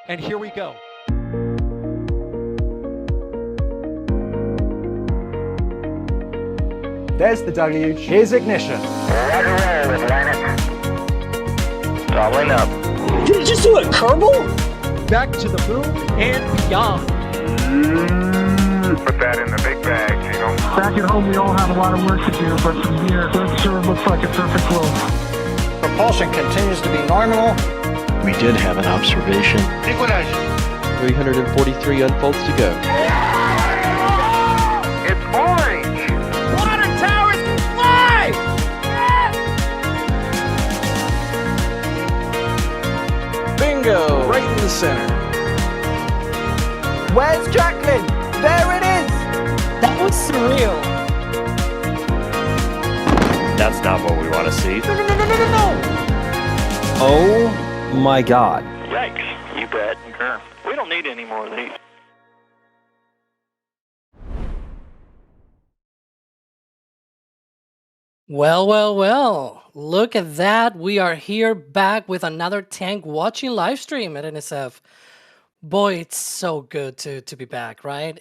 And here we go. There's the W. Here's ignition. Roger, roll, Atlantic. Doubling up. Did you just do a Kerbal? Back to the moon and beyond. Put that in the big bag, you know. Back at home, we all have a lot of work to do, but from here, that sure looks like a perfect flow. Propulsion continues to be normal. We did have an observation. Equalize. 343 unfolds to go. It's orange. Water towers can fly! Bingo! Right in the center. Where's Jacqueline? There it is! That was surreal. That's not what we want to see. No! Oh my god. Yikes. You bet. Sure. We don't need any more of these. Well. Look at that. We are here back with another tank watching live stream at NSF. Boy, it's so good to be back, right?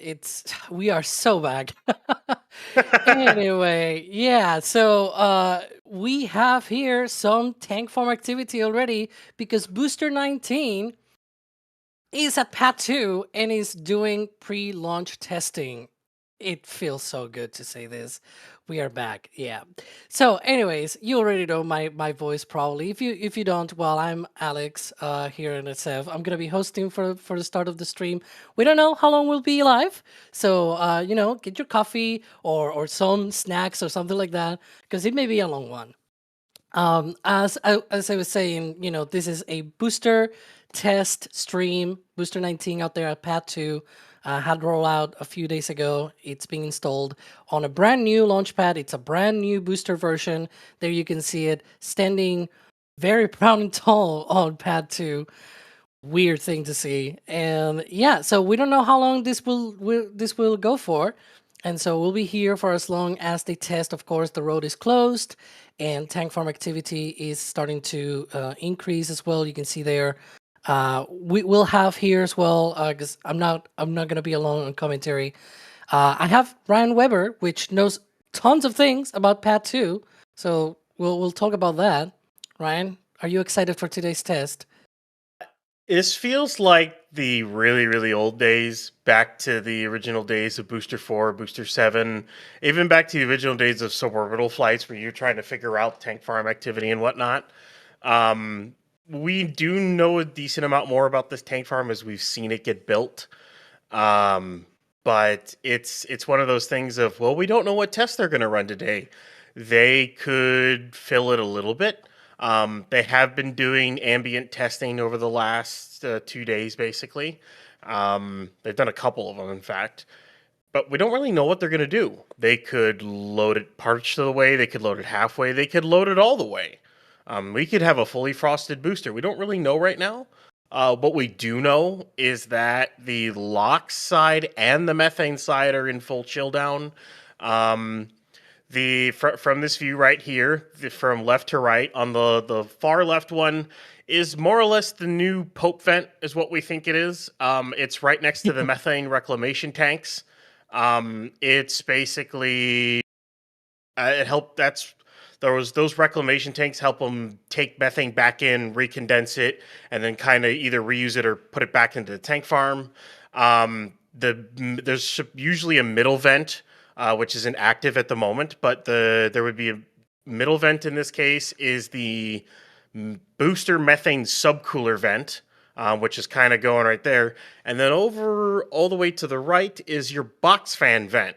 We are so back. Anyway, yeah, so we have here some tank farm activity already because Booster 19 is at Pad 2 and is doing pre-launch testing. It feels so good to say this. We are back, yeah. So, anyways, you already know my voice probably. If you don't, well, I'm Alex here in SF. I'm gonna be hosting for the start of the stream. We don't know how long we'll be live, so get your coffee or some snacks or something like that because it may be a long one. As I was saying, this is a booster test stream. Booster 19 out there at Pad 2. Had rollout a few days ago. It's being installed on a brand new launch pad. It's a brand new booster version. There you can see it standing very proud and tall on Pad 2. Weird thing to see. And yeah, so we don't know how long this will go for. And so we'll be here for as long as they test. Of course, the road is closed and tank farm activity is starting to increase as well. You can see there. We will have here as well because I'm not gonna be alone on commentary. I have Ryan Weber, which knows tons of things about Pad 2, so we'll talk about that. Ryan, are you excited for today's test? This feels like the really, really old days, back to the original days of Booster 4, Booster 7, even back to the original days of suborbital flights where you're trying to figure out tank farm activity and whatnot. We do know a decent amount more about this tank farm as we've seen it get built. But it's one of those things of, well, we don't know what tests they're going to run today. They could fill it a little bit. They have been doing ambient testing over the last 2 days, basically. They've done a couple of them, in fact. But we don't really know what they're going to do. They could load it parts of the way. They could load it halfway. They could load it all the way. We could have a fully frosted booster. We don't really know right now. What we do know is that the LOX side and the methane side are in full chill down. From this view right here, from left to right, on the far left one is more or less the new Pope vent, is what we think it is. It's right next to the methane reclamation tanks. It's basically those reclamation tanks help them take methane back in, recondense it, and then kind of either reuse it or put it back into the tank farm. There's usually a middle vent, which isn't active at the moment, but there would be a middle vent in this case is the booster methane subcooler vent, which is kind of going right there. And then over all the way to the right is your box fan vent.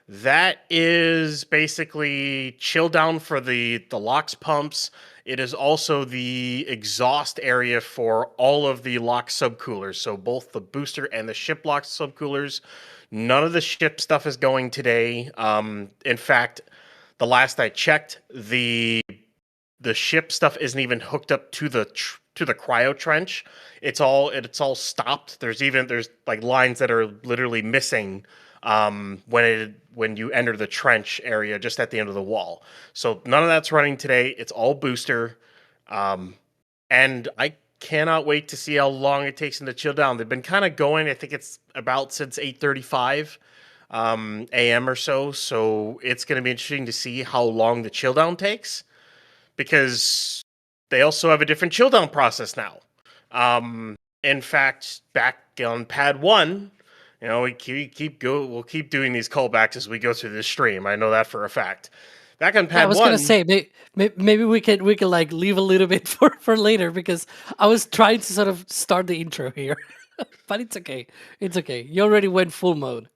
That is basically chill down for the LOX pumps. It is also the exhaust area for all of the LOX subcoolers. So both the booster and the ship LOX subcoolers. None of the ship stuff is going today. In fact, the last I checked, the ship stuff isn't even hooked up to the cryo trench. It's all stopped. There's like lines that are literally missing when you enter the trench area just at the end of the wall. So none of that's running today. It's all booster. And I cannot wait to see how long it takes them to chill down. They've been kind of going, I think it's about since 8:35 a.m. or so. So it's going to be interesting to see how long the chill down takes, because they also have a different chill down process now. In fact, back on pad 1, you know, we'll keep doing these callbacks as we go through this stream. I know that for a fact. Back on pad 1, I was gonna say maybe we could like leave a little bit for later, because I was trying to sort of start the intro here, but it's okay. It's okay. You already went full mode.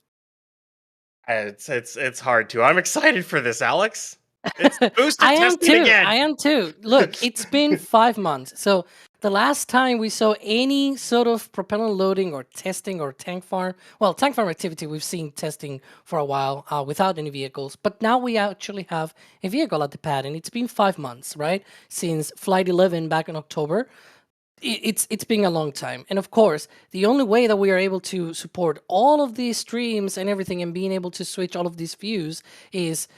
It's hard to. I'm excited for this, Alex. It's booster I am testing too. again. I am too. Look, it's been 5 months. So the last time we saw any sort of propellant loading or testing or tank farm activity, we've seen testing for a while without any vehicles. But now we actually have a vehicle at the pad, and it's been 5 months, right? Since Flight 11 back in October. It's been a long time. And of course, the only way that we are able to support all of these streams and everything and being able to switch all of these views is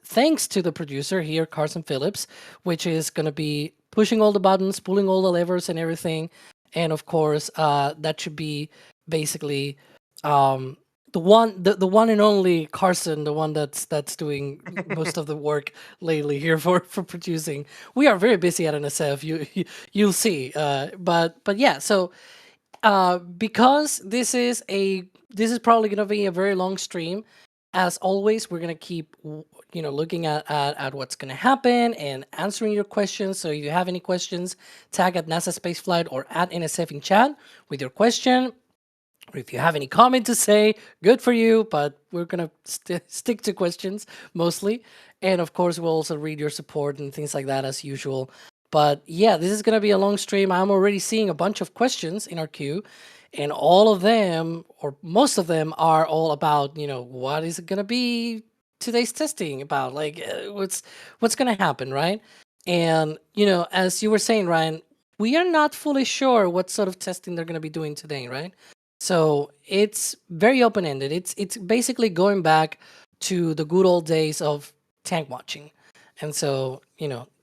thanks to the producer here, Carson Phillips, which is going to be pushing all the buttons, pulling all the levers and everything. And of course, that should be basically the one and only Carson, the one that's doing most of the work lately here for producing. We are very busy at NSF. You'll see. But yeah. So because this is probably going to be a very long stream. As always, we're going to keep looking at what's going to happen and answering your questions. So if you have any questions, tag at NASASpaceflight or at NSF in chat with your question. Or if you have any comment to say, good for you, but we're going to stick to questions mostly. And of course, we'll also read your support and things like that as usual. But yeah, this is going to be a long stream. I'm already seeing a bunch of questions in our queue. And all of them, or most of them, are all about, what is it going to be today's testing about? Like, what's going to happen, right? And, as you were saying, Ryan, we are not fully sure what sort of testing they're going to be doing today, right? So it's very open-ended. It's basically going back to the good old days of tank watching. And so,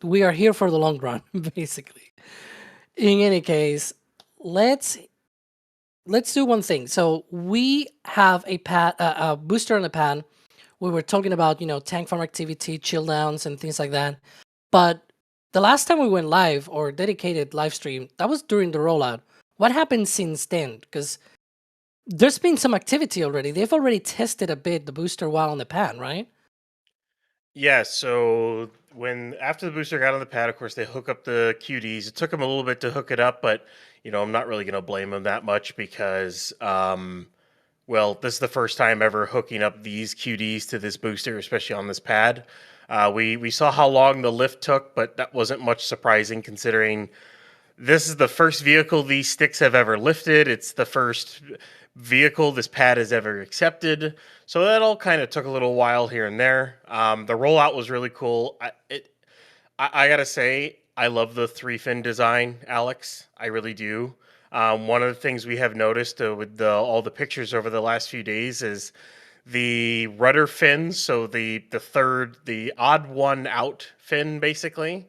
we are here for the long run, basically. In any case, let's do one thing. So we have a booster on the pad. We were talking about, tank farm activity, chill downs, and things like that. But the last time we went live or dedicated live stream, that was during the rollout. What happened since then? Because there's been some activity already. They've already tested a bit the booster while on the pad, right? Yeah, so after the booster got on the pad, of course, they hook up the QDs. It took them a little bit to hook it up, but, I'm not really going to blame them that much because, this is the first time ever hooking up these QDs to this booster, especially on this pad. We saw how long the lift took, but that wasn't much surprising considering this is the first vehicle these sticks have ever lifted. It's the first vehicle this pad has ever accepted. So that all kind of took a little while here and there. The rollout was really cool. I got to say, I love the 3-fin design, Alex. I really do. One of the things we have noticed with all the pictures over the last few days is the rudder fins. So the odd one out fin, basically,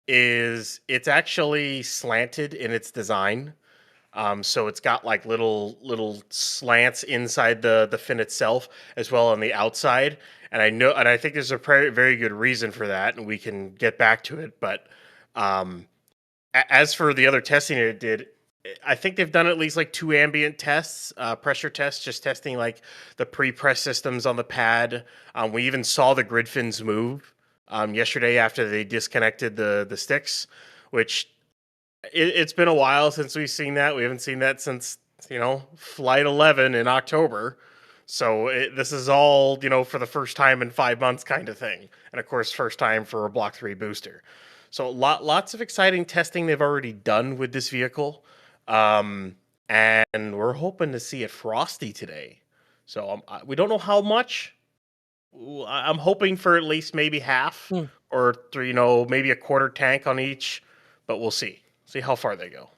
it's actually slanted in its design. So it's got like little slants inside the fin itself as well on the outside. And I think there's a very good reason for that, and we can get back to it. But as for the other testing it did, I think they've done at least like 2 ambient tests, pressure tests, just testing like the pre-press systems on the pad. We even saw the grid fins move yesterday after they disconnected the sticks, which it's been a while since we've seen that. We haven't seen that since, Flight 11 in October. So this is all, for the first time in 5 months kind of thing. And of course, first time for a Block 3 booster. So lots of exciting testing they've already done with this vehicle. And we're hoping to see it frosty today. So we don't know how much. I'm hoping for at least maybe half or maybe a quarter tank on each, but we'll see. See how far they go.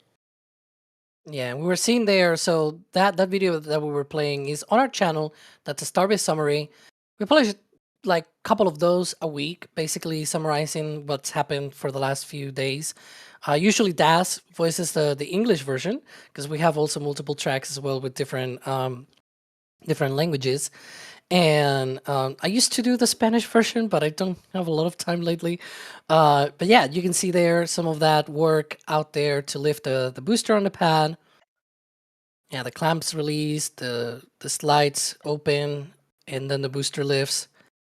Yeah, we were seeing there. So that video that we were playing is on our channel. That's a Starbase summary. We publish like a couple of those a week, basically summarizing what's happened for the last few days. Usually Das voices the English version because we have also multiple tracks as well with different different languages. And I used to do the Spanish version, but I don't have a lot of time lately. But yeah, you can see there some of that work out there to lift the booster on the pad. Yeah, the clamps released, the slides open, and then the booster lifts.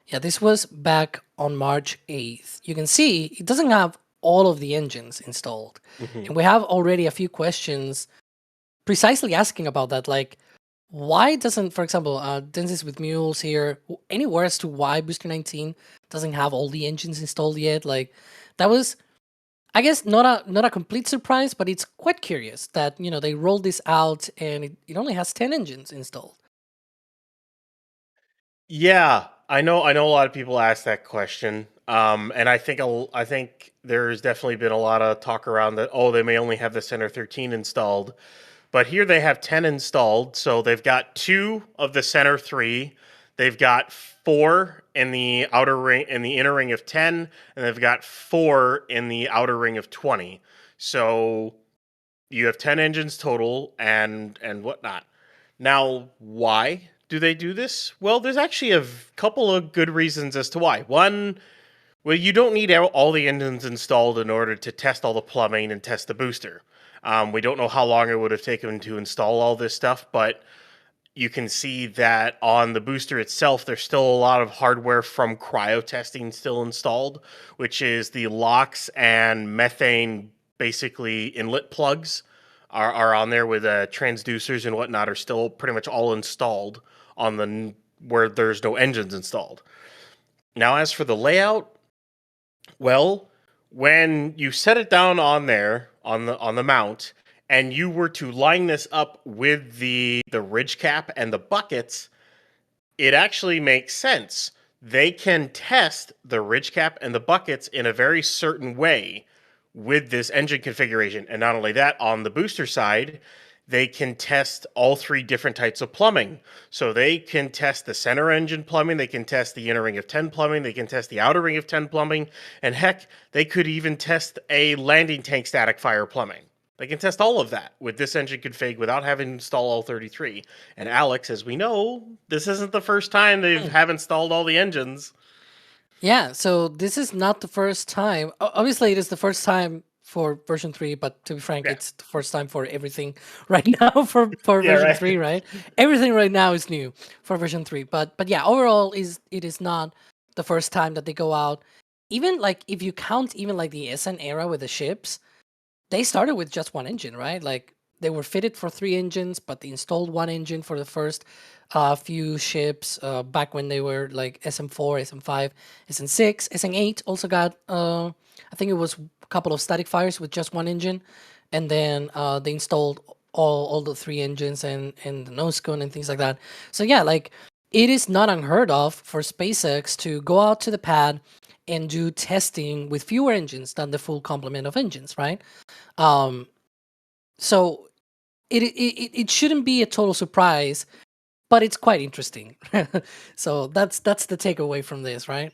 Yeah, this was back on March 8th. You can see it doesn't have all of the engines installed. And we have already a few questions precisely asking about that. Like, why doesn't, for example, Dances with Mules here, anywhere as to why Booster 19 doesn't have all the engines installed yet? Like, that was, I guess, not a complete surprise, but it's quite curious that, you know, they rolled this out and it only has 10 engines installed. Yeah, I know. I know a lot of people ask that question, and I think there's definitely been a lot of talk around that. Oh, they may only have the Center 13 installed, but here they have 10 installed. So they've got 2 of the Center 3. They've got 4 in the outer ring, in the inner ring of 10, and they've got 4 in the outer ring of 20. So you have 10 engines total, and whatnot. Now, why do they do this? Well, there's actually a couple of good reasons as to why. One, well, you don't need all the engines installed in order to test all the plumbing and test the booster. We don't know how long it would have taken to install all this stuff, but you can see that on the booster itself, there's still a lot of hardware from cryo testing still installed, which is the LOX and methane, basically inlet plugs are on there with transducers and whatnot are still pretty much all installed on the where there's no engines installed. Now, as for the layout, well, when you set it down on there on the mount, and you were to line this up with the ridge cap and the buckets, it actually makes sense. They can test the ridge cap and the buckets in a very certain way with this engine configuration. And not only that, on the booster side, they can test all 3 different types of plumbing. So they can test the center engine plumbing, they can test the inner ring of 10 plumbing, they can test the outer ring of 10 plumbing, and heck, they could even test a landing tank static fire plumbing. They can test all of that with this engine config without having to install all 33. And Alex, as we know, this isn't the first time they have installed all the engines. Yeah, so this is not the first time. Obviously, it is the first time for version 3, but to be frank, it's the first time for everything right now for version 3, right? Everything right now is new for version 3. But yeah, overall it is not the first time that they go out. Even like if you count even like the SN era with the ships, they started with just 1 engine, right? Like they were fitted for 3 engines, but they installed 1 engine for the first few ships back when they were like SM4, SM5, SN6, SN8 also got, I think it was a couple of static fires with just 1 engine. And then they installed all the 3 engines and the nose cone and things like that. So yeah, like it is not unheard of for SpaceX to go out to the pad and do testing with fewer engines than the full complement of engines, right? So it shouldn't be a total surprise, but it's quite interesting. So that's the takeaway from this, right?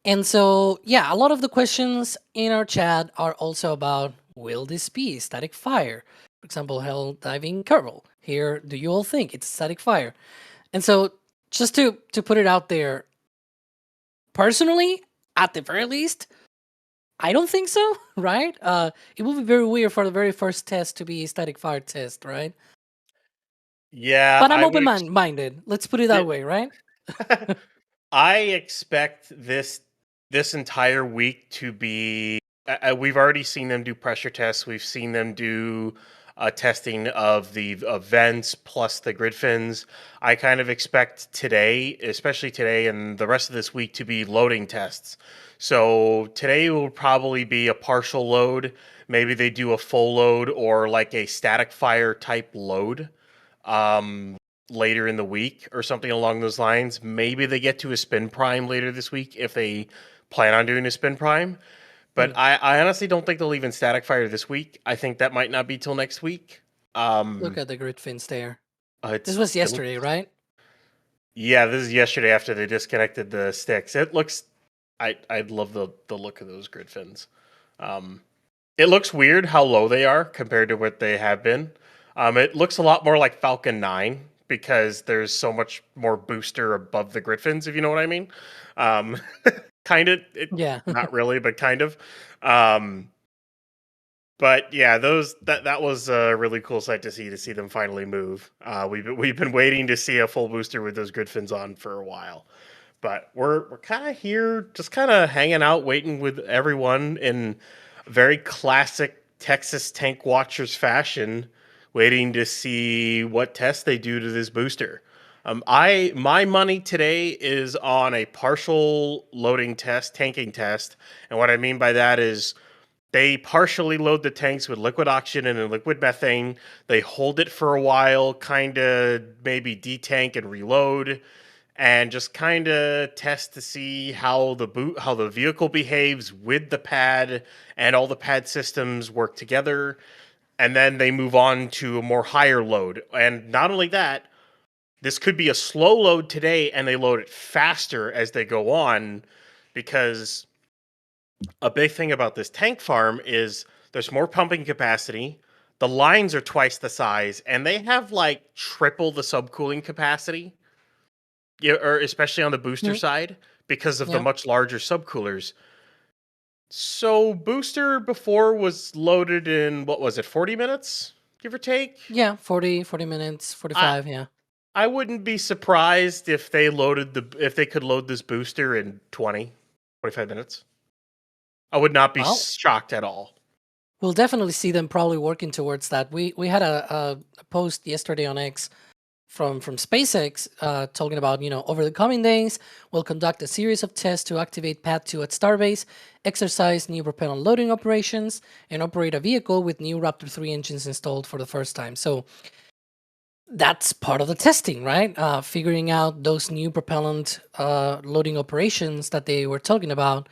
And so yeah, a lot of the questions in our chat are also about, will this be static fire? For example, hell diving Canaveral. Here, do you all think it's static fire? And so just to put it out there, personally, at the very least, I don't think so, right? It will be very weird for the very first test to be a static fire test, right? Yeah, But I'm open-minded. Let's put it that way, right? I expect this entire week to be. We've already seen them do pressure tests. We've seen them do testing of the vents plus the grid fins. I kind of expect today, especially today and the rest of this week, to be loading tests. So today will probably be a partial load. Maybe they do a full load or like a static fire type load later in the week or something along those lines. Maybe they get to a spin prime later this week if they plan on doing a spin prime. But I honestly don't think they'll even static fire this week. I think that might not be till next week. Look at the grid fins there. This was yesterday, right? Yeah, this is yesterday after they disconnected the sticks. It looks, I love the look of those grid fins. It looks weird how low they are compared to what they have been. It looks a lot more like Falcon 9 because there's so much more booster above the Griffins, if you know what I mean. Um, kind of, Yeah. not really, but kind of. Um, but yeah, that was a really cool sight to see them finally move. We've been waiting to see a full booster with those Griffins on for a while. But we're kind of here, just kind of hanging out, waiting with everyone in very classic Texas Tank Watchers fashion, waiting to see what tests they do to this booster. My money today is on a partial loading test, tanking test, and what I mean by that is they partially load the tanks with liquid oxygen and liquid methane. They hold it for a while, kind of maybe detank and reload, and just kind of test to see how the vehicle behaves with the pad and all the pad systems work together, and then they move on to a more higher load. And not only that, this could be a slow load today and they load it faster as they go on, because a big thing about this tank farm is there's more pumping capacity, the lines are twice the size, and they have like triple the subcooling capacity. Yeah, or especially on the booster side because of the Yeah. much larger subcoolers. So booster before was loaded in, what was it, 40 minutes, give or take? Yeah, 40 minutes, 45, yeah. I wouldn't be surprised if they could load this booster in 25 minutes. I would not be Well, shocked at all. we'll definitely see them probably working towards that. We had a post yesterday on X from SpaceX talking about, over the coming days, we'll conduct a series of tests to activate Pad 2 at Starbase, exercise new propellant loading operations, and operate a vehicle with new Raptor 3 engines installed for the first time. So that's part of the testing, right? Figuring out those new propellant loading operations that they were talking about.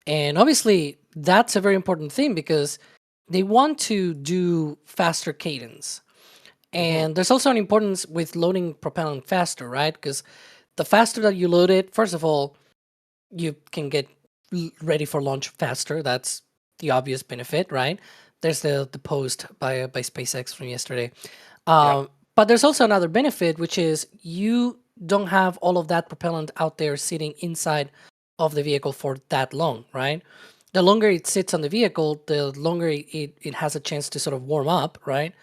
And obviously, that's a very important thing because they want to do faster cadence. And there's also an importance with loading propellant faster, right? Because the faster that you load it, first of all, you can get ready for launch faster. That's the obvious benefit, right? There's the post by SpaceX from yesterday. But there's also another benefit, which is you don't have all of that propellant out there sitting inside of the vehicle for that long, right? The longer it sits on the vehicle, the longer it has a chance to sort of warm up, right?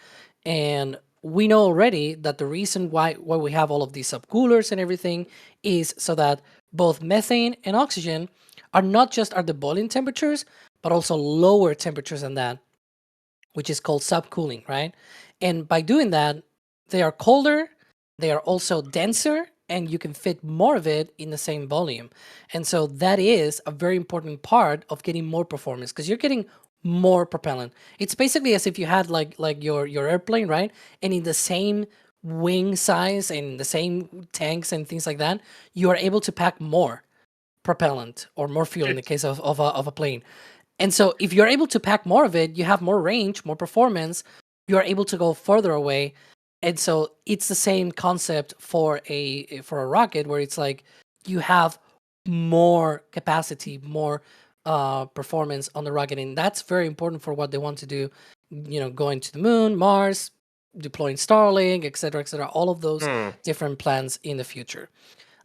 And we know already that the reason why we have all of these subcoolers and everything is so that both methane and oxygen are not just at the boiling temperatures, but also lower temperatures than that, which is called subcooling, right? And by doing that, they are colder, they are also denser, and you can fit more of it in the same volume. And so that is a very important part of getting more performance because you're getting more propellant. It's basically as if you had like your airplane, right? And in the same wing size and the same tanks and things like that, you are able to pack more propellant or more fuel in the case of a plane. And so if you're able to pack more of it, you have more range, more performance, you are able to go further away. And so it's the same concept for a rocket where it's like you have more capacity, more performance on the rocket, and that's very important for what they want to do. Going to the moon, Mars, deploying Starlink, etc., all of those different plans in the future.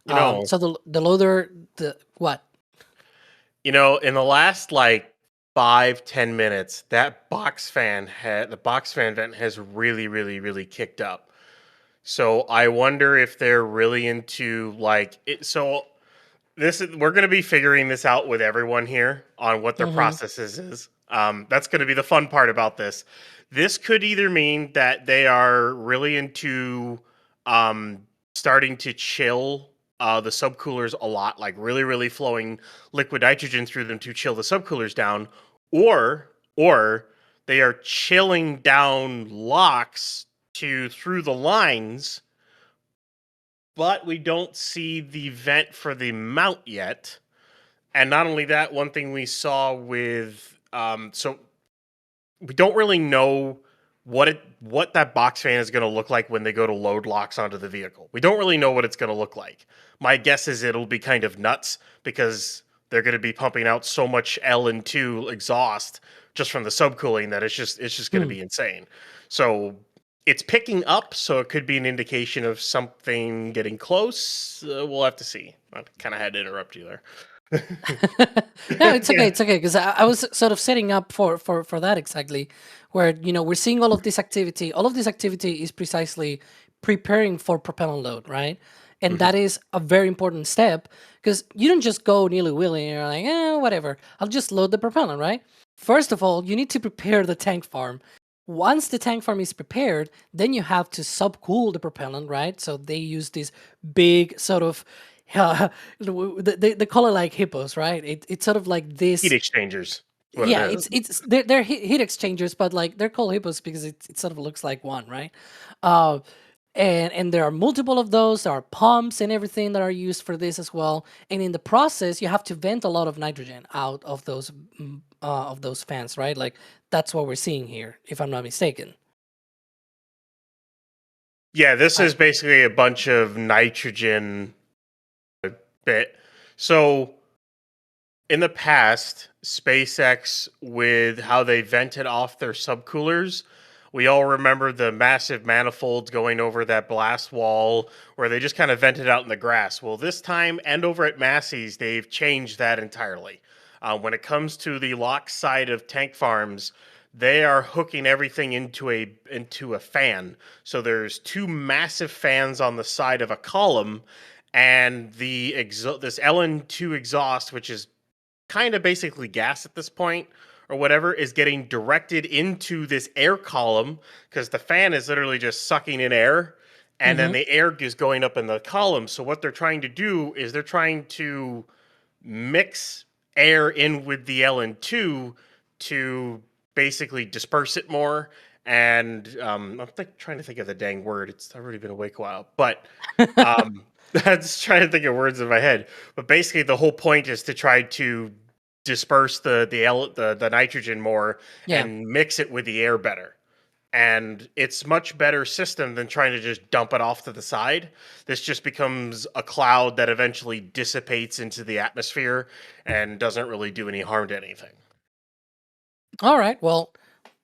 So the loader, the what? In the last like 5-10 minutes, that the box fan vent has really, really, really kicked up. So I wonder if they're really into like it. So we're going to be figuring this out with everyone here on what their processes is. That's going to be the fun part about this. This could either mean that they are really into starting to chill the subcoolers a lot, like really, really flowing liquid nitrogen through them to chill the subcoolers down, or they are chilling down locks through the lines, but we don't see the vent for the mount yet. And not only that, one thing we saw with so we don't really know what that box fan is going to look like when they go to load locks onto the vehicle. We don't really know what it's going to look like. My guess is it'll be kind of nuts because they're going to be pumping out so much L and 2 exhaust just from the subcooling that it's just going to be insane. So it's picking up, so it could be an indication of something getting close. We'll have to see. I kind of had to interrupt you there. No, it's okay. It's okay because I was sort of setting up for that exactly, where we're seeing all of this activity. All of this activity is precisely preparing for propellant load, right? And that is a very important step because you don't just go nilly-willy and you're like, whatever, I'll just load the propellant, right? First of all, you need to prepare the tank farm. Once the tank farm is prepared, then you have to subcool the propellant, right? So they use this big sort of, they call it like hippos, right? It's sort of like this Heat exchangers. What yeah, it is. they're heat exchangers, but like they're called hippos because it sort of looks like one, right? And there are multiple of those. There are pumps and everything that are used for this as well. And in the process, you have to vent a lot of nitrogen out of those fans, right? Like that's what we're seeing here, if I'm not mistaken. Yeah, this is basically a bunch of nitrogen bit. So in the past, SpaceX, with how they vented off their subcoolers, we all remember the massive manifolds going over that blast wall where they just kind of vented out in the grass. Well, this time and over at Massey's, they've changed that entirely. When it comes to the lock side of tank farms, they are hooking everything into a fan. So there's two massive fans on the side of a column, and this LN2 exhaust, which is kind of basically gas at this point or whatever, is getting directed into this air column because the fan is literally just sucking in air, and then the air is going up in the column. So what they're trying to do is they're trying to mix air in with the LN2 to basically disperse it more. And I'm trying to think of the dang word. I've already been awake a while, but I'm just trying to think of words in my head. But basically, the whole point is to try to disperse the nitrogen more and mix it with the air better. And it's much better system than trying to just dump it off to the side. This just becomes a cloud that eventually dissipates into the atmosphere and doesn't really do any harm to anything. All right. Well,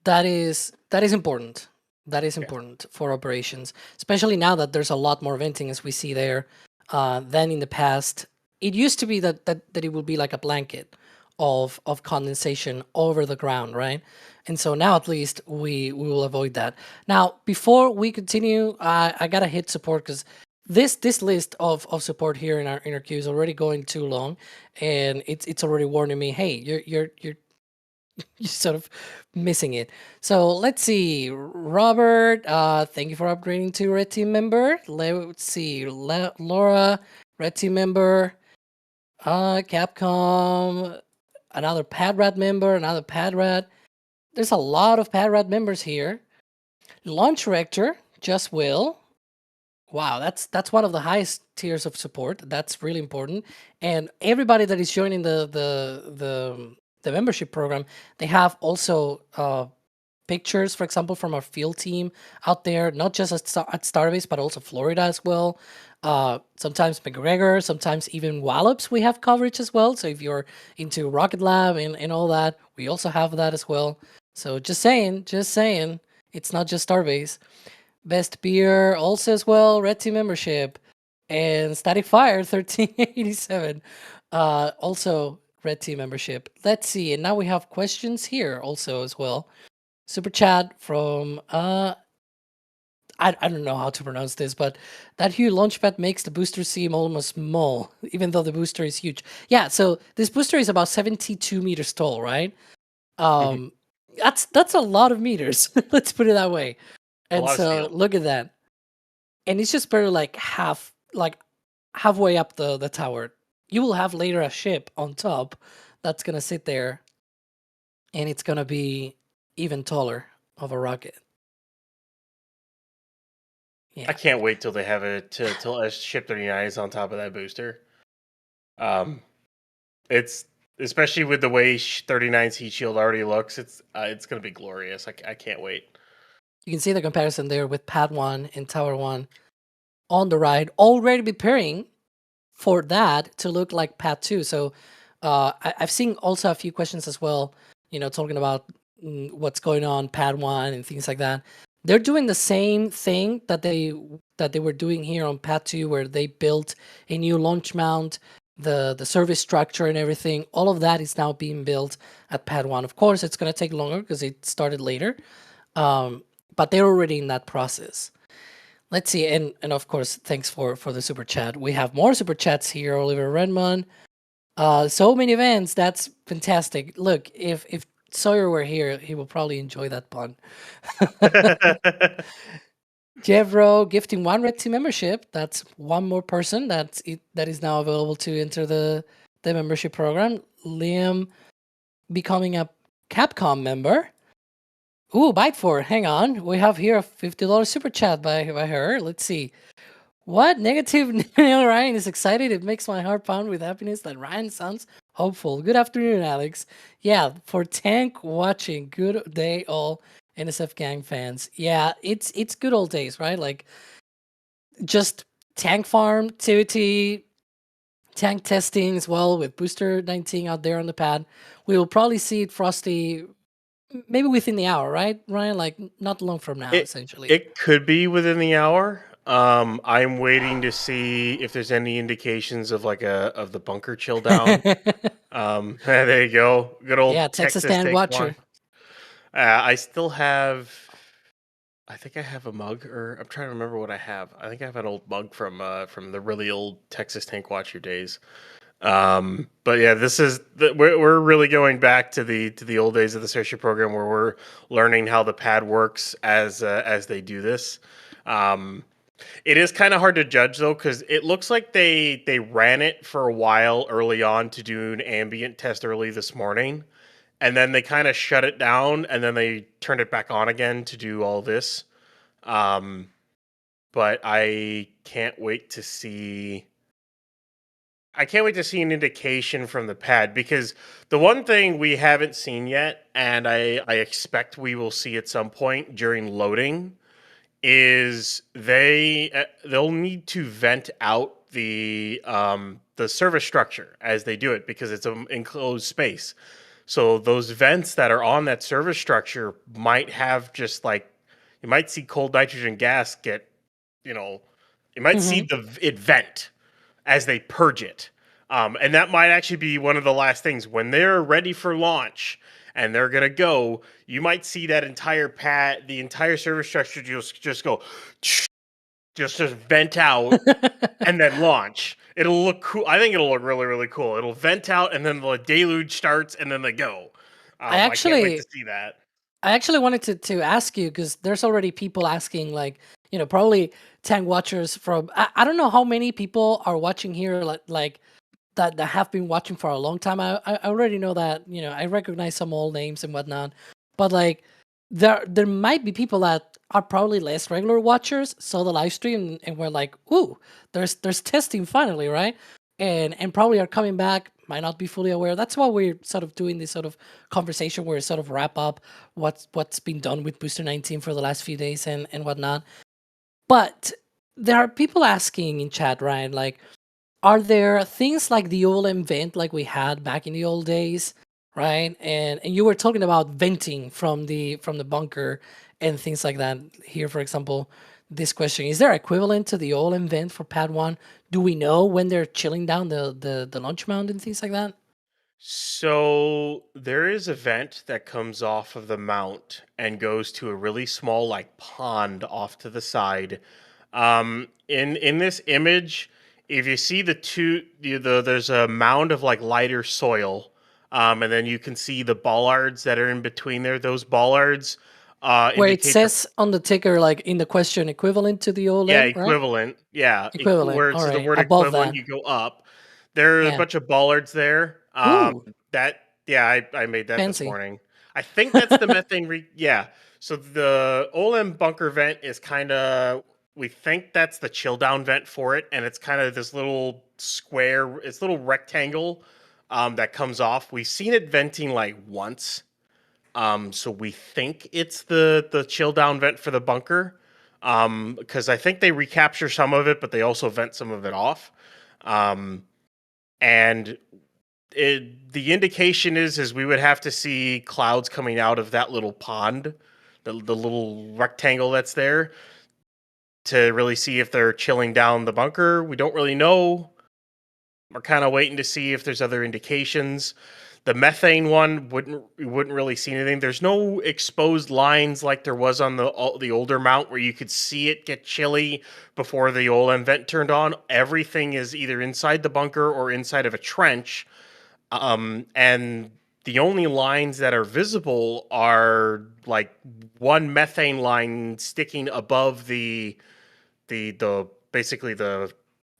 that is important. That is important for operations, especially now that there's a lot more venting as we see there than in the past. It used to be that it would be like a blanket of condensation over the ground, right? And so now at least we will avoid that. Now, before we continue, I gotta hit support because this list of support here in our queue is already going too long, and it's already warning me, hey, you're sort of missing it. So let's see, Robert, thank you for upgrading to Red Team member. Let's see, Laura, Red Team member, Capcom, another PadRat member, another PadRat. There's a lot of PadRat members here. Launch Rector, Just Will. Wow, that's one of the highest tiers of support. That's really important. And everybody that is joining the membership program, they have also pictures, for example, from our field team out there, not just at Starbase, but also Florida as well. Sometimes McGregor, sometimes even Wallops, we have coverage as well. So if you're into Rocket Lab and all that, we also have that as well. So just saying, it's not just Starbase. Best Beer also as well, Red Team membership. And Static Fire 1387, also Red Team membership. Let's see, and now we have questions here also as well. Super chat from I don't know how to pronounce this, but that huge launchpad makes the booster seem almost small, even though the booster is huge. Yeah, so this booster is about 72 meters tall, right? That's a lot of meters. Let's put it that way. And so look at that. And it's just barely like halfway up the tower. You will have later a ship on top that's gonna sit there, and it's gonna be even taller of a rocket. Yeah. I can't wait till they have till a ship 39 is on top of that booster. It's especially with the way 39's heat shield already looks. It's gonna be glorious. I can't wait. You can see the comparison there with Pad 1 and Tower 1 on the right, already preparing for that to look like Pad 2. So I've seen also a few questions as well, talking about what's going on pad 1 and things like that. They're doing the same thing that they were doing here on pad 2, where they built a new launch mount, the service structure and everything. All of that is now being built at pad 1. Of course, it's going to take longer because it started later, but they're already in that process. Let's see, and of course, thanks for the super chat. We have more super chats here. Oliver Redmond. So many events. That's fantastic. Look, if Sawyer were here, he will probably enjoy that pun. Jevro gifting 1 Red Team membership. That's one more person that is now available to enter the membership program. Liam becoming a Capcom member. Ooh, Bite for. Hang on. We have here a $50 super chat by her. Let's see. What? Negative Neil Ryan is excited. It makes my heart pound with happiness that Ryan sounds hopeful. Good afternoon, Alex. Yeah, for Tank watching. Good day, all NSF gang fans. Yeah, it's good old days, right? Like, just tank farm activity, tank testing as well with Booster 19 out there on the pad. We will probably see it, Frosty, maybe within the hour, right, Ryan? Like, not long from now, essentially. It could be within the hour. I'm waiting to see if there's any indications of of the bunker chill down. There you go. Good old Texas Tank Stand Watcher. I still have. I think I have a mug, or I'm trying to remember what I have. I think I have an old mug from the really old Texas Tank Watcher days. But yeah, we're really going back to the old days of the Starship program, where we're learning how the pad works as they do this. It is kind of hard to judge though, because it looks like they ran it for a while early on to do an ambient test early this morning, and then they kind of shut it down, and then they turned it back on again to do all this. But I can't wait to see. I can't wait to see an indication from the pad, because the one thing we haven't seen yet, and I expect we will see at some point during loading, is they'll need to vent out the service structure as they do it, because it's an enclosed space. So those vents that are on that service structure might have just like, you might see cold nitrogen gas get, you might see it vent as they purge it. And that might actually be one of the last things. When they're ready for launch and they're going to go, you might see that entire pad, the entire service structure just go, just vent out and then launch. It'll look cool. I think it'll look really, really cool. It'll vent out and then the deluge starts and then they go. I can't wait to see that. I actually wanted to ask you, because there's already people asking, like, probably tank watchers from, I don't know how many people are watching here, like that have been watching for a long time. I already know that, I recognize some old names and whatnot, but like there might be people that are probably less regular watchers, saw the live stream and were like, ooh, there's testing finally, right? And probably are coming back, might not be fully aware. That's why we're sort of doing this sort of conversation where we sort of wrap up what's been done with Booster 19 for the last few days and whatnot. But there are people asking in chat, Ryan, like, are there things like the OLM vent like we had back in the old days, right? And you were talking about venting from the bunker and things like that. Here, for example, this question, is there equivalent to the OLM vent for pad 1? Do we know when they're chilling down the launch mount and things like that? So there is a vent that comes off of the mount and goes to a really small like pond off to the side. In this image, if you see there's a mound of like lighter soil, and then you can see the bollards that are in between there. Those bollards, where it says on the ticker, like in the question, equivalent to the OLED, yeah, right? equivalent, yeah, Equivalent. where it says the word Above equivalent, that. you go up. There are a bunch of bollards there. Ooh. I made that Fancy. this morning. I think that's the methane. Yeah. So the OLM bunker vent is kind of, we think that's the chill down vent for it, and it's kind of this little square, it's a little rectangle that comes off. We've seen it venting like once, so we think it's the chill down vent for the bunker, because I think they recapture some of it, but they also vent some of it off, and the indication is we would have to see clouds coming out of that little pond, the little rectangle that's there, to really see if they're chilling down the bunker. We don't really know. We're kind of waiting to see if there's other indications. The methane one we wouldn't really see anything. There's no exposed lines like there was on the older mount where you could see it get chilly before the OLM vent turned on. Everything is either inside the bunker or inside of a trench. And the only lines that are visible are like one methane line sticking above the basically the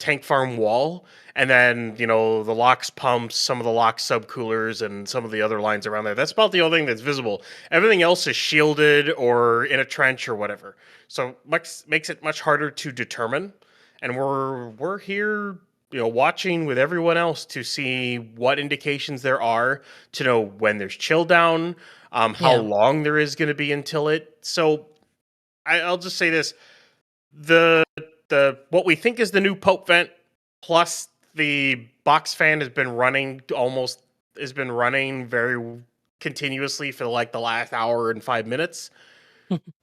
tank farm wall, and then the LOX pumps, some of the LOX subcoolers, and some of the other lines around there. That's about the only thing that's visible. Everything else is shielded or in a trench or whatever. So makes it much harder to determine. And we're here, watching with everyone else to see what indications there are, to know when there's chill down, how long there is going to be until it. So I'll just say this: the what we think is the new Pope vent, plus the box fan has been running very continuously for like the last hour and 5 minutes.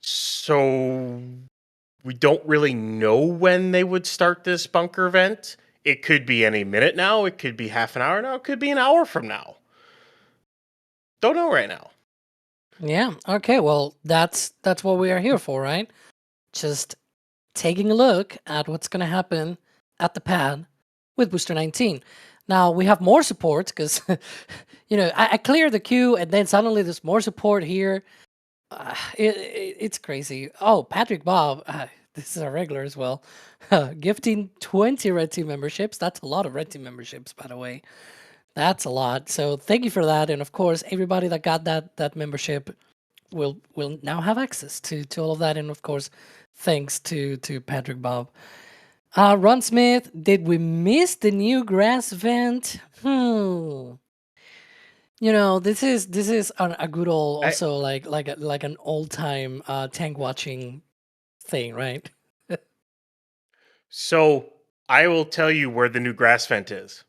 So we don't really know when they would start this bunker vent. It could be any minute now. It could be half an hour now. It could be an hour from now. Don't know right now. Yeah. Okay. Well, that's what we are here for, right? Just taking a look at what's going to happen at the pad with Booster 19. Now we have more support because, I cleared the queue and then suddenly there's more support here. It's crazy. Oh, Patrick Bob, this is a regular as well, gifting 20 Red Team memberships. That's a lot of Red Team memberships, by the way. That's a lot. So thank you for that. And of course, everybody that got that membership will now have access to all of that. And of course, thanks to Patrick Bob. Ron Smith, did we miss the new grass vent? This is a good old, also like an old time tank watching thing, right? So I will tell you where the new grass vent is.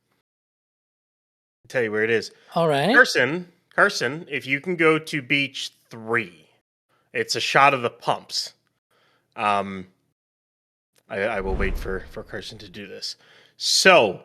I'll tell you where it is. All right. Carson, if you can go to beach 3, it's a shot of the pumps. I will wait for Carson to do this. So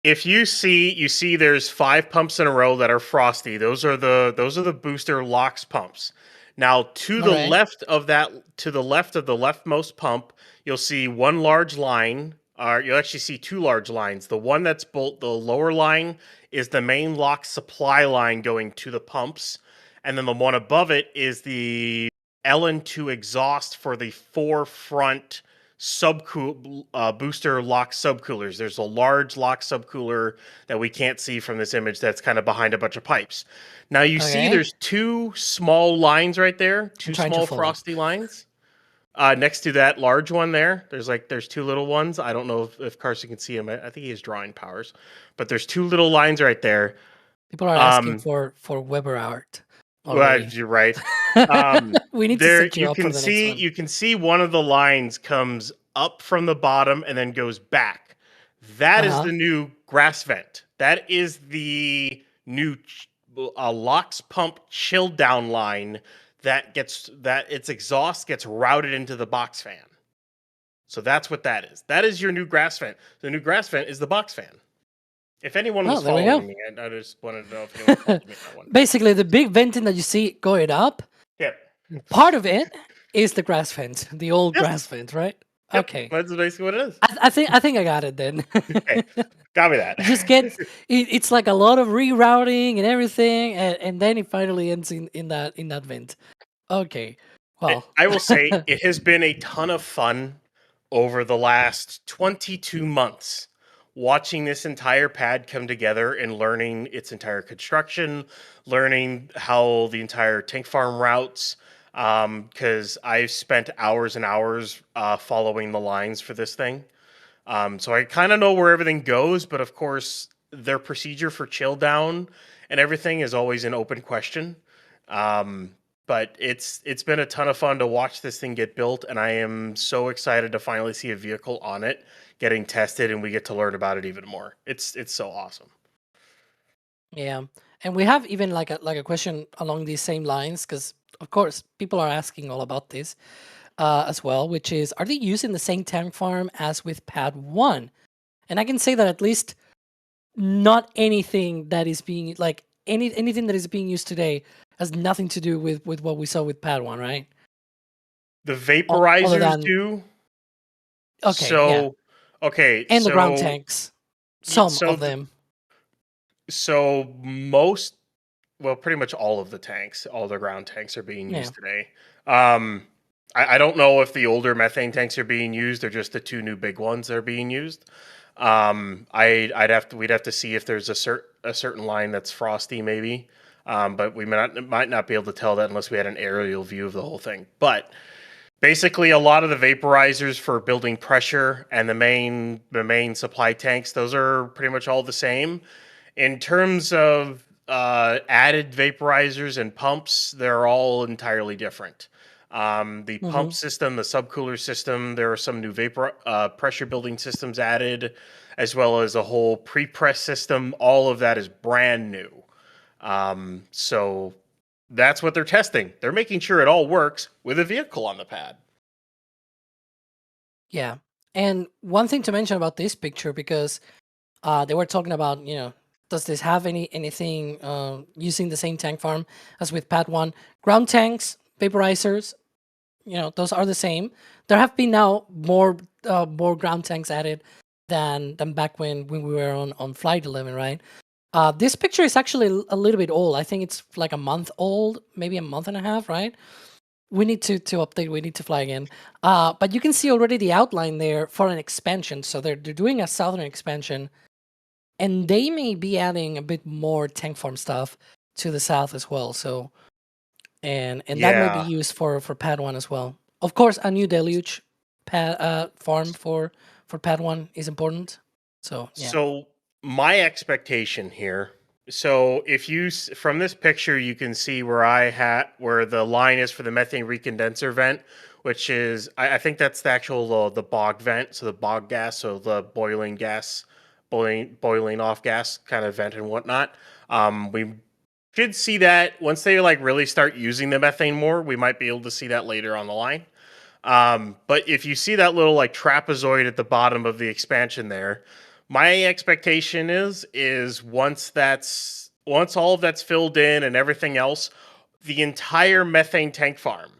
if you see there's 5 pumps in a row that are frosty. Those are the booster LOX pumps. Now to the left of the leftmost pump, you'll see one large line. You'll actually see 2 large lines. The one that's the lower line is the main LOX supply line going to the pumps, and then the one above it is the LN2 exhaust for the 4 front booster LOX subcoolers. There's a large LOX subcooler that we can't see from this image that's kind of behind a bunch of pipes. Now you see there's 2 small lines right there, 2 small frosty lines. Next to that large one there's 2 little ones. I don't know if Carson can see them. I think he has drawing powers. But there's 2 little lines right there. People are asking for Weber art. Well, you're right. We need to set you up for the next one. You can see one of the lines comes up from the bottom and then goes back. That is the new grass vent. That is the new LOX pump chill down line that its exhaust gets routed into the box fan. So that's what that is. That is your new grass vent. The new grass vent is the box fan. If anyone was following me, I just wanted to know if anyone followed me that one. Basically, the big venting that you see going up, part of it is the grass vent, the old grass vent, right? Yep. Okay. That's basically what it is. I think I got it then. Okay. Got me that. Just it's like a lot of rerouting and everything, and then it finally ends in that vent. Okay. Well, I will say it has been a ton of fun over the last 22 months. Watching this entire pad come together and learning its entire construction, learning how the entire tank farm routes, because I've spent hours and hours following the lines for this thing. So I kind of know where everything goes, but of course, their procedure for chill down and everything is always an open question. But it's been a ton of fun to watch this thing get built, and I am so excited to finally see a vehicle on it getting tested, and we get to learn about it even more. It's so awesome. Yeah, and we have even like a question along these same lines because of course people are asking all about this as well, which is are they using the same tank farm as with Pad 1? And I can say that at least not anything that is being like anything that is being used today has nothing to do with what we saw with Pad 1, right? The Other vaporizers than do. okay, yeah, Okay, and the ground tanks, some so of them. most, well, pretty much all of the tanks, all the ground tanks are being Yeah. used today. I don't know if the older methane tanks are being used or just the two new big ones that are being used. We'd have to see if there's a certain line that's frosty maybe. But we might not be able to tell that unless we had an aerial view of the whole thing. But basically, a lot of the vaporizers for building pressure and the main supply tanks, those are pretty much all the same. In terms of added vaporizers and pumps, they're all entirely different. The pump system, the subcooler system, there are some new pressure building systems added, as well as a whole pre-press system. All of that is brand new. So that's what they're testing. They're making sure it all works with a vehicle on the pad. Yeah, and one thing to mention about this picture because they were talking about does this have anything using the same tank farm as with Pad 1? Ground tanks, vaporizers, those are the same. There have been now more ground tanks added than back when we were on Flight 11, right? This picture is actually a little bit old. I think it's like a month old, maybe a month and a half, right? We need to update. We need to fly again. But you can see already the outline there for an expansion. So they're doing a southern expansion, and they may be adding a bit more tank farm stuff to the south as well. So, and that may be used for Pad 1 as well. Of course, a new deluge farm for Pad 1 is important. So yeah. So my expectation here. So if from this picture, you can see where the line is for the methane recondenser vent, which is I think that's the actual the bog vent. So the bog gas, so the boiling off gas kind of vent and whatnot. We should see that once they really start using the methane more. We might be able to see that later on the line. But if you see that little trapezoid at the bottom of the expansion there, my expectation is once all of that's filled in and everything else, the entire methane tank farm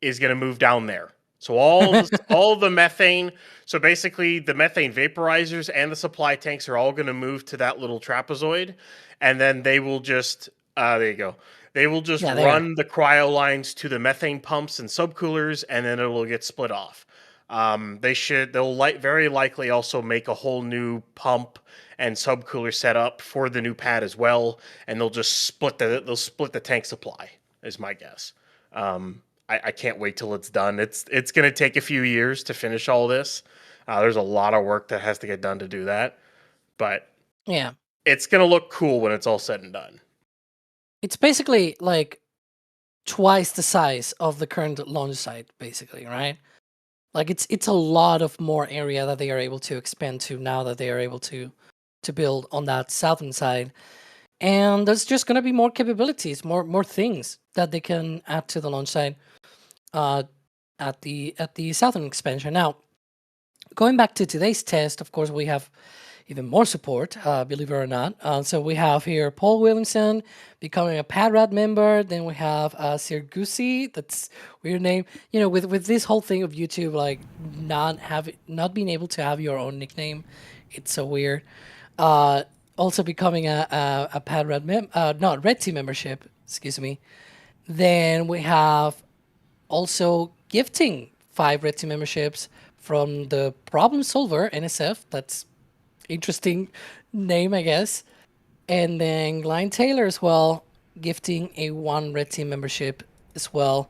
is going to move down there. So all the methane, so basically the methane vaporizers and the supply tanks are all going to move to that little trapezoid, and then they will just there you go. They will just run the cryo lines to the methane pumps and subcoolers, and then it will get split off. They'll very likely also make a whole new pump and subcooler setup for the new pad as well, and they'll just split the tank supply, is my guess. I can't wait till it's done. It's going to take a few years to finish all this. There's a lot of work that has to get done to do that, but yeah, it's going to look cool when it's all said and done. It's basically like twice the size of the current launch site, basically, right? Like it's a lot of more area that they are able to expand to now that they are able to build on that southern side. And there's just gonna be more capabilities, more things that they can add to the launch site at the southern expansion. Now, going back to today's test, of course, we have even more support, believe it or not. So we have here Paul Williamson becoming a PADRAD member. Then we have Sir Goosey, that's weird name. With this whole thing of YouTube, like not being able to have your own nickname, it's so weird. Also becoming a PADRAD Red Team membership, excuse me. Then we have also gifting 5 Red Team memberships from the Problem Solver NSF. That's interesting name, I guess. And then Glenn Taylor as well, gifting a 1 Red Team membership as well.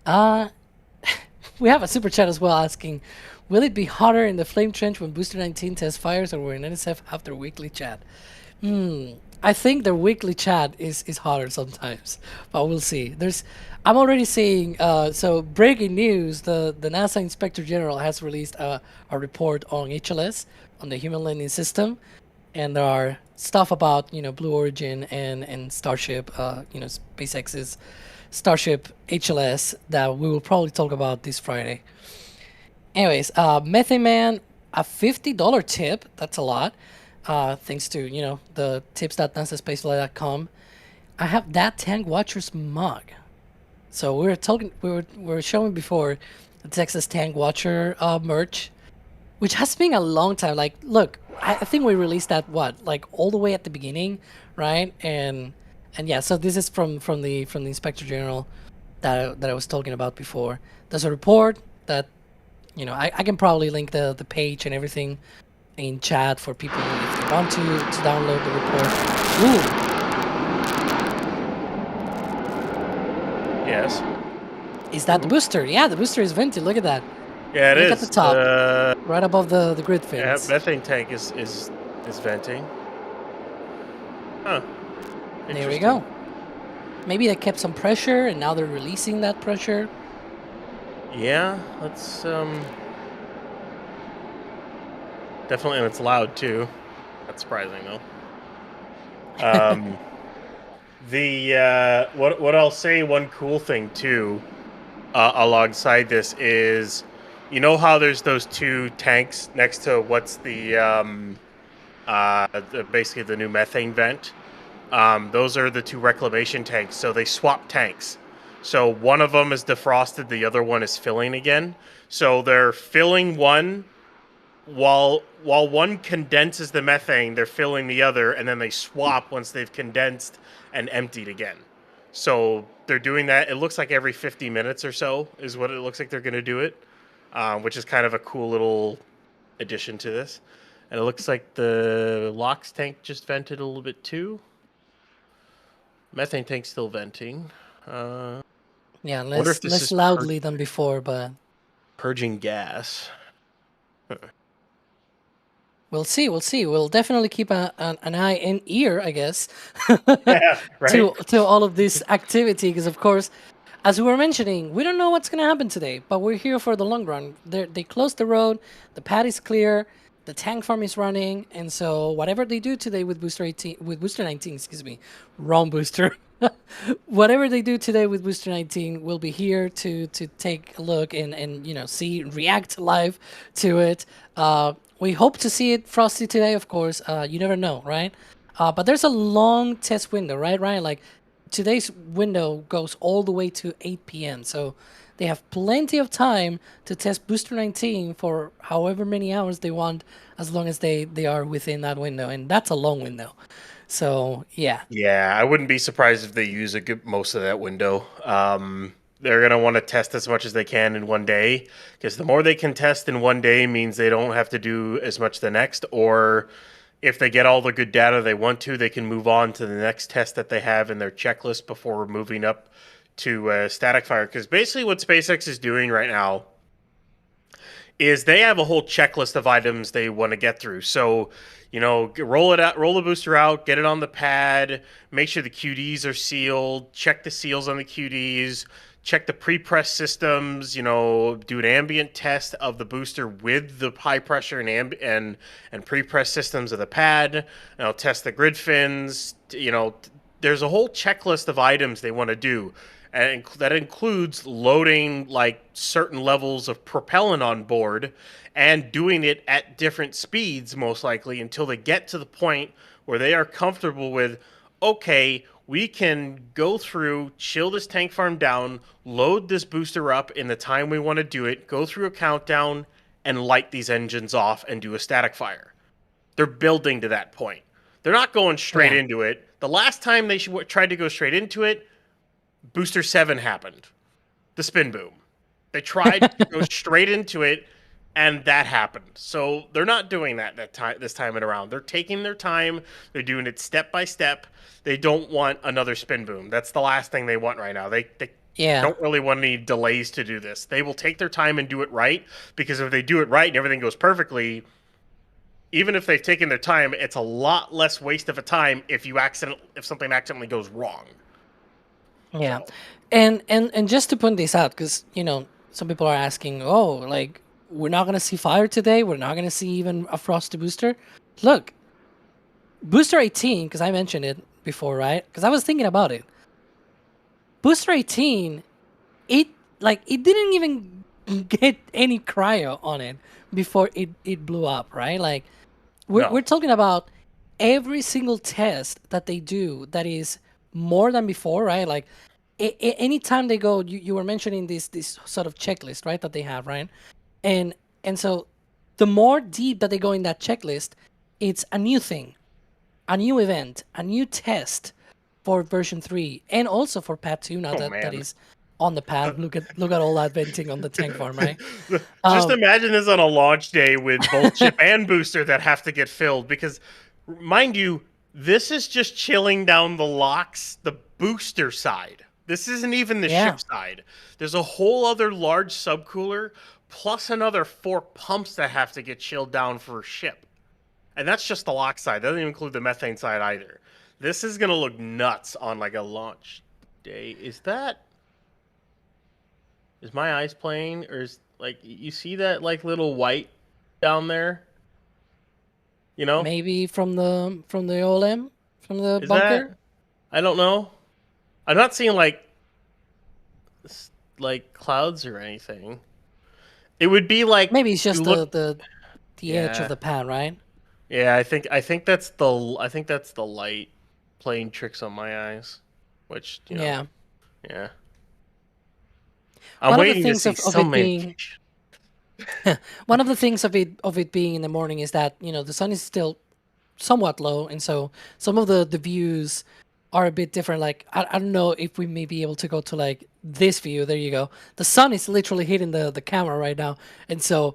We have a super chat as well asking, will it be hotter in the flame trench when Booster 19 test fires, or when NSF have their weekly chat? I think their weekly chat is hotter sometimes, but we'll see. I'm already seeing, so breaking news, the NASA Inspector General has released a report on HLS, on the Human Landing System, and there are stuff about Blue Origin and Starship, SpaceX's Starship HLS that we will probably talk about this Friday. Anyways, Methane Man, a $50 tip. That's a lot. Thanks to the tips.nasaspaceflight.com. I have that Tank Watchers mug. So we were showing before the Texas Tank Watcher merch, which has been a long time. Like, look, I think we released that all the way at the beginning, right? And yeah, so this is from the Inspector General that I was talking about before. There's a report that I can probably link the page and everything in chat for people if they want to download the report. Ooh. Yes. Is that the booster? Yeah, the booster is vented. Look at that. Yeah, it is. Look at the top, right above the grid Yeah, fins. methane tank is venting. Huh. There we go. Maybe they kept some pressure and now they're releasing that pressure. Yeah, that's definitely, and it's loud too. That's surprising though. What I'll say, one cool thing too, alongside this is, how there's those two tanks next to what's basically the new methane vent. Those are the two reclamation tanks, so they swap tanks. So one of them is defrosted, the other one is filling again. So they're filling one while one condenses the methane, they're filling the other, and then they swap once they've condensed and emptied again. So they're doing that. It looks like every 50 minutes or so is what it looks like they're going to do it, which is kind of a cool little addition to this. And it looks like the LOX tank just vented a little bit too. Methane tank's still venting. Yeah, less loudly than before, but purging gas. We'll see. We'll definitely keep an eye and ear, I guess, Yeah, right. to all of this activity, because of course, as we were mentioning, we don't know what's going to happen today, but we're here for the long run. They closed the road, the pad is clear, the tank farm is running, and so whatever they do today with Booster 19, excuse me, wrong booster. Whatever they do today with Booster 19, we'll be here to take a look and react live to it. We hope to see it frosty today, of course. You never know, right? But there's a long test window, right, Ryan? Like, today's window goes all the way to 8 p.m. So they have plenty of time to test Booster 19 for however many hours they want, as long as they are within that window. And that's a long window. So, yeah. Yeah, I wouldn't be surprised if they use most of that window. They're going to want to test as much as they can in one day, because the more they can test in one day means they don't have to do as much the next, or if they get all the good data they want to, they can move on to the next test that they have in their checklist before moving up to static fire. Because basically what SpaceX is doing right now is they have a whole checklist of items they want to get through. So, roll it out, roll the booster out, get it on the pad, make sure the QDs are sealed, check the seals on the QDs, check the pre-press systems, do an ambient test of the booster with the high pressure and pre-press systems of the pad, test the grid fins, there's a whole checklist of items they want to do. And that includes loading certain levels of propellant on board and doing it at different speeds, most likely, until they get to the point where they are comfortable with, okay, we can go through, chill this tank farm down, load this booster up in the time we want to do it, go through a countdown, and light these engines off and do a static fire. They're building to that point. They're not going straight into it. The last time they tried to go straight into it, Booster 7 happened. The spin boom. They tried to go straight into it, and that happened. So they're not doing that this time around. They're taking their time. They're doing it step by step. They don't want another spin boom. That's the last thing they want right now. They don't really want any delays to do this. They will take their time and do it right, because if they do it right and everything goes perfectly, even if they've taken their time, it's a lot less waste of a time if something accidentally goes wrong. Yeah, and just to point this out, because some people are asking, we're not gonna see fire today. We're not gonna see even a frosty booster. Look, Booster 18, because I mentioned it before, right? Because I was thinking about it. Booster 18, it didn't even get any cryo on it before it blew up, right? Like we're talking about every single test that they do that is more than before, right? Like anytime they go, you were mentioning this sort of checklist, right? That they have, right? And so the more deep that they go in that checklist, it's a new thing, a new event, a new test for version 3, and also for Pad 2 now that is on the pad. Look at all that venting on the tank farm, right? Just imagine this on a launch day with both ship and booster that have to get filled, because mind you, this is just chilling down the locks, the booster side. This isn't even the ship side. There's a whole other large subcooler plus another 4 pumps that have to get chilled down for ship. And that's just the lock side. That doesn't even include the methane side either. This is going to look nuts on like a launch day. Is my eyes playing, or is like you see that like little white down there? You know? Maybe from the OLM, from the Is bunker. that, I don't know. I'm not seeing like clouds or anything. It would be like Maybe it's just the edge Yeah. of the pad, right? Yeah, I think that's the light playing tricks on my eyes, which Yeah. yeah. I'm One of the waiting to things see of so it many being one of the things of it being in the morning is that the sun is still somewhat low, and so some of the views are a bit different. Like I don't know if we may be able to go to like this view. There you go. The sun is literally hitting the camera right now, and so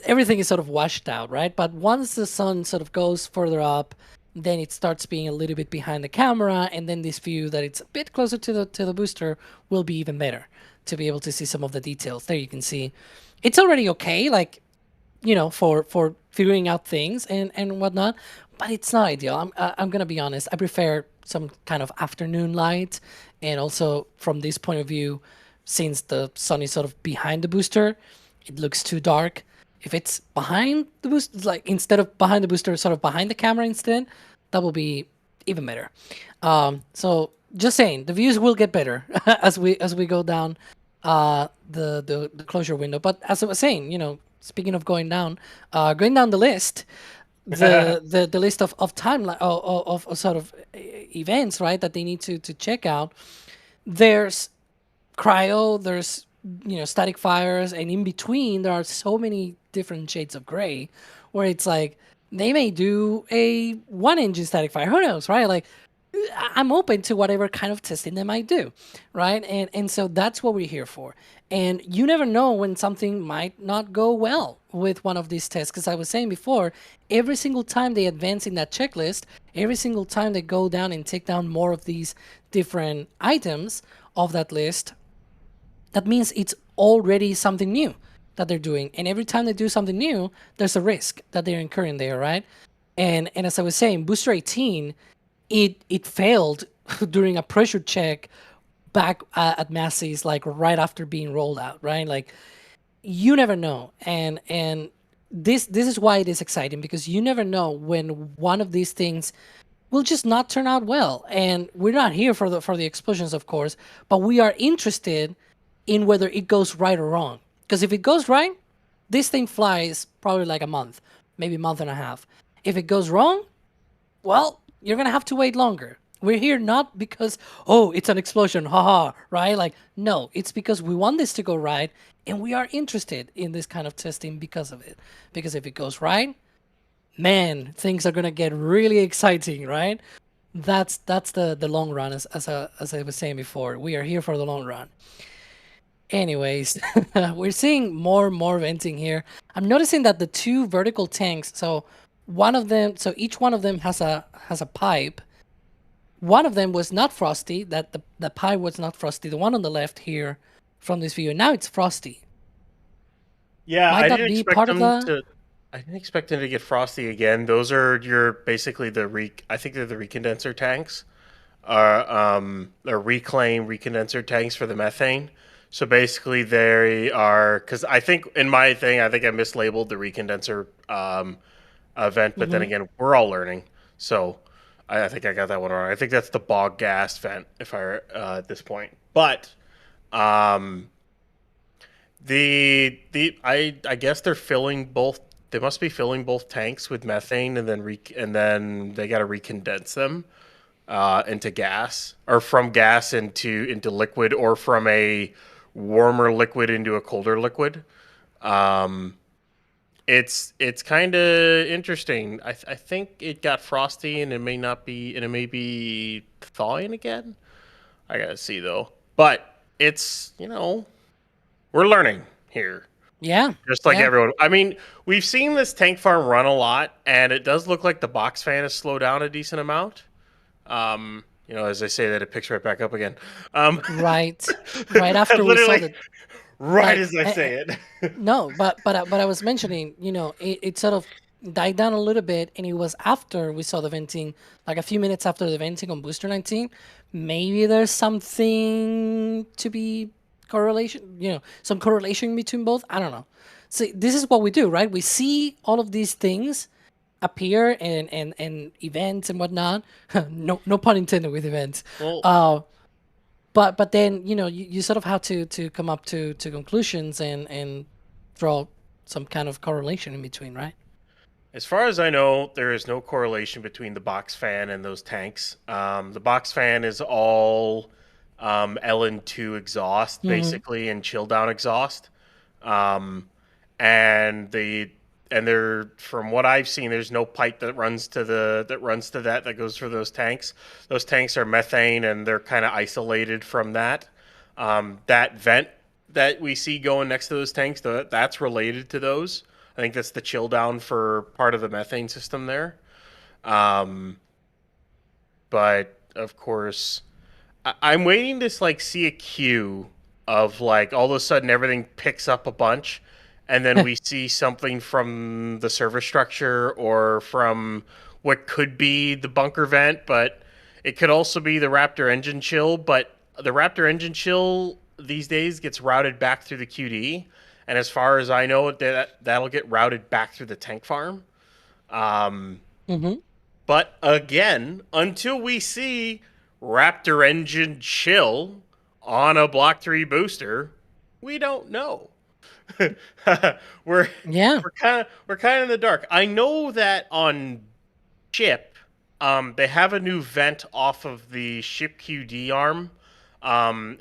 everything is sort of washed out, right? But once the sun sort of goes further up, then it starts being a little bit behind the camera, and then this view that it's a bit closer to the booster will be even better to be able to see some of the details. There you can see it's already okay, like for figuring out things and whatnot, but it's not ideal. I'm gonna be honest. I prefer some kind of afternoon light, and also from this point of view, since the sun is sort of behind the booster, it looks too dark. If it's behind the booster, like instead of behind the booster, sort of behind the camera instead, that will be even better. So just saying, the views will get better as we go down the closure window. But as I was saying, speaking of going down the list, the list of timeline of sort of events, right, that they need to check out. There's cryo, there's static fires, and in between there are so many different shades of gray where it's like they may do a 1-engine static fire, who knows, right? Like I'm open to whatever kind of testing they might do, right? And so that's what we're here for. And you never know when something might not go well with one of these tests, because I was saying before, every single time they advance in that checklist, every single time they go down and take down more of these different items of that list, that means it's already something new that they're doing. And every time they do something new, there's a risk that they're incurring there, right? And as I was saying, Booster 18, it failed during a pressure check back at Massey's, like right after being rolled out, right? Like you never know. And this is why it is exciting, because you never know when one of these things will just not turn out well. And we're not here for the explosions, of course, but we are interested in whether it goes right or wrong. Because if it goes right, this thing flies probably like a month, maybe a month and a half. If it goes wrong, well, you're going to have to wait longer. We're here not because, oh, it's an explosion, haha, right? Like, no, it's because we want this to go right, and we are interested in this kind of testing because of it. Because if it goes right, man, things are going to get really exciting, right? That's the long run, as I was saying before. We are here for the long run. Anyways, we're seeing more venting here. I'm noticing that the 2 vertical tanks, so each one of them has a pipe. One of them was not frosty, that the pipe was not frosty. The one on the left here from this view, and now it's frosty. Yeah, Might I that didn't be expect part of them the... I didn't expect them to get frosty again. Those are basically I think they're the recondenser tanks, or reclaim recondenser tanks for the methane. So basically, they are, because I think in my thing, I think I mislabeled the recondenser event, but then again, we're all learning. So I think I got that one wrong. I think that's the bog gas vent, if I at this point. But I guess they're filling both. They must be filling both tanks with methane, and then they got to recondense them into gas, or from gas into liquid, or from a warmer liquid into a colder liquid. It's kind of interesting. I think it got frosty, and it may not be, and it may be thawing again. I gotta see though. But it's we're learning here. Yeah. Just like yeah. everyone. I mean, we've seen this tank farm run a lot, and it does look like the box fan has slowed down a decent amount. As I say that, it picks right back up again. Right. Right after we saw the right like, as I say it. No, but I was mentioning, it sort of died down a little bit, and it was after we saw the venting, like a few minutes after the venting on Booster 19. Maybe there's something to be correlation, some correlation between both. I don't know. See, this is what we do, right? We see all of these things appear and events and whatnot. no pun intended with events. Well, But then you sort of have to come up to conclusions and draw some kind of correlation in between, right? as far as I know, there is no correlation between the box fan and those tanks. The box fan is all LN2 exhaust, basically, and chill down exhaust. And they're, from what I've seen, there's no pipe that runs to that goes through those tanks. Those tanks are methane, and they're kind of isolated from that. That vent that we see going next to those tanks, that's related to those. I think that's the chill down for part of the methane system there. But of course, I'm waiting to see a queue of all of a sudden everything picks up a bunch, and then we see something from the service structure or from what could be the bunker vent, but it could also be the Raptor engine chill. But the Raptor engine chill these days gets routed back through the QD, and as far as I know, that'll get routed back through the tank farm. But again, until we see Raptor engine chill on a Block 3 booster, we don't know. We're kind of in the dark. I know that on ship, they have a new vent off of the ship QD arm.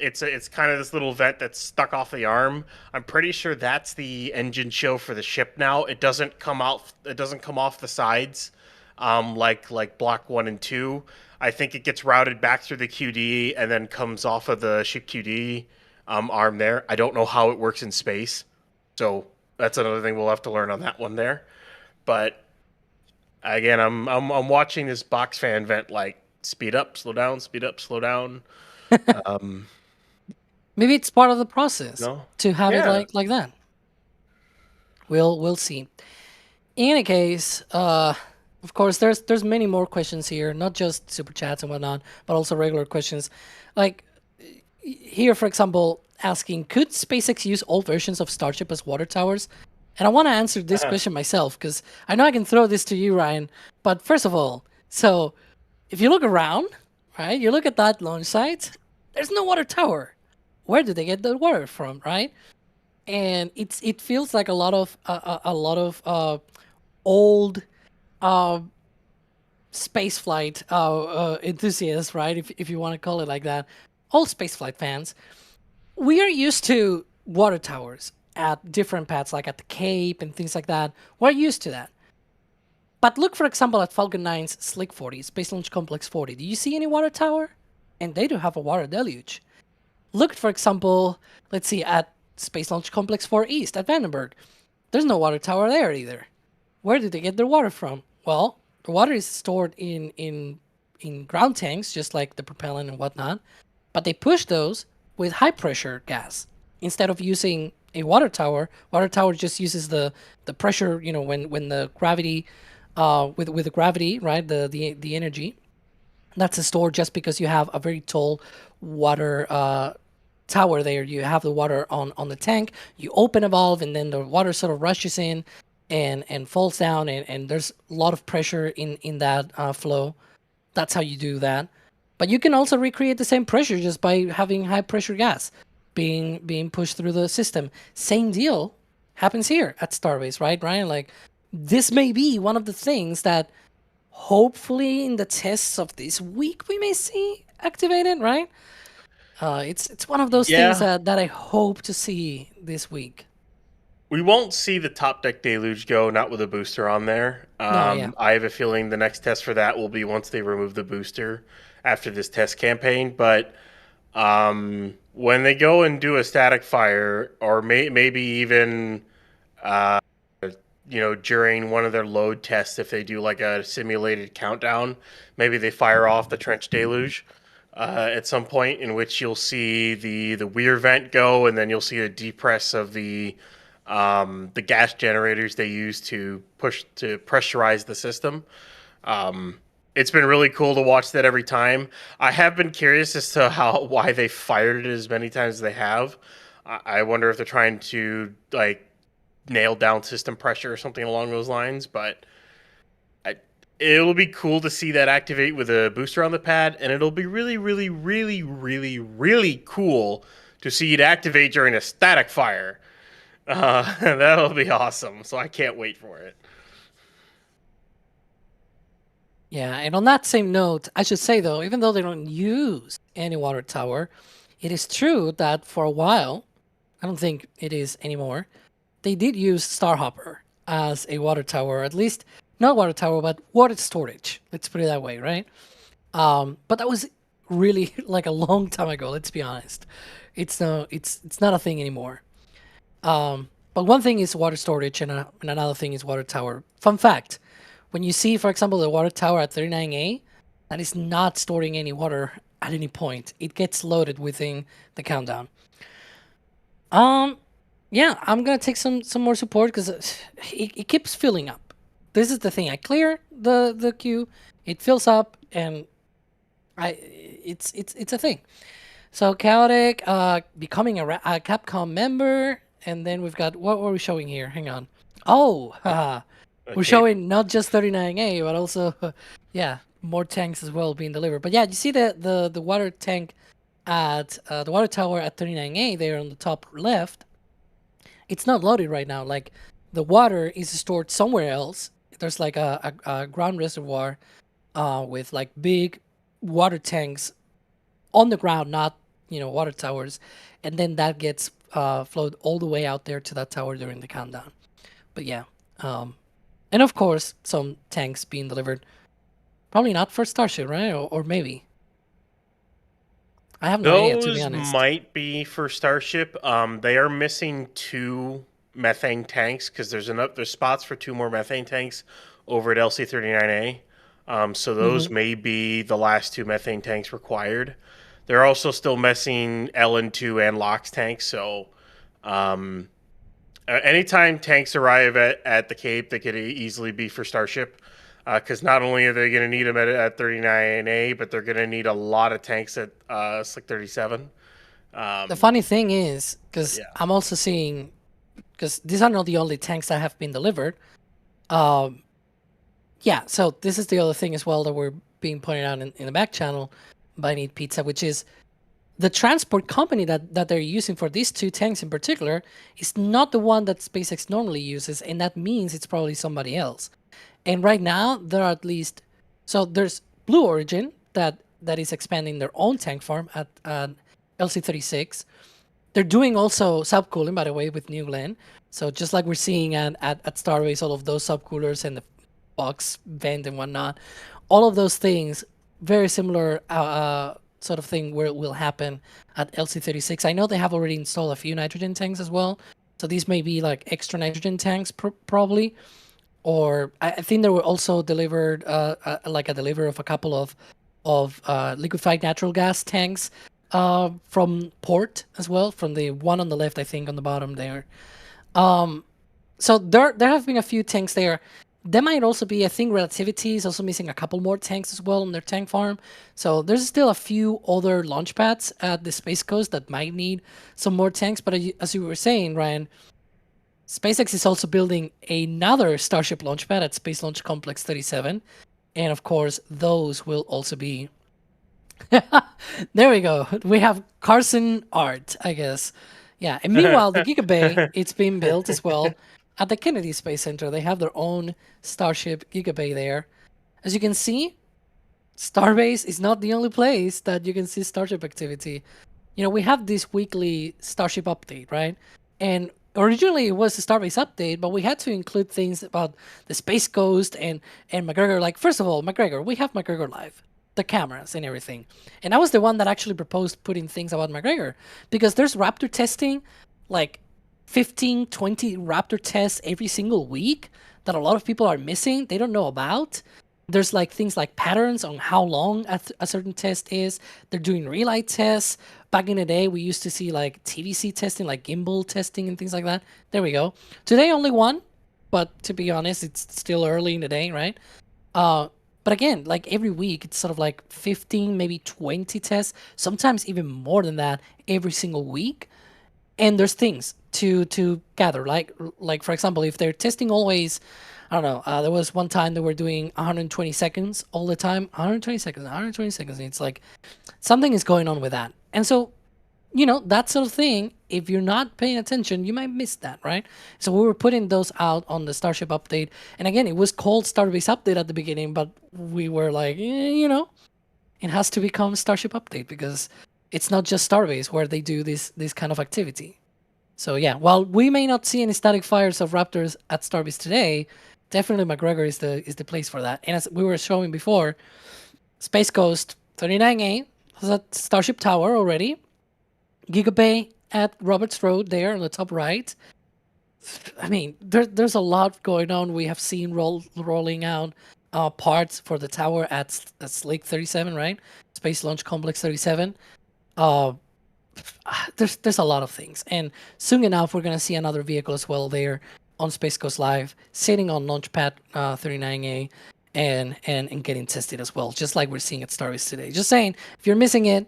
It's kind of this little vent that's stuck off the arm. I'm pretty sure that's the engine chill for the ship now. It doesn't come out. It doesn't come off the sides, like Block 1 and 2. I think it gets routed back through the QD and then comes off of the ship QD arm there. I don't know how it works in space, so that's another thing we'll have to learn on that one there. But again, I'm watching this box fan vent speed up, slow down, speed up, slow down. Maybe it's part of the process No? to have Yeah. it like that. We'll see. In any case, of course, there's many more questions here, not just super chats and whatnot, but also regular questions. Like here, for example, asking, could SpaceX use old versions of Starship as water towers? And I want to answer this question myself, because I know I can throw this to you, Ryan. But first of all, so if you look around, right, you look at that launch site, there's no water tower. Where do they get the water from, right? And it feels like a lot of old spaceflight enthusiasts, right? If you want to call it like that, old spaceflight fans. We are used to water towers at different pads, like at the Cape and things like that. We're used to that. But look, for example, at Falcon 9's Slick 40, Space Launch Complex 40. Do you see any water tower? And they do have a water deluge. Look, for example, let's see, at Space Launch Complex 4 East at Vandenberg. There's no water tower there either. Where did they get their water from? Well, the water is stored in ground tanks, just like the propellant and whatnot. But they push those with high pressure gas. Instead of using a water tower just uses the pressure, when the gravity, with the gravity, right, the energy, that's stored just because you have a very tall water tower there. You have the water on the tank, you open a valve, and then the water sort of rushes in, and falls down, and there's a lot of pressure in that flow. That's how you do that. But you can also recreate the same pressure just by having high pressure gas being pushed through the system. Same deal happens here at Starbase, right, Ryan? Like, this may be one of the things that hopefully in the tests of this week we may see activated, right? It's one of those things that I hope to see this week. We won't see the top deck deluge go, not with a booster on there. I have a feeling the next test for that will be once they remove the booster after this test campaign. But when they go and do a static fire, or maybe even during one of their load tests, if they do like a simulated countdown, maybe they fire off the trench deluge at some point, in which you'll see the weir vent go, and then you'll see a depress of the gas generators they use to pressurize the system. It's been really cool to watch that every time. I have been curious as to why they fired it as many times as they have. I wonder if they're trying to like nail down system pressure or something along those lines. But it'll be cool to see that activate with a booster on the pad, and it'll be really, really, really, really, really cool to see it activate during a static fire. That'll be awesome. So I can't wait for it. Yeah, and on that same note, I should say though, even though they don't use any water tower, it is true that for a while, I don't think it is anymore, they did use Starhopper as a water tower, at least not water tower, but water storage. Let's put it that way, right? But that was really like a long time ago. Let's be honest. It's not a thing anymore. But one thing is water storage, and another thing is water tower. Fun fact: when you see, for example, the water tower at 39A, that is not storing any water at any point. It gets loaded within the countdown. Yeah, I'm gonna take some more support because it keeps filling up. This is the thing. I clear the queue, it fills up, and it's a thing. So Chaotic becoming a Capcom member, and then we've got, what were we showing here? Hang on. Oh, we're showing not just 39A, but also yeah, more tanks as well being delivered. But yeah, you see the water tank at the water tower at 39A there on the top left. It's not loaded right now. Like, the water is stored somewhere else. There's like a ground reservoir with like big water tanks on the ground, not water towers, and then that gets flowed all the way out there to that tower during the countdown. But yeah, and of course some tanks being delivered, probably not for Starship, right? Or maybe. I have no idea, to be honest. Those might be for Starship. They are missing 2 methane tanks because there's spots for 2 more methane tanks over at LC39A. So those may be the last 2 methane tanks required. They're also still missing LN2 and LOX tanks. So anytime tanks arrive at the Cape, they could easily be for Starship. Because not only are they going to need them at 39A, but they're going to need a lot of tanks at Slick 37. The funny thing is, because I'm also seeing, because these are not the only tanks that have been delivered. Yeah, so this is the other thing as well that we're being pointed out in the back channel by Need Pizza, which is the transport company that they're using for these 2 tanks in particular is not the one that SpaceX normally uses, and that means it's probably somebody else. And right now, there are at least... So there's Blue Origin that is expanding their own tank farm at LC36. They're doing also subcooling, by the way, with New Glenn. So just like we're seeing at Starbase, all of those subcoolers and the box vent and whatnot, all of those things, very similar sort of thing where it will happen at LC36. I know they have already installed a few nitrogen tanks as well. So these may be like extra nitrogen tanks probably. Or I think there were also delivered like a delivery of a couple of liquefied natural gas tanks from port as well, from the one on the left, I think, on the bottom there. So there have been a few tanks there. There might also be, I think, Relativity is also missing a couple more tanks as well on their tank farm. So there's still a few other launch pads at the Space Coast that might need some more tanks. But as you were saying, Ryan, SpaceX is also building another Starship launch pad at Space Launch Complex 37. And of course, those will also be... There we go. We have Carson art, I guess. Yeah, and meanwhile, the Giga Bay, it's being built as well at the Kennedy Space Center. They have their own Starship Giga Bay there. As you can see, Starbase is not the only place that you can see Starship activity. You know, we have this weekly Starship update, right? And originally it was a Starbase update, but we had to include things about the Space Coast and McGregor. Like, first of all, McGregor, we have McGregor live, the cameras and everything. And I was the one that actually proposed putting things about McGregor, because there's Raptor testing, like 15, 20 Raptor tests every single week that a lot of people are missing. They don't know about. There's like things like patterns on how long a certain test is. They're doing relight tests. Back in the day, we used to see like TVC testing, like gimbal testing and things like that. There we go. Today, only one, but to be honest, it's still early in the day, right? But again, like every week, it's sort of like 15, maybe 20 tests, sometimes even more than that every single week. And there's things to gather, like for example, if they're testing always, I don't know, there was one time they were doing 120 seconds all the time, 120 seconds, 120 seconds. And it's like something is going on with that. And so, you know, that sort of thing, if you're not paying attention, you might miss that, right? So we were putting those out on the Starship update. And again, it was called Starbase Update at the beginning, but we were like, you know, it has to become Starship Update because it's not just Starbase where they do this kind of activity. So yeah, while we may not see any static fires of Raptors at Starbase today, definitely McGregor is the place for that. And as we were showing before, Space Coast 39A has a Starship Tower already. Giga Bay at Roberts Road there on the top right. I mean, there's a lot going on. We have seen rolling out parts for the tower at Slake 37, right? Space Launch Complex 37. There's a lot of things. And soon enough, we're going to see another vehicle as well there on Space Coast Live, sitting on Launchpad 39A and getting tested as well, just like we're seeing at Starbase today. Just saying, if you're missing it,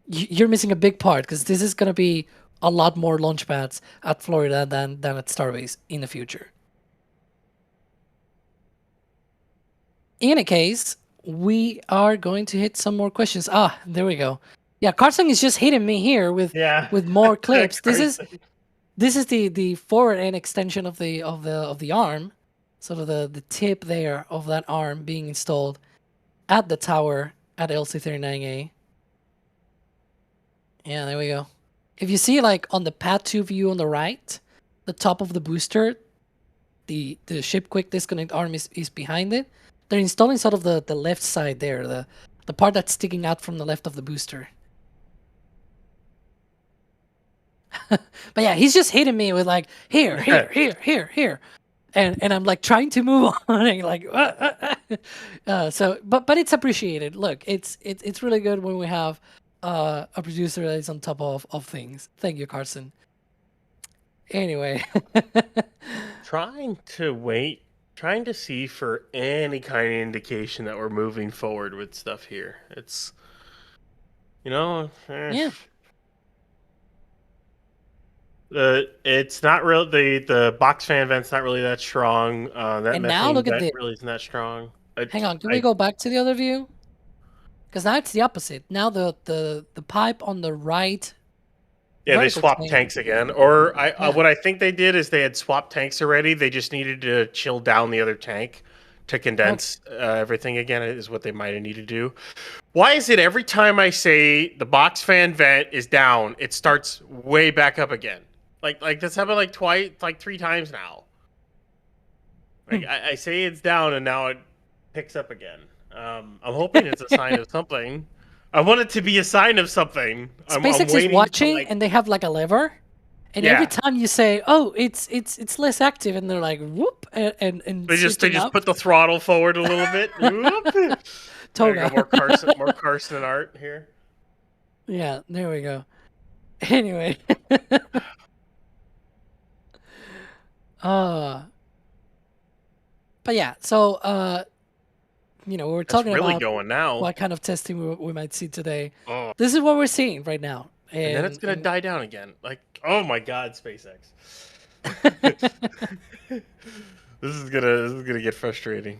you're missing a big part, because this is going to be a lot more launch pads at Florida than at Starbase in the future. In any case, we are going to hit some more questions. There we go. Yeah, Carson is just hitting me here with more clips. This is the forward end extension of the arm, sort of the tip there of that arm being installed at the tower at LC39A. Yeah, there we go. If you see, like, on the Pad 2 view on the right, the top of the booster, the ship quick disconnect arm is behind it. They're installing sort of the left side there, the part that's sticking out from the left of the booster. But yeah, he's just hitting me with like, here. And I'm like trying to move on, and like, so, but it's appreciated. Look, it's really good when we have a producer that is on top of things. Thank you, Carson. Anyway, trying to see for any kind of indication that we're moving forward with stuff here. It's, yeah. It's not real. The box fan vent's not really that strong. That and now look at this. Really isn't that strong. Hang on, can we go back to the other view? Because now it's the opposite. Now the pipe on the right. Yeah, they swapped tanks again. Or what I think they did is they had swapped tanks already. They just needed to chill down the other tank to condense everything again, is what they might have needed to do. Why is it every time I say the box fan vent is down, it starts way back up again? Like that's happened like twice, like 3 times now. Like I say it's down and now it picks up again. I'm hoping it's a sign of something. I want it to be a sign of something. SpaceX is watching, and they have like a lever, and every time you say, "Oh, it's less active," and they're like, "Whoop," and they just put the throttle forward a little bit. Whoop. Toga. More Carson art here. Yeah, there we go. Anyway. But yeah, so we're talking really about going now. What kind of testing we might see today. This is what we're seeing right now. And then it's gonna die down again. Like, oh my God, SpaceX. This is gonna get frustrating.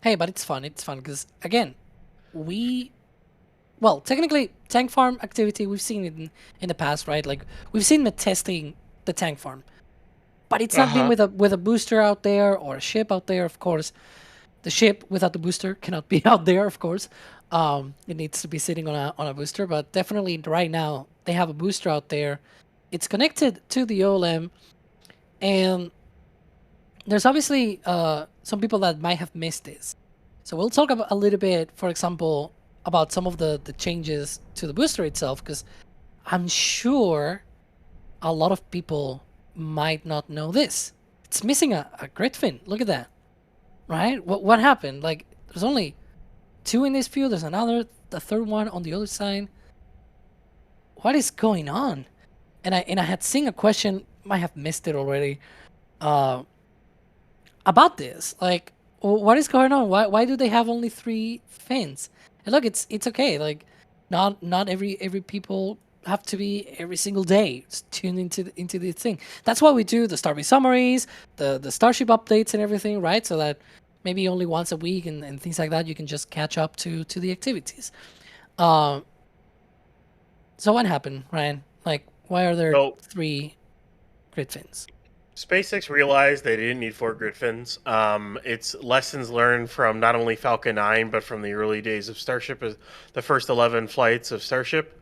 Hey, but it's fun. It's fun because again, well, technically, tank farm activity we've seen it in the past, right? Like we've seen the testing the tank farm, but it's not been with a booster out there or a ship out there. Of course, the ship without the booster cannot be out there. Of course, it needs to be sitting on a booster. But definitely, right now they have a booster out there. It's connected to the OLM, and there's obviously some people that might have missed this. So we'll talk about a little bit, for example, about some of the changes to the booster itself, because I'm sure a lot of people might not know this. It's missing a grid fin. Look at that. Right? What happened? Like, there's only 2 in this view. There's the third one on the other side. What is going on? And I had seen a question, might have missed it already, about this. Like, what is going on? Why do they have only 3 fins? And look, it's okay. Like, not every people have to be every single day tuned into this thing. That's why we do the Starbase summaries, the Starship updates and everything, right? So that maybe only once a week and things like that, you can just catch up to the activities. So what happened, Ryan? Like, why are there 3 grid fins? SpaceX realized they didn't need 4 grid fins. It's lessons learned from not only Falcon 9, but from the early days of Starship, the first 11 flights of Starship.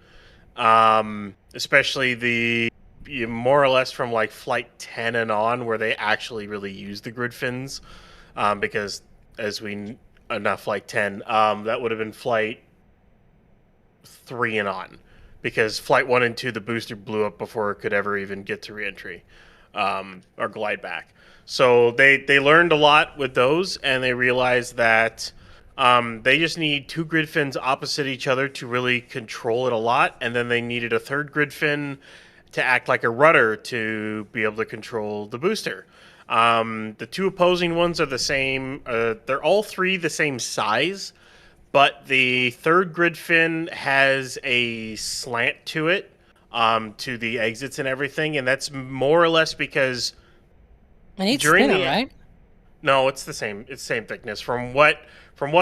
Especially more or less from like flight 10 and on, where they actually really used the grid fins. Because not flight 10, that would have been flight 3 and on. Because flight 1 and 2, the booster blew up before it could ever even get to reentry. Or glide back. So they learned a lot with those, and they realized that they just need 2 grid fins opposite each other to really control it a lot, and then they needed a 3rd grid fin to act like a rudder to be able to control the booster. The 2 opposing ones are the same. They're all 3 the same size, but the 3rd grid fin has a slant to it. To the exits and everything, and that's more or less because it's thinner, right? No, it's the same. It's the same thickness. From what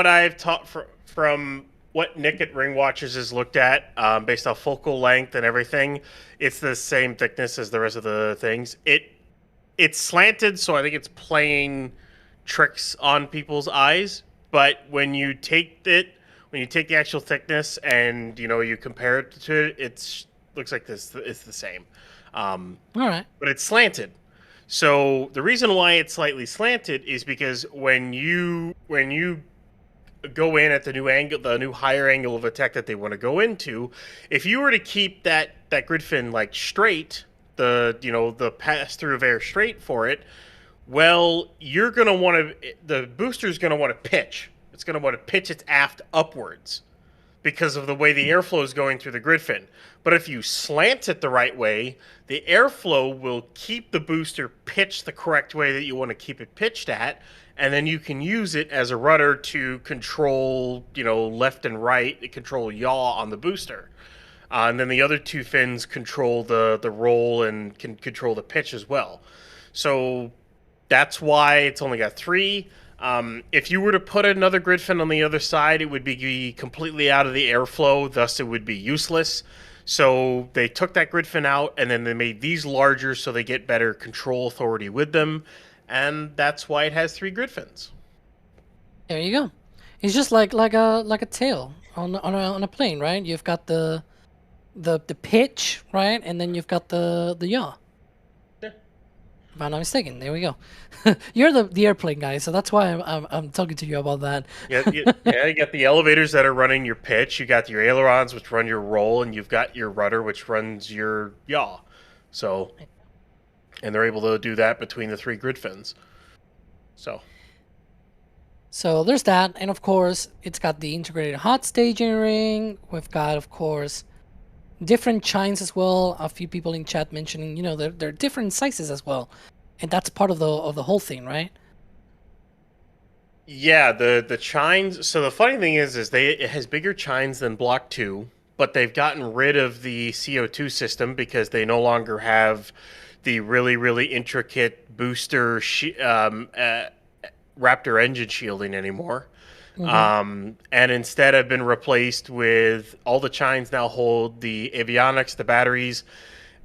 I've taught from what Nick at Ring Watchers has looked at, based off focal length and everything, it's the same thickness as the rest of the things. It's slanted, so I think it's playing tricks on people's eyes. But when you take the actual thickness and you compare it to it, it's looks like this. It's the same. All right. But it's slanted. So the reason why it's slightly slanted is because when you go in at the new angle, the new higher angle of attack that they want to go into, if you were to keep that grid fin like straight, the pass through of air straight for it, well, the booster's going to want to pitch. It's going to want to pitch its aft upwards, because of the way the airflow is going through the grid fin. But if you slant it the right way, the airflow will keep the booster pitched the correct way that you want to keep it pitched at, and then you can use it as a rudder to control, left and right, control yaw on the booster. And then the other 2 fins control the roll and can control the pitch as well. So that's why it's only got 3. If you were to put another grid fin on the other side, it would be completely out of the airflow, thus it would be useless. So they took that grid fin out, and then they made these larger so they get better control authority with them, and that's why it has 3 grid fins. There you go. It's just like a tail on a plane, right? You've got the pitch, right, and then you've got the yaw. If I'm not mistaken, there we go. You're the airplane guy, so that's why I'm talking to you about that. Yeah, you got the elevators that are running your pitch, you got your ailerons which run your roll, and you've got your rudder which runs your yaw. So, and they're able to do that between the 3 grid fins. So there's that, and of course it's got the integrated hot staging ring. We've got, of course, different chines as well. A few people in chat mentioning, they're different sizes as well, and that's part of the whole thing, right? Yeah, the chines. So the funny thing is it has bigger chines than Block 2, but they've gotten rid of the CO2 system because they no longer have the really, really intricate booster Raptor engine shielding anymore. And instead have been replaced with all the chines now hold the avionics, the batteries,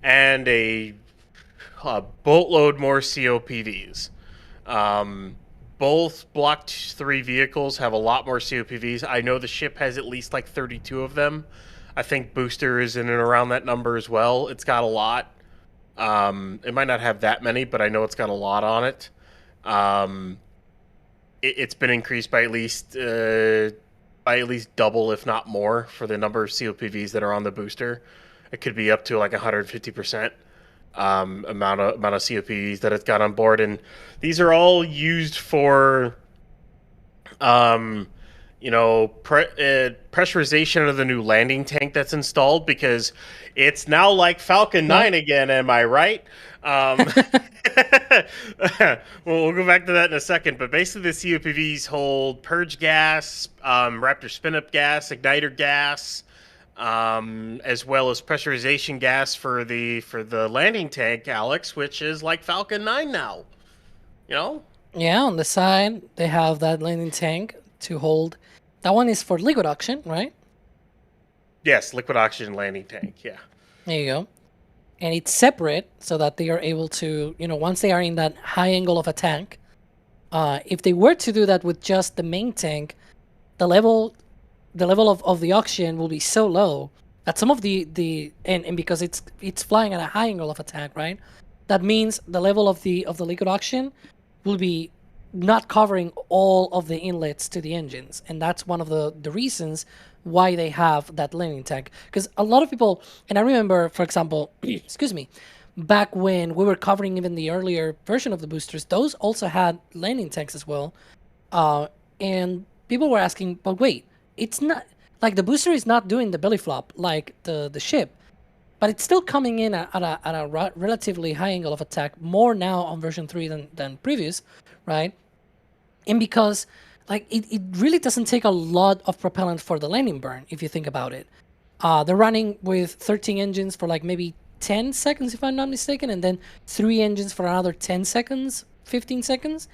and a boatload more COPVs. Both Block 3 vehicles have a lot more COPVs. I know the ship has at least like 32 of them. I think Booster is in and around that number as well. It's got a lot. It might not have that many, but I know it's got a lot on it. It's been increased by at least double, if not more, for the number of COPVs that are on the booster. It could be up to like 150% amount of COPVs that it's got on board, and these are all used for, pressurization of the new landing tank that's installed, because it's now like Falcon 9 again. Am I right? We'll go back to that in a second, but basically the COPVs hold purge gas, Raptor spin-up gas, igniter gas, as well as pressurization gas for the landing tank, Alex, which is like Falcon 9 now. Yeah, on the side they have that landing tank to hold. That one is for liquid oxygen, right? Yes, liquid oxygen landing tank. Yeah. There you go. And it's separate so that they are able to, once they are in that high angle of attack, if they were to do that with just the main tank, the level of the oxygen will be so low that some of and because it's flying at a high angle of attack, right? That means the level of the liquid oxygen will be not covering all of the inlets to the engines, and that's one of the reasons why they have that landing tank. Because a lot of people, and I remember, for example, excuse me, back when we were covering even the earlier version of the boosters, those also had landing tanks as well, and people were asking, but wait, it's not like the booster is not doing the belly flop like the ship, but it's still coming in at a relatively high angle of attack, more now on version 3 than previous, right? And because it really doesn't take a lot of propellant for the landing burn, if you think about it. They're running with 13 engines for like maybe 10 seconds, if I'm not mistaken, and then 3 engines for another 10 seconds, 15 seconds.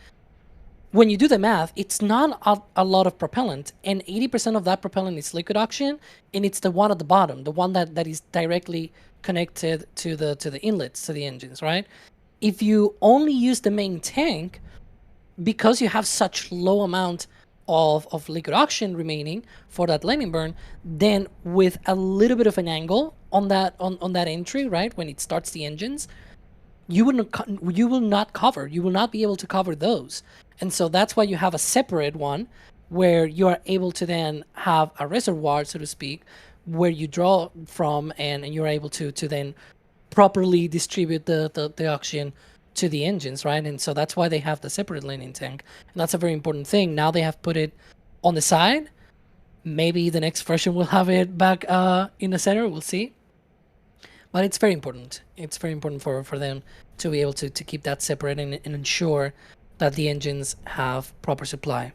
When you do the math, it's not a lot of propellant, and 80% of that propellant is liquid oxygen, and it's the one at the bottom, the one that is directly connected to the inlets to the engines, right? If you only use the main tank, because you have such low amount of liquid oxygen remaining for that landing burn, then with a little bit of an angle on that entry, right, when it starts the engines, you will not be able to cover those. And so that's why you have a separate one where you are able to then have a reservoir, so to speak, where you draw from, and you're able to then properly distribute the oxygen to the engines, right? And so that's why they have the separate landing tank, and that's a very important thing. Now they have put it on the side. Maybe the next version will have it back in the center. We'll see. But it's very important. It's very important for them to be able to keep that separate and ensure that the engines have proper supply.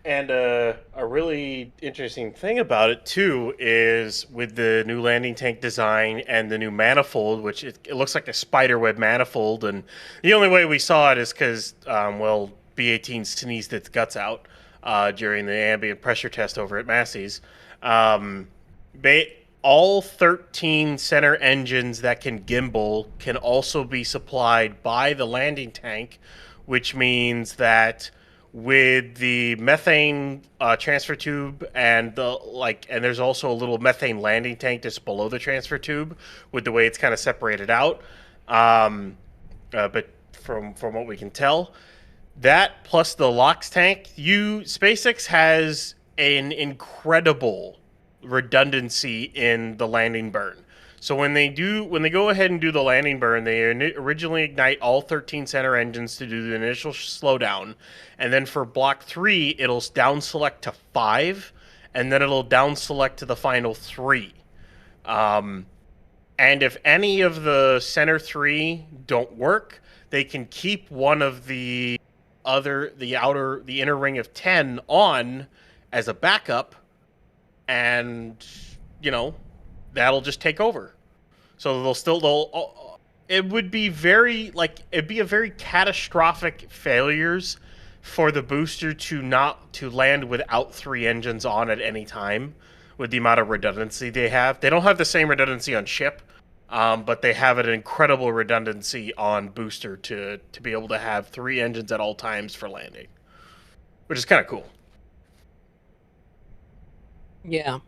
And a really interesting thing about it, too, is with the new landing tank design and the new manifold, which it looks like a spiderweb manifold. And the only way we saw it is because, B-18 sneezed its guts out during the ambient pressure test over at Massey's. All 13 center engines that can gimbal can also be supplied by the landing tank, which means that with the methane transfer tube and there's also a little methane landing tank just below the transfer tube with the way it's kind of separated out. But from what we can tell, that plus the LOX tank, SpaceX has an incredible redundancy in the landing burn. So when they go ahead and do the landing burn, they originally ignite all 13 center engines to do the initial slowdown, and then for block 3 it'll down select to 5, and then it'll down select to the final 3. And if any of the center 3 don't work, they can keep one of the inner ring of 10 on as a backup, and that'll just take over. So it would be it'd be a very catastrophic failures for the booster to land without 3 engines on at any time with the amount of redundancy they have. They don't have the same redundancy on ship, but they have an incredible redundancy on booster to be able to have 3 engines at all times for landing, which is kind of cool. Yeah.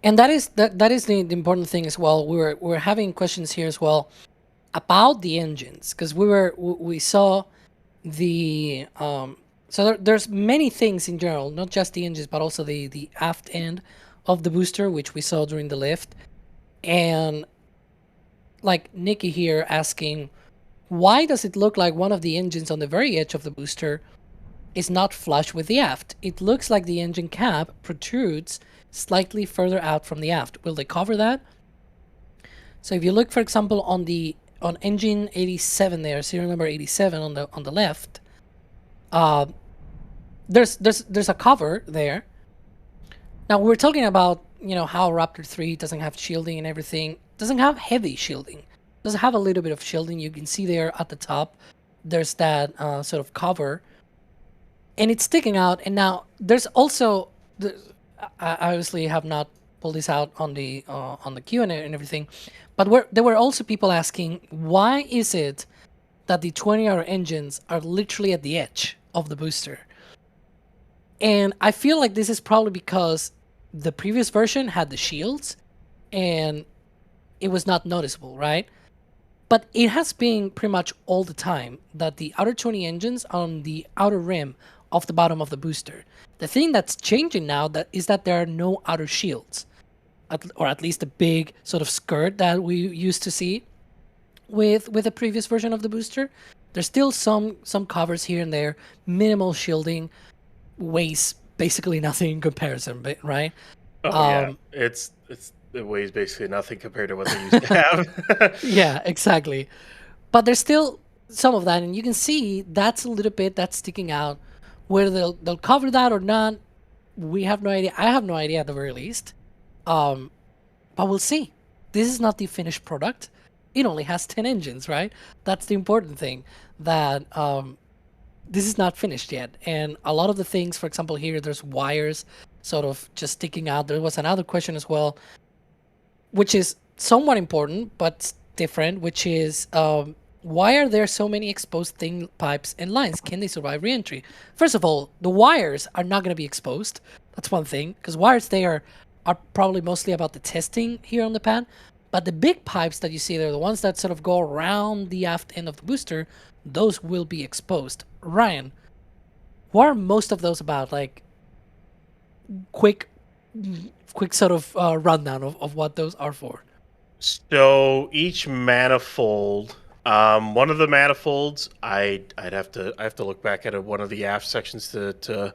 And that is the important thing as well. We're having questions here as well about the engines, because we saw the so there's many things in general, not just the engines, but also the aft end of the booster, which we saw during the lift. And like Nikki here asking, why does it look like one of the engines on the very edge of the booster is not flush with the aft? It looks like the engine cap protrudes slightly further out from the aft. Will they cover that? So if you look, for example, on engine 87 there, serial number 87 on the left, there's a cover there. Now we're talking about, you know, how Raptor 3 doesn't have shielding and everything. Doesn't have heavy shielding. Does have a little bit of shielding. You can see there at the top, there's that sort of cover, and it's sticking out. And now there's also I obviously have not pulled this out on the Q&A and everything, but there were also people asking, why is it that the 20-hour engines are literally at the edge of the booster? And I feel like this is probably because the previous version had the shields and it was not noticeable, right? But it has been pretty much all the time that the outer 20 engines are on the outer rim of the bottom of the booster. The thing that's changing now is that there are no outer shields, or at least a big sort of skirt that we used to see with the previous version of the booster. There's still some covers here and there, minimal shielding, weighs basically nothing in comparison, right? Yeah, it weighs basically nothing compared to what they used to have. Yeah, exactly. But there's still some of that, and you can see that's a little bit that's sticking out. Whether they'll cover that or not, we have no idea. I have no idea at the very least. But we'll see. This is not the finished product. It only has 10 engines, right? That's the important thing. That this is not finished yet. And a lot of the things, for example, here, there's wires sort of just sticking out. There was another question as well, which is somewhat important, but different, which is why are there so many exposed thin pipes and lines? Can they survive reentry? First of all, the wires are not going to be exposed. That's one thing, because wires there are probably mostly about the testing here on the pad. But the big pipes that you see there, the ones that sort of go around the aft end of the booster, those will be exposed. Ryan, what are most of those about? Like, quick sort of rundown of what those are for. So each manifold, one of the manifolds, I have to look back at one of the aft sections to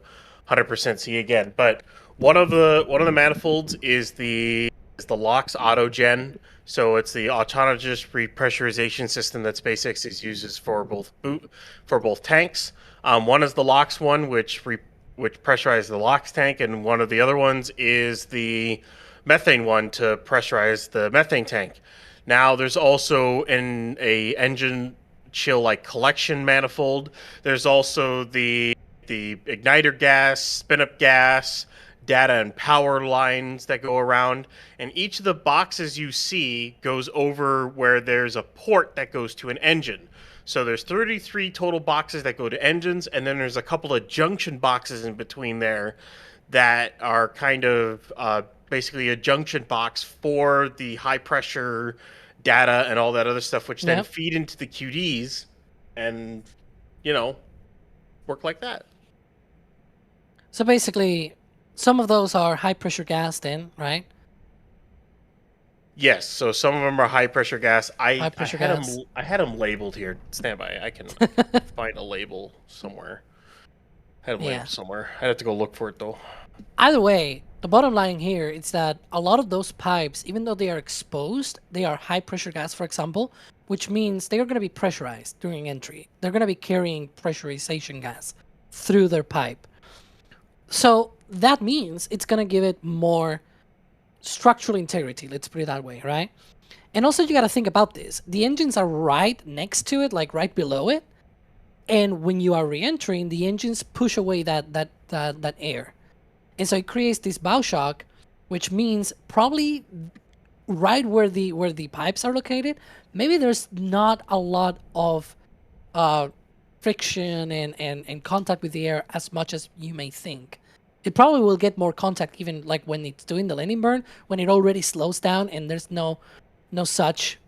100% see again. But one of the manifolds is the LOX autogen. So it's the autonomous repressurization system that SpaceX uses for both tanks. One is the LOX one, which pressurizes the LOX tank, and one of the other ones is the methane one to pressurize the methane tank. Now there's also a engine chill like collection manifold. There's also the igniter gas, spin up gas, data and power lines that go around, and each of the boxes you see goes over where there's a port that goes to an engine. So there's 33 total boxes that go to engines, and then there's a couple of junction boxes in between there that are kind of basically a junction box for the high pressure data and all that other stuff, which then feed into the QDs and, work like that. So basically, some of those are high pressure gas then, right? Yes, so some of them are high pressure gas. I had them labeled here. Stand by. I can find a label somewhere. I had them labeled somewhere. I'd have to go look for it though. Either way, the bottom line here is that a lot of those pipes, even though they are exposed, they are high pressure gas, for example, which means they are going to be pressurized during entry. They're going to be carrying pressurization gas through their pipe. So that means it's going to give it more structural integrity. Let's put it that way, right? And also, you got to think about this. The engines are right next to it, like right below it. And when you are re-entering, the engines push away that air, and so it creates this bow shock, which means probably right where the pipes are located, maybe there's not a lot of friction and contact with the air as much as you may think. It probably will get more contact even like when it's doing the landing burn, when it already slows down and there's no such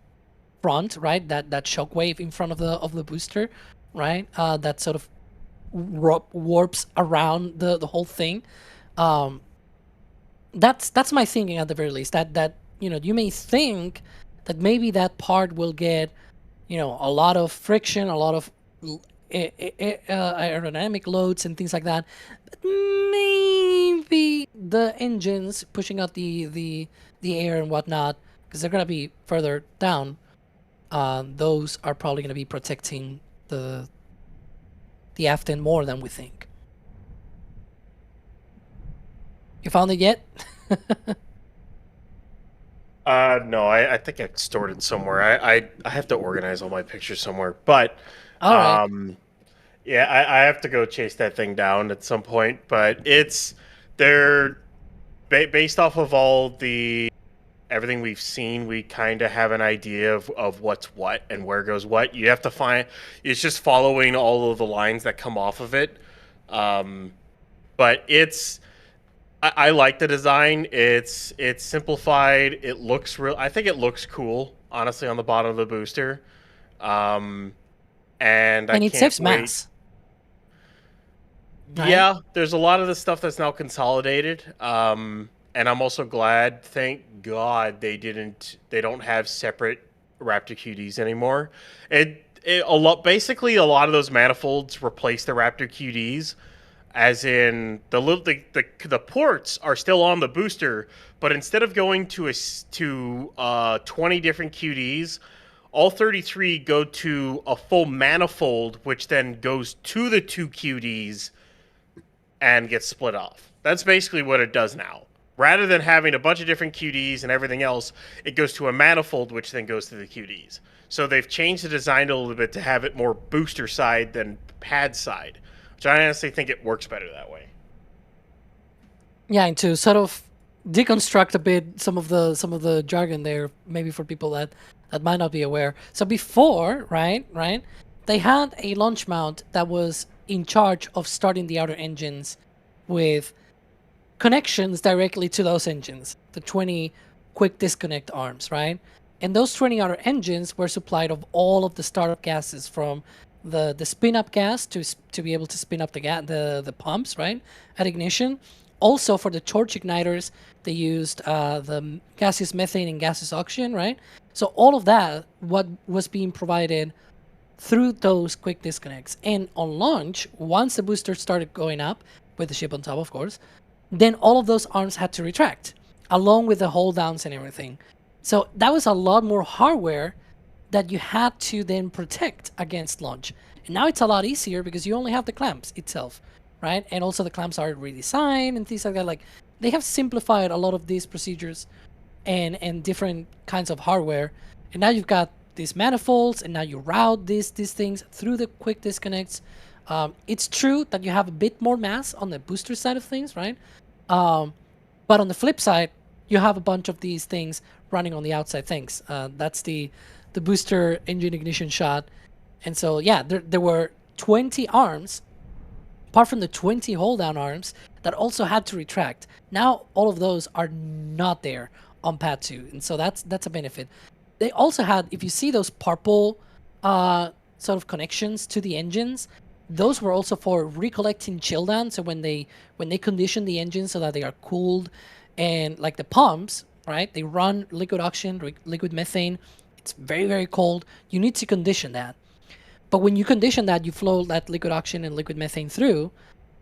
front, right? That shock wave in front of the booster, right? That sort of warps around the whole thing. That's my thinking at the very least. That you may think that maybe that part will get a lot of friction, a lot of aerodynamic loads and things like that. But maybe the engines pushing out the air and whatnot, because they're gonna be further down. Those are probably gonna be protecting the aft end more than we think. You found it yet? No, I think I stored it somewhere. I have to organize all my pictures somewhere. But All right. yeah, I have to go chase that thing down at some point. But they're based off of everything we've seen, we kind of have an idea of what's what and where goes what. You have to find, it's just following all of the lines that come off of it. But I like the design. It's simplified. It looks I think it looks cool, honestly, on the bottom of the booster. And it saves mass. Right? Yeah, there's a lot of the stuff that's now consolidated. And I'm also glad, thank God, they don't have separate Raptor QDs anymore. Basically a lot of those manifolds replace the Raptor QDs, as in the ports are still on the booster, but instead of going to 20 different QDs, all 33 go to a full manifold, which then goes to the 2 QDs and gets split off. That's basically what it does now. Rather than having a bunch of different QDs and everything else, it goes to a manifold, which then goes to the QDs. So they've changed the design a little bit to have it more booster side than pad side, which I honestly think it works better that way. Yeah, and to sort of deconstruct a bit some of the jargon there, maybe for people that might not be aware. So before, right, they had a launch mount that was in charge of starting the outer engines with connections directly to those engines, the 20 quick disconnect arms, right? And those 20 outer engines were supplied of all of the startup gases, from the spin-up gas to be able to spin up the pumps, right, at ignition. Also, for the torch igniters, they used the gaseous methane and gaseous oxygen, right? So all of that, what was being provided through those quick disconnects. And on launch, once the booster started going up, with the ship on top, of course, then all of those arms had to retract, along with the hold downs and everything. So that was a lot more hardware that you had to then protect against launch. And now it's a lot easier because you only have the clamps itself, right? And also the clamps are redesigned and things like that. Like, they have simplified a lot of these procedures and different kinds of hardware. And now you've got these manifolds, and now you route these things through the quick disconnects. It's true that you have a bit more mass on the booster side of things, right? But on the flip side, you have a bunch of these things running on the outside things. That's the booster engine ignition shot. And so, yeah, there were 20 arms, apart from the 20 hold-down arms, that also had to retract. Now, all of those are not there on Pad 2, and so that's a benefit. They also had, if you see those purple sort of connections to the engines, those were also for recollecting chill down. So when they condition the engines so that they are cooled, and like the pumps, right, they run liquid oxygen, liquid methane. It's very, very cold. You need to condition that. But when you condition that, you flow that liquid oxygen and liquid methane through,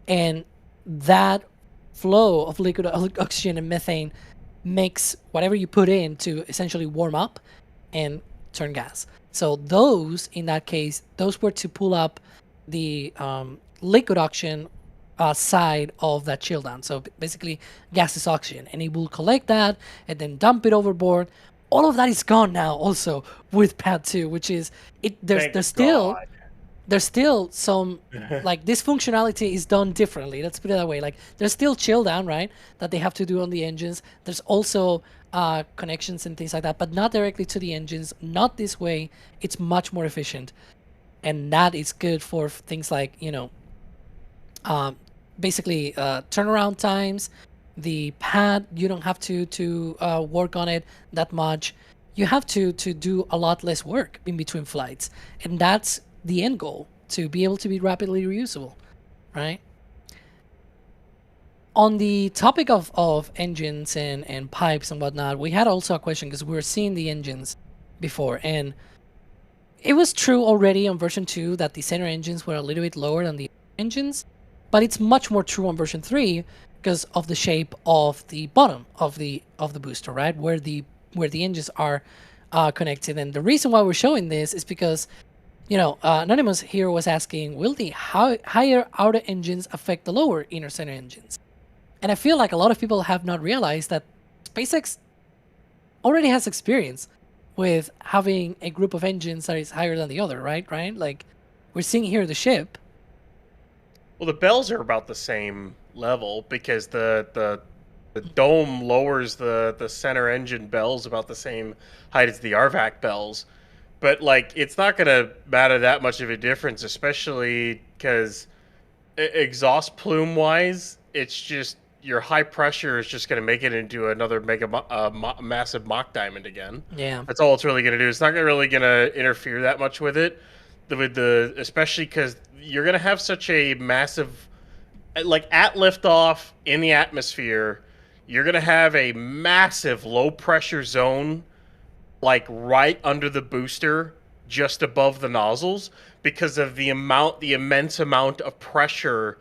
and that flow of liquid oxygen and methane makes whatever you put in to essentially warm up and turn gas. So those, in that case, those were to pull up the liquid oxygen side of that chill down. So basically, gas is oxygen, and it will collect that and then dump it overboard. All of that is gone now, also with Pad 2, which is it. There's still some like this functionality is done differently. Let's put it that way. Like there's still chill down, right? That they have to do on the engines. There's also connections and things like that, but not directly to the engines. Not this way. It's much more efficient, and that is good for things like basically turnaround times. The pad, you don't have to work on it that much. You have to do a lot less work in between flights, and that's the end goal, to be able to be rapidly reusable, right? On the topic of engines and pipes and whatnot, we had also a question because we were seeing the engines before, and it was true already on version 2 that the center engines were a little bit lower than the engines, but it's much more true on version 3 because of the shape of the bottom of the booster, right? Where the engines are connected. And the reason why we're showing this is because Anonymous here was asking, will the higher outer engines affect the lower inner center engines? And I feel like a lot of people have not realized that SpaceX already has experience with having a group of engines that is higher than the other, right? Right? Like we're seeing here the ship. Well, the bells are about the same level because the dome lowers the center engine bells about the same height as the RVAC bells. But, like, it's not going to matter that much of a difference, especially because exhaust plume-wise, it's just your high pressure is just going to make it into another massive Mach diamond again. Yeah. That's all it's really going to do. It's not really going to interfere that much with it, especially because you're going to have such a massive, like, at liftoff in the atmosphere, you're going to have a massive low-pressure zone like right under the booster, just above the nozzles, because of the immense amount of pressure,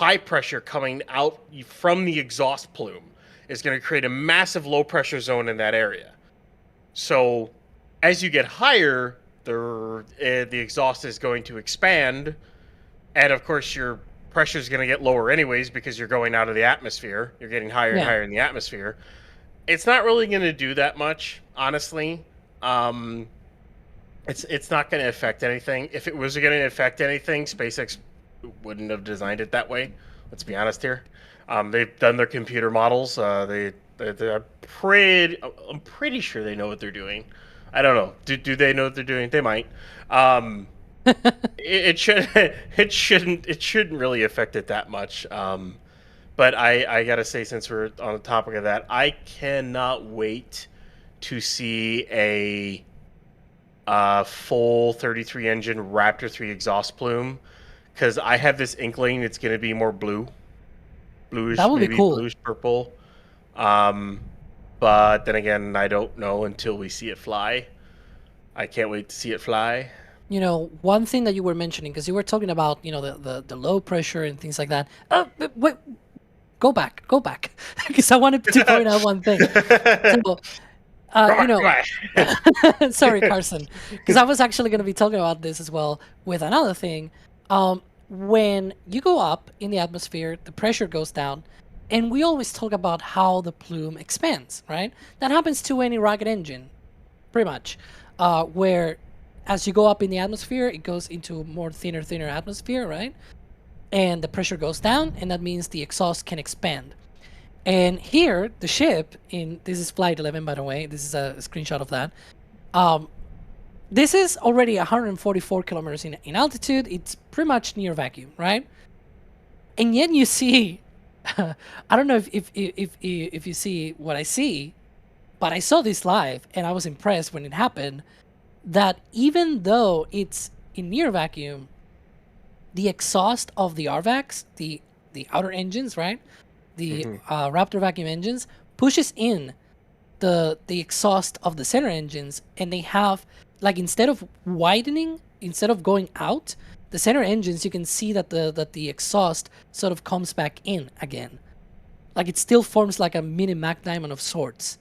high pressure coming out from the exhaust plume is going to create a massive low pressure zone in that area. So as you get higher, the exhaust is going to expand, and of course your pressure is going to get lower anyways because you're going out of the atmosphere. You're getting higher and higher in the atmosphere. It's not really going to do that much, honestly. It's not going to affect anything. If it was going to affect anything, SpaceX wouldn't have designed it that way. Let's be honest here. They've done their computer models. They're I'm pretty sure they know what they're doing. I don't know. Do they know what they're doing? They might. It shouldn't really affect it that much. But I gotta say, since we're on the topic of that, I cannot wait to see a full 33 engine Raptor 3 exhaust plume, because I have this inkling it's going to be more bluish, that would be cool. Bluish purple. But then again, I don't know until we see it fly. I can't wait to see it fly. One thing that you were mentioning, because you were talking about the low pressure and things like that. Wait. Go back, because I wanted to point out one thing. So, sorry, Carson, because I was actually going to be talking about this as well with another thing. When you go up in the atmosphere, the pressure goes down, and we always talk about how the plume expands, right? That happens to any rocket engine, pretty much, where as you go up in the atmosphere, it goes into a more thinner atmosphere, right? And the pressure goes down, and that means the exhaust can expand. And here, the ship, this is Flight 11, by the way, this is a screenshot of that. This is already 144 kilometers in altitude. It's pretty much near vacuum, right? And yet you see, I don't know if you see what I see, but I saw this live, and I was impressed when it happened, that even though it's in near vacuum, the exhaust of the RVACs, the outer engines, right? The Raptor vacuum engines pushes in the exhaust of the center engines, and they have, like, instead of widening, instead of going out, the center engines, you can see that the exhaust sort of comes back in again. Like, it still forms like a mini Mach diamond of sorts.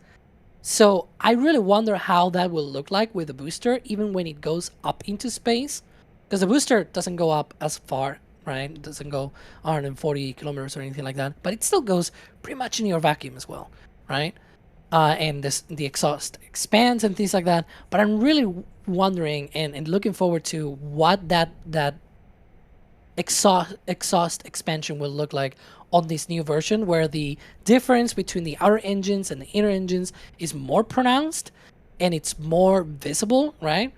So I really wonder how that will look like with the booster, even when it goes up into space. Because the booster doesn't go up as far, right? It doesn't go 140 kilometers or anything like that, but it still goes pretty much in your vacuum as well, right? And the exhaust expands and things like that. But I'm really wondering and looking forward to what that exhaust expansion will look like on this new version, where the difference between the outer engines and the inner engines is more pronounced and it's more visible, right?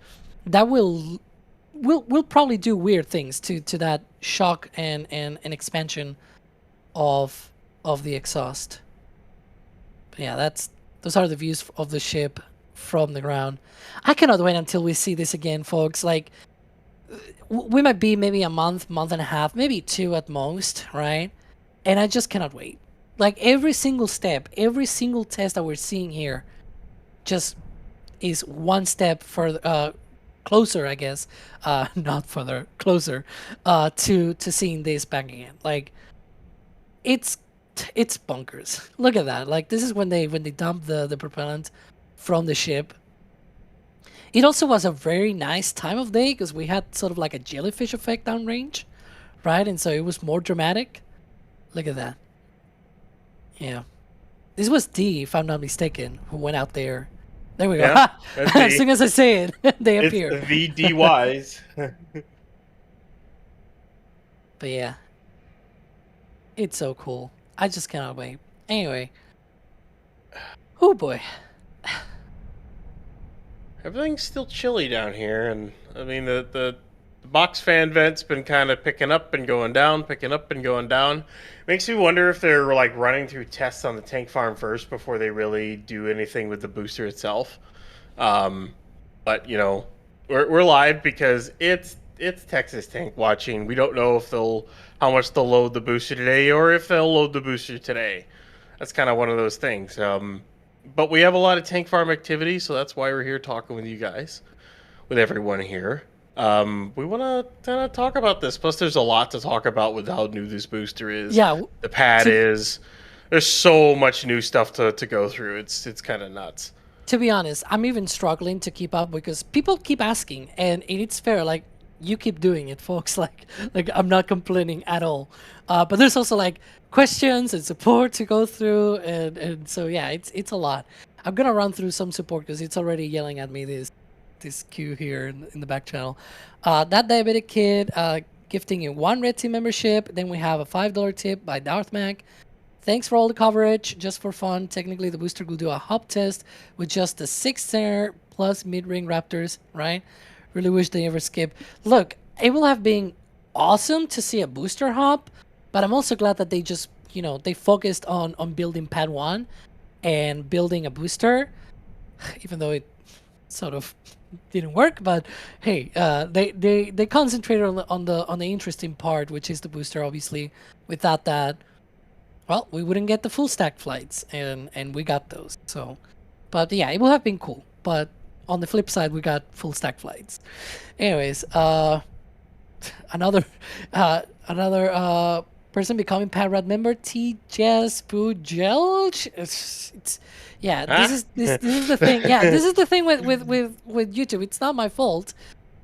That will probably do weird things to that shock and expansion of the exhaust. But yeah, those are the views of the ship from the ground. I cannot wait until we see this again, folks. Like, we might be maybe a month and a half, maybe 2 at most, right? And I just cannot wait. Like, every single step, every single test that we're seeing here just is one step further, closer, I guess, not further, closer, to seeing this back again. Like, it's bonkers. Look at that. Like, this is when they dump the propellant from the ship. It also was a very nice time of day because we had sort of like a jellyfish effect downrange, right? And so it was more dramatic. Look at that. Yeah. This was D, if I'm not mistaken, who went out there. There we go. Yeah, as soon as I say it, they it's appear. the DYs. But yeah. It's so cool. I just cannot wait. Anyway. Oh boy. Everything's still chilly down here, and I mean the box fan vent's been kind of picking up and going down, picking up and going down. Makes me wonder if they're like running through tests on the tank farm first before they really do anything with the booster itself. But you know, we're live because it's Texas Tank watching. We don't know if how much they'll load the booster today or if they'll load the booster today. That's kind of one of those things. But we have a lot of tank farm activity, so that's why we're here talking with you guys, with everyone here. We want to kind of talk about this. Plus, there's a lot to talk about with how new this booster is. Yeah. The pad is. There's so much new stuff to go through. It's kind of nuts. To be honest, I'm even struggling to keep up because people keep asking, and it's fair. Like, you keep doing it, folks. Like I'm not complaining at all. But there's also like questions and support to go through, and so yeah, it's a lot. I'm gonna run through some support because it's already yelling at me this queue here in the back channel. That diabetic kid gifting you 1 Red Team membership. Then we have a $5 tip by Darthmac. Thanks for all the coverage. Just for fun, technically the booster will do a hop test with just the 6 center plus mid-ring Raptors, right? Really wish they ever skip. Look, it will have been awesome to see a booster hop, but I'm also glad that they just, they focused on building pad 1 and building a booster, even though it sort of didn't work. But hey, they concentrated on the interesting part, which is the booster. Obviously, without that, well, we wouldn't get the full stack flights, and we got those. So, but yeah, it would have been cool. But on the flip side, we got full stack flights. Anyways, another person becoming Padrad member, T.J.S. Pujelj. This is the thing. Yeah, this is the thing with YouTube. It's not my fault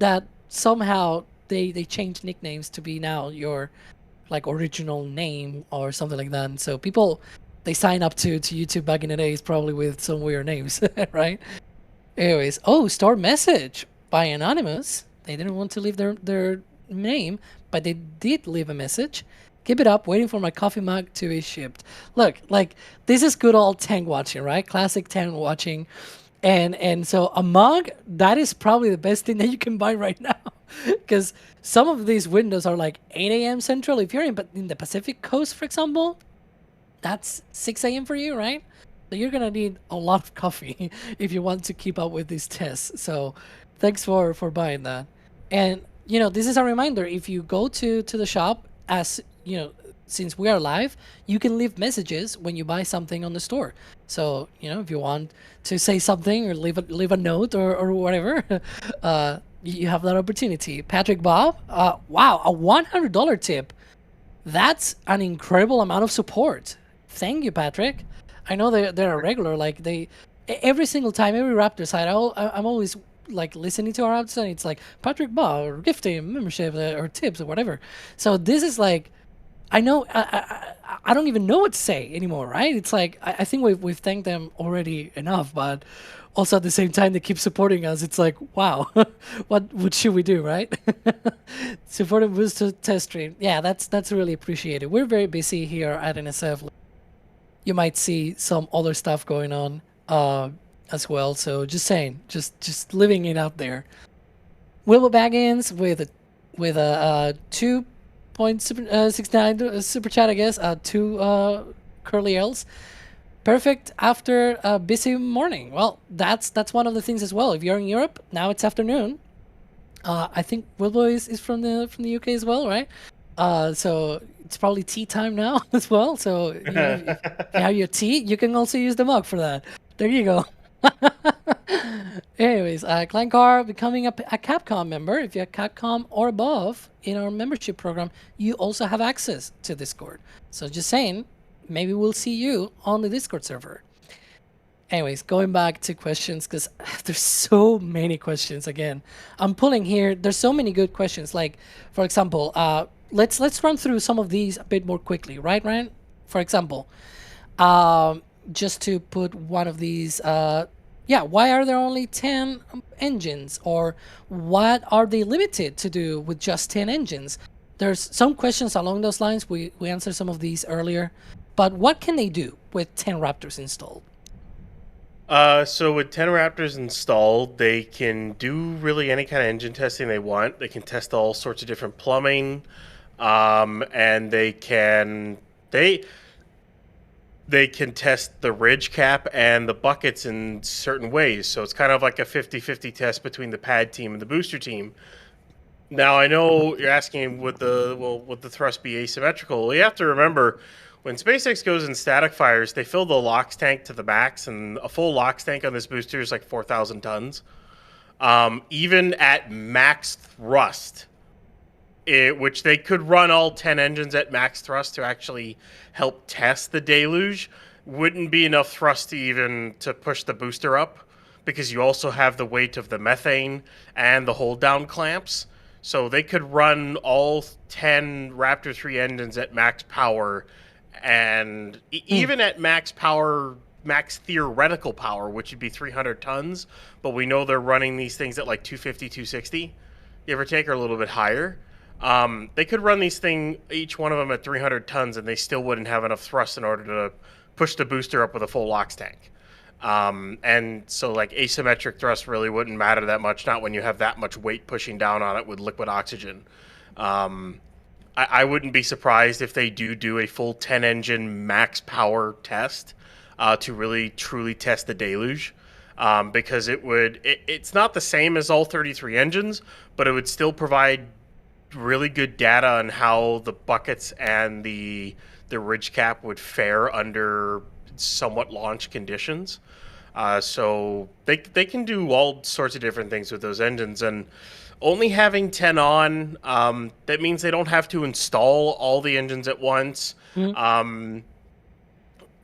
that somehow they changed nicknames to be now your like original name or something like that. And so people, they sign up to YouTube back in the days probably with some weird names, right? Anyways, store message by Anonymous. They didn't want to leave their name, but they did leave a message. Keep it up, waiting for my coffee mug to be shipped. Look, like, this is good old tank watching, right? Classic tank watching. And so a mug, that is probably the best thing that you can buy right now. Because some of these windows are like 8 a.m. Central. If you're in the Pacific Coast, for example, that's 6 a.m. for you, right? So you're going to need a lot of coffee if you want to keep up with these tests. So thanks for buying that. And, this is a reminder. If you go to the shop, as, since we are live, you can leave messages when you buy something on the store. So, if you want to say something or leave a note or whatever, you have that opportunity. Patrick Bob, wow, a $100 tip. That's an incredible amount of support. Thank you, Patrick. I know they're a regular. Like every single time, every Raptor side, I'm always like listening to our episode, it's like Patrick Ba or gifting membership or tips or whatever. So this is like, I know I don't even know what to say anymore, right? It's like I think we've thanked them already enough, but also at the same time they keep supporting us. It's like, wow, what should we do, right? Supporting Booster test stream, yeah, that's really appreciated. We're very busy here at NSF. You might see some other stuff going on as well. So just saying, just living it out there. Wilbur Baggins with a 2.69 super chat, I guess. 2 curly L's. Perfect after a busy morning. Well, that's one of the things as well. If you're in Europe, now it's afternoon. I think Wilbur is from the UK as well, right? So it's probably tea time now as well. So if you have your tea, you can also use the mug for that. There you go. Anyways, Clankar becoming a Capcom member. If you're Capcom or above in our membership program, you also have access to Discord. So just saying, maybe we'll see you on the Discord server. Anyways, going back to questions, because there's so many questions. Again, I'm pulling here. There's so many good questions. Like, for example, let's run through some of these a bit more quickly, right, Ryan? For example, just to put one of these, why are there only 10 engines, or what are they limited to do with just 10 engines? There's some questions along those lines. We answered some of these earlier, but what can they do with 10 Raptors installed? So with 10 Raptors installed, they can do really any kind of engine testing they want. They can test all sorts of different plumbing, and they can test the ridge cap and the buckets in certain ways. So it's kind of like a 50-50 test between the pad team and the booster team. Now, I know you're asking, would the thrust be asymmetrical? Well, you have to remember, when SpaceX goes in static fires, they fill the LOX tank to the max, and a full LOX tank on this booster is like 4,000 tons. Even at max thrust, which they could run all 10 engines at max thrust to actually help test the deluge, wouldn't be enough thrust to push the booster up, because you also have the weight of the methane and the hold down clamps. So they could run all 10 Raptor 3 engines at max power, and even at max power, max theoretical power, which would be 300 tons, but we know they're running these things at like 250, 260, give or take, or a little bit higher. They could run these things, each one of them at 300 tons, and they still wouldn't have enough thrust in order to push the booster up with a full LOX tank. And so like asymmetric thrust really wouldn't matter that much, not when you have that much weight pushing down on it with liquid oxygen. I wouldn't be surprised if they do a full 10 engine max power test to really truly test the deluge, because it's not the same as all 33 engines, but it would still provide really good data on how the buckets and the ridge cap would fare under somewhat launch conditions. So they can do all sorts of different things with those engines, and only having 10 on, that means they don't have to install all the engines at once.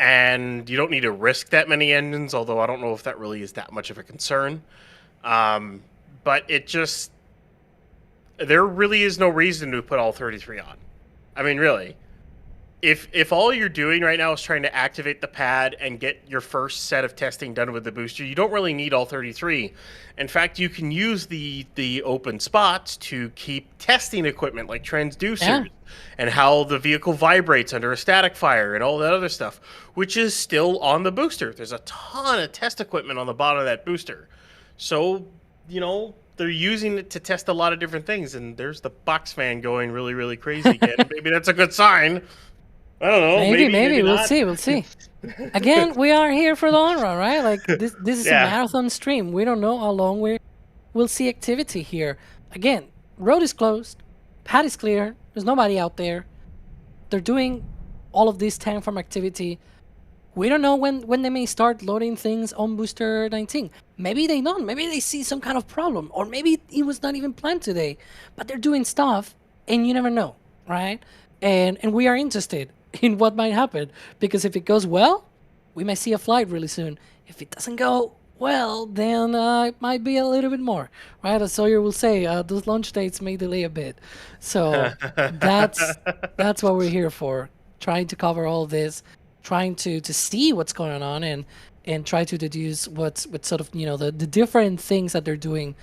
And you don't need to risk that many engines, although I don't know if that really is that much of a concern. But there really is no reason to put all 33 on. I mean, really. If all you're doing right now is trying to activate the pad and get your first set of testing done with the booster, you don't really need all 33. In fact, you can use the open spots to keep testing equipment like transducers and how the vehicle vibrates under a static fire and all that other stuff, which is still on the booster. There's a ton of test equipment on the bottom of that booster. So, they're using it to test a lot of different things, and there's the box fan going really, really crazy again. Maybe that's a good sign. I don't know. Maybe we'll see. Again, we are here for the long run, right? Like this is a marathon stream. We don't know how long we'll see activity here. Again, road is closed, pad is clear. There's nobody out there. They're doing all of this tank farm activity. We don't know when they may start loading things on Booster 19. Maybe they don't. Maybe they see some kind of problem, or maybe it was not even planned today. But they're doing stuff, and you never know, right? And we are interested in what might happen, because if it goes well, we might see a flight really soon. If it doesn't go, well, then it might be a little bit more, right? As Sawyer will say, those launch dates may delay a bit. So that's what we're here for, trying to cover all this, trying to see what's going on and try to deduce what's sort of, the different things that they're doing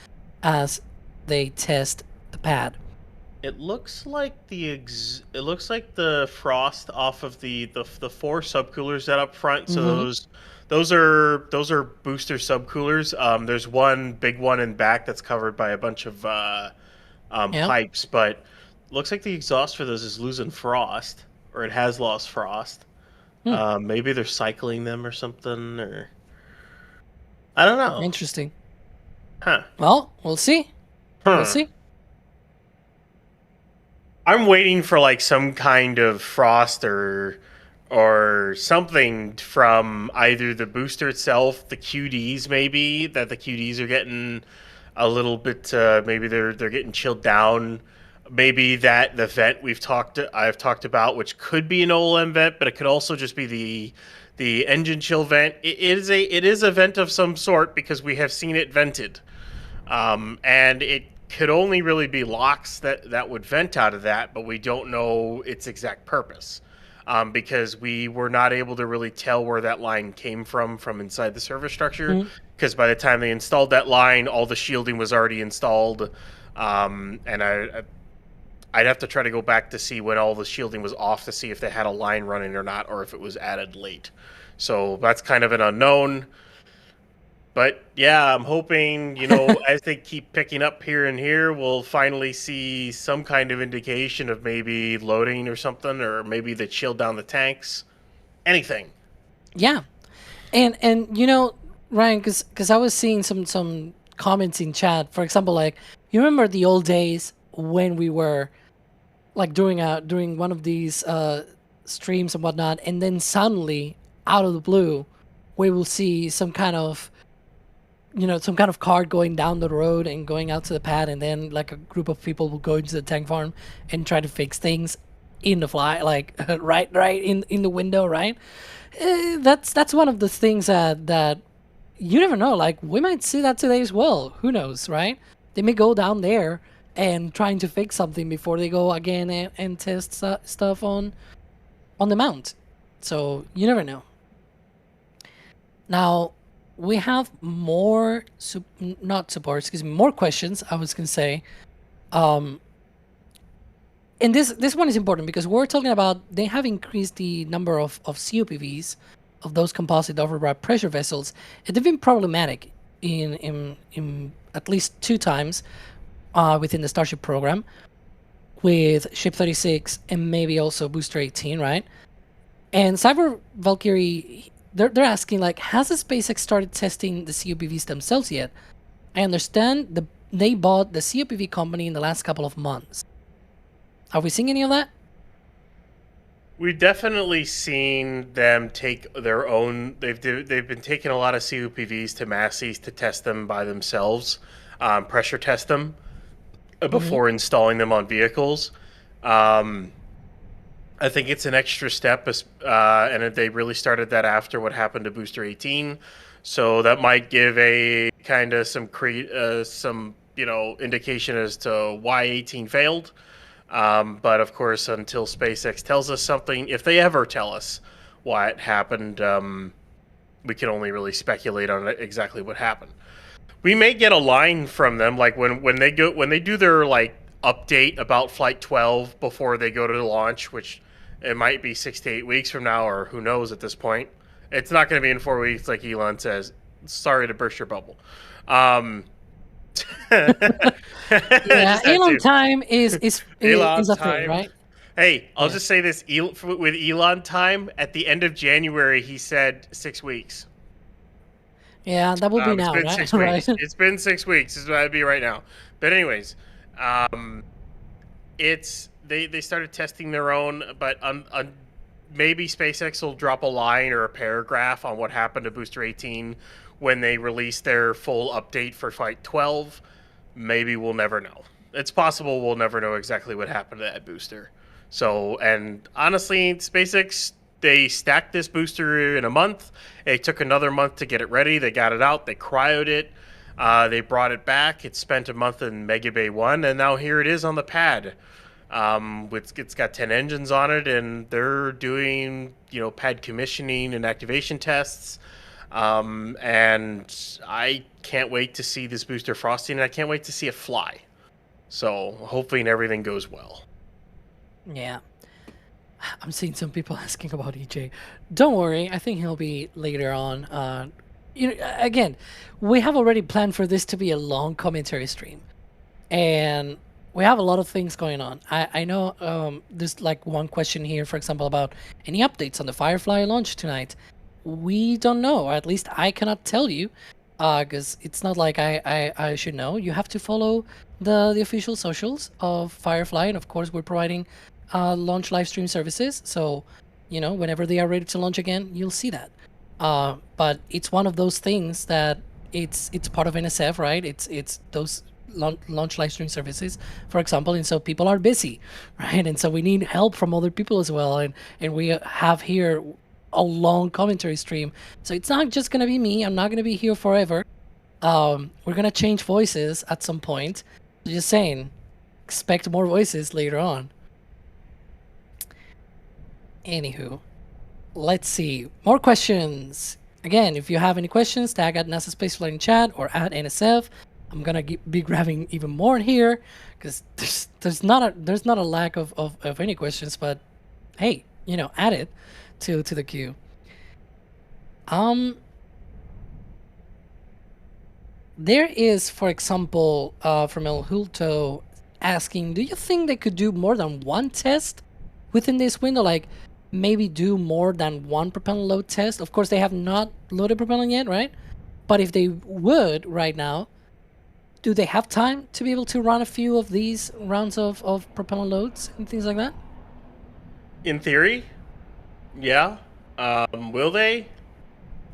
as they test the pad. It looks like it looks like the frost off of the 4 subcoolers that up front. So those are booster subcoolers. There's one big one in back that's covered by a bunch of pipes, but looks like the exhaust for those is losing frost, or it has lost frost. Maybe they're cycling them or something, or I don't know. Interesting. Huh. Well, we'll see. We'll see. I'm waiting for like some kind of frost or something from either the booster itself, the QDs maybe, that the QDs are getting a little bit, maybe they're getting chilled down. Maybe that the vent I've talked about, which could be an OLM vent, but it could also just be the engine chill vent. It is a vent of some sort because we have seen it vented, and it could only really be locks that would vent out of that, but we don't know its exact purpose, because we were not able to really tell where that line came from inside the server structure, because by the time they installed that line, all the shielding was already installed, and I'd have to try to go back to see when all the shielding was off to see if they had a line running or not, or if it was added late. So that's kind of an unknown. But yeah, I'm hoping, as they keep picking up here and here, we'll finally see some kind of indication of maybe loading or something, or maybe they chilled down the tanks. Anything. Yeah. And Ryan, because I was seeing some comments in chat. For example, like, you remember the old days when we were like doing one of these streams and whatnot, and then suddenly, out of the blue, we will see some kind of cart going down the road and going out to the pad, and then like a group of people will go into the tank farm and try to fix things in the fly, like right in the window, right? That's one of the things that you never know. Like, we might see that today as well. Who knows, right? They may go down there and trying to fix something before they go again and test stuff on the mount. So you never know. Now, we have more more questions, I was gonna say. And this one is important because we're talking about they have increased the number of COPVs, of those composite override pressure vessels, and they've been problematic in at least 2 times within the Starship program, with Ship 36 and maybe also Booster 18, right? And Cyber Valkyrie, they're asking, like, has the SpaceX started testing the COPVs themselves yet? I understand they bought the COPV company in the last couple of months. Are we seeing any of that? We've definitely seen them take their own. They've been taking a lot of COPVs to Massey's to test them by themselves, pressure test them before installing them on vehicles. I think it's an extra step, and they really started that after what happened to Booster 18. So that might give a kind of some indication as to why 18 failed. But of course, until SpaceX tells us something, if they ever tell us why it happened, we can only really speculate on exactly what happened. We may get a line from them, like when they do their like update about Flight 12 before they go to launch, which it might be 6 to 8 weeks from now, or who knows at this point. It's not going to be in 4 weeks, like Elon says. Sorry to burst your bubble. Yeah, Elon time is a thing, right? Hey, I'll just say this: with Elon time, at the end of January, he said 6 weeks. Yeah, that will be now, it's been right? 6 weeks. It's been 6 weeks. This is what I'd be right now. But anyways, they started testing their own, but maybe SpaceX will drop a line or a paragraph on what happened to Booster 18 when they release their full update for Flight 12. Maybe we'll never know. It's possible we'll never know exactly what happened to that booster. So, and honestly, SpaceX they stacked this booster in a month. It took another month to get it ready. They got it out. They cryoed it. They brought it back. It spent a month in Mega Bay 1, and now here it is on the pad. It's got 10 engines on it, and they're doing, pad commissioning and activation tests. And I can't wait to see this booster frosting, and I can't wait to see it fly. So hopefully everything goes well. Yeah. I'm seeing some people asking about EJ. Don't worry, I think he'll be later on. Again, we have already planned for this to be a long commentary stream, and we have a lot of things going on. I know there's like one question here, for example, about any updates on the Firefly launch tonight. We don't know, or at least I cannot tell you, because it's not like I should know. You have to follow the official socials of Firefly, and of course we're providing launch live stream services, so whenever they are ready to launch again, you'll see that. But it's one of those things that it's part of NSF, right? It's those launch live stream services, for example, and so people are busy, right? And so we need help from other people as well, and we have here a long commentary stream, so it's not just gonna be me. I'm not gonna be here forever. We're gonna change voices at some point. Just saying, expect more voices later on. Anywho, let's see. More questions. Again, if you have any questions, tag at NASASpaceflight in chat or at NSF. I'm gonna be grabbing even more here because there's not a lack of any questions, but hey, add it to the queue. There is, for example, from El Hulto asking, do you think they could do more than one test within this window? Like maybe do more than one propellant load test? Of course, they have not loaded propellant yet, right? But if they would right now, do they have time to be able to run a few of these rounds of propellant loads and things like that? In theory, yeah. Will they?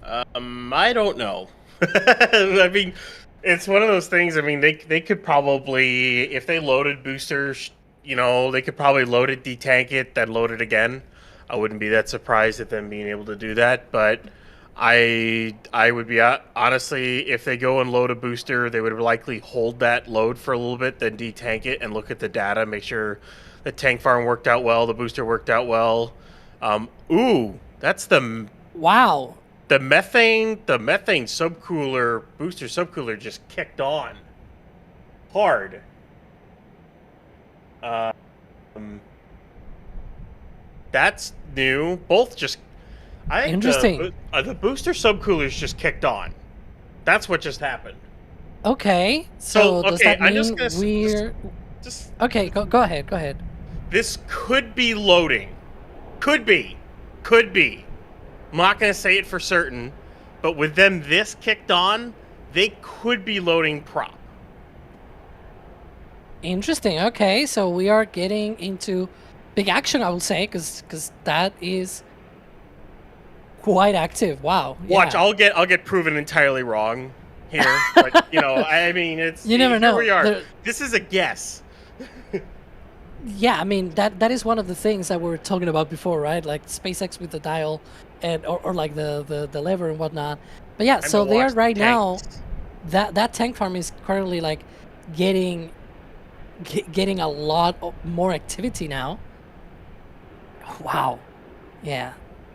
I don't know. I mean, it's one of those things. I mean, they could probably, if they loaded boosters, they could probably load it, detank it, then load it again. I wouldn't be that surprised at them being able to do that, but I would be, honestly, if they go and load a booster, they would likely hold that load for a little bit, then detank it and look at the data, make sure the tank farm worked out well, the booster worked out well. Ooh, that's the... Wow. The methane subcooler, booster subcooler just kicked on hard. That's new. Both just... I think Interesting. The booster subcoolers just kicked on. That's what just happened. Okay. So does that mean just okay, go ahead. This could be loading. Could be. I'm not going to say it for certain, but with them this kicked on, they could be loading prop. Interesting. Okay, so we are getting into big action, I will say, because that is quite active. Wow. Watch, yeah. I'll get proven entirely wrong here, but I mean, it's you never know. Here we are. This is a guess. Yeah, I mean that is one of the things that we were talking about before, right? Like SpaceX with the dial and or like the lever and whatnot. But yeah, so they are right now. That tank farm is currently like getting a lot more activity now. Wow. Yeah,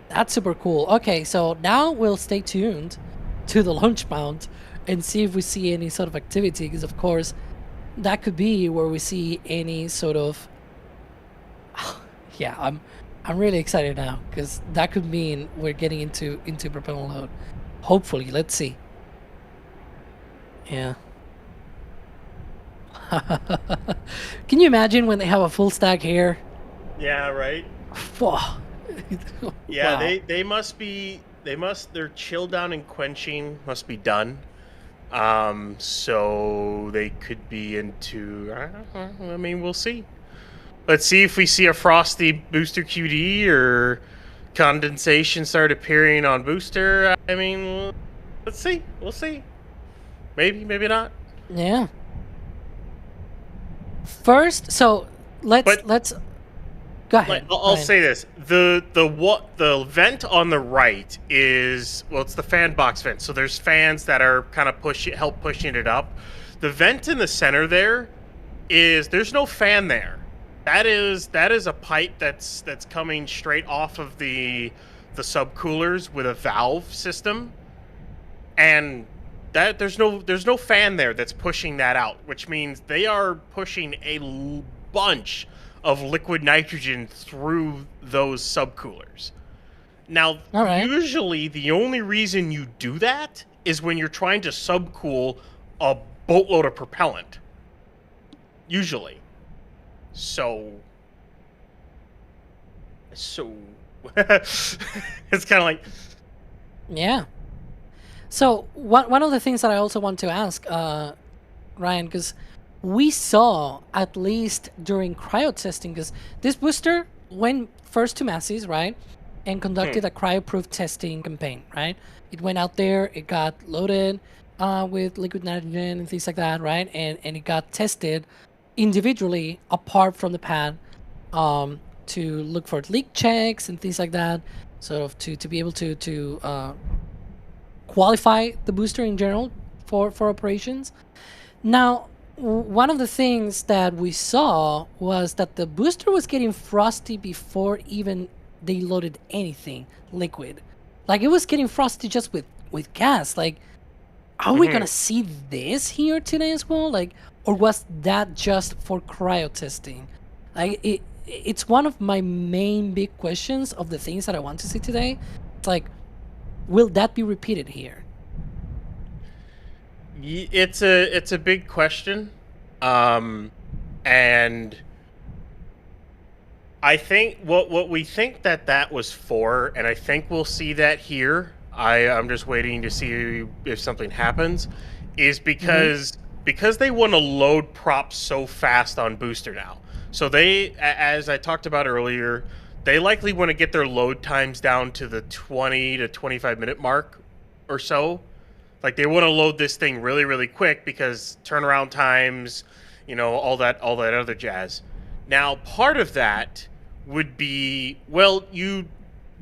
that's super cool. Okay, so now we'll stay tuned to the launch mount and see if we see any sort of activity, because of course that could be where we see any sort of... yeah, I'm really excited now, because that could mean we're getting into propellant load. Hopefully, let's see. Yeah. Can you imagine when they have a full stack here? Yeah, right. Yeah, wow. they must be their chill down and quenching must be done. So they could be into, I mean, we'll see. Let's see if we see a frosty booster QD or condensation start appearing on booster. I mean, let's see. We'll see. Maybe not. Yeah. First, so let's Go ahead. I'll Ryan. say this: the vent on the right is, well, it's the fan box vent. So there's fans that are kind of help pushing it up. The vent in the center there's no fan there. That is a pipe that's coming straight off of the subcoolers with a valve system, and that there's no fan there that's pushing that out, which means they are pushing a bunch of liquid nitrogen through those subcoolers. Now, All right. usually the only reason you do that is when you're trying to subcool a boatload of propellant. Usually. So it's kind of like, Yeah. So one of the things that I also want to ask, Ryan, because we saw, at least during cryo testing, because this booster went first to Massey's, right, and conducted a cryo-proof testing campaign, right? It went out there, it got loaded with liquid nitrogen and things like that, right? And it got tested individually apart from the pad to look for leak checks and things like that, sort of to be able to qualify the booster in general for operations. Now, one of the things that we saw was that the booster was getting frosty before even they loaded anything liquid. Like, it was getting frosty just with gas. Like, are we gonna see this here today as well? Like, or was that just for cryo testing? Like, it's one of my main big questions of the things that I want to see today. It's like, will that be repeated here? it's a big question, and I think what we think that was for, and I think we'll see that here. I'm just waiting to see if something happens, is because they want to load props so fast on booster now. So they, as I talked about earlier, they likely want to get their load times down to the 20 to 25 minute mark or so. Like, they want to load this thing really, really quick because turnaround times, all that other jazz. Now, part of that would be, well,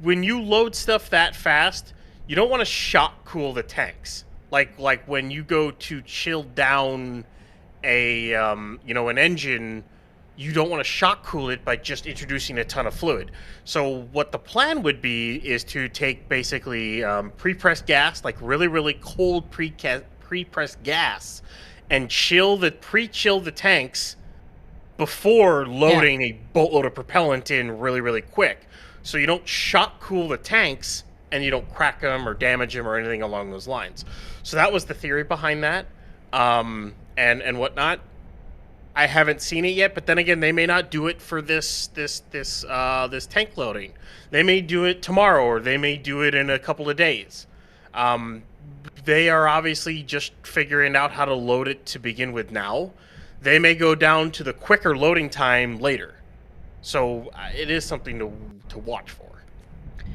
when you load stuff that fast, you don't want to shock cool the tanks. Like when you go to chill down an engine, you don't want to shock cool it by just introducing a ton of fluid. So what the plan would be is to take basically pre-pressed gas, like really, really cold pre-pressed gas, and pre-chill the tanks before loading a boatload of propellant in really, really quick. So you don't shock cool the tanks and you don't crack them or damage them or anything along those lines. So that was the theory behind that, and whatnot. I haven't seen it yet, but then again, they may not do it for this tank loading. They may do it tomorrow, or they may do it in a couple of days. They are obviously just figuring out how to load it to begin with now. They may go down to the quicker loading time later. So it is something to watch for.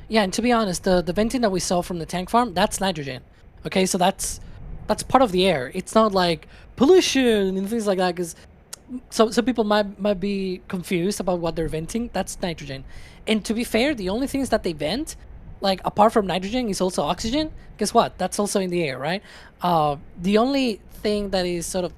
Yeah, and to be honest, the venting that we saw from the tank farm, that's nitrogen. Okay, so that's part of the air. It's not like pollution and things like that, because so people might be confused about what they're venting. That's nitrogen. And to be fair, the only things that they vent, like apart from nitrogen, is also oxygen. Guess what? That's also in the air, right? The only thing that is sort of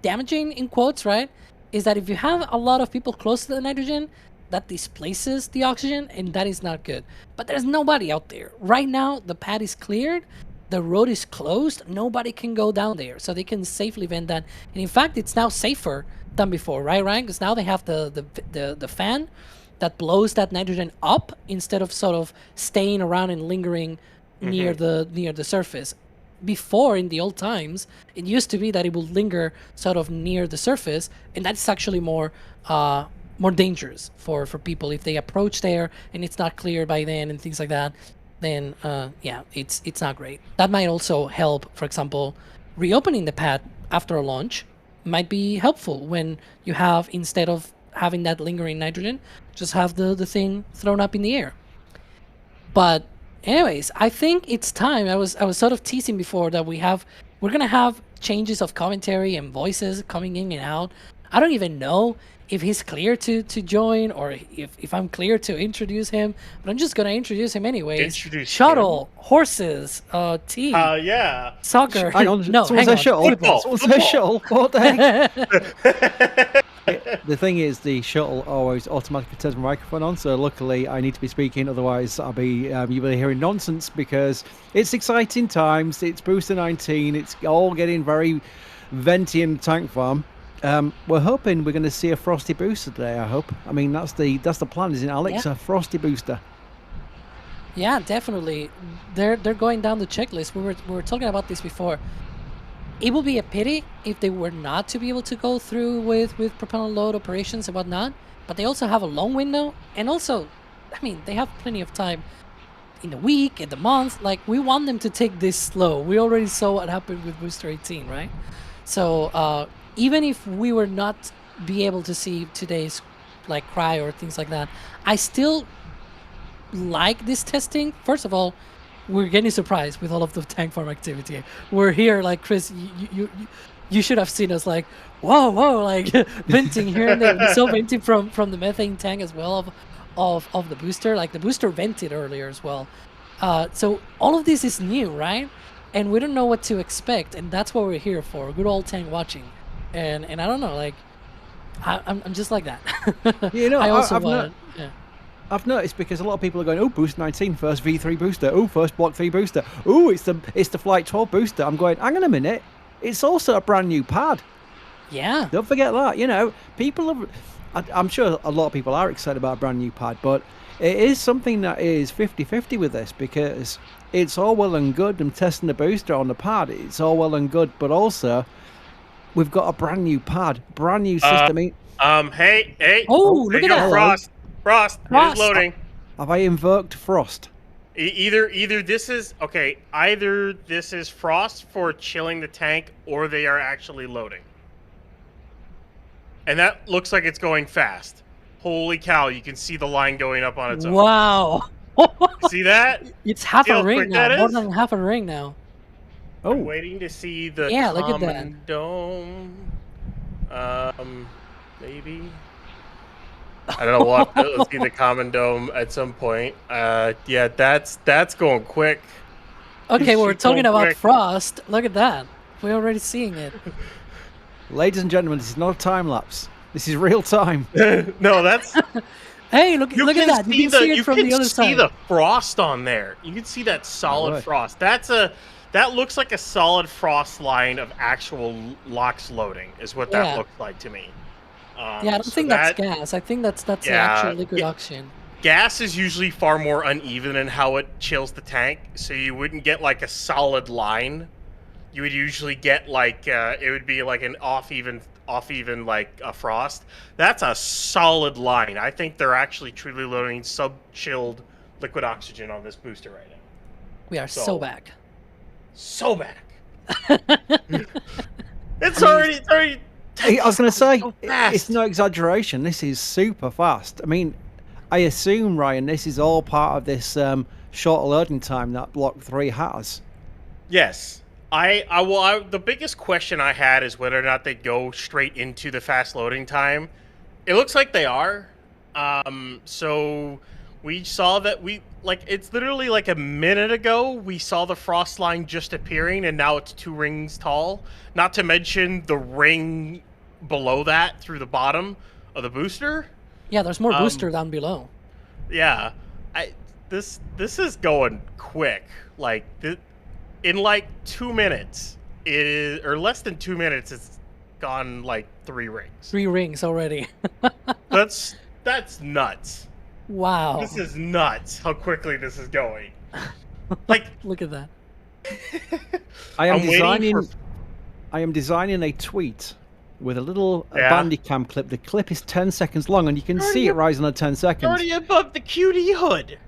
damaging, in quotes, right, is that if you have a lot of people close to the nitrogen, that displaces the oxygen, and that is not good. But there's nobody out there. Right now, the pad is cleared. The road is closed. Nobody can go down there, so they can safely vent that. And in fact, it's now safer than before, right, Ryan? Because now they have the fan that blows that nitrogen up instead of sort of staying around and lingering near the surface. Before, in the old times, it used to be that it would linger sort of near the surface, and that's actually more dangerous for people if they approach there and it's not cleared by then and things like that. Then it's not great. That might also help. For example, reopening the pad after a launch might be helpful when you have, instead of having that lingering nitrogen, just have the thing thrown up in the air. But anyways, I think it's time. I was sort of teasing before that we're gonna have changes of commentary and voices coming in and out I don't even know if he's clear to join or if I'm clear to introduce him, but I'm just gonna introduce him anyways. Introduce Shuttle, horses, tea, Yeah. soccer. Hang on, no, someone hang said on. shuttle. Football. Someone said shuttle. What the heck? The thing is, the shuttle always automatically turns my microphone on, so luckily I need to be speaking, otherwise I'll be you'll be hearing nonsense, because it's exciting times. It's Booster 19. It's all getting very venty in the tank farm. We're hoping we're going to see a frosty booster today. I hope. I mean, that's the plan, isn't it, Alex? Yeah. A frosty booster. Yeah, definitely. They're going down the checklist. We were talking about this before. It would be a pity if they were not to be able to go through with propellant load operations and whatnot. But they also have a long window, and also, I mean, they have plenty of time in the week, in the month. Like, we want them to take this slow. We already saw what happened with Booster 18, right? So even if we were not be able to see today's like cry or things like that, I still like this testing. First of all, we're getting surprised with all of the tank farm activity. We're here, like, Chris, you should have seen us, like, whoa, like, venting here and there. We saw venting from the methane tank as well of the booster. Like, the booster vented earlier as well. So all of this is new, right? And we don't know what to expect, and that's what we're here for. Good old tank watching. And I don't know, like, I'm just like that. You know, I also want. Yeah. I've noticed, because a lot of people are going, oh, Boost 19, first V3 booster. Oh, first Block 3 booster. Oh, it's the Flight 12 booster. I'm going, hang on a minute. It's also a brand new pad. Yeah. Don't forget that. You know, people are, I'm sure a lot of people are excited about a brand new pad, but it is something that is 50-50 with this, because it's all well and good them testing the booster on the pad. It's all well and good, but also we've got a brand new pad, brand new system. Hey. Oh, look at that. Frost. It is loading. Have I invoked Frost? Either this is okay. Either this is Frost for chilling the tank, or they are actually loading. And that looks like it's going fast. Holy cow! You can see the line going up on its own. Wow. See that? It's half See a how ring quick now. that More is? than half a ring now. Oh, I'm waiting to see the Yeah, look at that. common dome. Maybe. I don't know what. Let's see the common dome at some point. Yeah, that's going quick. Okay, we're She's talking going about quick. Frost. Look at that. We're already seeing it. ladies and gentlemen, this is not a time lapse. This is real time. No, that's. Hey, look at that. You can see it from the other side. You can see the frost on there. You can see that solid way. frost. That looks like a solid frost line of actual LOX loading. Is what that Yeah. looks like to me. Yeah, I don't think that's gas. I think that's the Yeah, actual liquid yeah. oxygen. Gas is usually far more uneven in how it chills the tank, so you wouldn't get like a solid line. You would usually get like it would be like an off even like a frost. That's a solid line. I think they're actually truly loading sub-chilled liquid oxygen on this booster right now. We are so back. So back. It's already. I was going to say, so fast. it's no exaggeration. This is super fast. I mean, I assume, Ryan, this is all part of this short loading time that Block 3 has. Yes. The biggest question I had is whether or not they go straight into the fast loading time. It looks like they are. So we saw that it's literally like a minute ago we saw the frost line just appearing, and now it's 2 rings tall. Not to mention the ring below that through the bottom of the booster. Yeah, there's more booster down below. Yeah, this is going quick. Like in like 2 minutes, or less than 2 minutes, it's gone like 3 rings. 3 rings already. That's nuts. Wow. This is nuts. How quickly this is going. Like, look at that. I am I'm designing a tweet with a little Yeah. Bandicam clip. The clip is 10 seconds long, and you can see it rising on 10 seconds. already above the QD hood.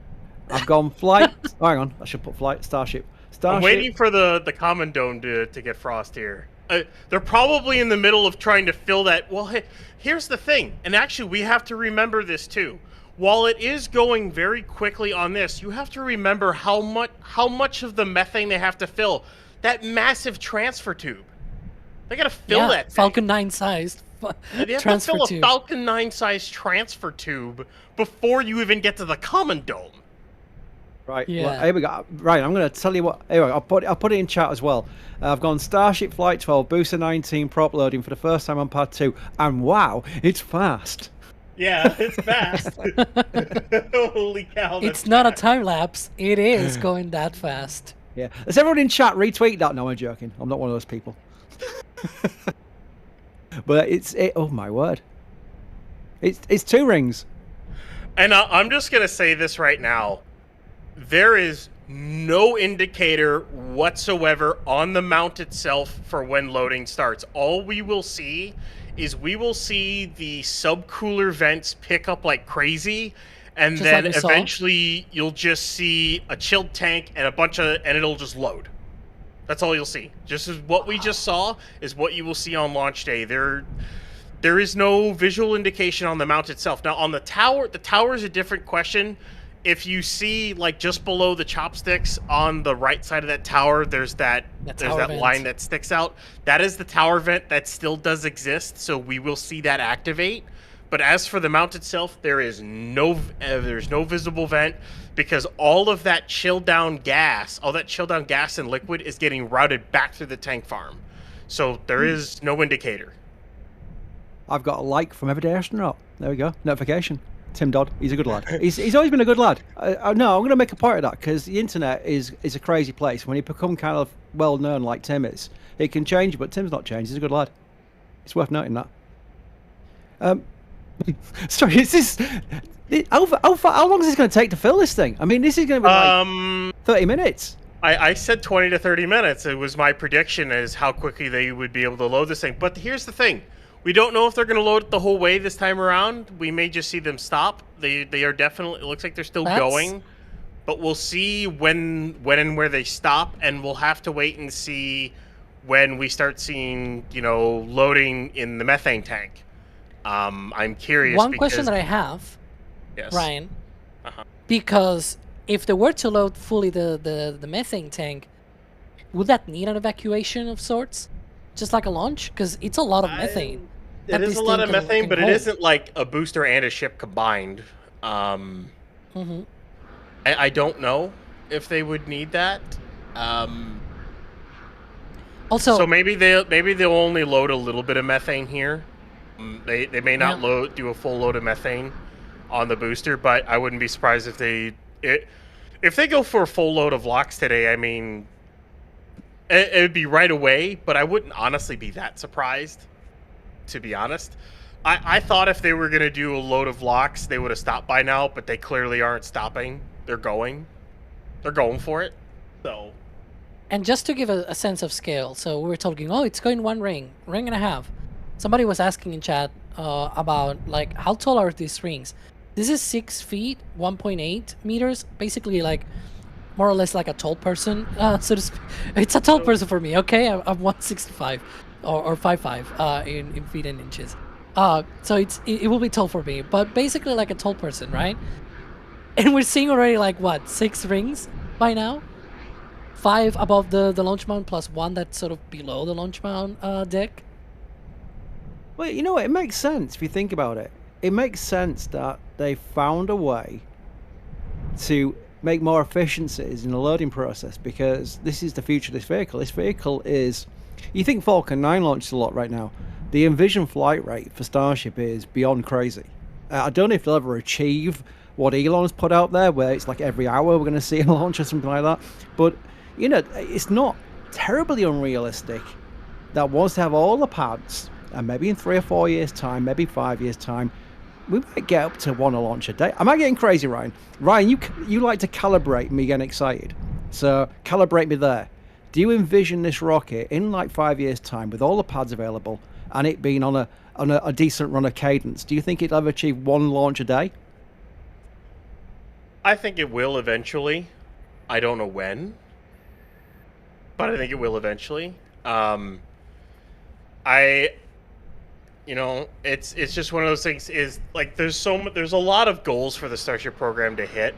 I've gone flight. Oh, hang on, I should put flight. Starship. I'm waiting for the common dome to get frost here. They're probably in the middle of trying to fill that. Well, here's the thing, and actually we have to remember this too. While it is going very quickly on this, you have to remember how much of the methane they have to fill. That massive transfer tube. They gotta fill that thing. Falcon 9 sized And you have to transfer fill a tube. Falcon 9 size transfer tube before you even get to the common dome. Right. Yeah. Well, here we go. Right. I'm going to tell you what. Anyway, I'll put it in chat as well. I've gone Starship Flight 12 Booster 19 prop loading for the first time on Pad 2, and wow, it's fast. Yeah, it's fast. Holy cow! It's not a time lapse. It is going that fast. Yeah. Does everyone in chat retweet that? No, I'm joking. I'm not one of those people. But oh my word. It's 2 rings. And I'm just gonna say this right now. There is no indicator whatsoever on the mount itself for when loading starts. All we will see is the subcooler vents pick up like crazy, and Just then like we saw. eventually you'll just see a chilled tank and and it'll just load. That's all you'll see. Just as what we just saw is what you will see on launch day. There is no visual indication on the mount itself. Now on the tower is a different question. If you see, like, just below the chopsticks on the right side of that tower, there's that vent. line that sticks out. That is the tower vent that still does exist, so we will see that activate. But as for the mount itself, there's no visible vent, because all that chilled down gas and liquid is getting routed back through the tank farm. So there is no indicator. I've got a like from Everyday Astronaut. There we go. Notification. Tim Dodd, he's a good lad. He's always been a good lad. No, I'm going to make a point of that, because the internet is a crazy place. When you become kind of well known like Tim is, it can change, but Tim's not changed. He's a good lad. It's worth noting that. Sorry, is this how long is this going to take to fill this thing? I mean, this is going to be like 30 minutes. I said 20 to 30 minutes. It was my prediction as how quickly they would be able to load this thing. But here's the thing. We don't know if they're going to load it the whole way this time around. We may just see them stop. They are definitely, it looks like they're still going. But we'll see when and where they stop, and we'll have to wait and see when we start seeing, loading in the methane tank. I'm curious. One question that I have, yes. Ryan, because if they were to load fully the methane tank, would that need an evacuation of sorts? Just like a launch? Because it's a lot of methane. It is a lot of methane, but it isn't like a booster and a ship combined. I don't know if they would need that. Also, so maybe they'll only load a little bit of methane here. They may not do a full load of methane on the booster, but I wouldn't be surprised if they go for a full load of LOX today. I mean, it would be right away, but I wouldn't honestly be that surprised, to be honest. I thought if they were going to do a load of LOX, they would have stopped by now, but they clearly aren't stopping. They're going for it. So, and just to give a sense of scale, so we were talking, it's going 1 ring and a half. Somebody was asking in chat about, like, how tall are these rings? This is 6 feet, 1.8 meters, basically like more or less like a tall person, so to speak. It's a tall person for me, okay? I'm 165 or 5'5" in feet and inches. So it will be tall for me, but basically like a tall person, right? And we're seeing already like what, 6 rings by now? 5 above the launch mount plus 1 that's sort of below the launch mount deck. Well, you know what? It makes sense if you think about it. It makes sense that they found a way to make more efficiencies in the loading process, because this is the future of this vehicle. This vehicle is, you think Falcon 9 launches a lot right now. The envisioned flight rate for Starship is beyond crazy. I don't know if they'll ever achieve what Elon's put out there, where it's like every hour we're going to see a launch or something like that. But, it's not terribly unrealistic that once they have all the pads, and maybe in 3 or 4 years' time, maybe 5 years' time, we might get up to 1 launch a day. Am I getting crazy, Ryan? Ryan, you like to calibrate me getting excited. So calibrate me there. Do you envision this rocket in like 5 years' time with all the pads available and it being on a decent run of cadence? Do you think it'll ever achieve 1 launch a day? I think it will eventually. I don't know when, but I think it will eventually. It's just one of those things. Is like there's a lot of goals for the Starship program to hit.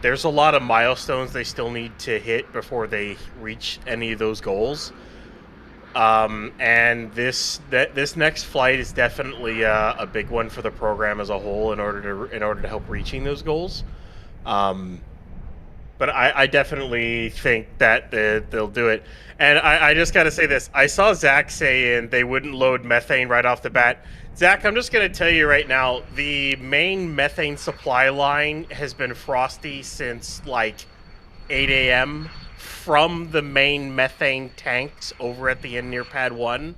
There's a lot of milestones they still need to hit before they reach any of those goals. And this next flight is definitely a big one for the program as a whole in order to help reaching those goals. But I definitely think that they'll do it. And I just got to say this. I saw Zach saying they wouldn't load methane right off the bat. Zach, I'm just going to tell you right now, the main methane supply line has been frosty since like 8 a.m. from the main methane tanks over at the end near Pad 1.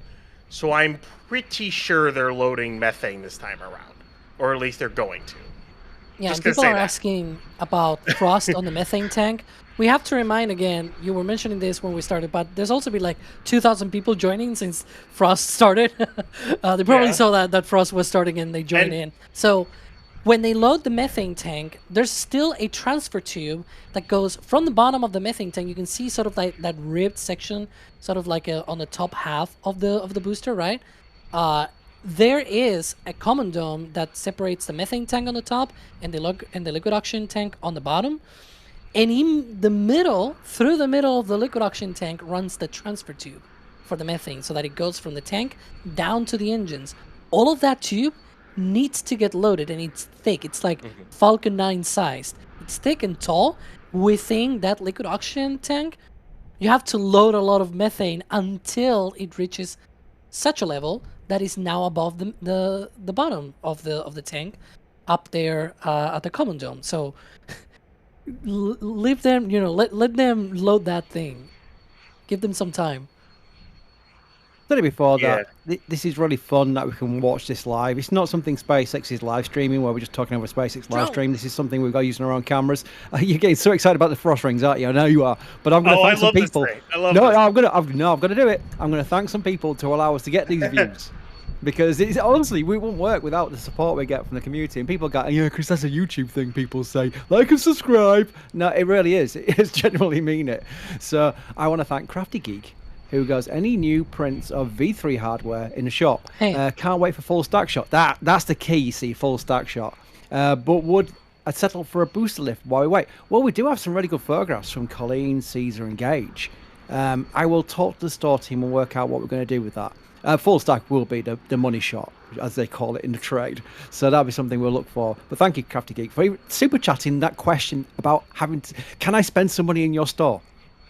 So I'm pretty sure they're loading methane this time around. Or at least they're going to. Yeah, Just and people gonna are say that. asking about frost on the methane tank. We have to remind again, you were mentioning this when we started, but there's also been like 2,000 people joining since frost started. They probably Yeah. saw that frost was starting and they joined in. So when they load the methane tank, there's still a transfer tube that goes from the bottom of the methane tank. You can see sort of like that ribbed section, sort of like on the top half of the booster, right? There is a common dome that separates the methane tank on the top and the liquid oxygen tank on the bottom. And in the middle, through the middle of the liquid oxygen tank, runs the transfer tube for the methane, so that it goes from the tank down to the engines. All of that tube needs to get loaded, and it's thick. It's like Falcon 9 sized. It's thick and tall. Within that liquid oxygen tank, you have to load a lot of methane until it reaches such a level that is now above the bottom of the tank, up there at the common dome. So leave them, let them load that thing. Give them some time. Said it before that this is really fun that we can watch this live. It's not something SpaceX is live streaming where we're just talking over SpaceX live stream. This is something we've got using our own cameras. You're getting so excited about the frost rings, aren't you? I know you are. But I'm going to thank some people. I'm going to do it. I'm going to thank some people to allow us to get these views. Because honestly, we won't work without the support we get from the community. And people go, yeah, because that's a YouTube thing. People say, like and subscribe. No, it really is. It's genuinely mean it. So I want to thank Crafty Geek, who goes, any new prints of V3 hardware in the shop? Hey. Can't wait for full stack shot. That's the key, you see, full stack shot. But would I settle for a booster lift while we wait? Well, we do have some really good photographs from Colleen, Caesar, and Gage. I will talk to the store team and work out what we're going to do with that. Full stack will be the money shot, as they call it in the trade. So that'll be something we'll look for. But thank you, Crafty Geek, for even super chatting that question about can I spend some money in your store?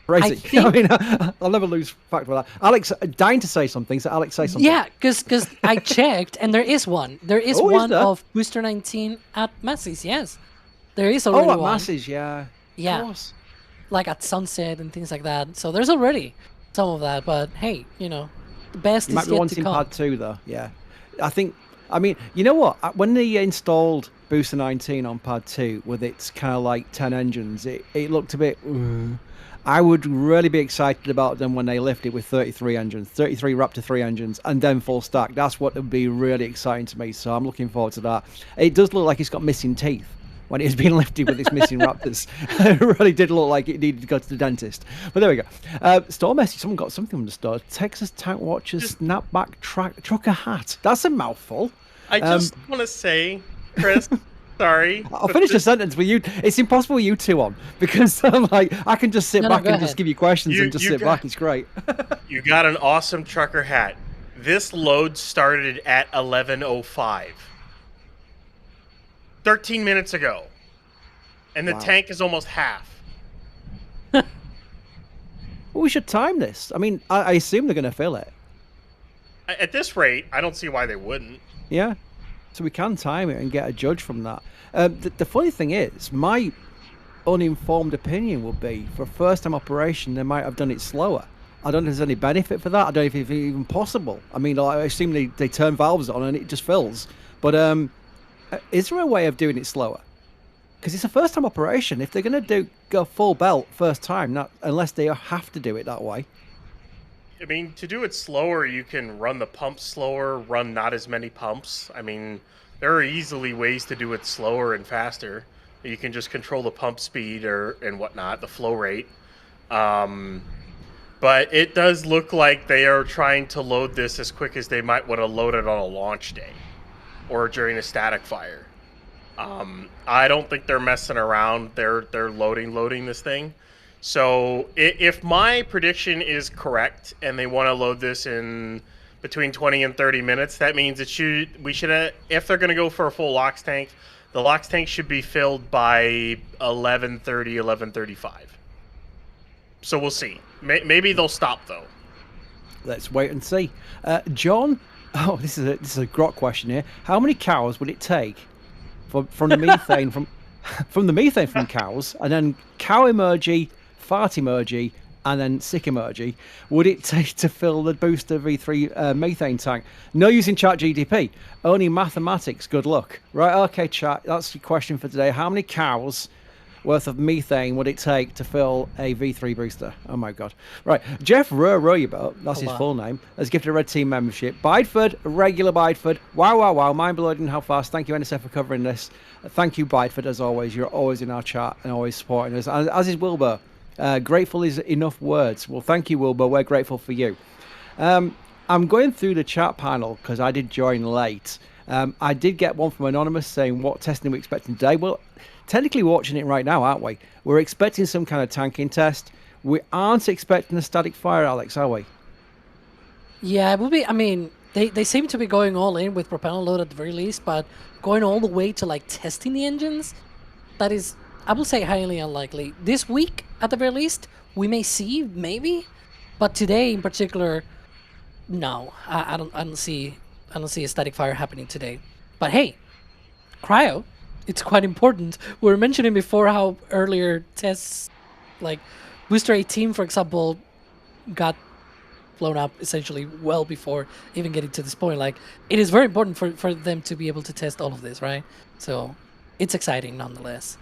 Crazy. I mean, I'll never lose fact with that. Alex, dying to say something, so Alex, say something. Yeah, because I checked, and there is one. There is one of Booster 19 at Massey's, yes. There is already one. Oh, at Massey's, yeah. Yeah. Of course. Like at Sunset and things like that. So there's already some of that, but hey, the best is yet to come. Might be wanting Pad 2, though, yeah. I mean, you know what? When they installed Booster 19 on Pad 2 with its kind of like 10 engines, it looked a bit... I would really be excited about them when they lift it with 33 engines, 33 Raptor 3 engines, and then full stack. That's what would be really exciting to me, so I'm looking forward to that. It does look like it's got missing teeth when it's been lifted with its missing Raptors. It really did look like it needed to go to the dentist. But there we go. Store message, someone got something from the store. Texas Tank Watchers snapback trucker hat. That's a mouthful. I just want to say, Chris... Sorry. I'll finish the sentence with you. It's impossible with you two on because I'm like I can just sit back and just give you questions and just sit back. It's great. You got an awesome trucker hat. This load started at 11:05. 13 minutes ago. And the tank is almost half. Well, we should time this. I mean, I assume they're going to fill it. At this rate, I don't see why they wouldn't. Yeah. So we can time it and get a judge from that. The funny thing is, my uninformed opinion would be, for a first-time operation, they might have done it slower. I don't know if there's any benefit for that. I don't know if it's even possible. I mean, I assume they turn valves on and it just fills. But is there a way of doing it slower? Because it's a first-time operation. If they're going to go full belt first time, unless they have to do it that way. I mean, to do it slower, you can run the pumps slower, run not as many pumps. I mean, there are easily ways to do it slower and faster. You can just control the pump speed and whatnot, the flow rate. But it does look like they are trying to load this as quick as they might want to load it on a launch day or during a static fire. I don't think they're messing around. They're loading this thing. So if my prediction is correct, and they want to load this in between 20 and 30 minutes, that means if they're going to go for a full LOX tank, the LOX tank should be filled by 11:30, 11:35. So we'll see. Maybe they'll stop though. Let's wait and see. John, this is a grok question here. How many cows would it take from the methane from the methane from cows, and then cow emoji, fart emoji, and then sick emoji, would it take to fill the booster V3 methane tank? No using ChatGPT, only mathematics. Good luck. Right, okay, chat. That's your question for today. How many cows worth of methane would it take to fill a V3 booster? Oh my god. Right, Jeff Royboat, that's his full name, has gifted a red team membership. Bideford, regular Bideford. Wow, mind-blowing how fast. Thank you, NSF, for covering this. Thank you, Bideford, as always. You're always in our chat and always supporting us, as is Wilbur. Grateful is enough words. Well, thank you, Wilbur. We're grateful for you. I'm going through the chat panel because I did join late. I did get one from Anonymous saying, what testing are we expecting today? Well, technically we're watching it right now, aren't we? We're expecting some kind of tanking test. We aren't expecting a static fire, Alex, are we? Yeah, it will be. I mean, they seem to be going all in with propellant load at the very least, but going all the way to like testing the engines, that is, I will say, highly unlikely. This week, at the very least, we may see, maybe, but today in particular, no, I don't see a static fire happening today. But hey, cryo, it's quite important. We were mentioning before how earlier tests, like Booster 18, for example, got blown up essentially well before even getting to this point. Like, it is very important for them to be able to test all of this, right? So it's exciting nonetheless.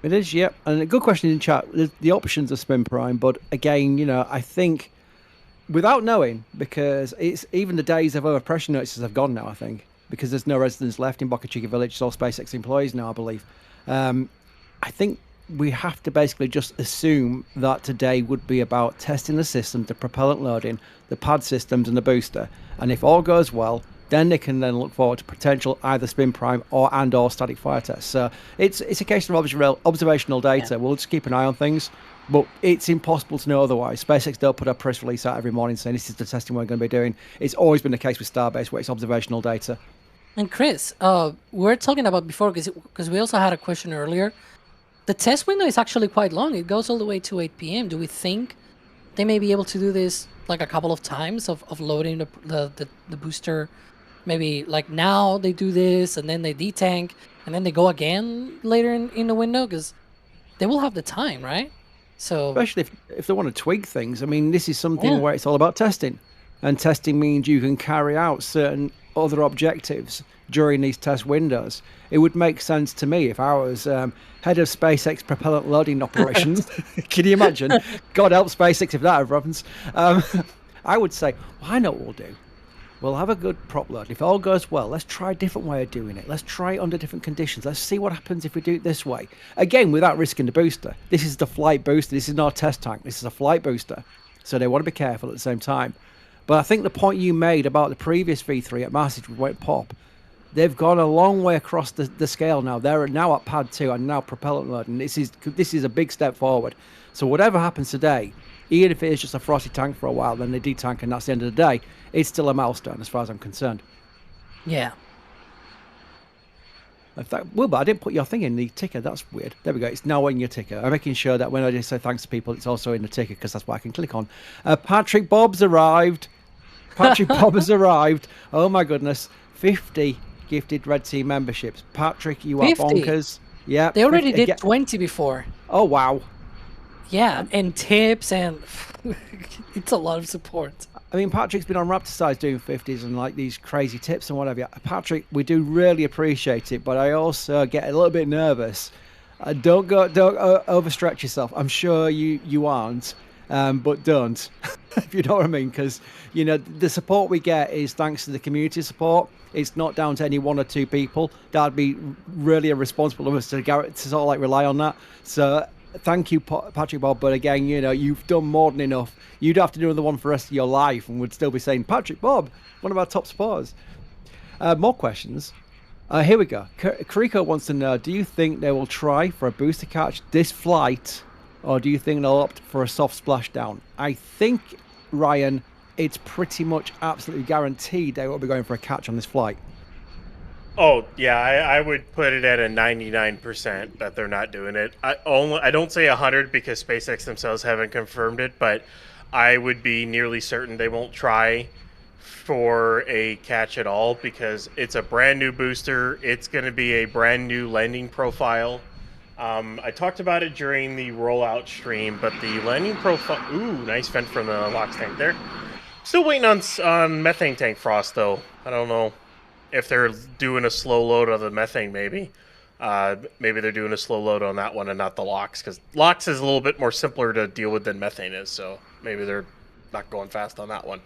It is, yep. And a good question in chat. The options are spin prime, but again, I think without knowing, because it's even the days of overpressure notices have gone now, I think, because there's no residents left in Boca Chica Village. It's all SpaceX employees now, I believe. I think we have to basically just assume that today would be about testing the system, the propellant loading, the pad systems, and the booster. And if all goes well, then they can then look forward to potential either spin prime or static fire tests. So it's a case of observational data. Yeah. We'll just keep an eye on things, but it's impossible to know otherwise. SpaceX don't put a press release out every morning saying this is the testing we're going to be doing. It's always been the case with Starbase where it's observational data. And Chris, we're talking about before, because we also had a question earlier. The test window is actually quite long. It goes all the way to 8 p.m. Do we think they may be able to do this like a couple of times of loading the booster? Maybe like now they do this and then they detank and then they go again later in the window, because they will have the time, right? So especially if they want to tweak things. I mean, this is something where it's all about testing, and testing means you can carry out certain other objectives during these test windows. It would make sense to me if I was head of SpaceX propellant loading operations. Can you imagine? God help SpaceX if that ever happens. I would say, well, I know what we'll do. We'll have a good prop load. If all goes well, let's try a different way of doing it. Let's try it under different conditions. Let's see what happens if we do it this way. Again, without risking the booster. This is the flight booster. This is not a test tank. This is a flight booster. So they want to be careful at the same time. But I think the point you made about the previous V3 at Message with Wait Pop, they've gone a long way across the scale now. They're now at pad 2 and now propellant loading. This is a big step forward. So whatever happens today, even if it is just a frosty tank for a while, then they detank and that's the end of the day, it's still a milestone as far as I'm concerned. Yeah. In fact, Wilbur, I didn't put your thing in the ticker. That's weird. There we go. It's now in your ticker. I'm making sure that when I just say thanks to people, it's also in the ticker because that's what I can click on. Patrick Bob's arrived. Patrick Bob has arrived. Oh my goodness. 50 gifted Red Team memberships. Patrick, you are 50. Bonkers. Yeah. They already did 20 before. Oh, wow. Yeah, and tips, and it's a lot of support. I mean, Patrick's been on Raptor Size doing 50s and like these crazy tips and whatever. Patrick, we do really appreciate it, but I also get a little bit nervous. Don't overstretch yourself. I'm sure you aren't, but don't, if you know what I mean. Because the support we get is thanks to the community support. It's not down to any one or two people. That'd be really irresponsible of us to sort of like rely on that. So thank you, Patrick Bob. But again, you've done more than enough. You'd have to do another one for the rest of your life and would still be saying, Patrick Bob, one of our top supporters. More questions. Here we go. Kariko wants to know, do you think they will try for a booster catch this flight or do you think they'll opt for a soft splashdown? I think, Ryan, it's pretty much absolutely guaranteed they will be going for a catch on this flight. Oh yeah, I would put it at a 99% that they're not doing it. I don't say 100 because SpaceX themselves haven't confirmed it, but I would be nearly certain they won't try for a catch at all because it's a brand new booster. It's going to be a brand new landing profile. I talked about it during the rollout stream, but the landing profile. Ooh, nice vent from the LOX tank there. Still waiting on methane tank frost though. I don't know if they're doing a slow load of the methane, maybe. Maybe they're doing a slow load on that one and not the LOX, because LOX is a little bit more simpler to deal with than methane is, so maybe they're not going fast on that one.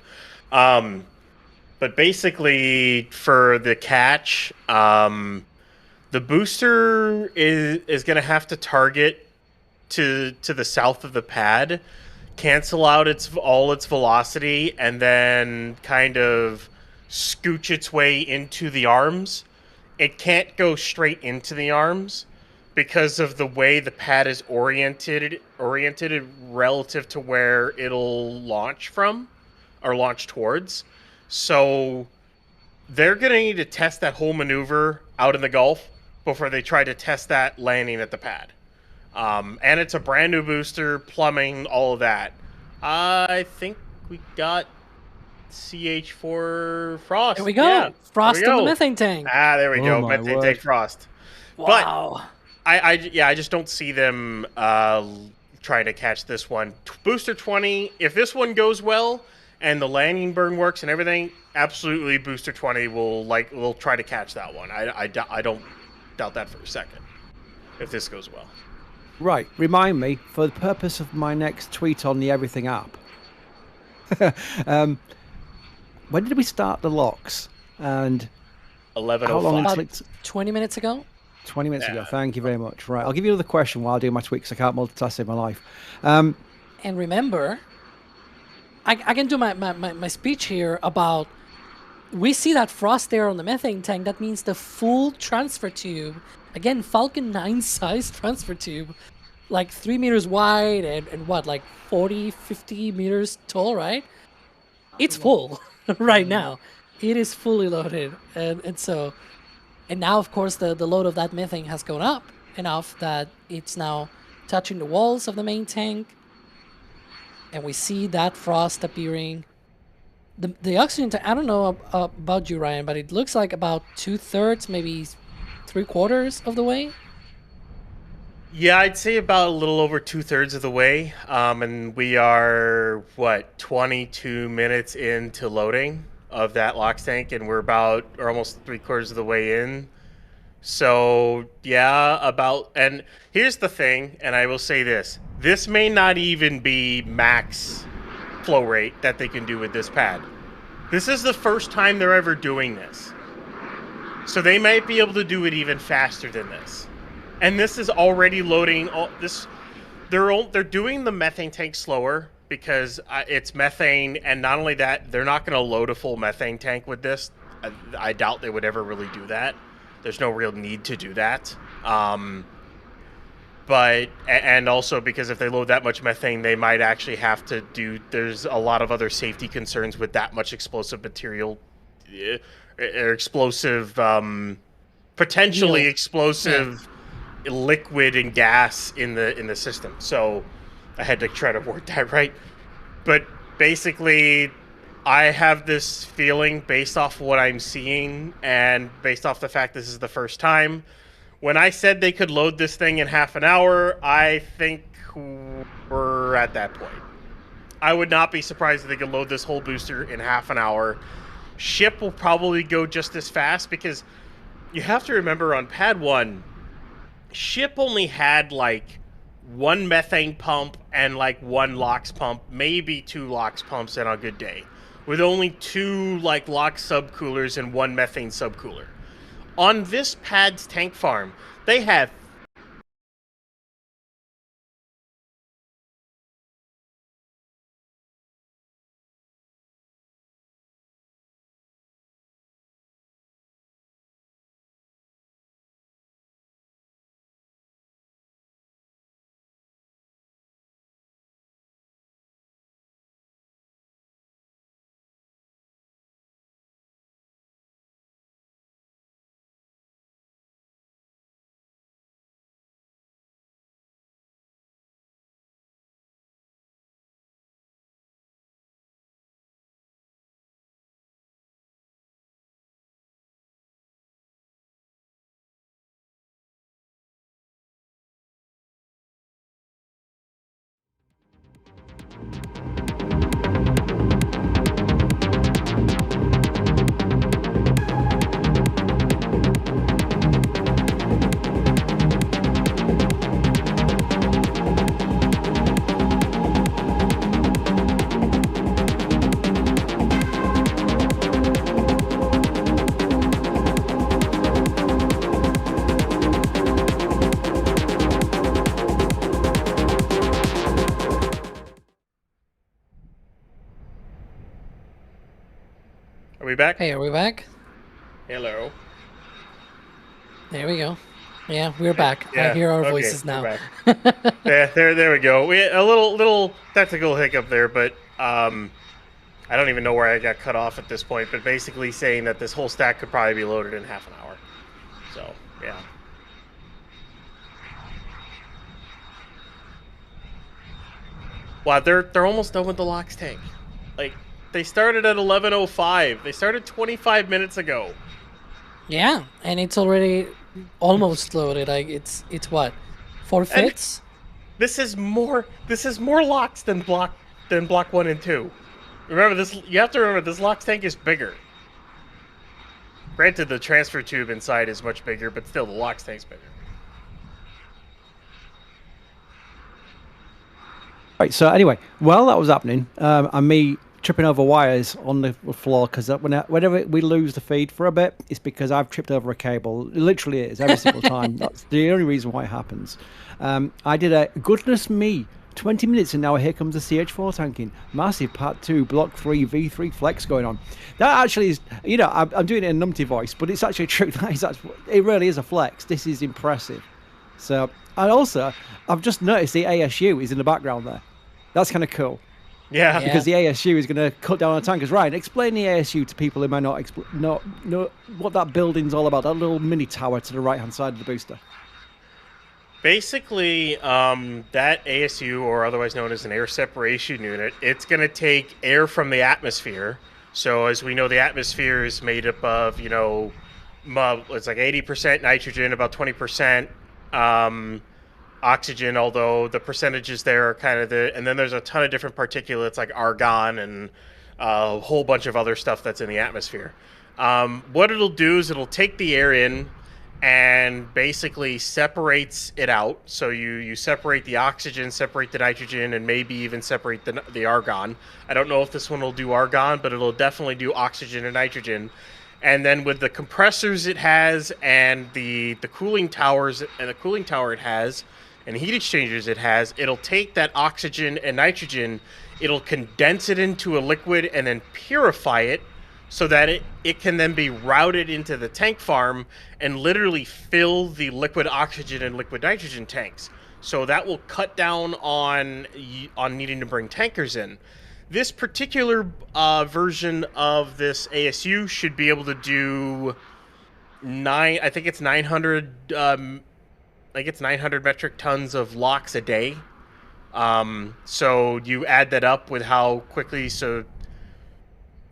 But basically, for the catch, the booster is going to have to target to the south of the pad, cancel out all its velocity, and then kind of scooch its way into the arms. It can't go straight into the arms because of the way the pad is oriented relative to where it'll launch from or launch towards. So they're going to need to test that whole maneuver out in the Gulf before they try to test that landing at the pad. And it's a brand new booster, plumbing, all of that. I think we got CH4 frost. There we go. Yeah, Frost there we on the go. methane tank. There we Oh go. my Methane word. tank frost. Wow. But I just don't see them trying to catch this one. Booster 20. If this one goes well and the landing burn works and everything, absolutely Booster 20 will try to catch that one. I don't doubt that for a second. If this goes well. Right, remind me, for the purpose of my next tweet on the Everything app, when did we start the locks? And 11:05. how long About until it's 20 minutes ago. 20 minutes ago? Thank you very much. Right, I'll give you another question while I do my tweet because I can't multitask in my life. And remember, I can do my speech here about, we see that frost there on the methane tank. That means the full transfer tube, again, Falcon 9 size transfer tube, like 3 meters wide and what, like 40, 50 meters tall, right? It's full right now. It is fully loaded. And now, of course, the load of that methane has gone up enough that it's now touching the walls of the main tank. And we see that frost appearing. The oxygen tank, I don't know about you, Ryan, but it looks like about 2/3, maybe 3/4 of the way. Yeah, I'd say about a little over 2/3 of the way. And we are, 22 minutes into loading of that LOX tank, and we're almost 3/4 of the way in. So, yeah, and here's the thing, and I will say this. This may not even be max flow rate that they can do with this pad. This is the first time they're ever doing this. So they might be able to do it even faster than this. And this is already loading all this. They're doing the methane tank slower because it's methane, and not only that, they're not going to load a full methane tank with this. I doubt they would ever really do that. There's no real need to do that. But also because if they load that much methane, they might actually have to there's a lot of other safety concerns with that much explosive material, or explosive, potentially explosive liquid and gas in the system. So I had to try to word that right. But basically, I have this feeling based off what I'm seeing and based off the fact this is the first time. When I said they could load this thing in half an hour, I think we're at that point. I would not be surprised if they could load this whole booster in half an hour. Ship will probably go just as fast because you have to remember on Pad 1, Ship only had like one methane pump and like one LOX pump, maybe two LOX pumps on a good day, with only two like LOX subcoolers and one methane subcooler. On this pad's tank farm, they have we back? Hey, are we back? Hello. There we go. Yeah, we're back. I Yeah, hear our okay, voices we're now. back. Yeah, there we go. We a little technical hiccup there, but I don't even know where I got cut off at this point. But basically saying that this whole stack could probably be loaded in half an hour. So yeah. Wow, they're almost done with the LOX tank. Like they started at 11:05. They started 25 minutes ago. Yeah, and it's already almost loaded. Like it's what, 4/5? This is more LOX than block 1 and 2. Remember this. You have to remember this LOX tank is bigger. Granted, the transfer tube inside is much bigger, but still the LOX tank's bigger. Right, so anyway, while that was happening, and me tripping over wires on the floor, because whenever we lose the feed for a bit, it's because I've tripped over a cable. It literally is, every single time. That's the only reason why it happens. I did a, goodness me, 20 minutes and now here comes the CH4 tanking. Massive Part 2, Block 3, V3 flex going on. That actually is, you know, I'm doing it in a numpty voice, but it's actually true. It really is a flex. This is impressive. So, and also, I've just noticed the ASU is in the background there. That's kind of cool. Yeah. Because the ASU is going to cut down on tankers. Ryan, explain the ASU to people who might not know what that building's all about, that little mini tower to the right-hand side of the booster. Basically, that ASU, or otherwise known as an air separation unit, it's going to take air from the atmosphere. So as we know, the atmosphere is made up of, you know, it's like 80% nitrogen, about 20% oxygen, although the percentages there are kind of and then there's a ton of different particulates like argon and a whole bunch of other stuff that's in the atmosphere. What it'll do is it'll take the air in and basically separates it out. So you separate the oxygen, separate the nitrogen, and maybe even separate the argon. I don't know if this one will do argon, but it'll definitely do oxygen and nitrogen. And then with the compressors it has and the cooling towers and the cooling tower it has and heat exchangers it has, it'll take that oxygen and nitrogen, it'll condense it into a liquid and then purify it so that it can then be routed into the tank farm and literally fill the liquid oxygen and liquid nitrogen tanks. So that will cut down on needing to bring tankers in. This particular version of this ASU should be able to do 900 metric tons of LOX a day. So you add that up with how quickly, so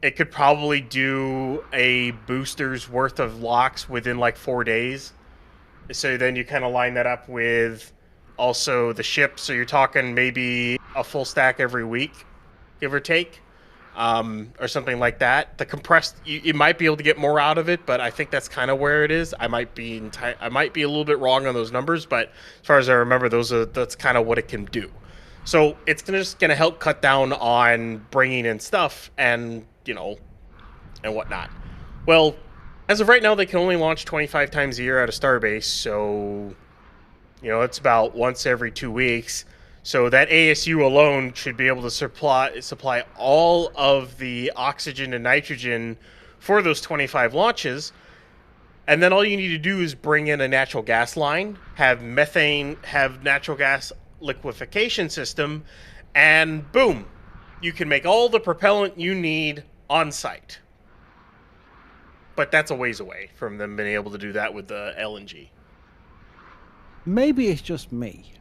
it could probably do a booster's worth of LOX within like 4 days. So then you kind of line that up with also the ship. So you're talking maybe a full stack every week, give or take, or something like that. The compressed, you might be able to get more out of it, but I think that's kind of where it is. I might be a little bit wrong on those numbers, but as far as I remember, that's kind of what it can do. So it's just gonna help cut down on bringing in stuff and, you know, and whatnot. Well, as of right now, they can only launch 25 times a year out of Starbase, so, you know, it's about once every 2 weeks. So that ASU alone should be able to supply all of the oxygen and nitrogen for those 25 launches. And then all you need to do is bring in a natural gas line, have natural gas liquefaction system, and boom, you can make all the propellant you need on site. But that's a ways away from them being able to do that with the LNG. Maybe it's just me,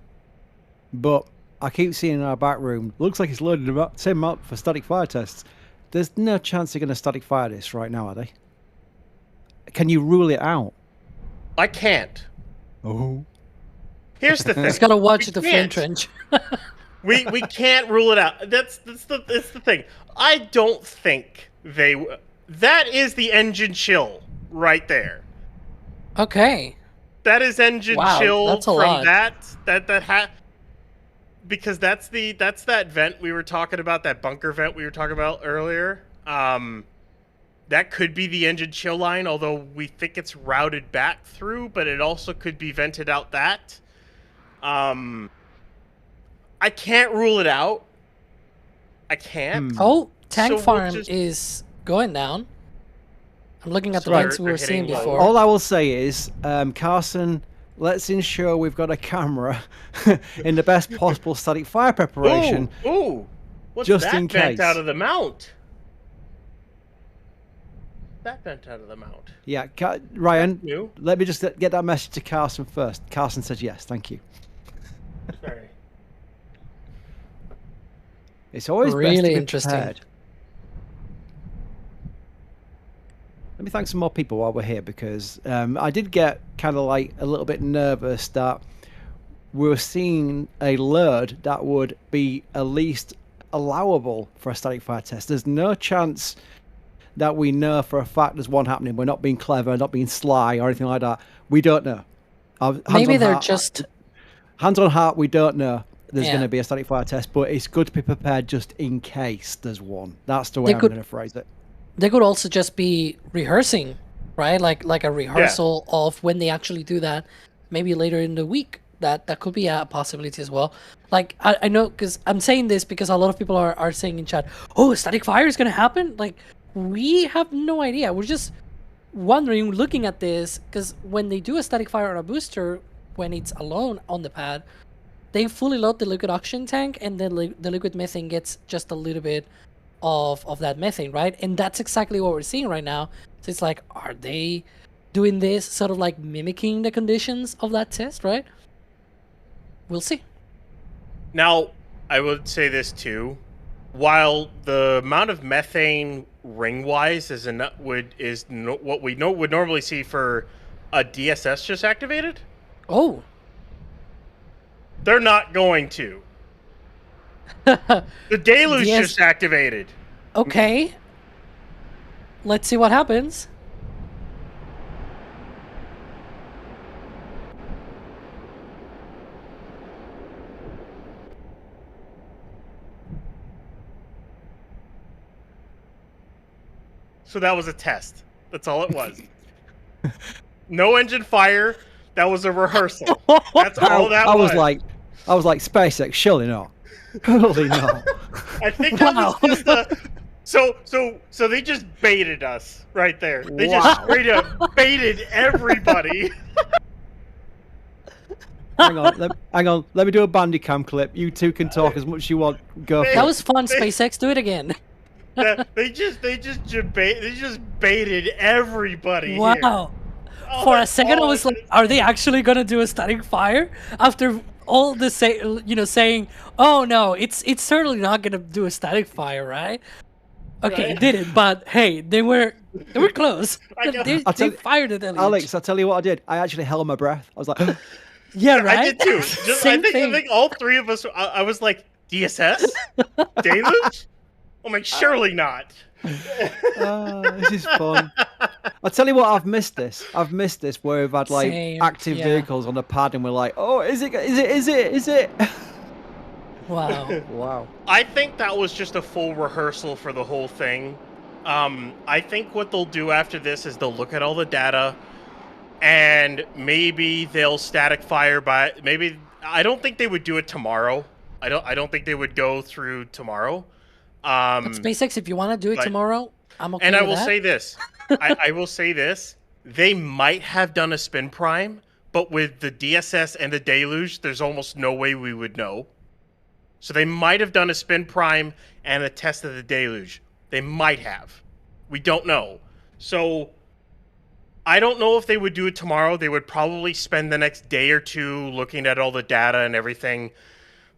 but I keep seeing in our back room, looks like it's loaded the same amount for static fire tests. There's no chance they're going to static fire this right now, are they? Can you rule it out? I can't. Oh. Here's the thing. Just gotta watch the flame can't. trench. we can't rule it out. That's the thing. I don't think that is the engine chill right there. Okay. That is engine Wow, chill that's a from lot. because that's that vent we were talking about, that bunker vent we were talking about earlier. That could be the engine chill line, although we think it's routed back through, but it also could be vented out that. I can't rule it out. I can't. Oh, tank So we'll farm just- is going down. I'm looking at the So links we they're were seeing hitting low. before. All I will say is, Carson, let's ensure we've got a camera in the best possible static fire preparation. Ooh, what's just that in vent case. out of the mount? That vent out of the mount. Yeah, Ryan, New? let me just get that message to Carson first. Carson says yes, thank you. Sorry. It's always best Really to be interesting. prepared. Let me thank some more people while we're here, because I did get kind of like a little bit nervous that we were seeing a LERD that would be at least allowable for a static fire test. There's no chance that we know for a fact there's one happening. We're not being clever, not being sly or anything like that. We don't know. Maybe they're just... Hands on heart, we don't know there's Yeah. going to be a static fire test, but it's good to be prepared just in case there's one. That's the way I'm going to phrase it. They could also just be rehearsing, right? Like a rehearsal of when they actually do that. Maybe later in the week. That could be a possibility as well. Like I know, because I'm saying this because a lot of people are saying in chat, "Oh, static fire is going to happen." Like, we have no idea. We're just wondering, looking at this, because when they do a static fire on a booster, when it's alone on the pad, they fully load the liquid oxygen tank, and then the liquid methane gets just a little bit of that methane, right? And that's exactly what we're seeing right now. So it's like, are they doing this sort of like mimicking the conditions of that test, right? We'll see. Now, I would say this too. While the amount of methane ring-wise is what we would normally see for a DSS just activated, Oh. they're not going to. The deluge DS just activated. Okay. Let's see what happens. So that was a test. That's all it was. No engine fire. That was a rehearsal. That's all that I was. I was like, SpaceX, surely not. Surely not. I think that was just a... So they just baited us right there. They just straight up baited everybody. Hang on. Let me do a Bandicam clip. You two can talk as much as you want. Go. For That it. was fun, SpaceX. Do it again. They just baited everybody. Wow. Here. For a second, I was like, are they actually going to do a static fire? After all the saying, oh no, it's certainly not going to do a static fire, right? Okay, Right. it didn't, but hey, they were close. They fired it. Alex, I'll tell you what I did. I actually held my breath. I was like, yeah, right? I did too. Same I thing. think all three of us. I was like, DSS, deluge. I'm like, surely not. this is fun. I'll tell you what, I've missed this where we've had like Same, active yeah. vehicles on the pad and we're like, oh, is it? Wow. Wow. I think that was just a full rehearsal for the whole thing. I think what they'll do after this is they'll look at all the data, and maybe they'll static fire by. Maybe I don't think they would do it tomorrow. I don't think they would go through tomorrow. But SpaceX, if you want to do it tomorrow, I'm okay And with I will that. say this. I will say this. They might have done a spin prime, but with the DSS and the deluge, there's almost no way we would know. So they might have done a spin prime and a test of the deluge. They might have. We don't know. So I don't know if they would do it tomorrow. They would probably spend the next day or two looking at all the data and everything.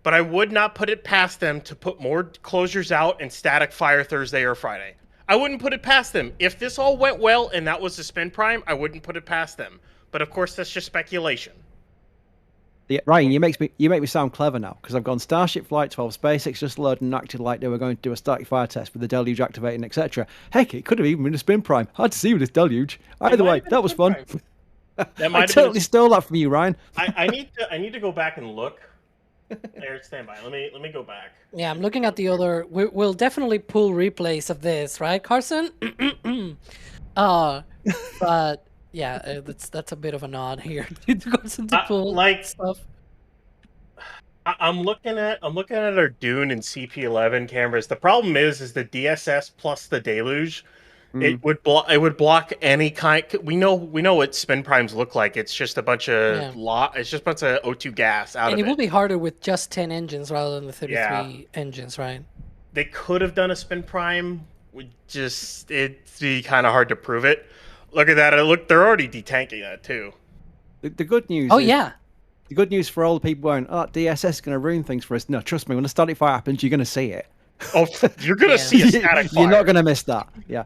But I would not put it past them to put more closures out and static fire Thursday or Friday. I wouldn't put it past them. If this all went well and that was the spin prime, I wouldn't put it past them. But of course, that's just speculation. Yeah, Ryan, you make me sound clever now, because I've gone Starship Flight 12, SpaceX just loaded and acted like they were going to do a static fire test with the deluge activating, etc. Heck, it could have even been a spin prime. Hard to see with this deluge. Either way, that was fun. I totally stole that from you, Ryan. I need to go back and look. There, stand by. Let me go back. Yeah, I'm looking at the other. We'll definitely pull replays of this, right, Carson? But yeah, that's a bit of a nod here. Carson to pull stuff. I'm looking at our Dune and CP11 cameras. The problem is the DSS plus the deluge. It would block. It would block any kind. We know what spin primes look like. It's just a bunch of It's just a bunch of O2 gas out And of it it. will be harder with just 10 engines rather than the 33 Yeah. engines, right? They could have done a spin prime. It'd be kind of hard to prove it. Look at that. They're already detanking that too. The good news. Oh is, yeah. The good news for all the people going, oh, DSS is going to ruin things for us. No, trust me. When the static fire happens, you're going to see it. Oh, you're going to see a static fire. You're not going to miss that. Yeah.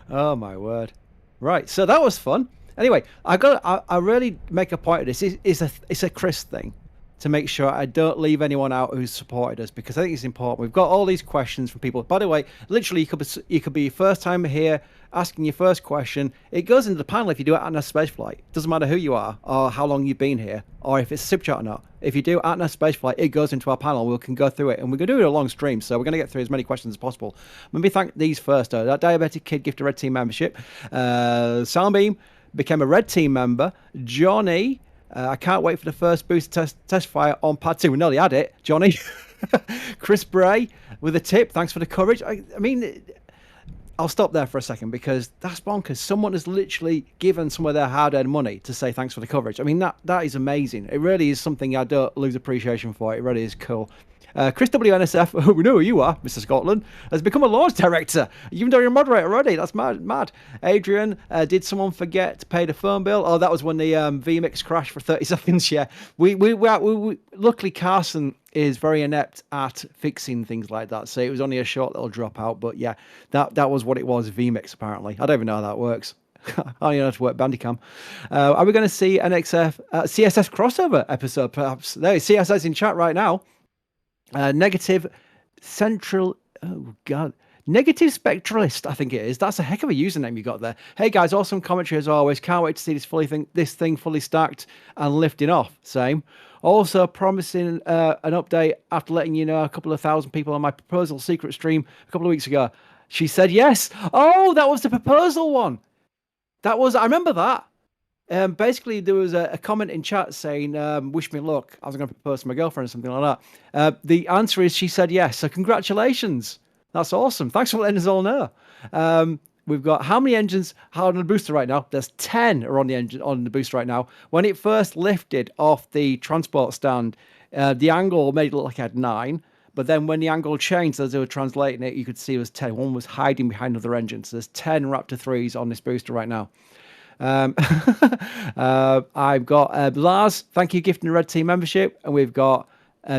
Oh my word. Right. So that was fun. Anyway, I really make a point of this. It's a Chris thing to make sure I don't leave anyone out who's supported us, because I think it's important. We've got all these questions from people. By the way, literally, you could be your first time here asking your first question. It goes into the panel if you do it at NASASpaceflight. Doesn't matter who you are or how long you've been here or if it's super chat or not. If you do at NASASpaceflight, it goes into our panel. We can go through it, and we're going to do it a long stream, so we're going to get through as many questions as possible. Let me thank these first. That Diabetic Kid gifted a Red Team membership. Soundbeam became a Red Team member. Johnny, I can't wait for the first booster test fire on pad 2. We nearly had it, Johnny. Chris Bray with a tip. Thanks for the coverage. I mean, I'll stop there for a second, because that's bonkers. Someone has literally given some of their hard-earned money to say thanks for the coverage. I mean, that is amazing. It really is something I don't lose appreciation for. It really is cool. Chris WNSF, we know who you are, Mr. Scotland, has become a launch director. You've done your moderator already. That's mad. Adrian, did someone forget to pay the phone bill? Oh, that was when the VMix crashed for 30 seconds. Yeah, we luckily Carson is very inept at fixing things like that, so it was only a short little dropout. But yeah, that was what it was. VMix apparently. I don't even know how that works. I don't know how to work Bandicam. Are we going to see an CSS crossover episode? Perhaps. There, CSS in chat right now. Negative Central. Oh God. Negative Spectralist, I think it is. That's a heck of a username you got there. Hey guys, awesome commentary as always. Can't wait to see this thing fully stacked and lifting off. Same. Also promising an update after letting you know a couple of thousand people on my proposal secret stream a couple of weeks ago. She said yes. Oh, that was the proposal one. I remember that. Basically, there was a comment in chat saying, wish me luck. I was going to propose to my girlfriend or something like that. The answer is she said yes. So congratulations. That's awesome. Thanks for letting us all know. We've got how many engines are on the booster right now? There's 10 are on the booster right now. When it first lifted off the transport stand, the angle made it look like it had 9. But then when the angle changed as they were translating it, you could see it was 10. One was hiding behind other engines. So there's 10 Raptor 3s on this booster right now. I've got Lars, thank you, gifting a Red Team membership, and we've got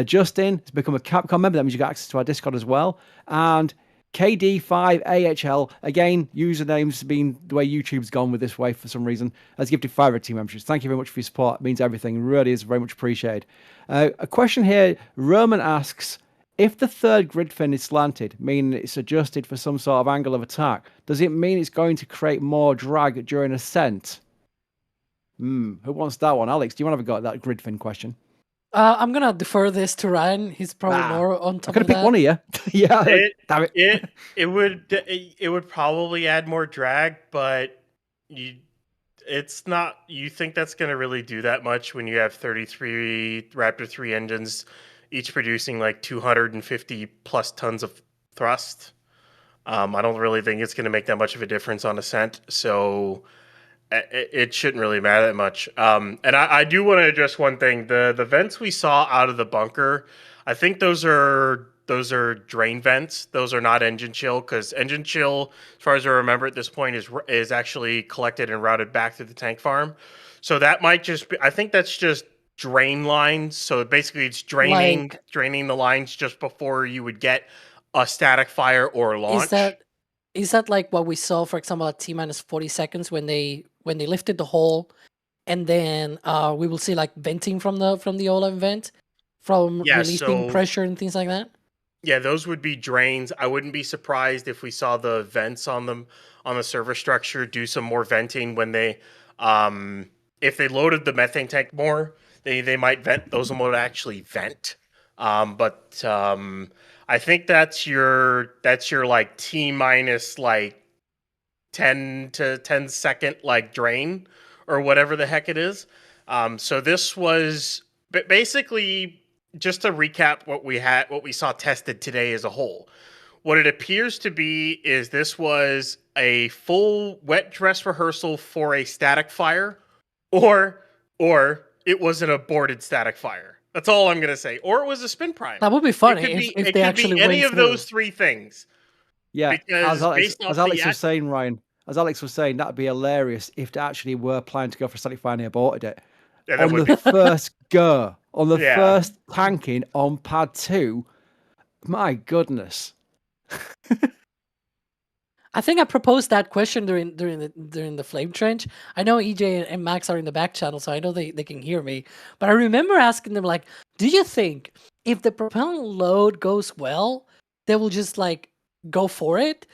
Justin, who's become a Capcom member. That means you got access to our Discord as well, and KD5AHL, again, usernames being the way YouTube's gone with this way for some reason, has gifted 5 Red Team memberships. Thank you very much for your support. It means everything. It really is very much appreciated. A question here, Roman asks, if the third grid fin is slanted, meaning it's adjusted for some sort of angle of attack, does it mean it's going to create more drag during ascent? Who wants that one? Alex, do you want to have a go at that grid fin question? I'm going to defer this to Ryan. He's probably more on top I'm of going to pick one of you. Yeah, damn it. It would probably add more drag, but it's not. You think that's going to really do that much when you have 33 Raptor 3 engines, each producing like 250 plus tons of thrust? I don't really think it's going to make that much of a difference on ascent, so it shouldn't really matter that much. And I do want to address one thing: the vents we saw out of the bunker, I think those are drain vents. Those are not engine chill, because engine chill, as far as I remember at this point, is actually collected and routed back to the tank farm. So that might just be. I think that's just drain lines. So basically, it's draining the lines just before you would get a static fire or launch. Is that like what we saw, for example, at T-minus 40 seconds when they lifted the hole, and then we will see like venting from the Olin vent from releasing pressure and things like that? Yeah, those would be drains. I wouldn't be surprised if we saw the vents on the server structure do some more venting when they if they loaded the methane tank more, they might vent. Those would actually vent. But I think that's your like T-minus like 10 to 10 second like drain or whatever the heck it is. So this was basically, just to recap what we saw tested today as a whole. What it appears to be is this was a full wet dress rehearsal for a static fire, or it was an aborted static fire. That's all I'm gonna say. Or it was a spin prime. That would be It funny could if, be, if it they could actually be any went of through. those three things. Yeah, Because as based off Alex the was saying, Ryan, as Alex was saying, that'd be hilarious if they actually were planning to go for static fire and they aborted it. Yeah, that On would the be first go, on the Yeah. first tanking on pad 2, my goodness. I think I proposed that question during the flame trench. I know EJ and Max are in the back channel, so I know they can hear me. But I remember asking them like, "Do you think if the propellant load goes well, they will just like go for it?"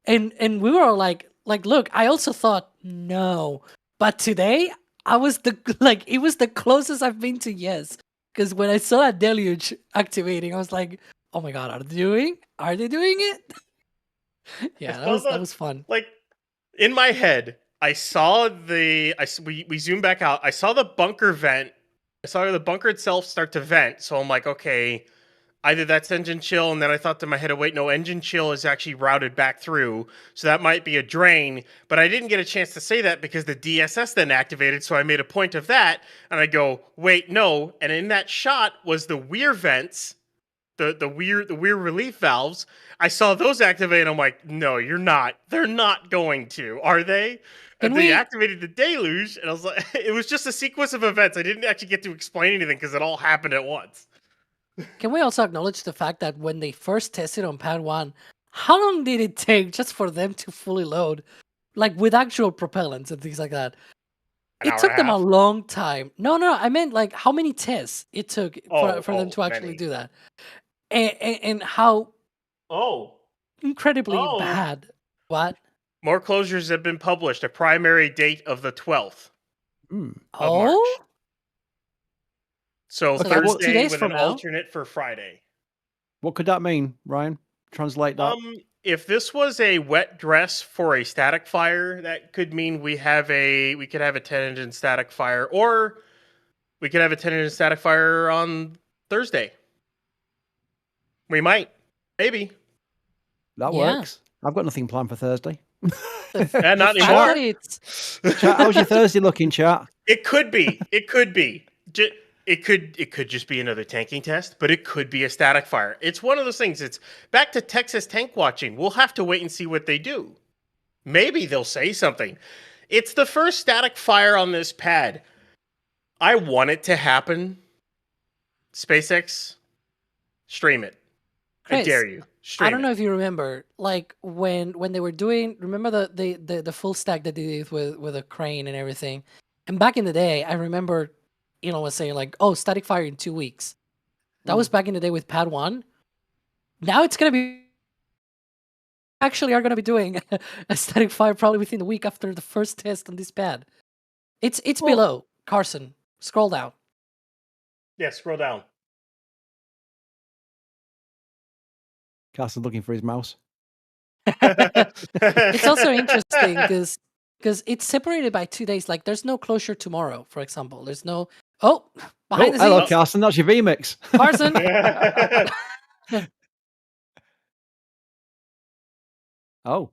And we were all like, look, I also thought no, but today I was it was the closest I've been to yes. Because when I saw that deluge activating, I was like, "Oh my god, are they doing it?" Yeah, that was fun. like in my head. I saw we zoomed back out. I saw the bunker vent. I saw the bunker itself start to vent. So I'm like, okay, either that's engine chill, and then I thought to my head, oh, wait, no, engine chill is actually routed back through, so that might be a drain. But I didn't get a chance to say that because the DSS then activated, so I made a point of that, and I go, wait, no. And in that shot was the weir vents, the weir relief valves. I saw those activate, and I'm like, no, you're not. They're not going to, are they? And they activated the deluge, and I was like, it was just a sequence of events. I didn't actually get to explain anything because it all happened at once. Can we also acknowledge the fact that when they first tested on pad 1, how long did it take just for them to fully load? Like with actual propellants and things like that. It took them a long time. No, I meant like how many tests it took for them to actually do that. And how incredibly bad. What? More closures have been published. A primary date of the 12th of March. So Thursday with an alternate for Friday. What could that mean, Ryan? Translate that. If this was a wet dress for a static fire, that could mean we could have a 10-engine static fire, or we could have a 10-engine static fire on Thursday. We might. Maybe. That works. I've got nothing planned for Thursday. Yeah, not anymore. Chat, how's your Thursday looking, chat? It could be. It could be. It could just be another tanking test, but it could be a static fire. It's one of those things. It's back to Texas tank watching. We'll have to wait and see what they do. Maybe they'll say something. It's the first static fire on this pad. I want it to happen. SpaceX, stream it. Chris, I dare you. Stream I don't know if you remember, like when they were doing. Remember the full stack that they did with a crane and everything. And back in the day, I remember Elon was saying like, "Oh, static fire in 2 weeks." That was back in the day with pad 1. Now it's gonna be actually are gonna be doing a static fire probably within a week after the first test on this pad. It's below Carson. Scroll down. Yeah, scroll down. Carson's looking for his mouse. It's also interesting because it's separated by 2 days. Like there's no closure tomorrow, for example. There's no behind the scenes. Hello, Carson. That's your VMix. Carson. Oh.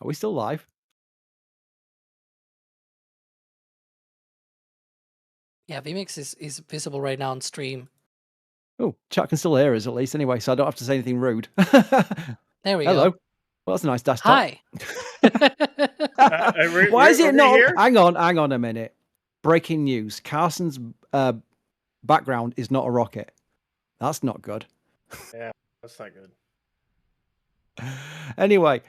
Are we still live? Yeah, VMix is visible right now on stream. Oh, chat can still hear us at least anyway, so I don't have to say anything rude. There we Hello. go. Well, that's a nice desktop. Hi. Why is it not? Hang on a minute. Breaking news. Carson's background is not a rocket. That's not good. Yeah, that's not good. Anyway,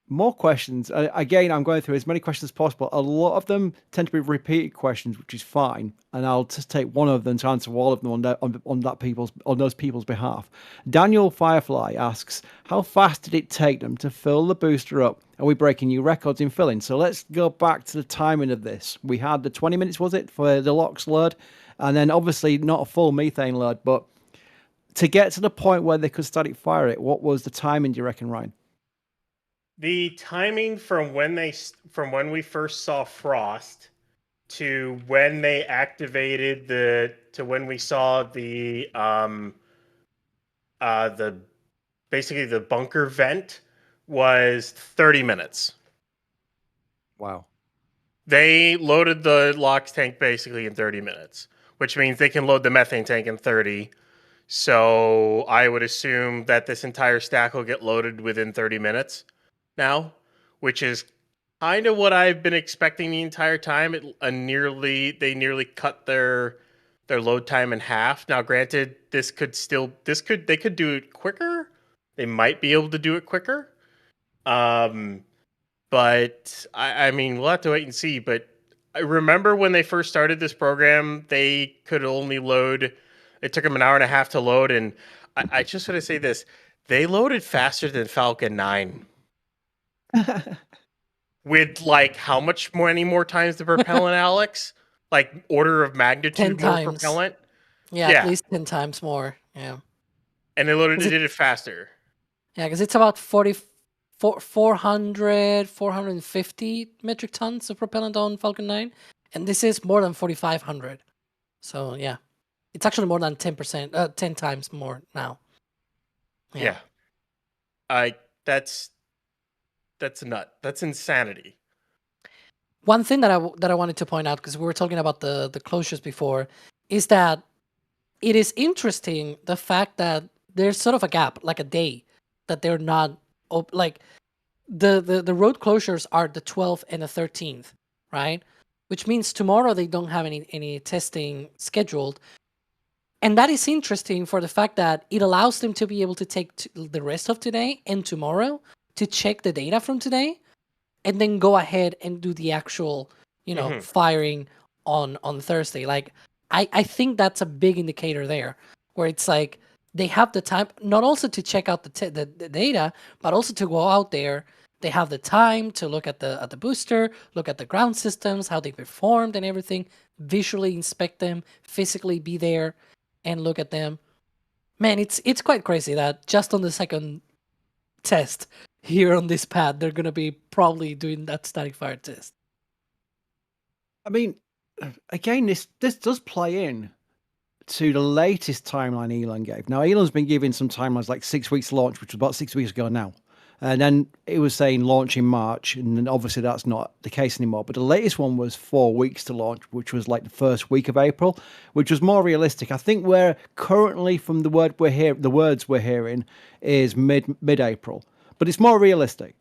more questions. Again, I'm going through as many questions as possible. A lot of them tend to be repeated questions, which is fine, and I'll just take one of them to answer all of them on those people's behalf. Daniel Firefly asks, "How fast did it take them to fill the booster up? Are we breaking new records in filling?" So let's go back to the timing of this. We had the 20 minutes, was it, for the LOX load, and then obviously not a full methane load, but to get to the point where they could static fire it, what was the timing, do you reckon, Ryan? The timing from when we first saw frost to when they activated to when we saw the basically the bunker vent was 30 minutes. Wow. They loaded the LOX tank basically in 30 minutes, which means they can load the methane tank in 30. So I would assume that this entire stack will get loaded within 30 minutes now, which is kind of what I've been expecting the entire time. They nearly cut their load time in half. Now, granted, they could do it quicker. They might be able to do it quicker. But I mean, we'll have to wait and see. But I remember when they first started this program, they could only load. It took them an hour and a half to load, and I just want to say this: they loaded faster than Falcon 9. With like how much many more times the propellant, Alex? Like order of 10 magnitude more times. propellant? Yeah, Yeah. at least 10 times more. Yeah. And they did it faster. Yeah, because it's about 450 metric tons of propellant on Falcon 9, and this is more than 4,500. So yeah, it's actually more than 10%, 10 times more now. Yeah. That's a nut. That's insanity. One thing that I wanted to point out, because we were talking about the closures before, is that it is interesting the fact that there's sort of a gap, like a day, that they're not like the road closures are the 12th and the 13th, right? Which means tomorrow they don't have any testing scheduled. And that is interesting for the fact that it allows them to be able to take the rest of today and tomorrow to check the data from today, and then go ahead and do the actual, firing on Thursday. Like, I think that's a big indicator there, where it's like they have the time not also to check out the data, but also to go out there. They have the time to look at the booster, look at the ground systems, how they performed and everything, visually inspect them, physically be there and look at them. Man, it's quite crazy that just on the second test here on this pad, they're gonna be probably doing that static fire test. I mean, again, this does play in to the latest timeline Elon gave. Now, Elon's been giving some timelines like 6 weeks launch, which was about 6 weeks ago now. And then it was saying launch in March, and then obviously that's not the case anymore. But the latest one was 4 weeks to launch, which was like the first week of April, which was more realistic. I think we're currently, from the words we're hearing, is mid-April, but it's more realistic.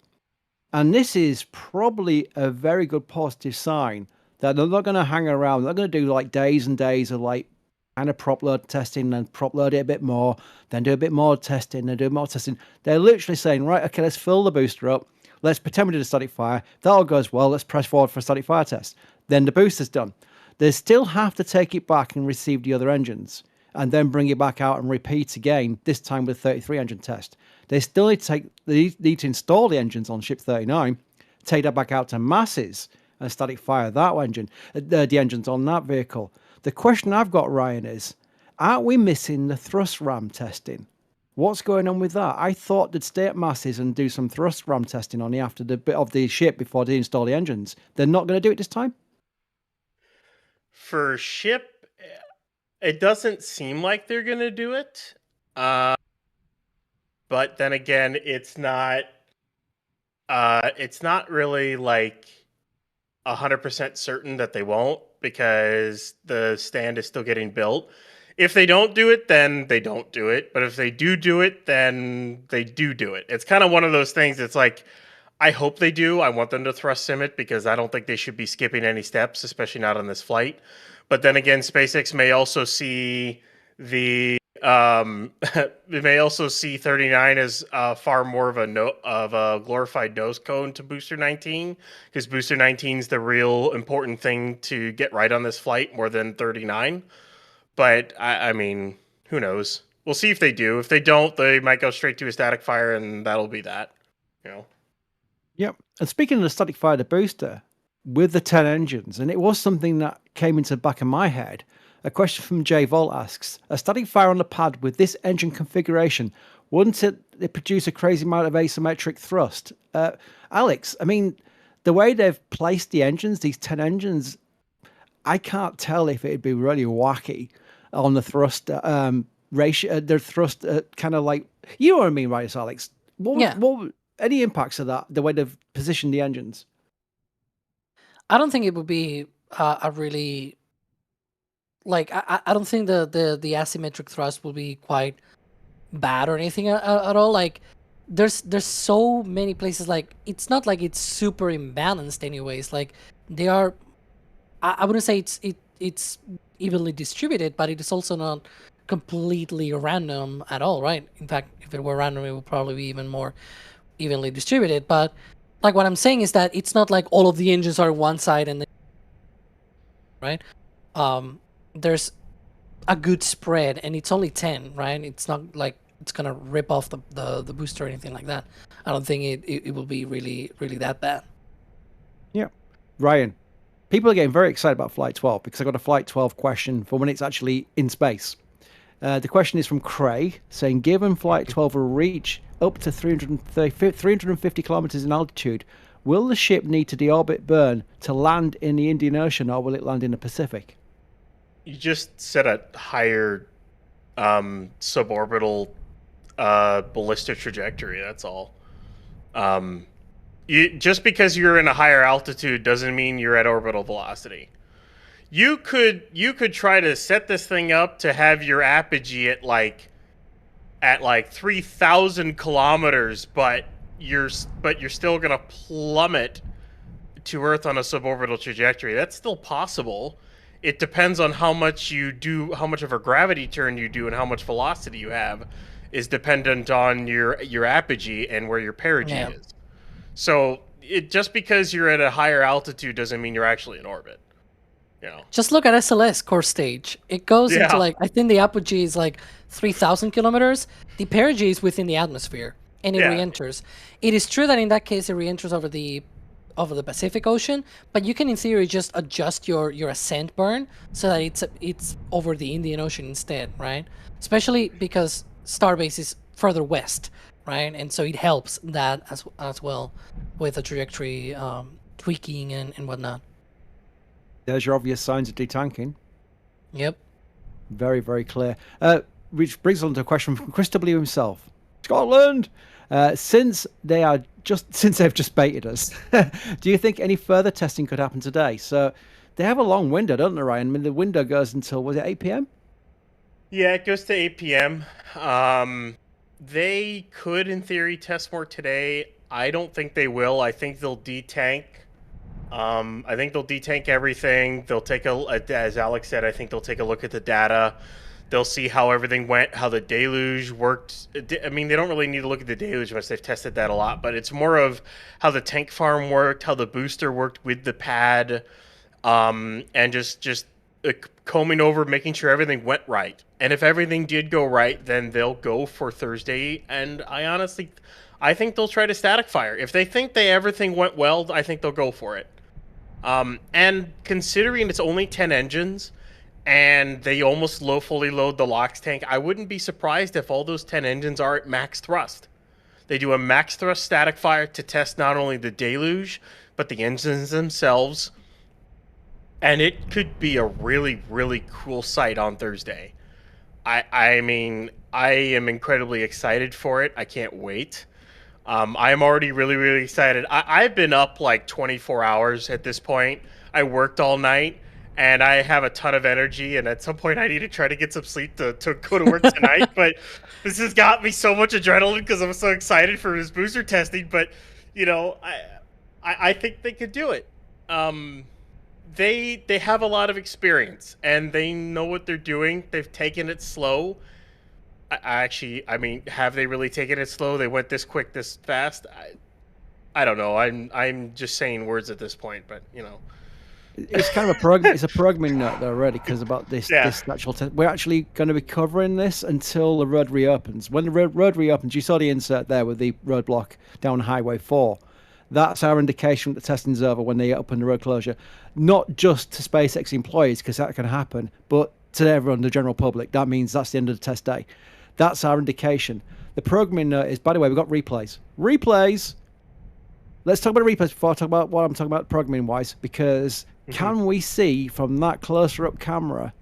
And this is probably a very good positive sign that they're not going to hang around. They're going to do like days and days of like kind of prop load testing, and prop load it a bit more, then do a bit more testing, then do more testing. They're literally saying, right, okay, let's fill the booster up. Let's pretend we did a static fire. That all goes well. Let's press forward for a static fire test. Then the booster's done. They still have to take it back and receive the other engines, and then bring it back out and repeat again, this time with 33 engine test. They still need to install the engines on ship 39, take that back out to masses, and static fire that engine, the engines on that vehicle. The question I've got, Ryan, is, aren't we missing the thrust ram testing? What's going on with that? I thought they'd stay at masses and do some thrust ram testing on the after the bit of the ship before they install the engines. They're not going to do it this time? For ship, it doesn't seem like they're going to do it. But then again, it's not really like 100% certain that they won't, because the stand is still getting built. If they don't do it, then they don't do it. But if they do it, then they do it. It's kind of one of those things. It's like, I hope they do. I want them to thrust sim it, because I don't think they should be skipping any steps, especially not on this flight. But then again, SpaceX may also see they may also see 39 as far more of a glorified nose cone to Booster 19, because Booster 19 is the real important thing to get right on this flight, more than 39. But I mean, who knows? We'll see if they do. If they don't, they might go straight to a static fire, and that'll be that. Yep. And speaking of the static fire, the booster with the 10 engines, and it was something that came into the back of my head. A question from J Volt asks, a static fire on the pad with this engine configuration, wouldn't it produce a crazy amount of asymmetric thrust? Alex, I mean, the way they've placed the engines, these 10 engines, I can't tell if it'd be really wacky on the thrust ratio, the thrust kind of like, you know what I mean, right, Alex? What any impacts of that, the way they've positioned the engines? I don't think it would be a really like I don't think the asymmetric thrust will be quite bad or anything at all. Like there's so many places, like it's not like it's super imbalanced anyways. Like they are, I wouldn't say it's evenly distributed, but it is also not completely random at all, right? In fact, if it were random, it would probably be even more evenly distributed. But like what I'm saying is that it's not like all of the engines are one side and then, right? There's a good spread, and it's only 10, right? It's not like it's gonna rip off the booster or anything like that. I don't think it will be really that bad. Yeah. Ryan, people are getting very excited about Flight 12 because I got a Flight 12 question for when it's actually in space. The question is from Craig, saying, given Flight 12 will reach up to 350 kilometers in altitude, will the ship need to deorbit burn to land in the Indian Ocean, or will it land in the Pacific? You just set a higher suborbital ballistic trajectory. That's all. Just because you're in a higher altitude doesn't mean you're at orbital velocity. You could try to set this thing up to have your apogee at like 3,000 kilometers, but you're still gonna plummet to Earth on a suborbital trajectory. That's still possible. It depends on how much you do, how much of a gravity turn you do, and how much velocity you have is dependent on your apogee and where your perigee is. So just because you're at a higher altitude doesn't mean you're actually in orbit. You know. Just look at SLS core stage. It goes into like, I think the apogee is like 3,000 kilometers. The perigee is within the atmosphere, and it re-enters. It is true that in that case it re-enters over the Pacific Ocean, but you can in theory just adjust your ascent burn so that it's over the Indian Ocean instead, right? Especially because Starbase is further west, right? And so it helps that as well with the trajectory tweaking and whatnot. There's your obvious signs of detanking. Yep. Very, very clear. Which brings on to a question from Chris W. himself. Scotland, since they've just baited us, do you think any further testing could happen today? So they have a long window, don't they, Ryan? I mean, the window goes until, was it 8 p.m.? Yeah, it goes to 8 p.m. They could, in theory, test more today. I don't think they will. I think they'll detank. I think they'll detank everything. They'll take as Alex said, I think they'll take a look at the data. They'll see how everything went, how the deluge worked. I mean, they don't really need to look at the deluge unless they've tested that a lot, but it's more of how the tank farm worked, how the booster worked with the pad, and just combing over, making sure everything went right. And if everything did go right, then they'll go for Thursday. And I think they'll try to static fire. If they think everything went well, I think they'll go for it. And considering it's only 10 engines, and they almost fully load the LOX tank, I wouldn't be surprised if all those 10 engines are at max thrust. They do a max thrust static fire to test not only the deluge, but the engines themselves. And it could be a really, really cool sight on Thursday. I mean, I am incredibly excited for it. I can't wait. I'm already really, really excited. I've been up like 24 hours at this point. I worked all night. And I have a ton of energy, and at some point I need to try to get some sleep to go to work tonight. But this has got me so much adrenaline because I'm so excited for this booster testing. But, you know, I think they could do it. They have a lot of experience, and they know what they're doing. They've taken it slow. I mean, have they really taken it slow? They went this quick, this fast? I don't know. I'm just saying words at this point, but, you know. It's kind of it's a programming note though already, because about this actual test, we're actually going to be covering this until the road reopens. When the road reopens, you saw the insert there with the roadblock down Highway 4. That's our indication that the testing's over when they open the road closure. Not just to SpaceX employees, because that can happen, but to everyone, the general public. That means that's the end of the test day. That's our indication. The programming note is, by the way, we've got replays. Replays! Let's talk about replays before I talk about what I'm talking about programming-wise, because Can we see from that closer up camera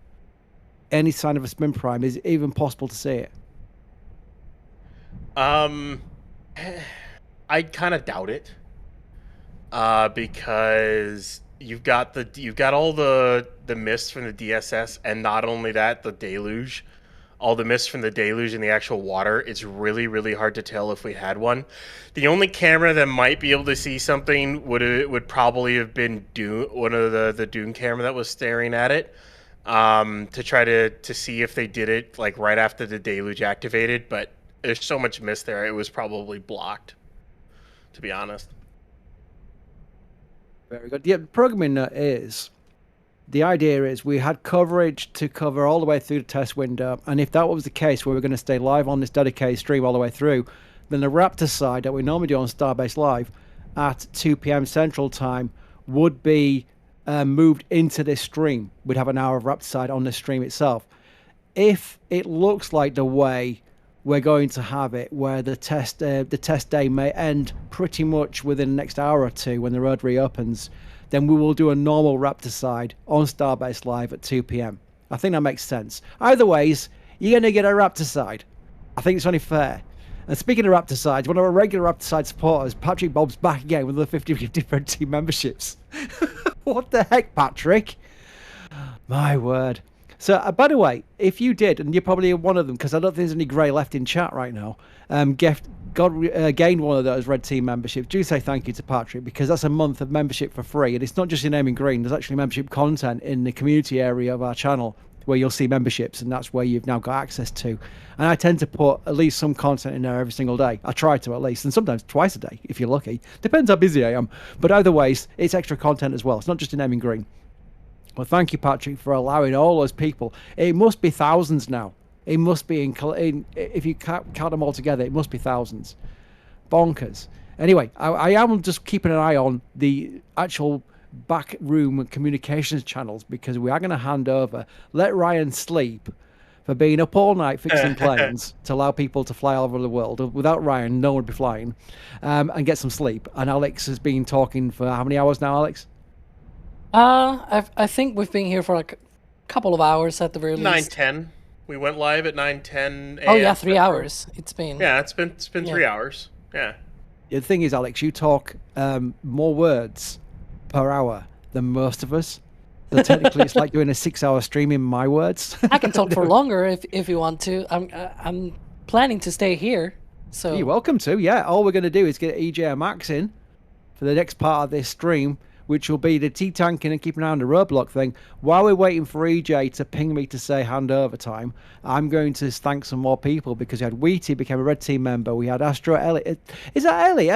any sign of a spin prime? Is it even possible to see it? I kind of doubt it, because you've got all the mist from the DSS, and not only that, the deluge, all the mist from the deluge and the actual water. It's really, really hard to tell if we had one. The only camera that might be able to see something would probably have been one of the Dune camera that was staring at it, to try to see if they did it like right after the deluge activated, but there's so much mist there, it was probably blocked, to be honest. Very good. Yeah, the programming is, the idea is we had coverage to cover all the way through the test window, and if that was the case, we were going to stay live on this dedicated stream all the way through, then the Raptor side that we normally do on Starbase Live at 2 p.m. Central Time would be moved into this stream. We'd have an hour of Raptor side on the stream itself. If it looks like the way we're going to have it, where the test day may end pretty much within the next hour or two when the road reopens, then we will do a normal Raptor side on Starbase Live at 2 p.m. I think that makes sense. Either ways, you're going to get a Raptor side. I think it's only fair. And speaking of Raptor sides, one of our regular Raptor side supporters, Patrick Bob's back again with the 50-50 Red Team memberships. What the heck, Patrick? My word. So, by the way, if you did, and you're probably one of them, because I don't think there's any grey left in chat right now, gained one of those Red Team memberships, do say thank you to Patrick, because that's a month of membership for free. And it's not just your name in green, there's actually membership content in the community area of our channel where you'll see memberships, and that's where you've now got access to. And I tend to put at least some content in there every single day. I try to, at least, and sometimes twice a day, if you're lucky. Depends how busy I am. But either ways, it's extra content as well. It's not just your name in green. Well, thank you, Patrick, for allowing all those people. It must be thousands now. It must be, if you count them all together, it must be thousands. Bonkers. Anyway, I am just keeping an eye on the actual back room communications channels, because we are going to hand over, let Ryan sleep for being up all night fixing planes to allow people to fly all over the world. Without Ryan, no one would be flying, and get some sleep. And Alex has been talking for how many hours now, Alex? I think we've been here for like a couple of hours at the very least. 9:10. We went live at 9:10. Oh yeah, 3 hours. It's been. Yeah, it's been 3 hours. Yeah. The thing is, Alex, you talk more words per hour than most of us. So technically, it's like doing a 6-hour stream in my words. I can talk for longer if you want to. I'm planning to stay here. So you're welcome to. Yeah, all we're going to do is get EJ and Max in for the next part of this stream, which will be the Detanking and keeping an eye on the roadblock thing. While we're waiting for EJ to ping me to say handover time, I'm going to thank some more people, because we had Wheaty became a Red Team member. We had Astro Ellie. Is that Ellie?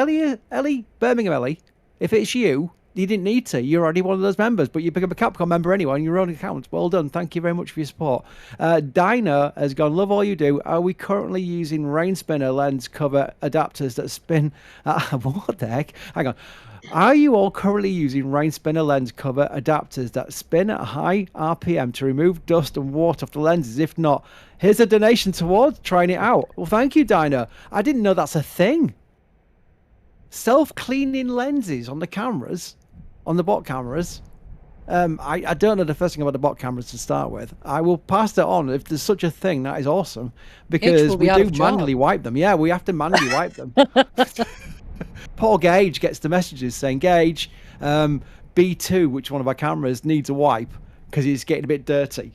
Ellie? Birmingham Ellie? If it's you, you didn't need to. You're already one of those members, but you become a Capcom member anyway on your own account. Well done. Thank you very much for your support. Dino has gone, love all you do. Are we currently using rain spinner lens cover adapters that spin? What the heck? Hang on. Are you all currently using rain spinner lens cover adapters that spin at high RPM to remove dust and water off the lenses? If not, here's a donation towards trying it out. Well, thank you, Dino. I didn't know that's a thing. Self-cleaning lenses on the cameras, on the bot cameras. I don't know the first thing about the bot cameras to start with. I will pass that on. If there's such a thing, that is awesome, because we do manually wipe them. Yeah, we have to manually wipe them. Poor Gage gets the messages saying, Gage, B2, which one of our cameras, needs a wipe because it's getting a bit dirty.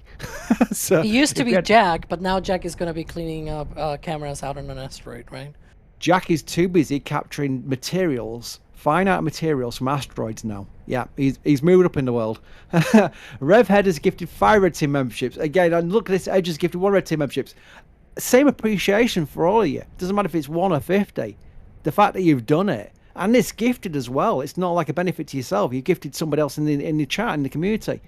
So it used to be Jack, but now Jack is going to be cleaning up cameras out on an asteroid, right? Jack is too busy capturing materials, finite materials from asteroids now. Yeah, he's moving up in the world. Revhead has gifted 5 Red Team memberships. Again, and look at this, Edge has gifted 1 Red Team memberships. Same appreciation for all of you. Doesn't matter if it's 1 or 50. The fact that you've done it, and it's gifted as well. It's not like a benefit to yourself. You gifted somebody else in the chat, in the community.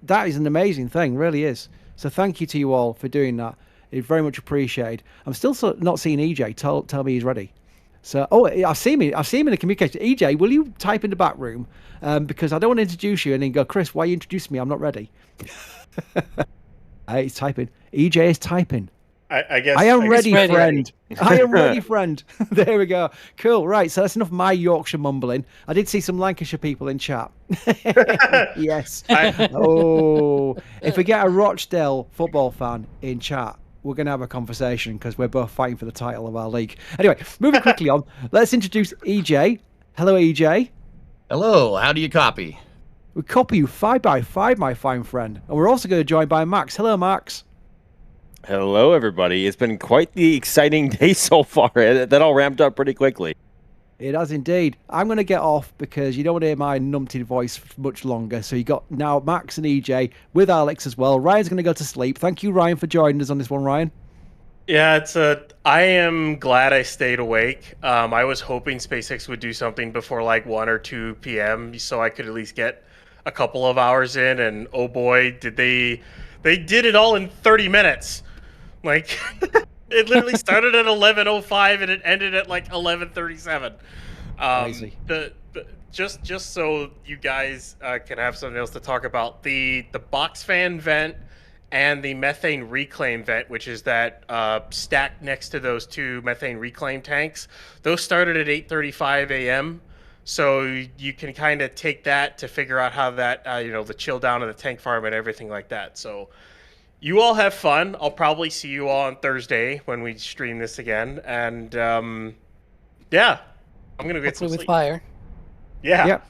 That is an amazing thing, really is. So thank you to you all for doing that. It's very much appreciated. I'm still not seeing EJ. Tell me he's ready. So, I've seen him in the communication. EJ, will you type in the back room? Because I don't want to introduce you and then go, Chris, why you introducing me? I'm not ready. He's typing. EJ is typing. I guess I am guess ready, ready. friend. I am ready, friend. There we go. Cool. Right. So that's enough of my Yorkshire mumbling. I did see some Lancashire people in chat. Yes. Oh, if we get a Rochdale football fan in chat, we're going to have a conversation because we're both fighting for the title of our league. Anyway, moving quickly on, let's introduce EJ. Hello, EJ. Hello, how do you copy? We copy you 5x5, my fine friend. And we're also going to join by Max. Hello, Max. Hello, everybody. It's been quite the exciting day so far. That all ramped up pretty quickly. It has indeed. I'm going to get off because you don't want to hear my numpty voice for much longer. So you got now Max and EJ with Alex as well. Ryan's going to go to sleep. Thank you, Ryan, for joining us on this one, Ryan. Yeah, I am glad I stayed awake. I was hoping SpaceX would do something before like 1 or 2 p.m. so I could at least get a couple of hours in. And oh boy, did they did it all in 30 minutes. Like, it literally started at 11:05 and it ended at like 11:37. Crazy. Just so you guys can have something else to talk about, the box fan vent and the methane reclaim vent, which is that stacked next to those two methane reclaim tanks, those started at 8:35 a.m. So you can kind of take that to figure out how that the chill down of the tank farm and everything like that. So. You all have fun. I'll probably see you all on Thursday when we stream this again. And yeah, I'm going to get some with sleep. fire. Yeah. Yep.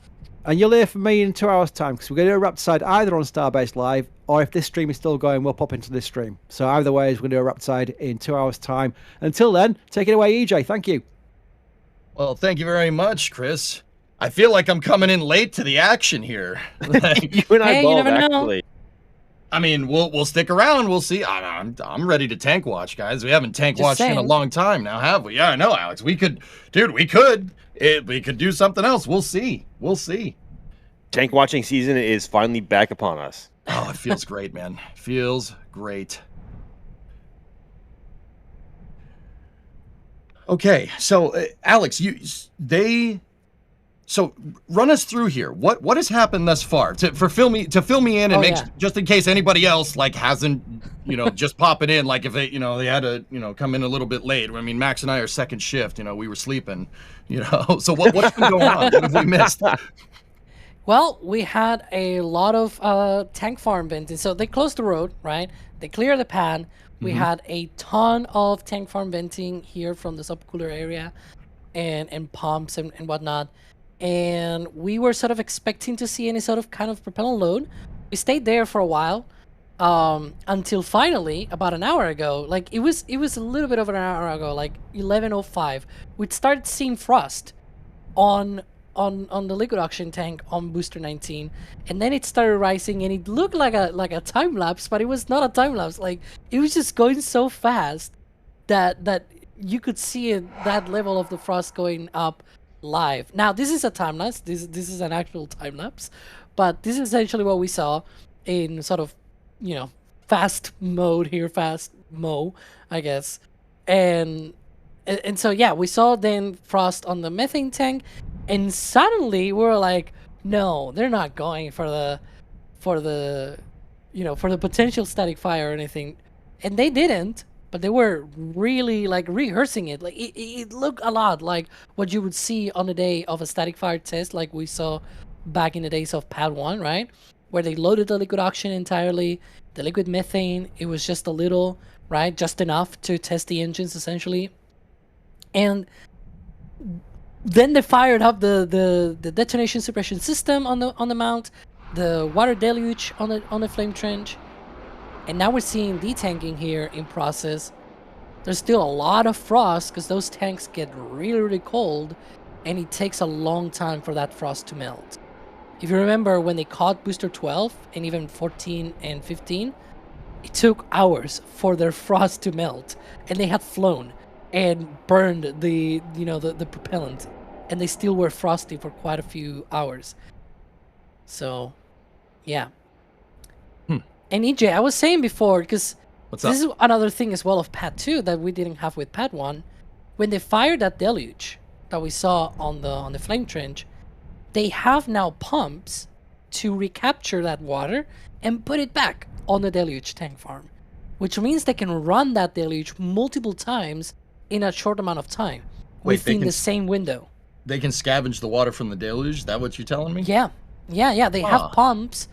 And you'll hear from me in 2 hours' time because we're going to do a wrap side either on Starbase Live or if this stream is still going, we'll pop into this stream. So either way, we're going to do a wrap side in 2 hours' time. Until then, take it away, EJ. Thank you. Well, thank you very much, Chris. I feel like I'm coming in late to the action here. You and I Hey, you both, never know. actually. I mean, we'll stick around. We'll see. I'm ready to tank watch, guys. We haven't tank Just watched in a saying. long time now, have we? Yeah, I know, Alex. We could do something else. We'll see. Tank watching season is finally back upon us. Oh, it feels great, man. Feels great. Okay, so Alex, so run us through here. What has happened thus far to fill me in and just in case anybody else like hasn't just popping in, like if they they had to come in a little bit late. I mean, Max and I are second shift. We were sleeping. So what's been going on? What have we missed? Well, we had a lot of tank farm venting. So they closed the road, right? They cleared the pad. We had a ton of tank farm venting here from the subcooler area and pumps and whatnot. And we were sort of expecting to see any sort of kind of propellant load. We stayed there for a while until finally, about an hour ago, like it was a little bit over an hour ago, like 11:05, we'd started seeing frost on the liquid oxygen tank on Booster 19, and then it started rising, and it looked like a time lapse, but it was not a time lapse. Like it was just going so fast that you could see that level of the frost going up live. Now this is a time lapse. This is an actual time lapse, but this is essentially what we saw in sort of fast mode here, fast mo, I guess, and so yeah, we saw then frost on the methane tank, and suddenly we were like, no, they're not going for the potential static fire or anything, and they didn't. But they were really like rehearsing it. Like it looked a lot like what you would see on the day of a static fire test, like we saw back in the days of Pad 1, right? Where they loaded the liquid oxygen entirely, the liquid methane, it was just a little, right? Just enough to test the engines essentially. And then they fired up the detonation suppression system on the mount, the water deluge on the flame trench. And now we're seeing detanking here in process. There's still a lot of frost because those tanks get really, really cold, and it takes a long time for that frost to melt. If you remember when they caught Booster 12 and even 14 and 15, it took hours for their frost to melt, and they had flown and burned the propellant, and they still were frosty for quite a few hours. So, yeah. And EJ, I was saying before, because this is another thing as well of Pad 2 that we didn't have with Pad 1. When they fired that deluge that we saw on the flame trench, they have now pumps to recapture that water and put it back on the deluge tank farm. which means they can run that deluge multiple times in a short amount of time within the same window. They can scavenge the water from the deluge? Is that what you're telling me? Yeah. They have pumps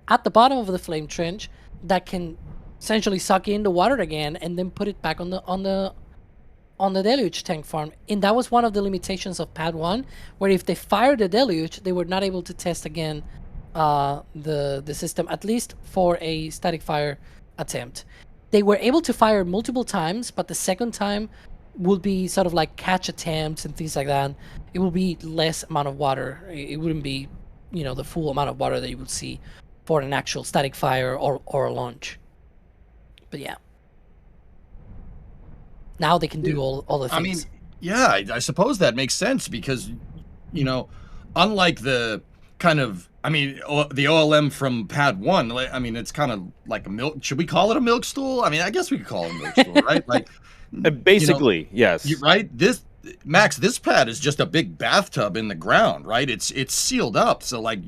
at the bottom of the flame trench that can essentially suck in the water again and then put it back on the deluge tank farm. And that was one of the limitations of Pad 1, where if they fired the deluge, they were not able to test again the system, at least for a static fire attempt. They were able to fire multiple times, but the second time would be sort of like catch attempts and things like that. It will be less amount of water. It wouldn't be, the full amount of water that you would see for an actual static fire or a launch. But yeah. Now they can do all the things. I suppose that makes sense because, unlike the kind of, the OLM from Pad 1, it's kind of like a milk. Should we call it a milk stool? I guess we could call it a milk stool, right? Like, basically, yes. Right? This pad is just a big bathtub in the ground, right? It's sealed up, so like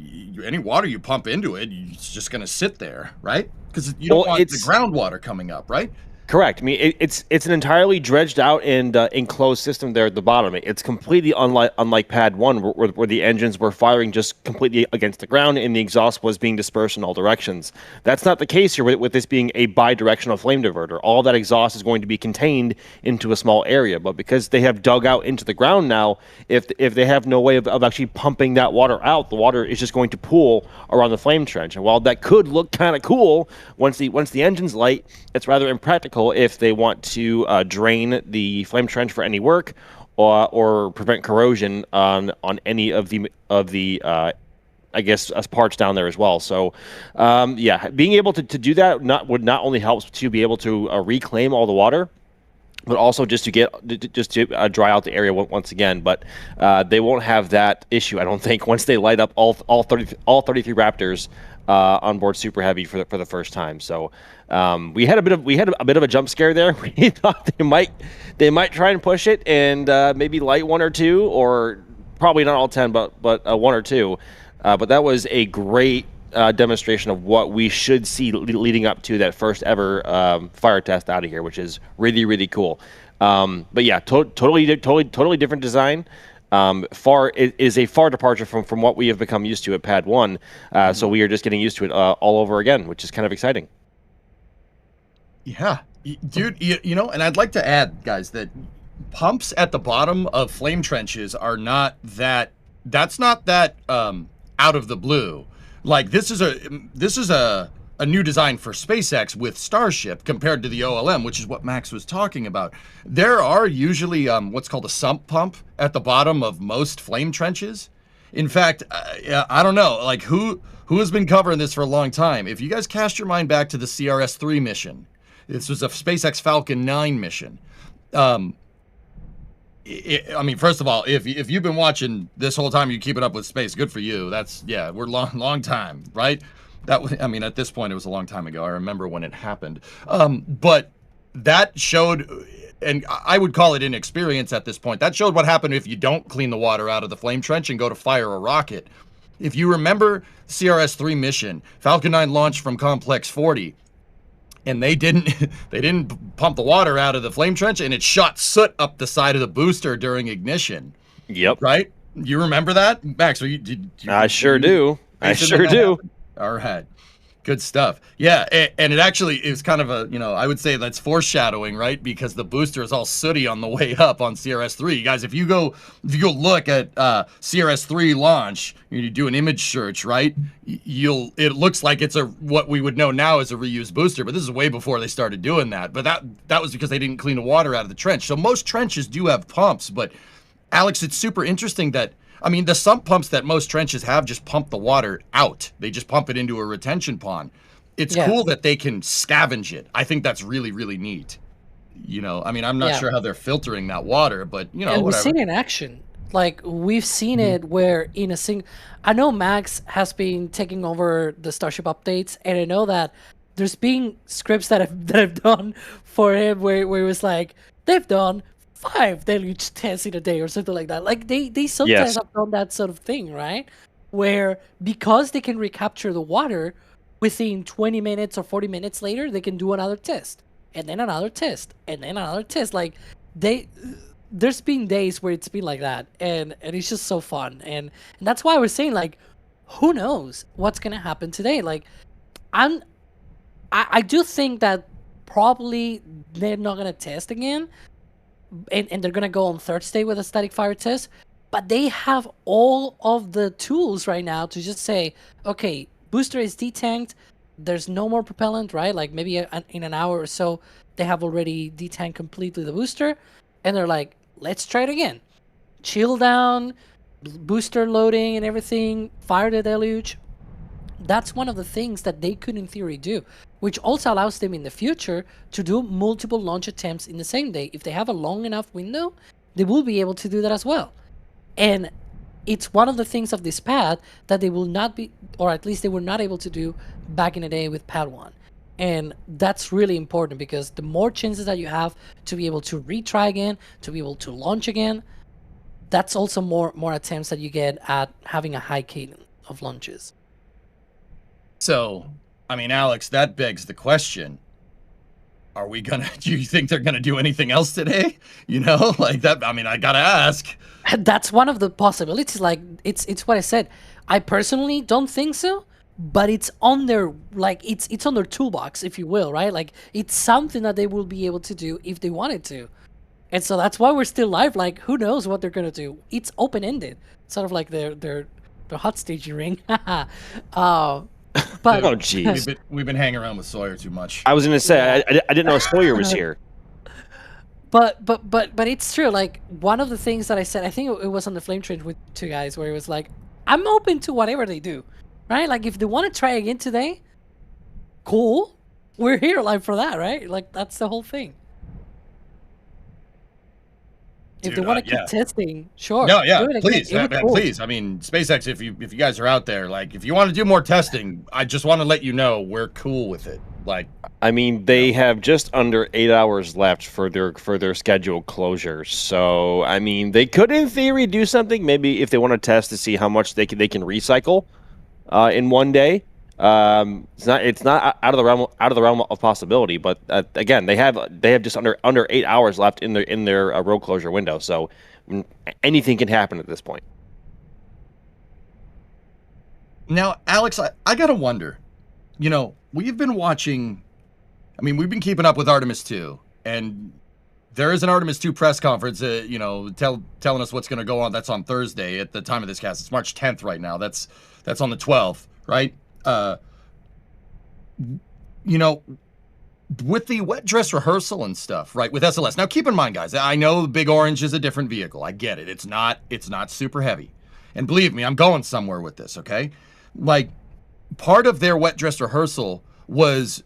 any water you pump into it, it's just going to sit there, right? Because you don't want the groundwater coming up, right? Correct. It's an entirely dredged out and enclosed system there at the bottom. It's completely unlike Pad 1, where the engines were firing just completely against the ground and the exhaust was being dispersed in all directions. That's not the case here with this being a bi-directional flame diverter. All that exhaust is going to be contained into a small area, but because they have dug out into the ground now, if they have no way of actually pumping that water out, the water is just going to pool around the flame trench. And while that could look kind of cool once the engine's light, it's rather impractical if they want to drain the flame trench for any work or prevent corrosion on any of the I guess parts down there as well. So being able to do that would not only help to be able to reclaim all the water, but also just to dry out the area once again. But they won't have that issue, I don't think, once they light up all 33 Raptors on board Super Heavy for the first time. So we had a bit of a jump scare there. We thought they might try and push it and maybe light one or two, or probably not all 10, but one or two. But that was a great demonstration of what we should see leading up to that first ever fire test out of here, which is really, really cool. But yeah, totally different design. It is a far departure from what we have become used to at Pad 1. So we are just getting used to it all over again, which is kind of exciting. Yeah, dude, and I'd like to add, guys, that pumps at the bottom of flame trenches are not that's not that out of the blue. Like this is a new design for SpaceX with Starship compared to the OLM, which is what Max was talking about. There are usually what's called a sump pump at the bottom of most flame trenches. In fact, I don't know, like who has been covering this for a long time. If you guys cast your mind back to the CRS-3 mission, this was a SpaceX Falcon 9 mission. First of all, if you've been watching this whole time, you keep it up with space, good for you. We're long time, right? At this point, it was a long time ago. I remember when it happened. But that showed, and I would call it inexperience at this point. That showed what happened if you don't clean the water out of the flame trench and go to fire a rocket. If you remember CRS-3 mission, Falcon 9 launched from Complex 40. And they didn't pump the water out of the flame trench, and it shot soot up the side of the booster during ignition. Yep. Right? You remember that, Max? I sure do. All right. Good stuff. Yeah, and it actually is kind of I would say that's foreshadowing, right? Because the booster is all sooty on the way up on CRS-3. You guys, if you go look at CRS-3 launch, you do an image search, right? It looks like it's what we would know now as a reused booster, but this is way before they started doing that. But that was because they didn't clean the water out of the trench. So most trenches do have pumps, but Alex, it's super interesting that the sump pumps that most trenches have just pump the water out. They just pump it into a retention pond. It's cool that they can scavenge it. I think that's really, really neat. I'm not sure how they're filtering that water, but and whatever. We've seen it in action. Like we've seen it where I know Max has been taking over the Starship updates, and I know that there's been scripts that have done for him where it was like they've done 5 deluge tests in a day or something like that. Like they sometimes have done that sort of thing, right? Where because they can recapture the water, within 20 minutes or 40 minutes later, they can do another test, and then another test, and then another test. Like there's been days where it's been like that, and it's just so fun, and that's why we're saying, like, who knows what's gonna happen today? Like, I do think that probably they're not gonna test again, and they're gonna go on Thursday with a static fire test. But they have all of the tools right now to just say, okay, booster is detanked. There's no more propellant, right? Like maybe in an hour or so, they have already detanked completely the booster. And they're like, let's try it again. Chill down, booster loading and everything, fire the deluge. That's one of the things that they could in theory do, which also allows them in the future to do multiple launch attempts in the same day. If they have a long enough window, they will be able to do that as well. And it's one of the things of this pad that they will not be, or at least they were not able to do back in the day with pad 1. And that's really important, because the more chances that you have to be able to retry again, to be able to launch again, that's also more attempts that you get at having a high cadence of launches. So, I mean, Alex, that begs the question. Do you think they're gonna do anything else today? You know, like that. I mean, I gotta ask. That's one of the possibilities. Like, it's what I said. I personally don't think so, but it's on their, like, it's on their toolbox, if you will, right? Like, it's something that they will be able to do if they wanted to. And so that's why we're still live. Like, who knows what they're gonna do? It's open-ended, sort of like their hot staging ring. But oh jeez, we've been hanging around with Sawyer too much. I was gonna say I didn't know Sawyer was here. But it's true. Like, one of the things that I said, I think it was on the Flame Train with two guys, where it was like, I'm open to whatever they do, right? Like, if they want to try again today, cool. We're here live for that, right? Like, that's the whole thing. If they want to keep testing, sure. No, yeah, do it please, cool. please. I mean, SpaceX, if you guys are out there, like, if you want to do more testing, I just want to let you know we're cool with it. Like, I mean, they have just under 8 hours left for their scheduled closure. So, I mean, they could, in theory, do something. Maybe if they want to test to see how much they can recycle in one day. It's not out of the realm of possibility. But again, they have just under 8 hours left in their road closure window. So anything can happen at this point. Now, Alex, I gotta wonder. You know, we've been watching. I mean, we've been keeping up with Artemis 2, and there is an Artemis 2 press conference. You know, telling us what's going to go on. That's on Thursday at the time of this cast. It's March 10th right now. That's on the 12th, right? You know, with the wet dress rehearsal and stuff, right? With SLS. Now, keep in mind, guys, I know the Big Orange is a different vehicle. I get it. It's not super heavy, and believe me, I'm going somewhere with this. Okay, like, part of their wet dress rehearsal was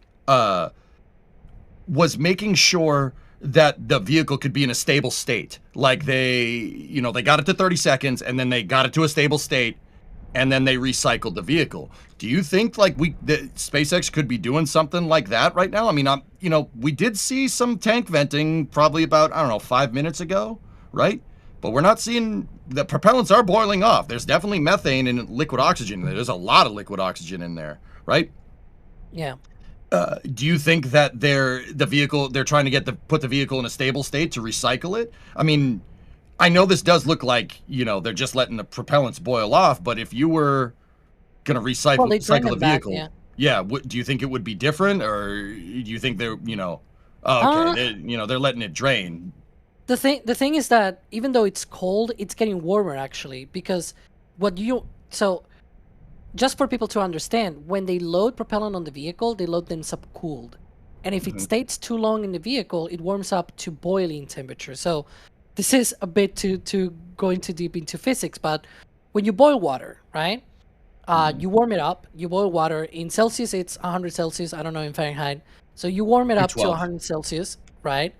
making sure that the vehicle could be in a stable state. Like, they got it to 30 seconds, and then they got it to a stable state, and then they recycled the vehicle. Do you think, like, SpaceX could be doing something like that right now? I mean, we did see some tank venting probably about, 5 minutes ago, right? But we're not seeing, the propellants are boiling off. There's definitely methane and liquid oxygen. There's a lot of liquid oxygen in there, right? Yeah. Do you think that they're trying to put the vehicle in a stable state to recycle it? I mean, I know this does look like, they're just letting the propellants boil off, but if you were going to recycle the vehicle, do you think it would be different, or do you think they're, they're letting it drain? The thing is that even though it's cold, it's getting warmer, actually, because just for people to understand, when they load propellant on the vehicle, they load them subcooled. And if it stays too long in the vehicle, it warms up to boiling temperature. So this is a bit to going too deep into physics, but when you boil water, right? You warm it up. You boil water in Celsius. It's 100 Celsius. I don't know in Fahrenheit. So you warm it up to 100 Celsius, right?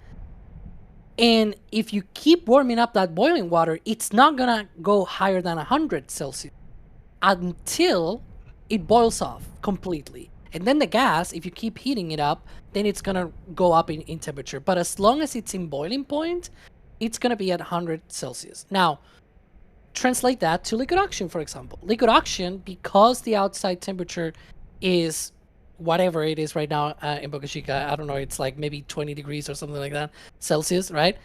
And if you keep warming up that boiling water, it's not gonna go higher than 100 Celsius until it boils off completely. And then the gas, if you keep heating it up, then it's gonna go up in temperature. But as long as it's in boiling point, it's gonna be at 100 Celsius. Now, translate that to liquid oxygen, for example. Liquid oxygen, because the outside temperature is whatever it is right now in Boca Chica. I don't know, it's like maybe 20 degrees or something like that Celsius, right?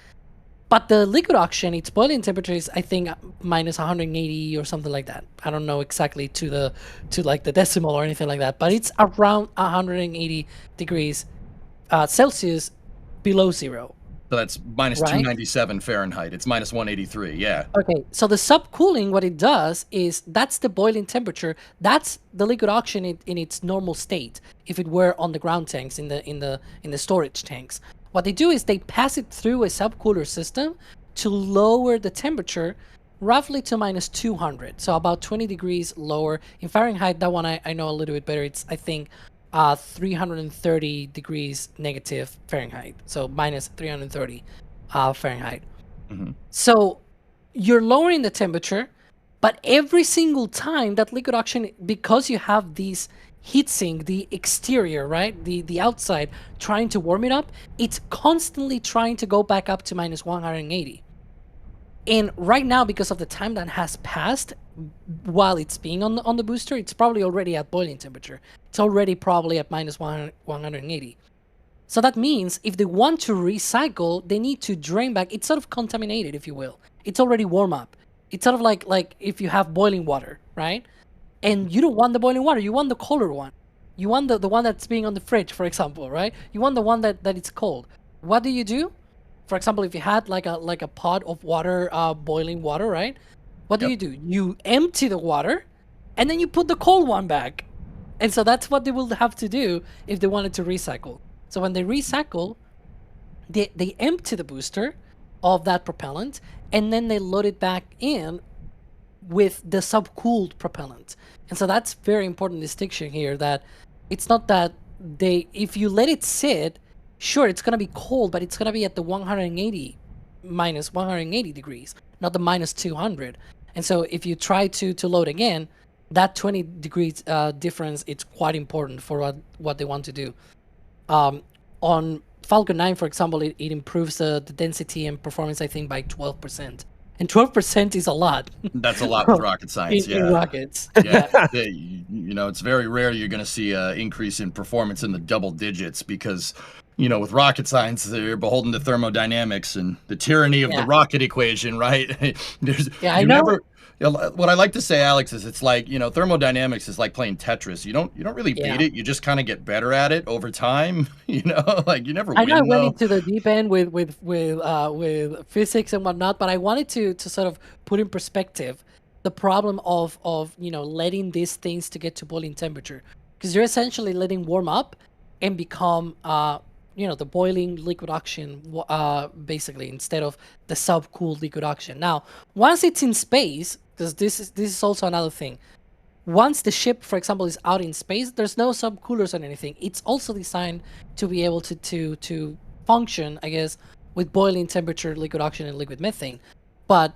But the liquid oxygen, its boiling temperature is, I think, minus 180 or something like that. I don't know exactly to like the decimal or anything like that, but it's around 180 degrees Celsius below zero. So that's minus Right? 297 Fahrenheit. It's minus 183. Yeah. Okay, so the subcooling, what it does is that's the boiling temperature. That's the liquid oxygen in its normal state. If it were on the ground tanks, in the storage tanks, what they do is they pass it through a subcooler system to lower the temperature roughly to minus 200. So about 20 degrees lower. In Fahrenheit, that one I know a little bit better. It's, I think, 330 degrees negative Fahrenheit. So minus 330 Fahrenheit. So you're lowering the temperature, but every single time that liquid oxygen, because you have these heat sink, the exterior, right, the outside, trying to warm it up, it's constantly trying to go back up to minus 180. And right now, because of the time that has passed while it's being on the booster, it's probably already at boiling temperature. It's already probably at minus 180. So that means if they want to recycle, they need to drain back. It's sort of contaminated, if you will. It's already warm up. It's sort of like if you have boiling water, right? And you don't want the boiling water. You want the colder one. You want the one that's being on the fridge, for example, right? You want the one that it's cold. What do? For example, if you had like a pot of water, boiling water, right? What do? You empty the water, and then you put the cold one back. And so that's what they will have to do if they wanted to recycle. So when they recycle, they empty the booster of that propellant, and then they load it back in with the subcooled propellant. And so that's very important distinction here, that it's not that if you let it sit, sure, it's going to be cold, but it's going to be at the minus 180 degrees, not the minus 200. And so if you try to load again, that 20 degrees difference, it's quite important for what they want to do. On Falcon 9, for example, it improves the density and performance, I think, by 12%. And 12% is a lot. That's a lot with rocket science, in rockets. Yeah. It's very rare you're going to see an increase in performance in the double digits because, with rocket science, they're beholden to thermodynamics and the tyranny of the rocket equation, right? I know. What I like to say, Alex, is it's like, thermodynamics is like playing Tetris. You don't really beat it. You just kind of get better at it over time. Like you never win. I know I went into the deep end with physics and whatnot, but I wanted to sort of put in perspective the problem of letting these things to get to boiling temperature, because you're essentially letting warm up and become the boiling liquid oxygen basically, instead of the subcooled liquid oxygen. Now, once it's in space, because this is also another thing. Once the ship, for example, is out in space, there's no subcoolers or anything. It's also designed to be able to function, I guess, with boiling temperature liquid oxygen and liquid methane. But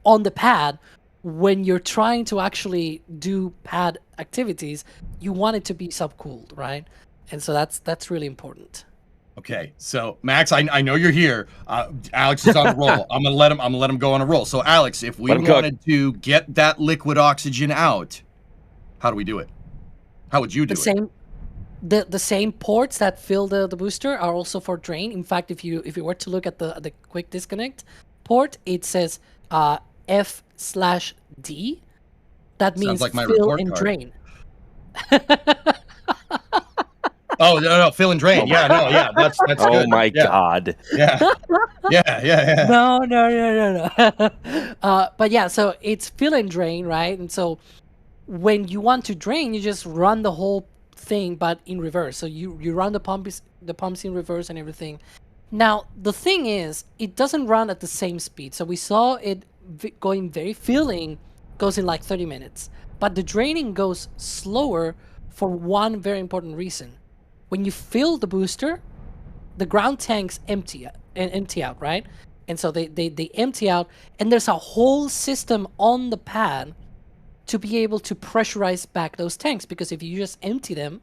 on the pad, when you're trying to actually do pad activities, you want it to be subcooled, right? And so that's really important. Okay, so Max, I know you're here. Alex is on a roll. I'm gonna let him go on a roll. So Alex, if we wanted to get that liquid oxygen out, how do we do it? How would you do it? The same ports that fill the booster are also for drain. In fact, if you were to look at the quick disconnect port, it says F/D. That means like my fill report and card. drain. Oh no, fill and drain. That's good. Oh my God. Yeah. No. But yeah, so it's fill and drain, right? And so when you want to drain, you just run the whole thing, but in reverse. So you run the pumps in reverse and everything. Now the thing is, it doesn't run at the same speed. So we saw it filling goes in like 30 minutes, but the draining goes slower for one very important reason. When you fill the booster, the ground tanks empty out, right? And so they empty out, and there's a whole system on the pad to be able to pressurize back those tanks, because if you just empty them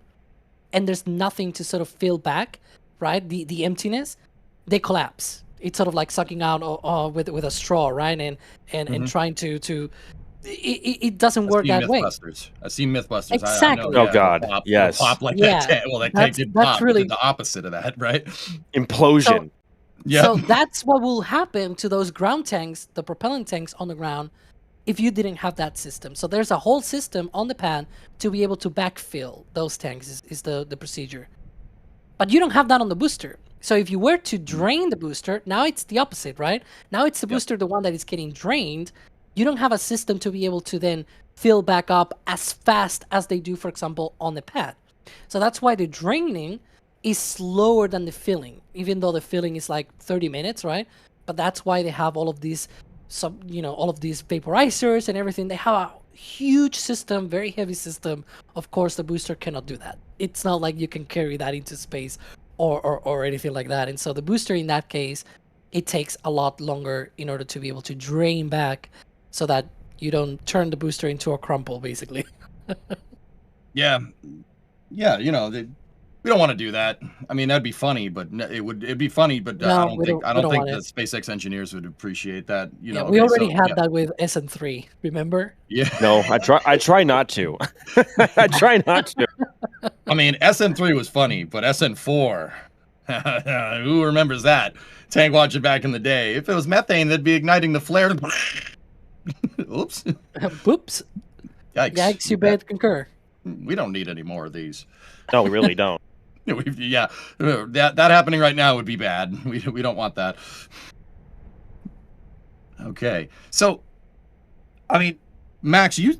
and there's nothing to sort of fill back, right? The emptiness, they collapse. It's sort of like sucking out with a straw, right? And trying to it doesn't work that way. I've seen Mythbusters. Exactly. Oh, God. Yes. Pop like Yeah, that. Well, that tank did pop. really It did the opposite of that, right? Implosion. So that's what will happen to those ground tanks, the propellant tanks on the ground, if you didn't have that system. So there's a whole system on the pad to be able to backfill those tanks is the procedure. But you don't have that on the booster. So if you were to drain the booster, now it's the opposite, right? Now it's the booster, the one that is getting drained. You don't have a system to be able to then fill back up as fast as they do, for example, on the pad. So that's why the draining is slower than the filling, even though the filling is like 30 minutes, right? But that's why they have all of these, all of these vaporizers and everything. They have a huge system, very heavy system. Of course, the booster cannot do that. It's not like you can carry that into space or anything like that. And so the booster in that case, it takes a lot longer in order to be able to drain back so that you don't turn the booster into a crumple, basically. Yeah, we don't want to do that. I mean, that'd be funny, but it'd be funny, but No, I don't we think don't the SpaceX engineers would appreciate that. We already had that with SN3, remember? Yeah. No, I try not to. I try not to. I mean, SN3 was funny, but SN4, who remembers that? Tank watching back in the day. If it was methane, they'd be igniting the flare. Oops. Whoops. Yikes. You bet concur. We don't need any more of these. No, we really don't. That happening right now would be bad. We don't want that. Okay. So, I mean, Max, you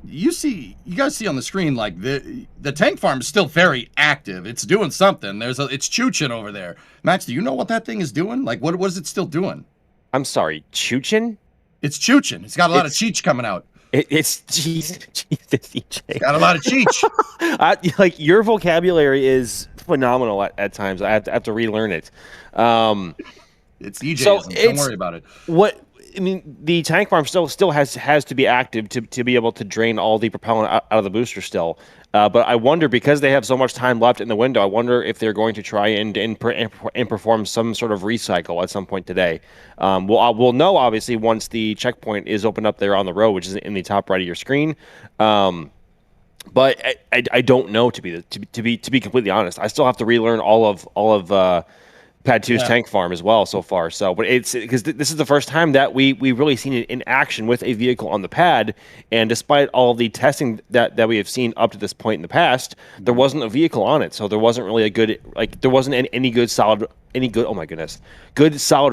guys see on the screen, like the tank farm is still very active. It's doing something. It's chooching over there. Max, do you know what that thing is doing? Like, what is it still doing? I'm sorry, chooching? It's chooching. It's got a lot of cheech coming out. It's It's got a lot of cheech. Like, your vocabulary is phenomenal at times. I have to relearn it. It's EJ. So don't worry about it. The tank farm still has to be active to be able to drain all the propellant out of the booster still. But I wonder, because they have so much time left in the window, I wonder if they're going to try and perform some sort of recycle at some point today. We'll know, obviously, once the checkpoint is opened up there on the road, which is in the top right of your screen. But I don't know, to be completely honest. I still have to relearn all of Pad 2's tank farm as well so far. So, but it's because this is the first time that we've really seen it in action with a vehicle on the pad. And despite all the testing that we have seen up to this point in the past, there wasn't a vehicle on it. So there wasn't really there wasn't any good solid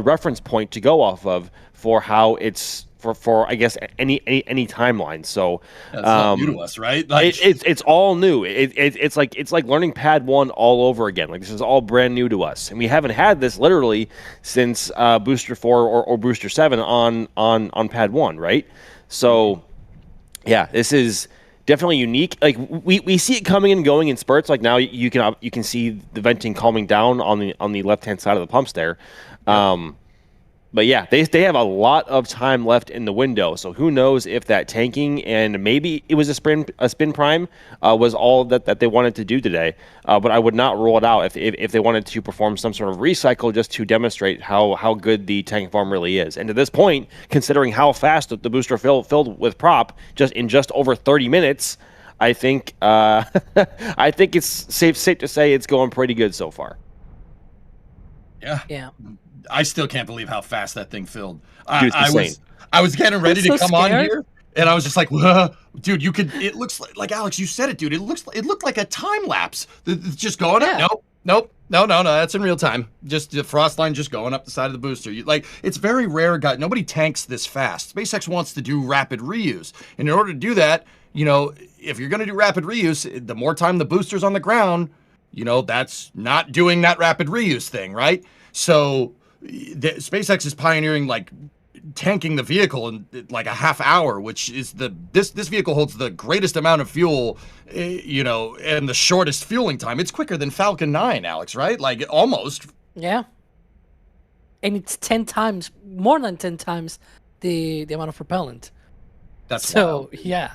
reference point to go off of for how it's for I guess any timeline. So that's not new to us, right? Like, it's all new. It's like learning Pad 1 all over again. Like, this is all brand new to us, and we haven't had this literally since Booster 4 or Booster 7 on Pad 1, right? So yeah, this is definitely unique. Like, we see it coming and going in spurts. Like, now you can see the venting calming down on the left hand side of the pumps there. But yeah, they have a lot of time left in the window. So who knows if that tanking and maybe it was a spin prime was all that they wanted to do today. But I would not rule it out if they wanted to perform some sort of recycle just to demonstrate how good the tank farm really is. And to this point, considering how fast the booster filled with prop in just over 30 minutes, I think it's safe to say it's going pretty good so far. Yeah. I still can't believe how fast that thing filled. Dude, it's I was getting ready to come scared. on here, and I was just like, whoa. Dude, it looks like Alex, you said it, dude. It looked like a time lapse. It's just going up. Nope. No, that's in real time. Just the frost line just going up the side of the booster. It's very rare, guy. Nobody tanks this fast. SpaceX wants to do rapid reuse. And in order to do that, if you're going to do rapid reuse, the more time the booster's on the ground, that's not doing that rapid reuse thing, right? So SpaceX is pioneering, like, tanking the vehicle in like a half hour, which is this vehicle holds the greatest amount of fuel, and the shortest fueling time. It's quicker than Falcon 9, Alex, right? Like, almost. Yeah. And it's more than 10 times the amount of propellant. That's so wild. Yeah.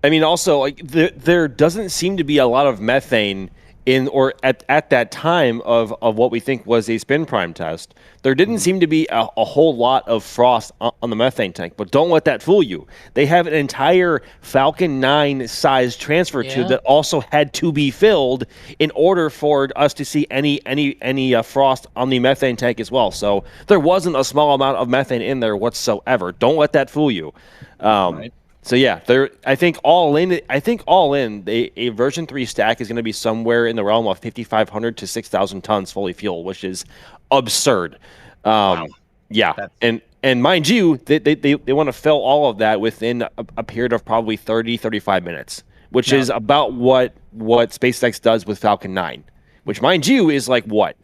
I mean, also, like, there doesn't seem to be a lot of methane at that time of what we think was a spin prime test, there didn't seem to be a whole lot of frost on the methane tank. But don't let that fool you. They have an entire Falcon 9 size transfer tube that also had to be filled in order for us to see any frost on the methane tank as well. So there wasn't a small amount of methane in there whatsoever. Don't let that fool you. Right. So yeah, I think all in, a version 3 stack is going to be somewhere in the realm of 5,500 to 6,000 tons fully fueled, which is absurd. Wow. Yeah, and mind you, they want to fill all of that within a period of probably 30-35 minutes, which is about what SpaceX does with Falcon 9, which mind you is like what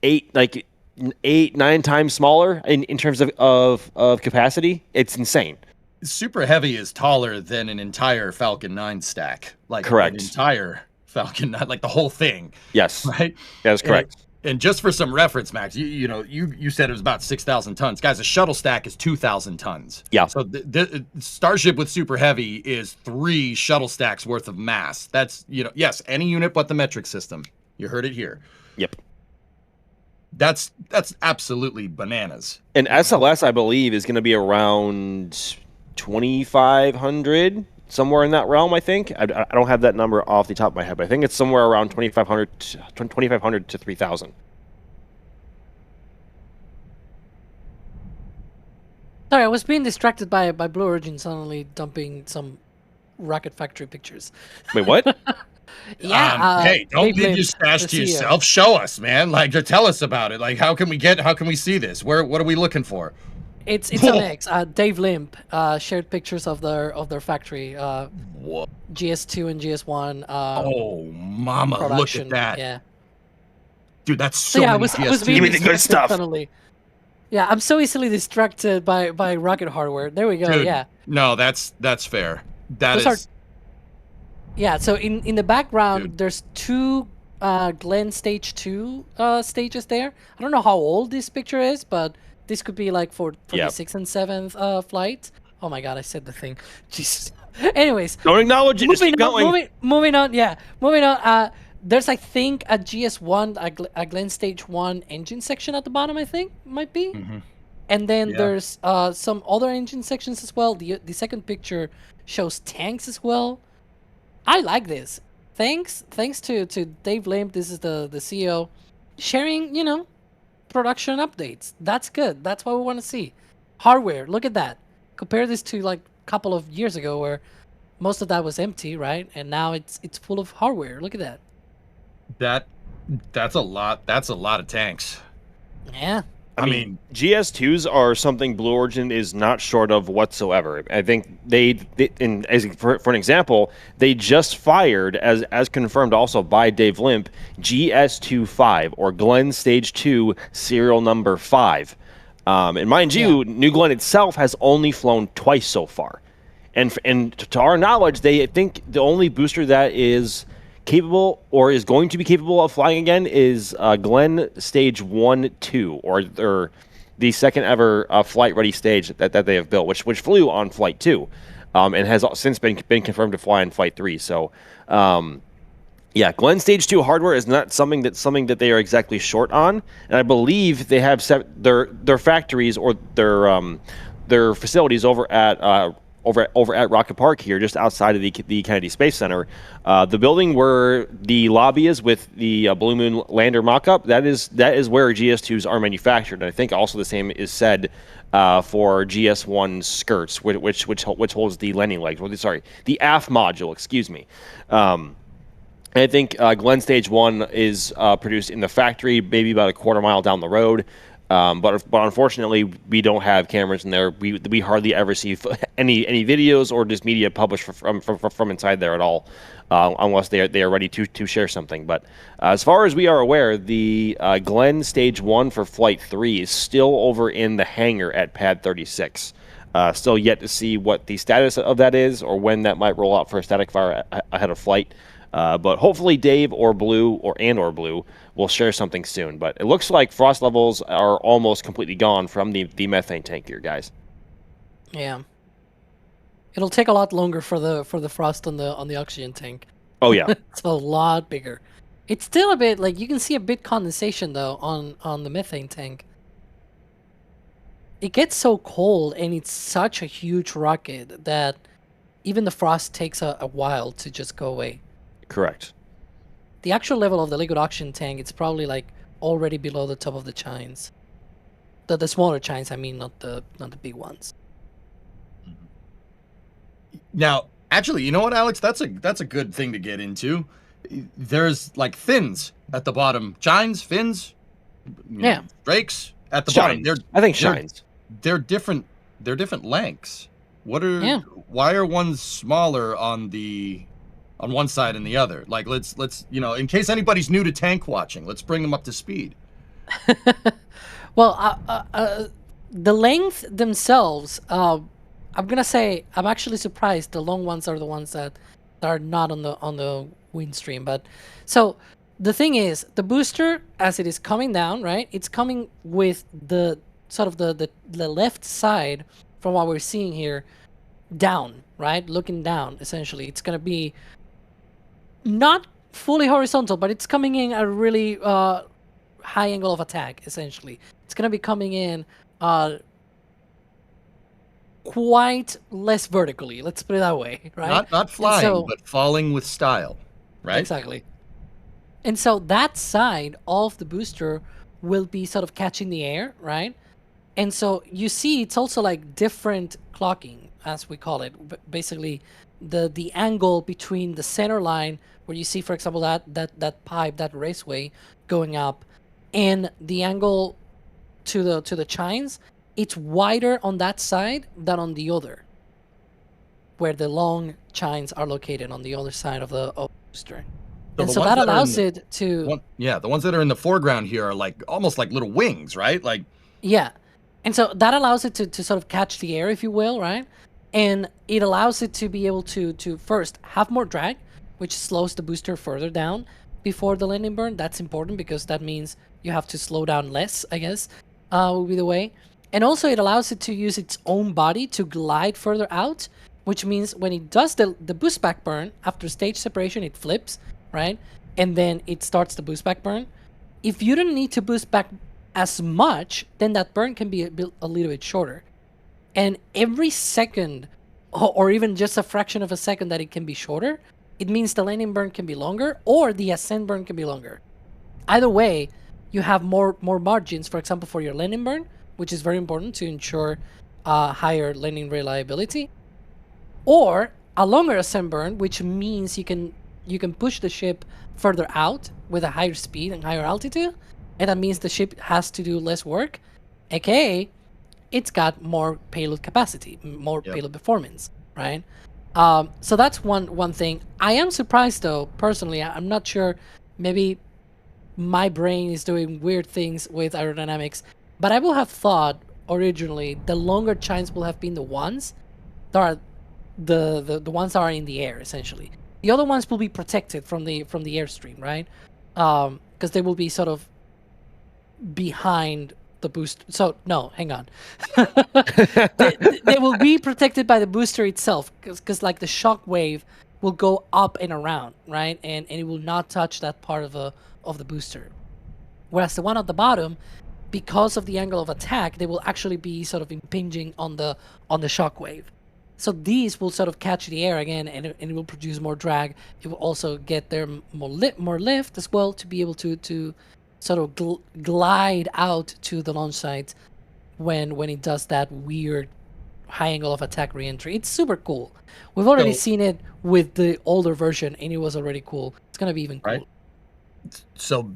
8-9 times smaller in terms of capacity. It's insane. Super Heavy is taller than an entire Falcon 9 stack. Like correct. An entire Falcon 9, like the whole thing. Yes. Right? That is correct. And just for some reference, Max, you said it was about 6,000 tons. Guys, a shuttle stack is 2,000 tons. Yeah. So the Starship with Super Heavy is 3 shuttle stacks worth of mass. That's, yes, any unit but the metric system. You heard it here. Yep. That's absolutely bananas. And SLS, I believe, is going to be around 2,500, somewhere in that realm. I think I don't have that number off the top of my head, but I think it's somewhere around 2,500 to 3,000. Sorry, I was being distracted by Blue Origin suddenly dumping some rocket factory pictures. Wait, what? Yeah. Hey, don't leave your stash to yourself. Show us, man. Like, tell us about it. Like, how can we see this? What are we looking for? It's a mix. Dave Limp shared pictures of their factory. GS2 and GS1. Oh, mama, production. look at that. Yeah. Dude, that's so many GS2. Give me the good stuff. Suddenly. Yeah, I'm so easily distracted by rocket hardware. There we go. Dude, yeah. No, that's fair. Yeah, so in the background, there's 2 Glenn Stage 2 stages there. I don't know how old this picture is, but this could be like for the 6th and 7th flight. Oh my god, I said the thing. Jesus. Anyways. Don't acknowledge it. Just keep going. Moving on. Yeah. Moving on. There's, I think, a GS1, a Glenn Stage 1 engine section at the bottom, I think, might be. Mm-hmm. And then there's some other engine sections as well. The second picture shows tanks as well. I like this. Thanks to Dave Limp, this is the CEO, sharing, production updates. That's good. That's what we want to see. Hardware, look at that. Compare this to like a couple of years ago where most of that was empty, right? And now it's full of hardware. Look at that. That's a lot. That's a lot of tanks. Yeah. I mean, GS2s are something Blue Origin is not short of whatsoever. I think for an example, they just fired, as confirmed also by Dave Limp, GS25 or Glenn Stage 2 serial number 5. And mind you, New Glenn itself has only flown twice so far. And to our knowledge, they think the only booster that is capable or is going to be capable of flying again is Glenn Stage 1-2 or the second ever flight ready stage that they have built, which flew on Flight 2 and has since been confirmed to fly on Flight 3. So Glenn Stage 2 hardware is not something that they are exactly short on, and I believe they have their factories or their facilities over at Rocket Park here, just outside of the Kennedy Space Center. The building where the lobby is with the Blue Moon lander mock-up, that is where GS2s are manufactured. And I think also the same is said for GS1 skirts, which holds the landing legs. The aft module, excuse me. I think Glenn Stage 1 is produced in the factory, maybe about a quarter mile down the road. But unfortunately, we don't have cameras in there. We hardly ever see any videos or just media published from inside there at all, unless they are ready to share something. But as far as we are aware, the Glenn Stage 1 for Flight 3 is still over in the hangar at Pad 36. Still yet to see what the status of that is or when that might roll out for a static fire ahead of flight. But hopefully Dave or Blue or Blue will share something soon. But it looks like frost levels are almost completely gone from the methane tank here, guys. Yeah. It'll take a lot longer for the frost on the oxygen tank. Oh yeah. It's a lot bigger. It's still a bit like you can see a bit condensation though on the methane tank. It gets so cold and it's such a huge rocket that even the frost takes a while to just go away. Correct. The actual level of the liquid oxygen tank, it's probably like already below the top of the chines. The smaller chines, I mean, not the big ones. Now, actually, you know what, Alex? That's a good thing to get into. There's like fins at the bottom, chines, fins, Yeah, drakes at the Shines. bottom. I think shines. They're different. They're different lengths. What are? Yeah. Why are ones smaller on one side and the other? Like, let's in case anybody's new to tank watching, let's bring them up to speed. Well, the length themselves, I'm gonna say I'm actually surprised. The long ones are the ones that are not on the wind stream. But so the thing is, the booster as it is coming down, right? It's coming with the sort of the left side from what we're seeing here, down, right? Looking down. Essentially, it's gonna be not fully horizontal, but it's coming in a really high angle of attack. Essentially, it's gonna be coming in quite less vertically. Let's put it that way, right? Not flying, so, but falling with style, right? Exactly. And so that side of the booster will be sort of catching the air, right? And so you see, it's also like different clocking, as we call it. Basically, the angle between the center line, where you see, for example, that pipe, that raceway going up, and the angle to the chines, it's wider on that side than on the other, where the long chines are located on the other side of the booster. And so that allows it to... the ones that are in the foreground here are like almost like little wings, right? Like, yeah. And so that allows it to sort of catch the air, if you will, right? And it allows it to be able to first have more drag, which slows the booster further down before the landing burn. That's important because that means you have to slow down less, I guess, will be the way. And also it allows it to use its own body to glide further out, which means when it does the boost back burn, after stage separation, it flips, right? And then it starts the boost back burn. If you don't need to boost back as much, then that burn can be a little bit shorter. And every second, or even just a fraction of a second that it can be shorter, it means the landing burn can be longer or the ascent burn can be longer. Either way, you have more margins, for example, for your landing burn, which is very important to ensure higher landing reliability, or a longer ascent burn, which means you can push the ship further out with a higher speed and higher altitude, and that means the ship has to do less work, aka it's got more payload capacity, more payload performance, right? So that's one thing. I am surprised though, personally. I'm not sure, maybe my brain is doing weird things with aerodynamics, but I would have thought originally the longer chines will have been the ones that are the ones that are in the air, essentially. The other ones will be protected from the airstream, right? Because they will be sort of behind the booster. So no, hang on. they will be protected by the booster itself, because like the shock wave will go up and around, right? And it will not touch that part of the booster. Whereas the one at the bottom, because of the angle of attack, they will actually be sort of impinging on the shock wave. So these will sort of catch the air again, and it will produce more drag. It will also get there more lift as well, to be able to sort of glide out to the launch site when it does that weird high angle of attack reentry. It's super cool. We've already seen it with the older version, and it was already cool. It's gonna be even cool. Right. So,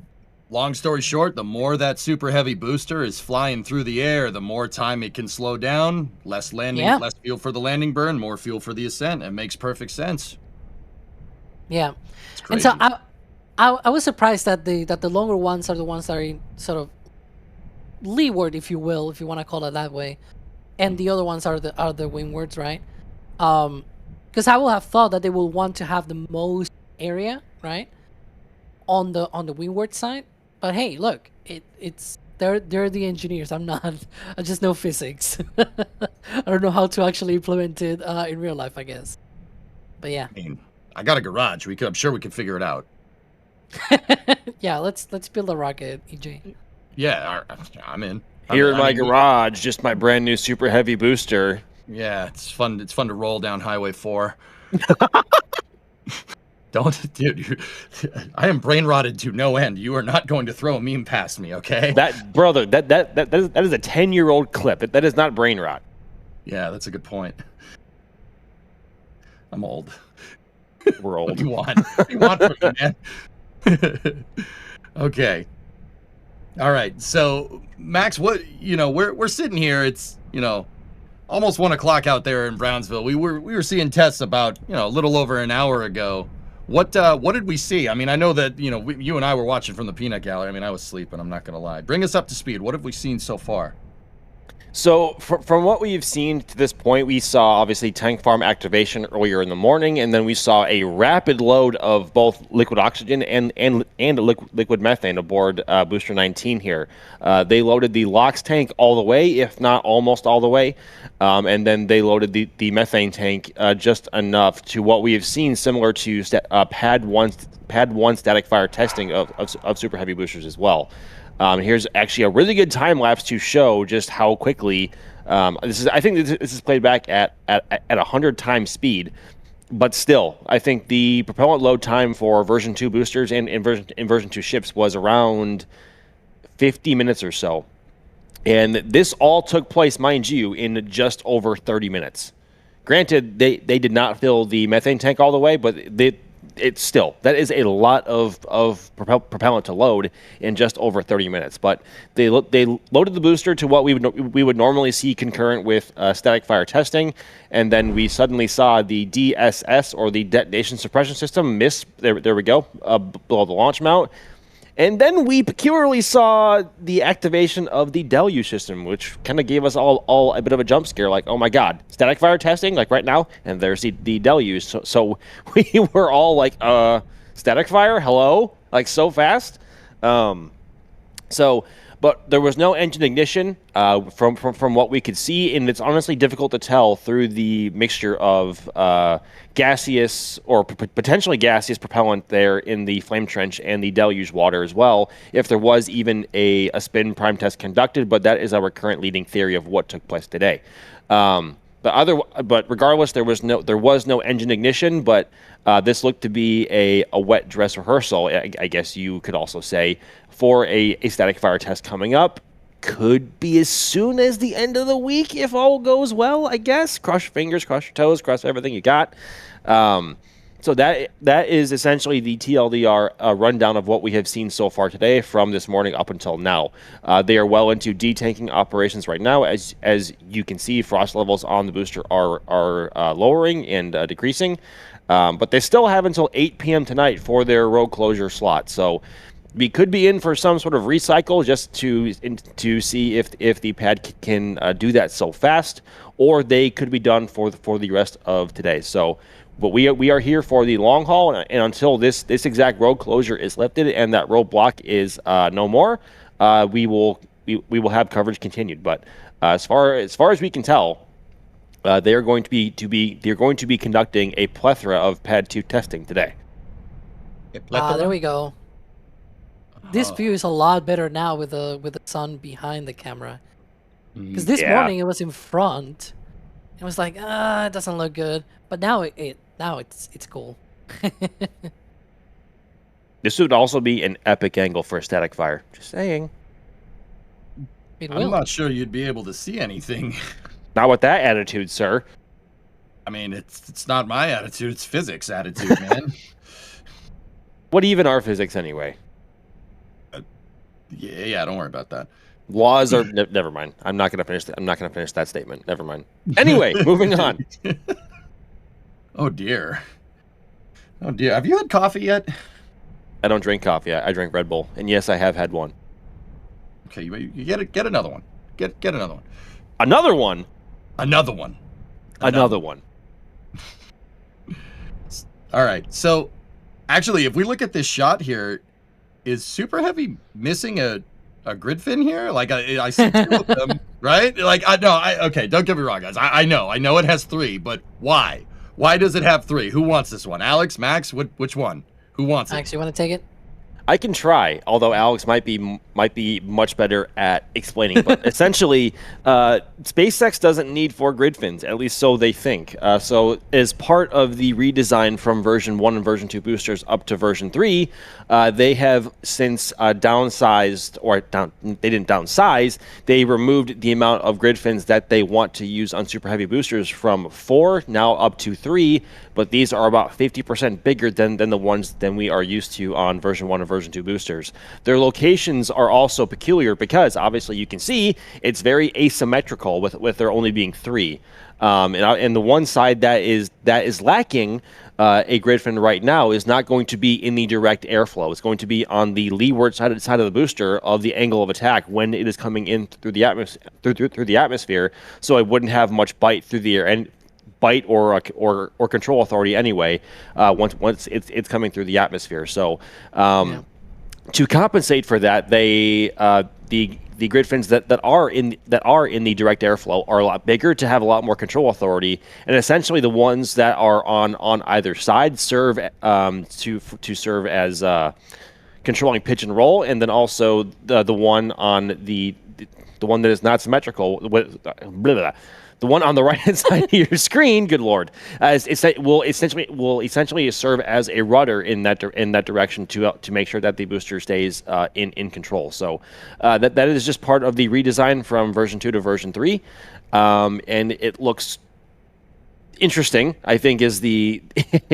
long story short, the more that super heavy booster is flying through the air, the more time it can slow down, less landing, less fuel for the landing burn, more fuel for the ascent. It makes perfect sense. Yeah. And so I was surprised that the longer ones are the ones that are in sort of leeward, if you will, if you want to call it that way, and the other ones are the windwards, right? Because I will have thought that they will want to have the most area, right, on the windward side. But hey, look, it's they're the engineers. I'm not. I just know physics. I don't know how to actually implement it in real life, I guess. But yeah. I mean, I got a garage. I'm sure we could figure it out. Yeah, let's build a rocket, EJ. Yeah, I'm in. Here in my garage, just my brand new super heavy booster. Yeah, it's fun. It's fun to roll down Highway 4. Dude, I am brain rotted to no end. You are not going to throw a meme past me, okay? That is a 10-year-old clip. That is not brain rot. Yeah, that's a good point. I'm old. We're old. What do you want? What do you want from me, man? Okay. All right. So, Max, we're sitting here. It's, almost 1 o'clock out there in Brownsville. We were seeing tests about, a little over an hour ago. What did we see? I mean, I know that, you and I were watching from the peanut gallery. I mean, I was sleeping, I'm not going to lie. Bring us up to speed. What have we seen so far? So from what we've seen to this point, we saw obviously tank farm activation earlier in the morning, and then we saw a rapid load of both liquid oxygen and liquid methane aboard Booster 19 here. They loaded the LOX tank all the way, if not almost all the way, and then they loaded the methane tank just enough to what we have seen similar to Pad 1 static fire testing of super heavy boosters as well. Here's actually a really good time lapse to show just how quickly I think this is played back at 100 times speed, but still, I think the propellant load time for version 2 boosters and version 2 ships was around 50 minutes or so, and this all took place, mind you, in just over 30 minutes. Granted, they did not fill the methane tank all the way, but it's still, that is a lot of propellant to load in just over 30 minutes. But they loaded the booster to what we would normally see concurrent with static fire testing, and then we suddenly saw the DSS, or the detonation suppression system, miss. There we go, below the launch mount. And then we peculiarly saw the activation of the deluge system, which kind of gave us all a bit of a jump scare, like, oh my god, static fire testing, like right now, and there's the deluge. So we were all like, static fire, hello, like so fast. But there was no engine ignition from what we could see, and it's honestly difficult to tell through the mixture of gaseous or potentially gaseous propellant there in the flame trench and the deluge water as well, if there was even a spin prime test conducted. But that is our current leading theory of what took place today. But regardless, there was no engine ignition. But this looked to be a wet dress rehearsal, I guess you could also say, for a static fire test coming up. Could be as soon as the end of the week if all goes well, I guess. Cross your fingers, cross your toes, cross everything you got. So that is essentially the TLDR rundown of what we have seen so far today from this morning up until now. They are well into detanking operations right now. As you can see, frost levels on the booster are lowering and decreasing. But they still have until 8 p.m. tonight for their road closure slot. So we could be in for some sort of recycle just to see if the pad can do that so fast, or they could be done for the rest of today. So, but we are here for the long haul, and until this exact road closure is lifted and that roadblock is no more, we will have coverage continued. But as far as we can tell, they are going to be conducting a plethora of Pad 2 testing today. There we go. This view is a lot better now with the sun behind the camera. Because this morning it was in front. It was like, it doesn't look good. But now it's cool. This would also be an epic angle for a static fire. Just saying. I'm not sure you'd be able to see anything. Not with that attitude, sir. I mean, it's not my attitude, it's physics attitude, man. What even are physics anyway? Yeah, don't worry about that. Laws are never mind. I'm not gonna finish that statement. Never mind. Anyway, moving on. Oh dear. Have you had coffee yet? I don't drink coffee. I drink Red Bull, and yes, I have had one. Okay, you get another one. Get another one. Another one. Another one. Another one. All right. So, actually, if we look at this shot here, is Super Heavy missing a grid fin here? Like I see 2 of them, right? Like okay, don't get me wrong, guys. I know it has 3, but why? Why does it have 3? Who wants this one? Alex, Max, which one? Who wants it? Max, you want to take it? I can try, although Alex might be much better at explaining. But essentially, SpaceX doesn't need 4 grid fins, at least so they think. So as part of the redesign from version 1 and version 2 boosters up to version 3, they have since downsized, or they didn't downsize, they removed the amount of grid fins that they want to use on super heavy boosters from 4 now up to 3, but these are about 50% bigger than the ones than we are used to on version 1 and version 2 boosters. Their locations are also peculiar because obviously you can see it's very asymmetrical with there only being 3. And the one side that is lacking a grid fin right now is not going to be in the direct airflow. It's going to be on the leeward side of the booster of the angle of attack when it is coming in through the atmosphere. So it wouldn't have much bite through the air and bite or control authority anyway. Once it's coming through the atmosphere. So to compensate for that, they the grid fins that are in the direct airflow are a lot bigger to have a lot more control authority, and essentially the ones that are on either side serve to serve as controlling pitch and roll, and then also the one on the one that is not symmetrical. The one on the right-hand side of your screen, good lord, will essentially serve as a rudder in that direction to make sure that the booster stays in control. So that is just part of the redesign from version 2 to version 3, and it looks interesting, I think, is the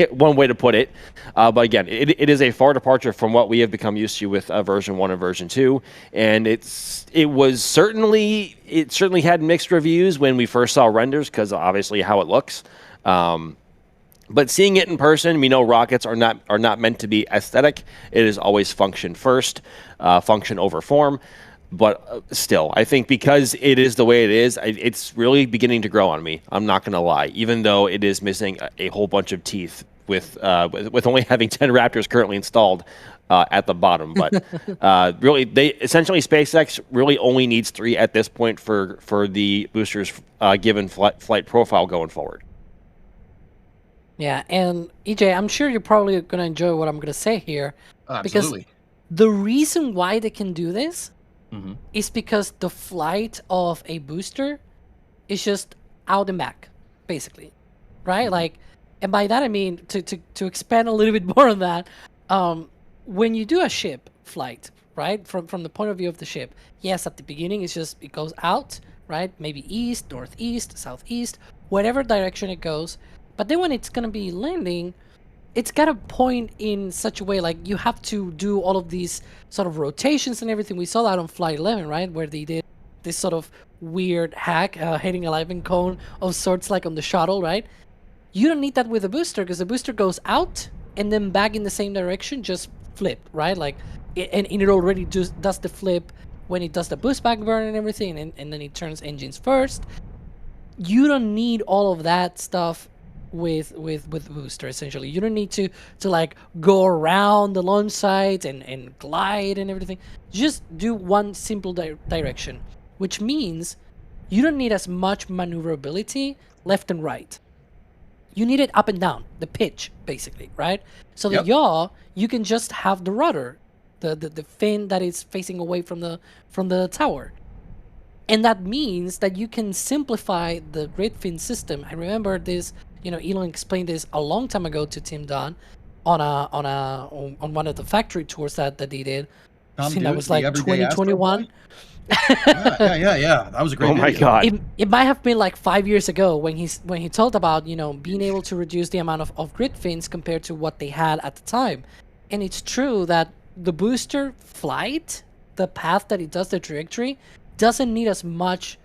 one way to put it. But again, it is a far departure from what we have become used to with version 1 and version 2, and it certainly had mixed reviews when we first saw renders because obviously how it looks. But seeing it in person, we know rockets are not meant to be aesthetic. It is always function first, function over form. But still, I think because it is the way it is, it's really beginning to grow on me. I'm not going to lie, even though it is missing a whole bunch of teeth with only having 10 Raptors currently installed at the bottom. But really, essentially SpaceX really only needs 3 at this point for the boosters given flight profile going forward. Yeah, and EJ, I'm sure you're probably going to enjoy what I'm going to say here. Absolutely. Because the reason why they can do this is because the flight of a booster is just out and back, basically, right? Like, and by that I mean to expand a little bit more on that. When you do a ship flight, right, from the point of view of the ship, yes, at the beginning it goes out, right? Maybe east, northeast, southeast, whatever direction it goes. But then when it's gonna be landing, it's got to point in such a way, like you have to do all of these sort of rotations and everything. We saw that on Flight 11, right? Where they did this sort of weird hack, hitting a living cone of sorts like on the shuttle, right? You don't need that with a booster because the booster goes out and then back in the same direction, just flipped, right? Like, and it already does the flip when it does the boost back burn and everything, and then it turns engines first. You don't need all of that stuff with booster. Essentially, you don't need to like go around the launch site and glide and everything. Just do one simple direction, which means you don't need as much maneuverability left and right. You need it up and down, the pitch, basically, right? So the yaw, you can just have the rudder, the fin that is facing away from the tower. And that means that you can simplify the grid fin system. I remember this, Elon explained this a long time ago to Tim Dunn on one of the factory tours that they did. I think that was like 2021. Yeah. That was a great video. My God. It might have been like 5 years ago when he talked about, being able to reduce the amount of grid fins compared to what they had at the time. And it's true that the booster flight, the path that it does, the trajectory, doesn't need as much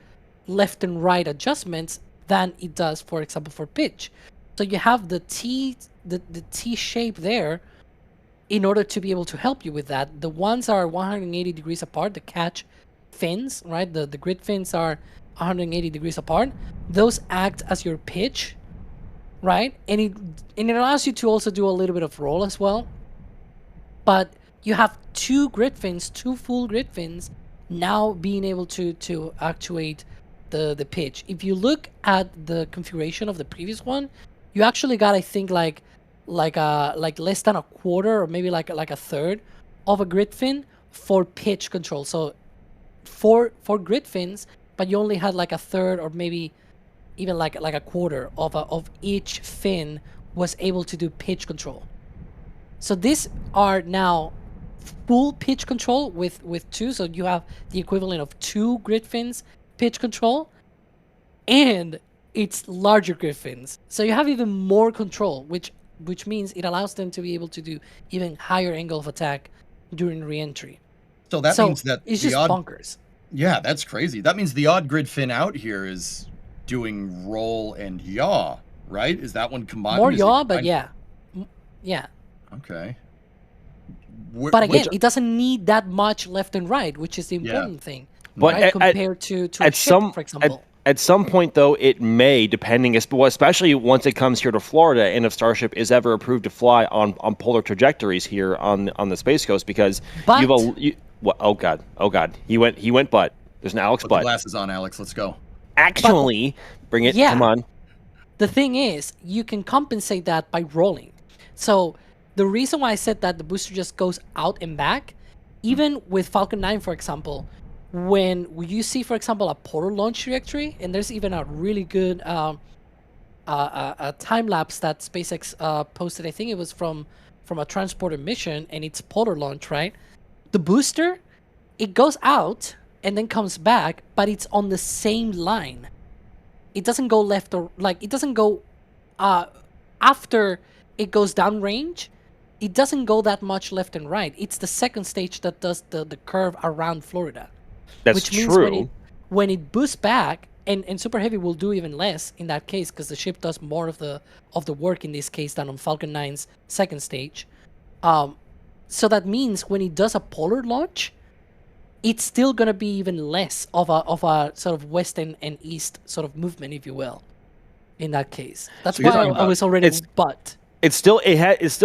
left and right adjustments than it does, for example, for pitch. So you have the T shape there in order to be able to help you with that. The ones are 180 degrees apart, the catch fins, right? The grid fins are 180 degrees apart. Those act as your pitch, right? And it allows you to also do a little bit of roll as well. But you have two full grid fins now being able to actuate the pitch. If you look at the configuration of the previous one, you actually got, I think, like less than a quarter or maybe like a third of a grid fin for pitch control. So for grid fins, but you only had like a third or maybe even like a quarter of each fin was able to do pitch control. So these are now full pitch control with two. So you have the equivalent of 2 grid fins pitch control, and it's larger grid fins. So you have even more control, which means it allows them to be able to do even higher angle of attack during re-entry. So that means that it's just bonkers. Yeah, that's crazy. That means the odd grid fin out here is doing roll and yaw, right? Is that one combined? More yaw, but yeah. Yeah. Okay. But again, it doesn't need that much left and right, which is the important thing. But right? Compared to a ship, for example. At some point, though, it may, depending, especially once it comes here to Florida, and if Starship is ever approved to fly on polar trajectories here on the Space Coast, because oh god, he went butt. There's an Alex Put butt. the glasses on, Alex. Let's go. Actually, bring it. Yeah. Come on. The thing is, you can compensate that by rolling. So the reason why I said that the booster just goes out and back, even with Falcon 9, for example, when you see, for example, a polar launch trajectory, and there's even a really good a time lapse that SpaceX posted. I think it was from a transporter mission, and it's polar launch, right? The booster, it goes out and then comes back, but it's on the same line. It doesn't go left or it doesn't go after it goes downrange. It doesn't go that much left and right. It's the second stage that does the curve around Florida. That's which means true. When it boosts back, and Super Heavy will do even less in that case, because the ship does more of the work in this case than on Falcon 9's second stage. So that means when it does a polar launch, it's still gonna be even less of a sort of west and east sort of movement, if you will. In that case, that's why I was already but. It still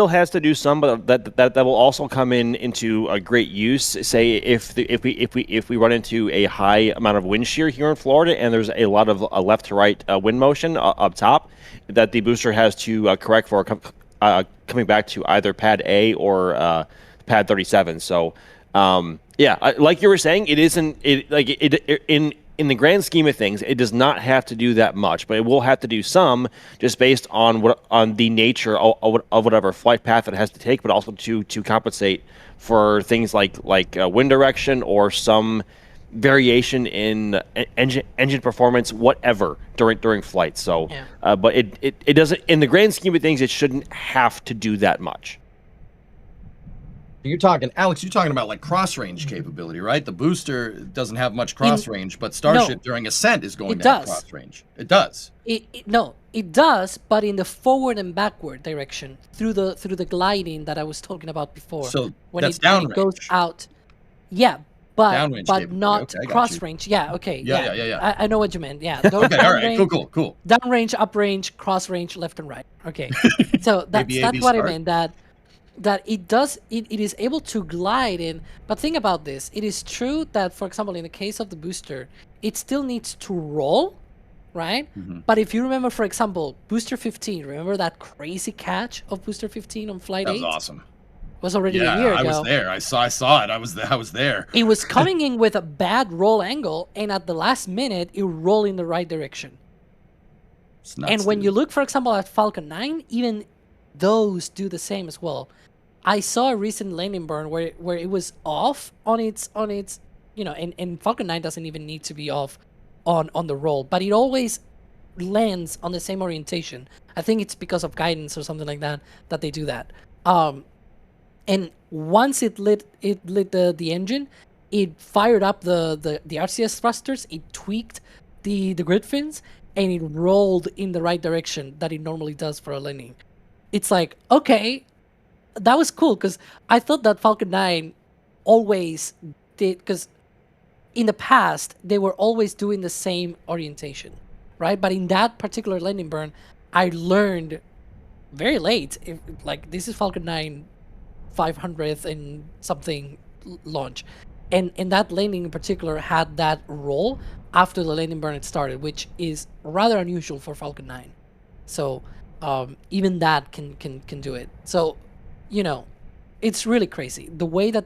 has to do some, but that will also come into a great use. Say if we run into a high amount of wind shear here in Florida, and there's a lot of left to right wind motion up top, that the booster has to correct for coming back to either pad A or pad 37. So like you were saying, it isn't in the grand scheme of things, it does not have to do that much, but it will have to do some, just based on the nature of whatever flight path it has to take, but also to compensate for things like wind direction or some variation in engine performance, whatever during flight. So, but it doesn't, in the grand scheme of things, it shouldn't have to do that much. You're talking, Alex, you're talking about like cross-range capability, right? The booster doesn't have much cross-range, but Starship during ascent is going to have cross-range. It does. It does, but in the forward and backward direction through the gliding that I was talking about before. So when that's when it goes out, but not cross-range. Yeah, okay. Yeah. I know what you meant. Yeah. Okay, all right, cool. Downrange, uprange, cross-range, left and right. Okay. So that's what I meant. That it is able to glide in. But think about this. It is true that, for example, in the case of the booster, it still needs to roll, right? Mm-hmm. But if you remember, for example, Booster 15, remember that crazy catch of Booster 15 on Flight 8? That was awesome. It was already a year ago. I was there. I saw it. I was there. It was coming in with a bad roll angle, and at the last minute, it rolled in the right direction. It's nuts, and when you look, for example, at Falcon 9, even those do the same as well. I saw a recent landing burn where it was off on its and Falcon 9 doesn't even need to be off on the roll, but it always lands on the same orientation. I think it's because of guidance or something like that they do that. And once it lit the engine, it fired up the RCS thrusters, it tweaked the grid fins, and it rolled in the right direction that it normally does for a landing. It's like, okay, that was cool, because I thought that Falcon 9 always did, because in the past, they were always doing the same orientation, right? But in that particular landing burn, I learned very late, this is Falcon 9 500th and something launch. And that landing in particular had that roll after the landing burn had started, which is rather unusual for Falcon 9. So even that can do it. So, you know, it's really crazy the way that they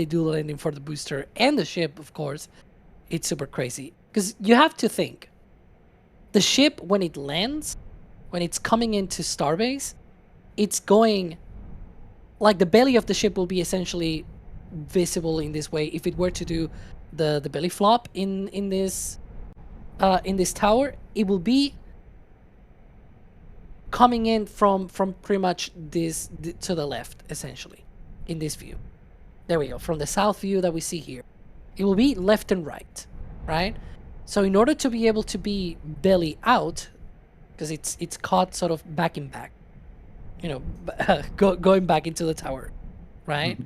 do the landing for the booster and the ship. Of course, it's super crazy because you have to think the ship when it lands, when it's coming into Starbase, it's going like the belly of the ship will be essentially visible in this way. If it were to do the belly flop in this tower, it will be coming in from pretty much this to the left, essentially, in this view. There we go. From the south view that we see here, it will be left and right, right? So in order to be able to be belly out, because it's caught sort of back in back, you know, going back into the tower, right?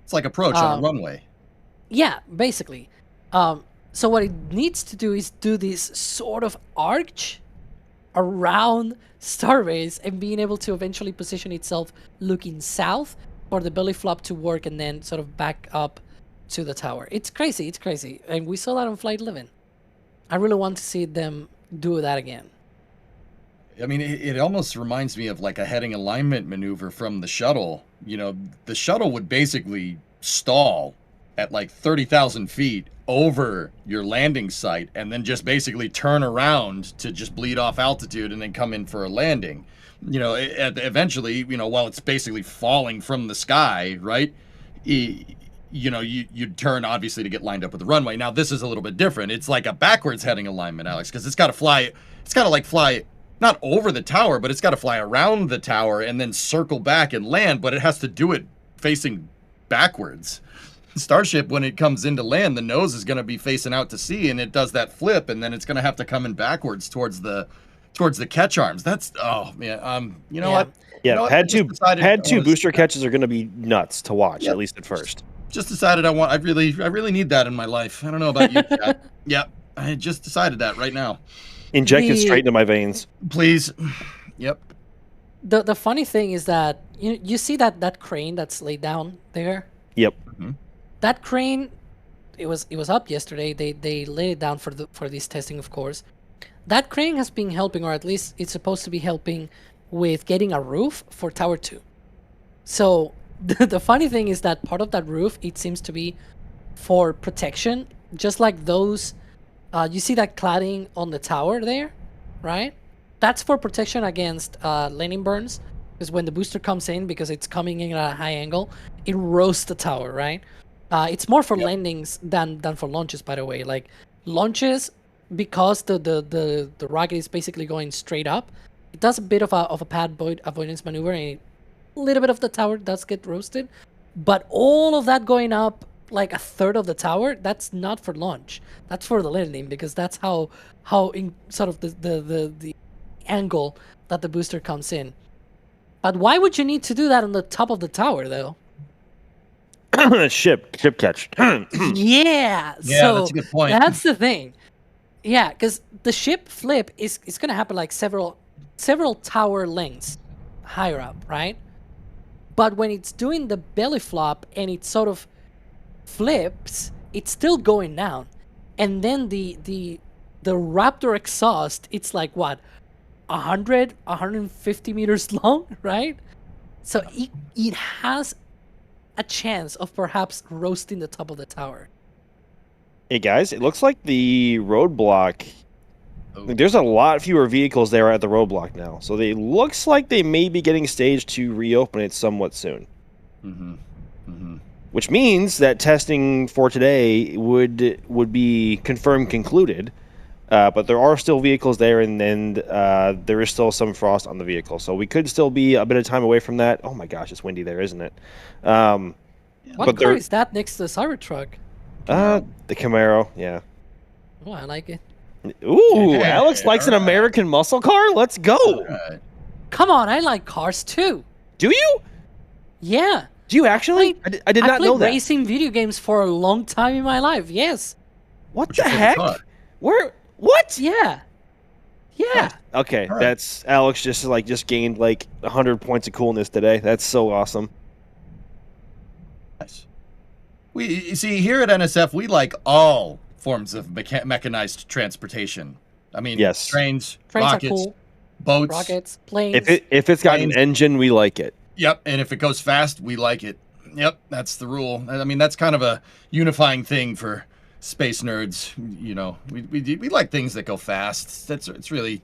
It's like approach on a runway. Yeah, basically. So what it needs to do is do this sort of arch around Starbase and being able to eventually position itself looking south for the belly flop to work and then sort of back up to the tower. It's crazy, it's crazy. And we saw that on Flight 11. I really want to see them do that again. I mean, it almost reminds me of like a heading alignment maneuver from the shuttle. You know, the shuttle would basically stall at like 30,000 feet over your landing site and then just basically turn around to just bleed off altitude and then come in for a landing. You know, eventually, you know, while it's basically falling from the sky, right? You know, you'd turn obviously to get lined up with the runway. Now, this is a little bit different. It's like a backwards heading alignment, Alex, because it's got to fly. It's got to like fly not over the tower, but it's got to fly around the tower and then circle back and land. But it has to do it facing backwards. Starship, when it comes into land, the nose is going to be facing out to sea, and it does that flip, and then it's going to have to come in backwards towards the catch arms. That's you know what? Yeah, You know what? pad I just two decided- booster catches are going to be nuts to watch, Yep. at least at first. Just decided I really need that in my life. I don't know about you, Chad. Yep, I just decided that right now. Inject it straight into my veins. Please. Yep. The funny thing is that you see that crane that's laid down there. Yep. That crane, it was up yesterday. They laid it down for this testing, of course. That crane has been helping, or at least it's supposed to be helping, with getting a roof for Tower 2. So the funny thing is that part of that roof, it seems to be for protection, just like those. You see that cladding on the tower there, right? That's for protection against landing burns, because when the booster comes in, because it's coming in at a high angle, it roasts the tower, right? It's more for landings than for launches, by the way. Like launches, because the rocket is basically going straight up, it does a bit of a pad avoidance maneuver, and a little bit of the tower does get roasted. But all of that going up, like a third of the tower, that's not for launch. That's for the landing, because that's how in sort of the angle that the booster comes in. But why would you need to do that on the top of the tower, though? Ship catch. Yeah, so that's a good point. That's the thing. Yeah, because the ship flip is going to happen like several tower lengths higher up, right? But when it's doing the belly flop and it sort of flips, it's still going down. And then the Raptor exhaust, it's like what, 150 meters long, right? So it has a chance of perhaps roasting the top of the tower. Hey guys, it looks like the roadblock. There's a lot fewer vehicles there at the roadblock now, so it looks like they may be getting staged to reopen it somewhat soon. Which means that testing for today would be confirmed concluded, but there are still vehicles there, and there is still some frost on the vehicle, so we could still be a bit of time away from that. Oh my gosh, it's windy there, isn't it? What car is that next to the Cybertruck? The Camaro, yeah. Oh, I like it. Ooh, Alex likes an American muscle car? Let's go! Right. Come on, I like cars too. Do you? Yeah. Do you actually? I did not know that. I played racing video games for a long time in my life, yes. What the heck? Where? What? Yeah. Yeah. Okay, All right. that's Alex just gained like 100 points of coolness today. That's so awesome. Nice. You see, here at NSF, we like all forms of mechanized transportation. I mean, Yes. trains, Trains rockets, are cool. boats. Rockets, planes. If it's got an Planes. engine, we like it. Yep, and if it goes fast, we like it. Yep, that's the rule. I mean, that's kind of a unifying thing for space nerds. You know, we like things that go fast. It's really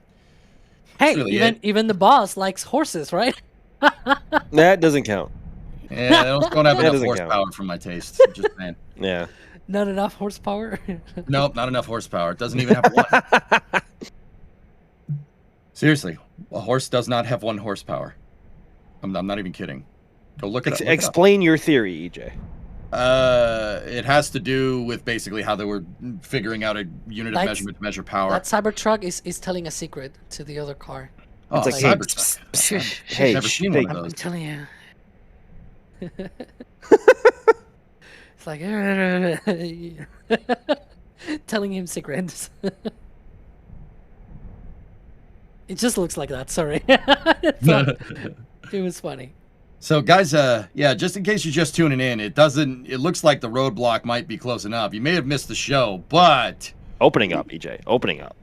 Hey, really even the boss likes horses, right? That doesn't count. yeah. Those don't have That enough doesn't count. horsepower for my taste. Just saying. Yeah. Not enough horsepower. Nope, not enough horsepower. It doesn't even have one. Seriously, a horse does not have 1 horsepower. I'm not even kidding. Go look it up. Look it up. Explain your theory, EJ. It has to do with basically how they were figuring out a unit of Like, measurement to measure power. That Cybertruck is telling a secret to the other car. Oh, It's like, like hey, Cybertruck. Hey, never seen they- one of I'm those. telling you. It's like telling him secrets. It just looks like that. Sorry. But it was funny. So guys, yeah, just in case you're just tuning in, it looks like the roadblock might be close enough. You may have missed the show, but Opening up, EJ. Opening up.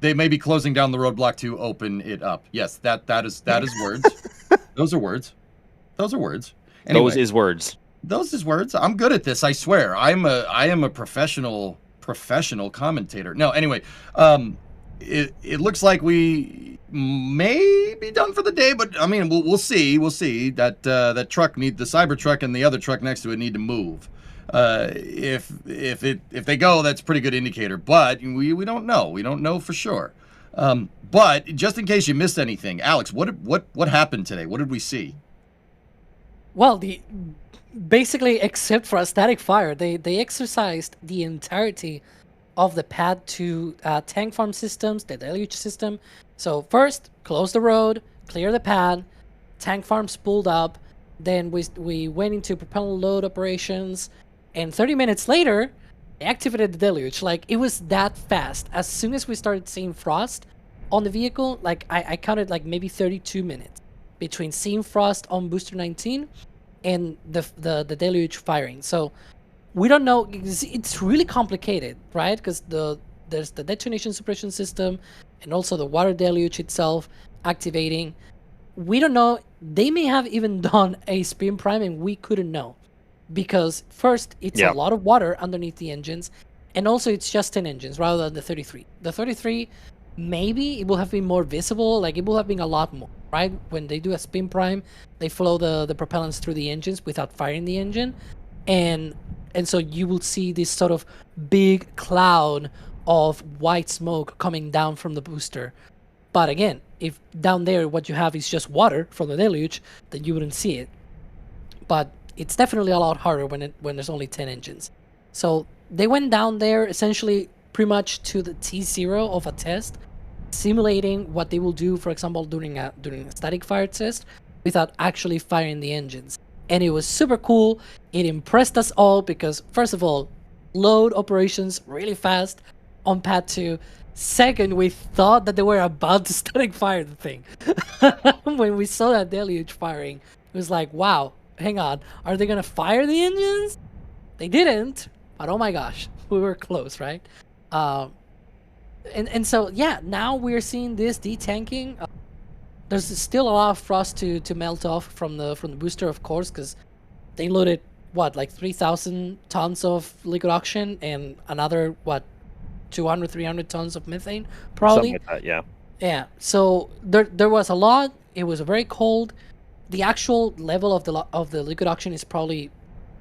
they may be closing down the roadblock to open it up. Yes, that is words. Those are words. Those are words. Anyway, Those is words. Those is words. I'm good at this, I swear. I am a professional commentator. No, anyway, it looks like we may be done for the day, but I mean, we'll see. We'll see. That truck the Cybertruck and the other truck next to it need to move. If they go, that's a pretty good indicator, but we don't know. We don't know for sure. But just in case you missed anything, Alex, what happened today? What did we see? Well, basically, except for a static fire, they exercised the entirety of the pad 2 tank farm systems, the deluge system. So first, close the road, clear the pad, tank farms pulled up, then we went into propellant load operations, and 30 minutes later, they activated the deluge. Like, it was that fast. As soon as we started seeing frost on the vehicle, like I counted like maybe 32 minutes between seeing frost on Booster 19 and the deluge firing. So we don't know. It's really complicated, right? Because there's the detonation suppression system and also the water deluge itself activating. We don't know. They may have even done a spin prime and we couldn't know, because first it's a lot of water underneath the engines, and also it's just 10 engines rather than the 33. The 33, maybe it will have been more visible, like it will have been a lot more, right? When they do a spin prime, they flow the propellants through the engines without firing the engine, and so you will see this sort of big cloud of white smoke coming down from the booster. But again, if down there what you have is just water from the deluge, then you wouldn't see it. But it's definitely a lot harder when there's only 10 engines. So they went down there essentially pretty much to the T0 of a test, simulating what they will do, for example, during a static fire test without actually firing the engines. And it was super cool. It impressed us all because, first of all, load operations really fast on pad 2. Second, we thought that they were about to static fire the thing. When we saw that deluge firing, it was like, wow, hang on, are they gonna fire the engines? They didn't, but oh my gosh, we were close, right? And so yeah, now we're seeing this detanking. There's still a lot of frost to melt off from the booster, of course, because they loaded what, like 3,000 tons of liquid oxygen and another 200-300 tons of methane, probably. Something like that, yeah. Yeah. So there was a lot. It was very cold. The actual level of the liquid oxygen is probably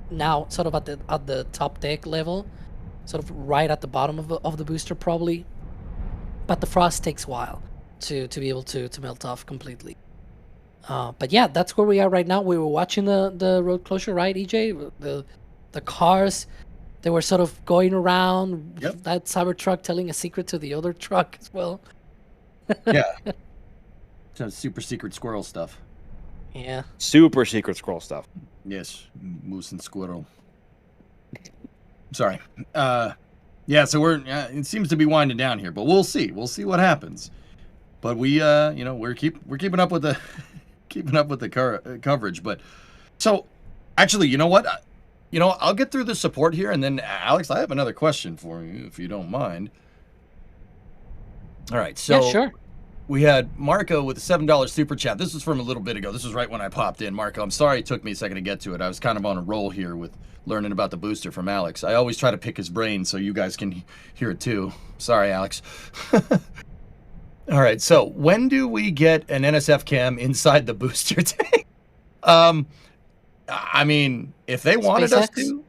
now sort of at the top deck level, sort of right at the bottom of the booster probably. But the frost takes a while to be able to melt off completely. But yeah, that's where we are right now. We were watching the road closure, right, EJ? The cars, they were sort of going around. Yep. That Cybertruck telling a secret to the other truck as well. Yeah. Some super secret squirrel stuff. Yeah. Super secret scroll stuff. Yes, moose and squirrel. Sorry. Yeah, so it seems to be winding down here, but we'll see. We'll see what happens. But we're keeping up with the coverage. But so, actually, you know what? I'll get through the support here, and then Alex, I have another question for you, if you don't mind. All right, so Yeah, sure. we had Marco with a $7 super chat. This was from a little bit ago. This was right when I popped in. Marco, I'm sorry it took me a second to get to it. I was kind of on a roll here with learning about the booster from Alex. I always try to pick his brain so you guys can hear it too. Sorry, Alex. All right, so when do we get an NSF cam inside the booster tank? I mean, if they wanted us to.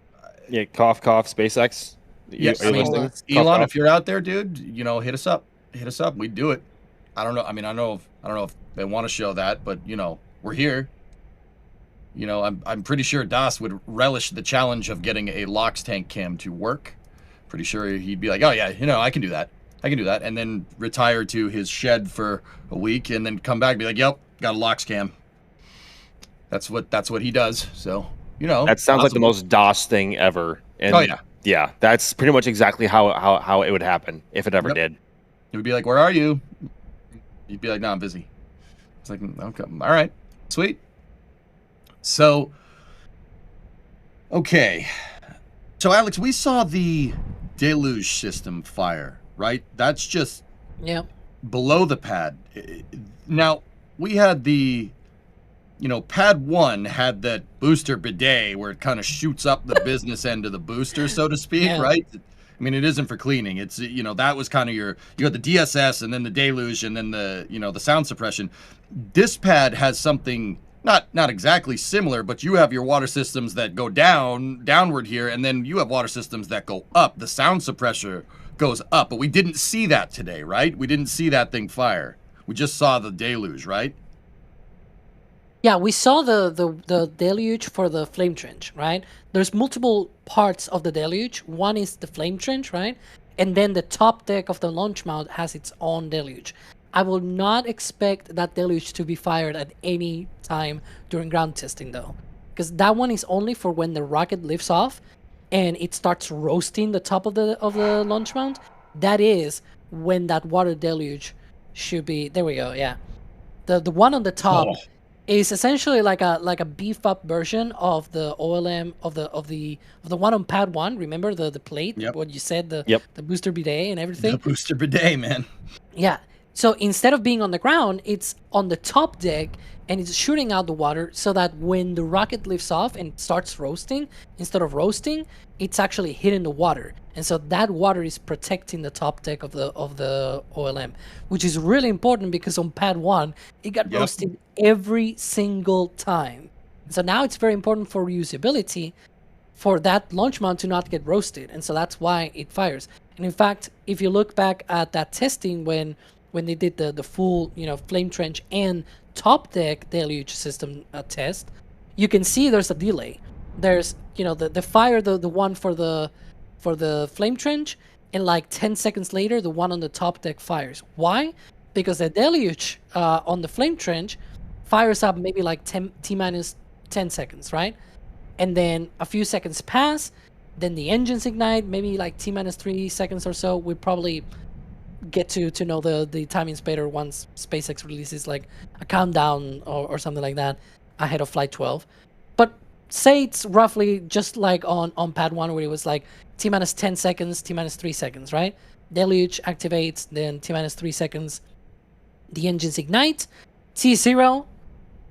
Yeah, cough, SpaceX. Yes, Are you listening? Elon, if you're out there, dude, you know, hit us up. Hit us up. We'd do it. I don't know. I mean, I don't know if they want to show that, but you know, we're here. You know, I'm pretty sure Das would relish the challenge of getting a LOX tank cam to work. Pretty sure he'd be like, oh yeah, you know, I can do that. And then retire to his shed for a week and then come back and be like, yep, got a LOX cam. That's what he does. So, you know. That sounds like the most DOS thing ever. And oh yeah. Yeah, that's pretty much exactly how it would happen if it ever did. It would be like, where are you? You'd be like, no, I'm busy. It's like, okay, all right, sweet. So, okay. So, Alex, we saw the deluge system fire, right? That's just below the pad. Now, we had the, you know, pad 1 had that booster bidet where it kind of shoots up the business end of the booster, so to speak, right? I mean, it isn't for cleaning. It's, you know, that was kind of you got the DSS and then the deluge and then the, you know, the sound suppression. This pad has something not exactly similar, but you have your water systems that go downward here, and then you have water systems that go up. The sound suppressor goes up, but we didn't see that today, right? We didn't see that thing fire. We just saw the deluge, right? Yeah, we saw the deluge for the flame trench, right? There's multiple parts of the deluge. One is the flame trench, right? And then the top deck of the launch mount has its own deluge. I will not expect that deluge to be fired at any time during ground testing, though, because that one is only for when the rocket lifts off and it starts roasting the top of the launch mount. That is when that water deluge should be. There we go. Yeah, the one on the top. Oh. Is essentially like a beef up version of the OLM of the one on pad 1. Remember the plate? Yep. What you said, the booster bidet and everything. The booster bidet, man. Yeah. So instead of being on the ground, it's on the top deck and it's shooting out the water so that when the rocket lifts off and starts roasting, instead of roasting, it's actually hitting the water. And so that water is protecting the top deck of the OLM, which is really important because on pad 1, it got roasted every single time. So now it's very important for reusability for that launch mount to not get roasted. And so that's why it fires. And in fact, if you look back at that testing when they did the full, you know, flame trench and top deck deluge system test, you can see there's a delay. There's, you know, the fire, the one for the flame trench, and like 10 seconds later, the one on the top deck fires. Why? Because the deluge on the flame trench fires up maybe like T-minus 10 seconds, right? And then a few seconds pass, then the engines ignite, maybe like T-minus 3 seconds or so. We probably get to know the timings better once SpaceX releases like a countdown or something like that ahead of Flight 12. But say it's roughly just like on pad 1 where it was like T-minus 10 seconds, T-minus 3 seconds, right? Deluge activates, then T-minus 3 seconds, the engines ignite, T0,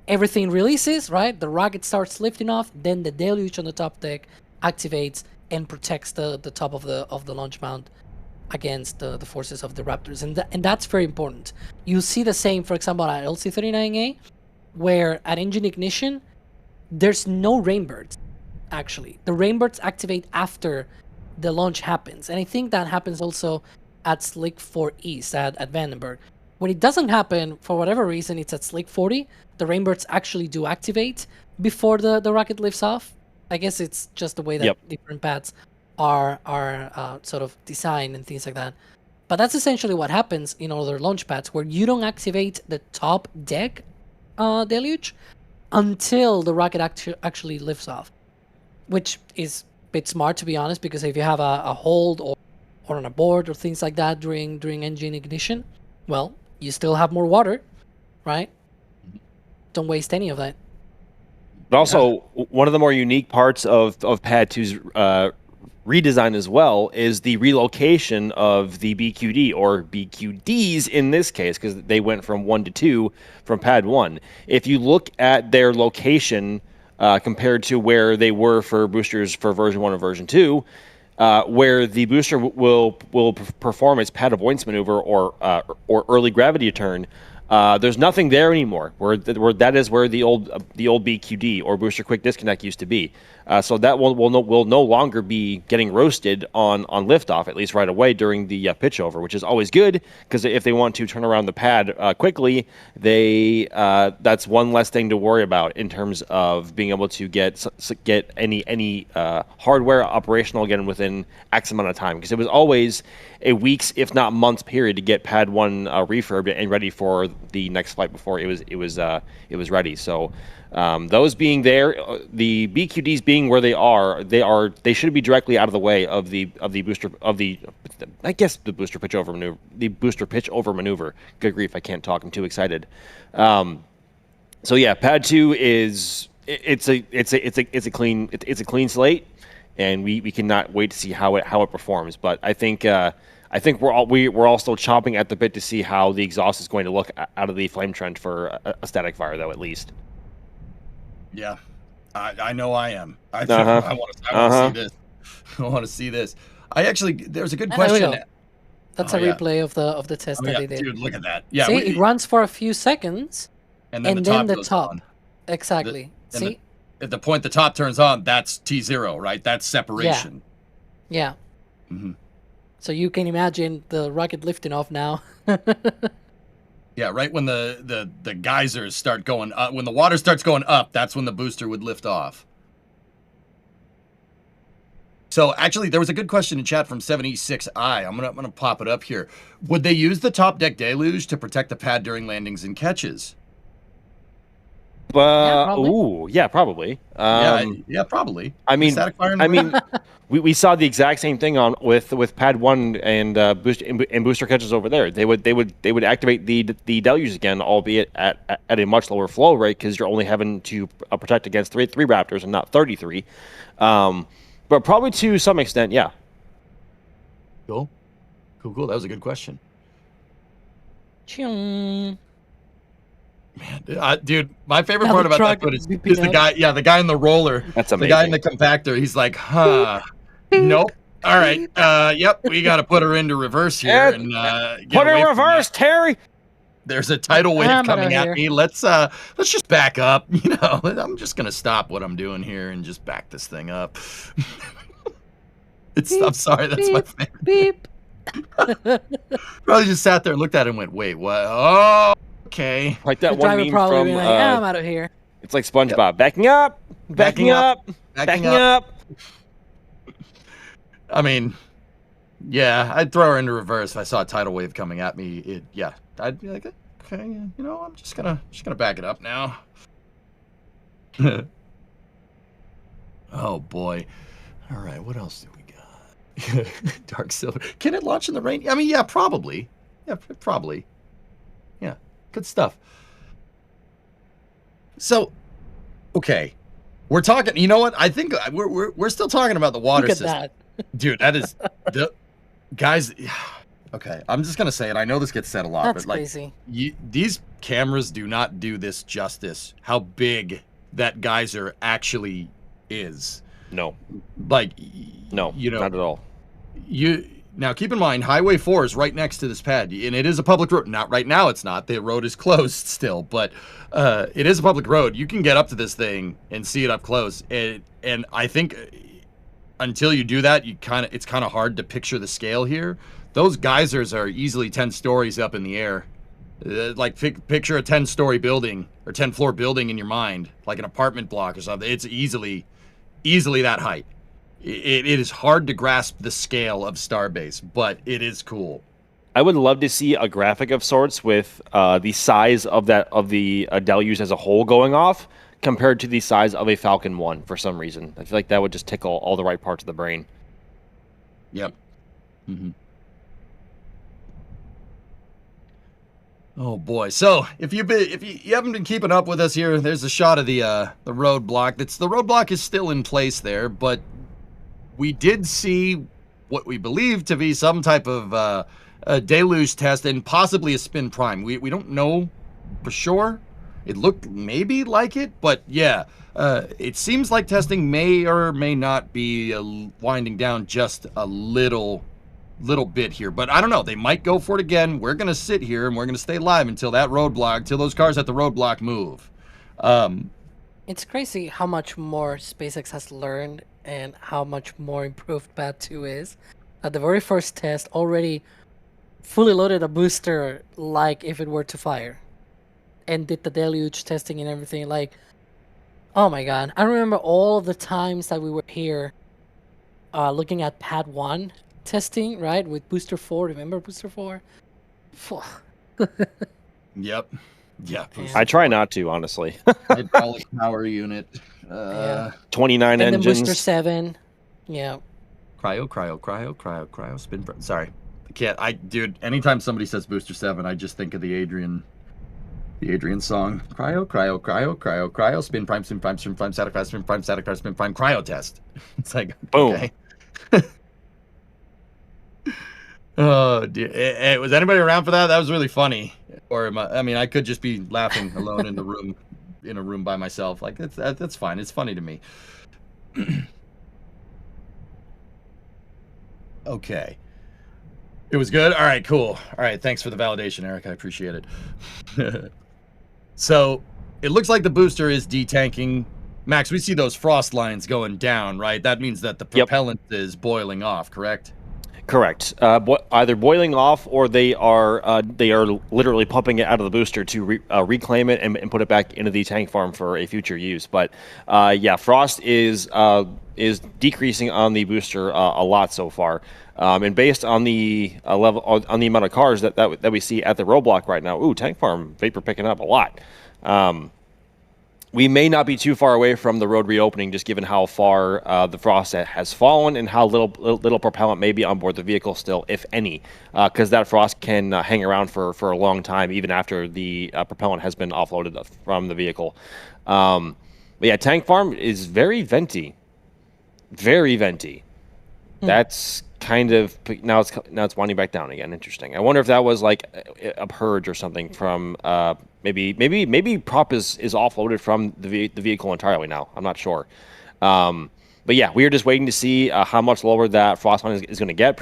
everything releases, right? The rocket starts lifting off, then the deluge on the top deck activates and protects the top of the launch mount against the forces of the Raptors. And that's very important. You'll see the same, for example, at LC-39A, where at engine ignition, there's no rainbirds, actually. The rainbirds activate after the launch happens. And I think that happens also at Slick 4 East at Vandenberg. When it doesn't happen, for whatever reason, it's at Slick 40, the rainbirds actually do activate before the rocket lifts off. I guess it's just the way that different pads are sort of designed and things like that. But that's essentially what happens in other launch pads, where you don't activate the top deck deluge until the rocket actually lifts off, which is a bit smart, to be honest, because if you have a hold or on a board or things like that during engine ignition, well, you still have more water, right? Don't waste any of that. But also, one of the more unique parts of Pad 2's redesign as well is the relocation of the BQD or BQDs in this case, because they went from 1 to 2 from pad 1. If you look at their location compared to where they were for boosters for version 1 and version 2, where the booster will perform its pad avoidance maneuver or early gravity turn, there's nothing there anymore. Where that is where the old BQD or booster quick disconnect used to be. So that will no longer be getting roasted on liftoff, at least right away during the pitch over, which is always good because if they want to turn around the pad quickly, that's one less thing to worry about in terms of being able to get any hardware operational again within X amount of time, because it was always a weeks, if not months, period to get pad 1 refurbed and ready for the next flight before it was ready. So those being there, the BQDs being where they should be directly out of the way of the booster I guess the booster pitch over maneuver. Good grief, I can't talk. I'm too excited. So yeah, pad 2 is it's a clean slate, and we cannot wait to see how it performs. But I think we're all still chomping at the bit to see how the exhaust is going to look out of the flame trench for a static fire, though, at least. Yeah, I know I am. I want to see this. I want to see this. There's a good question. That's a replay of the test that they did. Dude, look at that. Yeah, see, it runs for a few seconds, and then the top. Exactly. See, at the point the top turns on, that's T0, right? That's separation. Yeah. Mm-hmm. So you can imagine the rocket lifting off now. Yeah, right when the geysers start going up, when the water starts going up, that's when the booster would lift off. So actually, there was a good question in chat from 76i. I'm gonna pop it up here. Would they use the top deck deluge to protect the pad during landings and catches? Probably. Yeah, probably. I mean, we saw the exact same thing with pad 1 and booster catches over there. They would activate the deluge again, albeit at a much lower flow rate, because you're only having to protect against three Raptors and not 33. But probably to some extent, yeah. Cool. That was a good question. Man, dude, my favorite part about that foot is the guy. Yeah, the guy in the roller. That's amazing. The guy in the compactor. He's like, nope. All right. Yep. We got to put her into reverse here and put her in reverse, Terry. There's a tidal wave coming at me. Let's just back up. I'm just gonna stop what I'm doing here and just back this thing up. I'm sorry. That's my favorite. Beep. Probably just sat there and looked at it and went, wait, what? Oh. Okay. Like that one meme probably from like, I'm out of here. It's like SpongeBob. Backing up. I mean, yeah, I'd throw her into reverse if I saw a tidal wave coming at me. I'd be like, okay, I'm just gonna back it up now. Oh boy. All right, what else do we got? Dark Silver. Can it launch in the rain? I mean, yeah, probably. Yeah, probably. Yeah. Good stuff. So, okay, we're talking. You know what? I think we're still talking about the water system. That. Dude. That is the guys. Okay, I'm just gonna say it. I know this gets said a lot, That's but crazy. These cameras do not do this justice. How big that geyser actually is. No. No. Not at all. Now, keep in mind, Highway 4 is right next to this pad, and it is a public road. Not right now, it's not. The road is closed still, but it is a public road. You can get up to this thing and see it up close. And I think until you do that, it's kind of hard to picture the scale here. Those geysers are easily 10 stories up in the air. Like picture a 10-story building or 10-floor building in your mind, like an apartment block or something. It's easily that height. It is hard to grasp the scale of Starbase, but it is cool. I would love to see a graphic of sorts with the size of the deluge as a whole going off compared to the size of a Falcon 1 for some reason. I feel like that would just tickle all the right parts of the brain. Yep. Mm-hmm. Oh boy! So if you haven't been keeping up with us here, there's a shot of the roadblock. The roadblock is still in place there, but we did see what we believe to be some type of a deluge test and possibly a spin prime. We don't know for sure. It looked maybe like it, but yeah, it seems like testing may or may not be winding down just a little bit here. But I don't know. They might go for it again. We're gonna sit here and we're gonna stay live until that roadblock, till those cars at the roadblock move. It's crazy how much more SpaceX has learned and how much more improved Pad 2 is. At the very first test, already fully loaded a booster like if it were to fire, and did the deluge testing and everything. Like, oh my god, I remember all of the times that we were here looking at Pad 1 testing, right, with Booster 4. Remember Booster 4? Yep. Yeah. I try not to, honestly. Hydraulic power unit. 29 and engines. then Booster 7. Yeah. Cryo, spin. Sorry. I can't. Dude, anytime somebody says Booster 7, I just think of the Adrian song. Cryo, spin prime, static fire, spin prime, static fire, spin prime, cryo test. It's like, boom. Okay. Oh, dear. Hey, was anybody around for that? That was really funny. Or I could just be laughing alone in a room by myself. Like, that's fine. It's funny to me. Okay. It was good? All right, cool. All right, thanks for the validation, Eric. I appreciate it. So, it looks like the booster is detanking. Max, we see those frost lines going down, right? That means that the propellant is boiling off, correct? Correct. Either boiling off or they are literally pumping it out of the booster to reclaim it and put it back into the tank farm for a future use. But yeah, frost is decreasing on the booster a lot so far. And based on the level on the amount of cars that we see at the roadblock right now, tank farm vapor picking up a lot. We may not be too far away from the road reopening, just given how far the frost has fallen and how little propellant may be on board the vehicle still, if any, because that frost can hang around for a long time, even after the propellant has been offloaded from the vehicle. But yeah, tank farm is very venty, very venty. That's kind of now it's winding back down again. Interesting. I wonder if that was like a purge or something from maybe prop is offloaded from the vehicle entirely now. I'm not sure. But yeah, we are just waiting to see how much lower that frost line is going to get.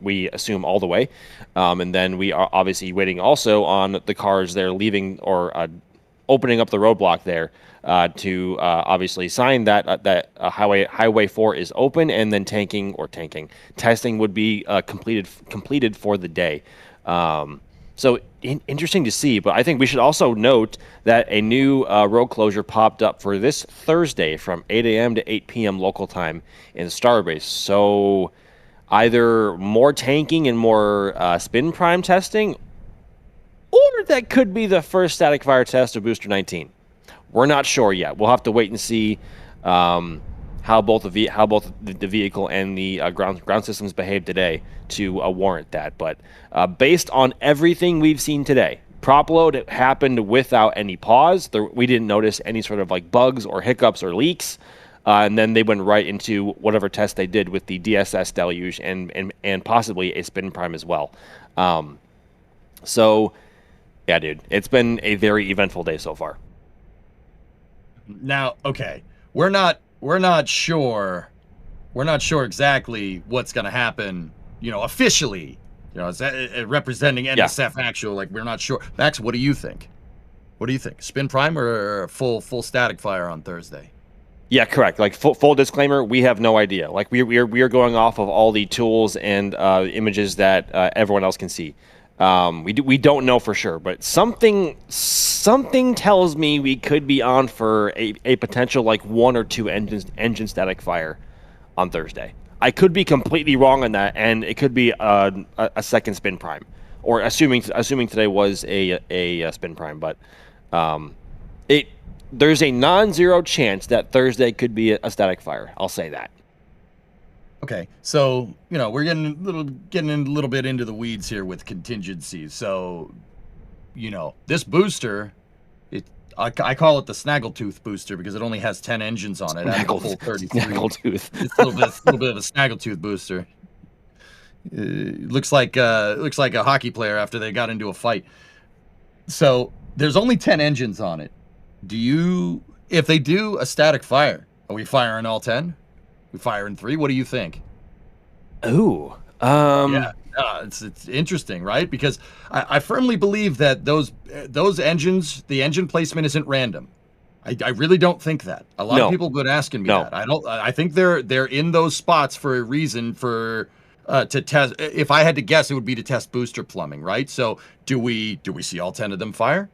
We assume all the way, and then we are obviously waiting also on the cars they're leaving or opening up the roadblock there to obviously sign that Highway 4 is open, and then testing would be completed for the day. So interesting to see, but I think we should also note that a new road closure popped up for this Thursday from 8 a.m. to 8 p.m. local time in Starbase. So either more tanking and more spin prime testing, or that could be the first static fire test of Booster 19. We're not sure yet. We'll have to wait and see how both the vehicle and the ground systems behave today to warrant that. But based on everything we've seen today, prop load happened without any pause. We didn't notice any sort of like bugs or hiccups or leaks. And then they went right into whatever test they did with the DSS deluge and possibly a spin prime as well. So, yeah, dude, it's been a very eventful day so far. Now, okay, we're not sure exactly what's going to happen, officially, is that representing NSF actual, like, we're not sure. Max, what do you think? Spin prime or full static fire on Thursday? Yeah, correct. Like full disclaimer, we have no idea. Like we are going off of all the tools and images that everyone else can see. We don't know for sure, but something tells me we could be on for a potential like 1 or 2 engine static fire on Thursday. I could be completely wrong on that, and it could be a second spin prime, or assuming today was a spin prime, but there's a non-zero chance that Thursday could be a static fire. I'll say that. Okay, so we're getting a little bit into the weeds here with contingencies. So, this booster I call it the Snaggletooth booster because it only has 10 engines on it. Out of the full 33. Snaggletooth. It's a little bit of a Snaggletooth booster. Looks like a hockey player after they got into a fight. So there's only 10 engines on it. If they do a static fire, are we firing all 10? We firing 3? What do you think? Ooh. Yeah, it's interesting, right? Because I firmly believe that those engines, the engine placement isn't random. I really don't think that. A lot of people have been asking me that. I think they're in those spots for a reason to test. If I had to guess, it would be to test booster plumbing, right? So do we see all 10 of them fire?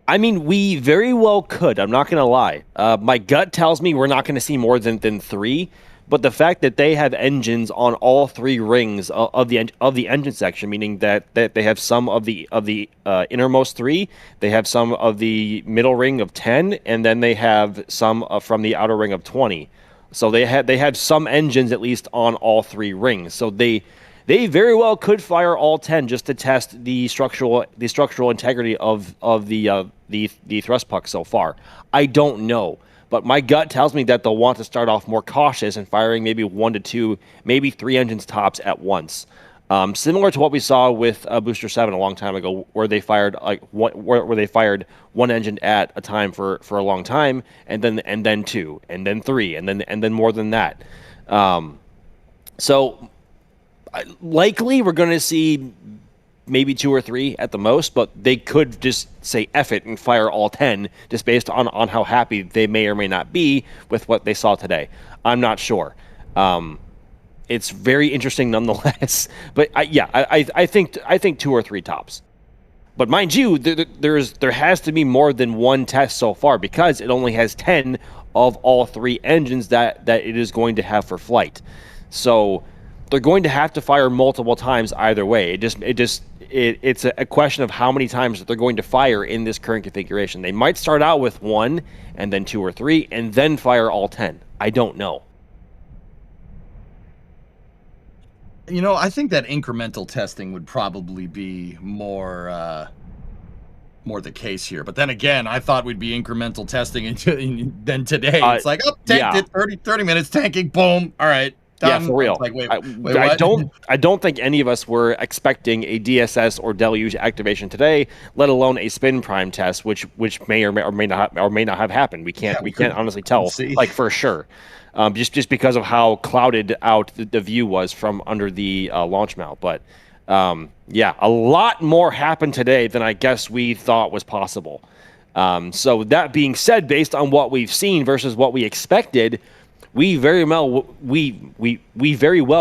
I mean, we very well could. I'm not going to lie. My gut tells me we're not going to see more than 3. But the fact that they have engines on all 3 rings of the engine section, meaning that they have some of the innermost 3, they have some of the middle ring of 10, and then they have some from the outer ring of 20. So they have some engines at least on all 3 rings. So they very well could fire all 10 just to test the structural integrity of the thrust puck so far. I don't know. But my gut tells me that they'll want to start off more cautious and firing maybe 1 to 2, maybe 3 engines tops at once. Similar to what we saw with Booster 7 a long time ago, where they fired one engine at a time for a long time, and then 2, and then 3, and then more than that. So likely we're going to see maybe 2 or 3 at the most, but they could just say F it and fire all 10 just based on how happy they may or may not be with what they saw today. I'm not sure. It's very interesting nonetheless. But I think 2 or 3 tops. But mind you, there has to be more than one test so far because it only has 10 of all 3 engines that it is going to have for flight. So they're going to have to fire multiple times either way. It's a question of how many times they're going to fire in this current configuration. They might start out with 1 and then 2 or 3 and then fire all 10. I don't know. I think that incremental testing would probably be more the case here. But then again, I thought we'd be incremental testing than today. It's like, tanked it, 30 minutes tanking, boom, all right. Done. Yeah, for real. Like, wait, I don't think any of us were expecting a DSS or deluge activation today, let alone a spin prime test, which may or may not have happened. We can't honestly tell like for sure, just because of how clouded out the view was from under the launch mount. But a lot more happened today than I guess we thought was possible. So that being said, based on what we've seen versus what we expected, we very well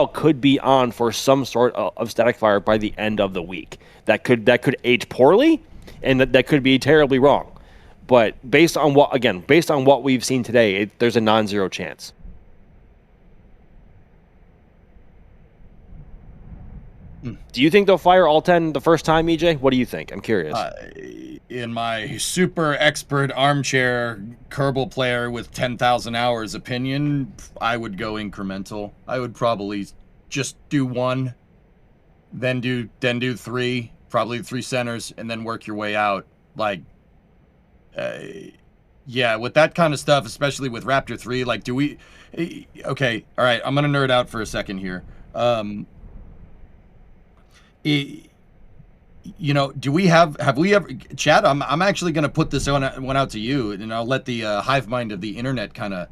could be on for some sort of static fire by the end of the week. That could age poorly, and that could be terribly wrong. But based on what we've seen today, there's a non-zero chance. Do you think they'll fire all 10 the first time, EJ? What do you think? I'm curious. In my super expert armchair Kerbal player with 10,000 hours opinion, I would go incremental. I would probably just do 1, then do 3, probably 3 centers, and then work your way out. Like, with that kind of stuff, especially with Raptor 3, like, okay, all right, I'm gonna nerd out for a second here. Do we have we ever, Chad? I'm actually going to put this one out to you, and I'll let the hive mind of the internet kind of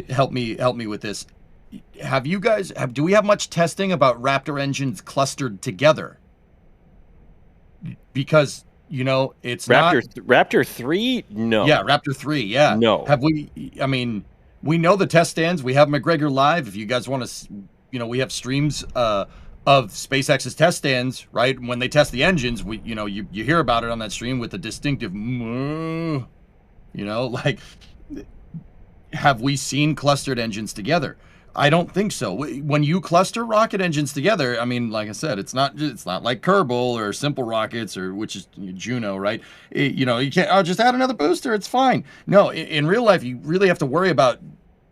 help me with this. Do we have much testing about Raptor engines clustered together? Because it's Raptor 3. No. Yeah, Raptor 3. Yeah. No. Have we? I mean, we know the test stands. We have McGregor live. If you guys want to, we have streams of SpaceX's test stands, right? When they test the engines, you hear about it on that stream with the distinctive, like, have we seen clustered engines together? I don't think so. When you cluster rocket engines together, I mean, like I said, it's not like Kerbal or Simple Rockets which is Juno, right? You can't, just add another booster, it's fine. No, in real life, you really have to worry about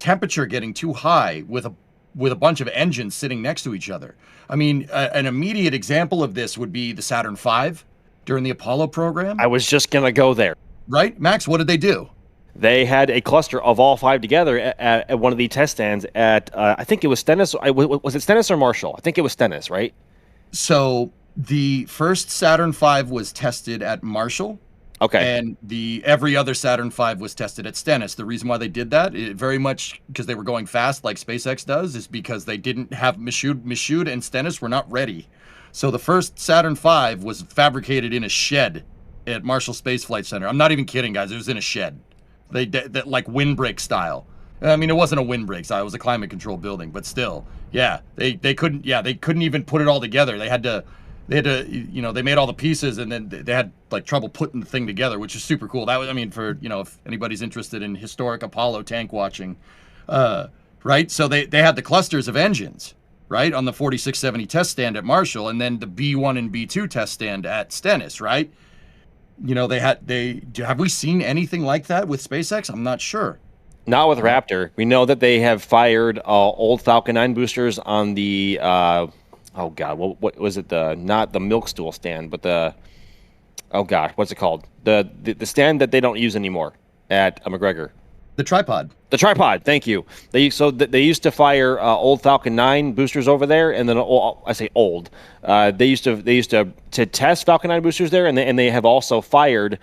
temperature getting too high with a bunch of engines sitting next to each other. I mean, an immediate example of this would be the Saturn V. during the Apollo program? I was just gonna go there. Right, Max? What did they do? They had a cluster of all 5 together at one of the test stands at I think it was Stennis. Was it Stennis or Marshall? I think it was Stennis, right? So the first Saturn V was tested at Marshall. Okay. And every other Saturn V was tested at Stennis. The reason why they did that, very much because they were going fast like SpaceX does, is because they didn't have Michoud and Stennis were not ready. So the first Saturn V was fabricated in a shed at Marshall Space Flight Center. I'm not even kidding, guys. It was in a shed. That like windbreak style. I mean, it wasn't a windbreak style. It was a climate control building, but still, yeah, they couldn't even put it all together. They had to, they made all the pieces and then they had like trouble putting the thing together, which is super cool. That was, I mean, for, if anybody's interested in historic Apollo tank watching, right? So they had the clusters of engines, right, on the 4670 test stand at Marshall, and then the B1 and B2 test stand at Stennis, right? Have we seen anything like that with SpaceX? I'm not sure. Not with Raptor. We know that they have fired old Falcon 9 boosters on the what was it? Not the milk stool stand, but what's it called? The stand that they don't use anymore at McGregor. The tripod. The tripod. Thank you. They used to fire old Falcon 9 boosters over there, and then I say old. They used to test Falcon 9 boosters there, and they have also fired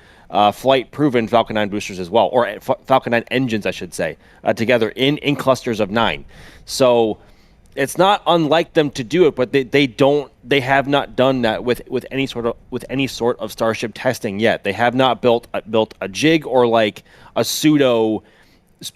flight proven Falcon 9 boosters as well, or Falcon 9 engines, I should say, together in clusters of 9. So it's not unlike them to do it, but they have not done that with any sort of Starship testing yet. They have not built a jig or like a pseudo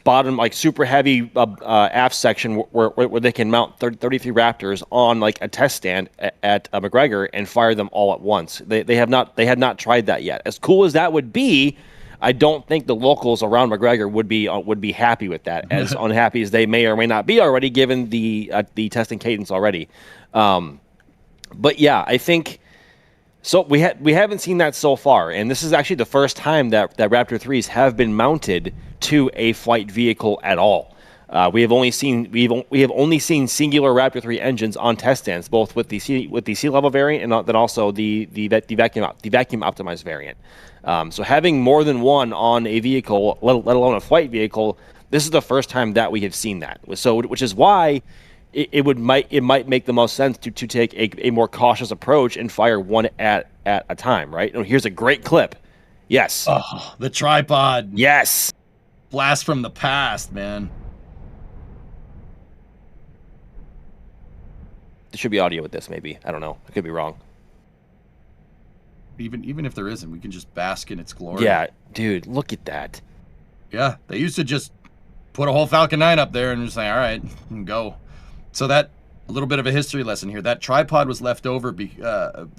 bottom like super heavy aft section where they can mount 33 Raptors on like a test stand at McGregor and fire them all at once. They have not tried that yet. As cool as that would be, I don't think the locals around McGregor would be happy with that, as unhappy as they may or may not be already, given the testing cadence already. But yeah, I think so. We haven't seen that so far, and this is actually the first time that Raptor 3s have been mounted to a flight vehicle at all. We have only seen singular Raptor 3 engines on test stands, both with the sea level variant and then also the vacuum optimized variant. So having more than one on a vehicle, let alone a flight vehicle, this is the first time that we have seen that. So, which is why it might make the most sense to take a more cautious approach and fire one at a time, right? Here's a great clip. Yes. Oh, the tripod. Yes. Blast from the past, man. There should be audio with this, maybe. I don't know. I could be wrong. Even if there isn't, we can just bask in its glory. Yeah, dude, look at that. Yeah, they used to just put a whole Falcon 9 up there and just say, all right, go. So that, a little bit of a history lesson here. That tripod was left over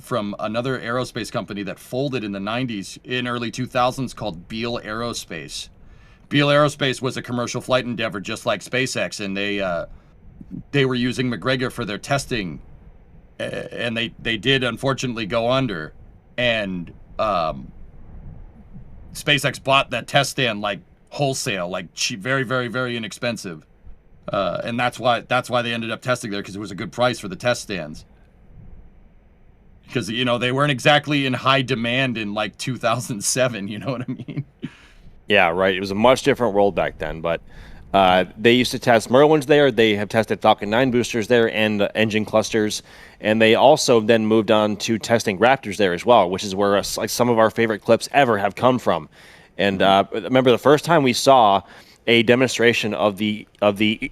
from another aerospace company that folded in the 90s, in early 2000s, called Beale Aerospace. Beale Aerospace was a commercial flight endeavor just like SpaceX, and they were using McGregor for their testing, and they did unfortunately go under, and SpaceX bought that test stand like wholesale, like cheap, very, very, very inexpensive, and that's why they ended up testing there, because it was a good price for the test stands, because they weren't exactly in high demand in like 2007. You know what I mean? Yeah, right. It was a much different world back then, but they used to test Merlins there. They have tested Falcon 9 boosters there and engine clusters, and they also then moved on to testing Raptors there as well, which is where like some of our favorite clips ever have come from. And remember the first time we saw a demonstration of the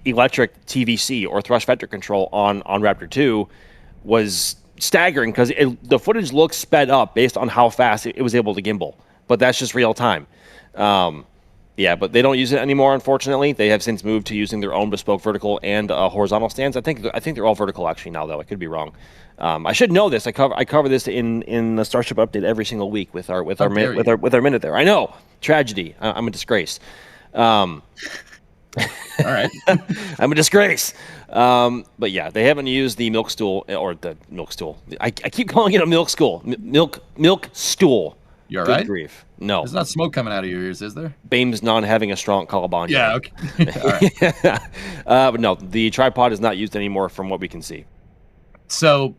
electric TVC or thrust vector control on Raptor 2 was staggering, because the footage looks sped up based on how fast it was able to gimbal, but that's just real time. Yeah, but they don't use it anymore, unfortunately. They have since moved to using their own bespoke vertical and horizontal stands. I think they're all vertical actually now, though. I could be wrong. I should know this. I cover this in the Starship update every single week with our minute there. I know, tragedy. I'm a disgrace. All right, I'm a disgrace. But yeah, they haven't used the milk stool or the milk stool. I keep calling it a milk stool. Milk stool. You all Good right? grief. No. There's not smoke coming out of your ears, is there? Bames non having a strong Caliban. Yeah, okay. All right. But no, the tripod is not used anymore from what we can see. So,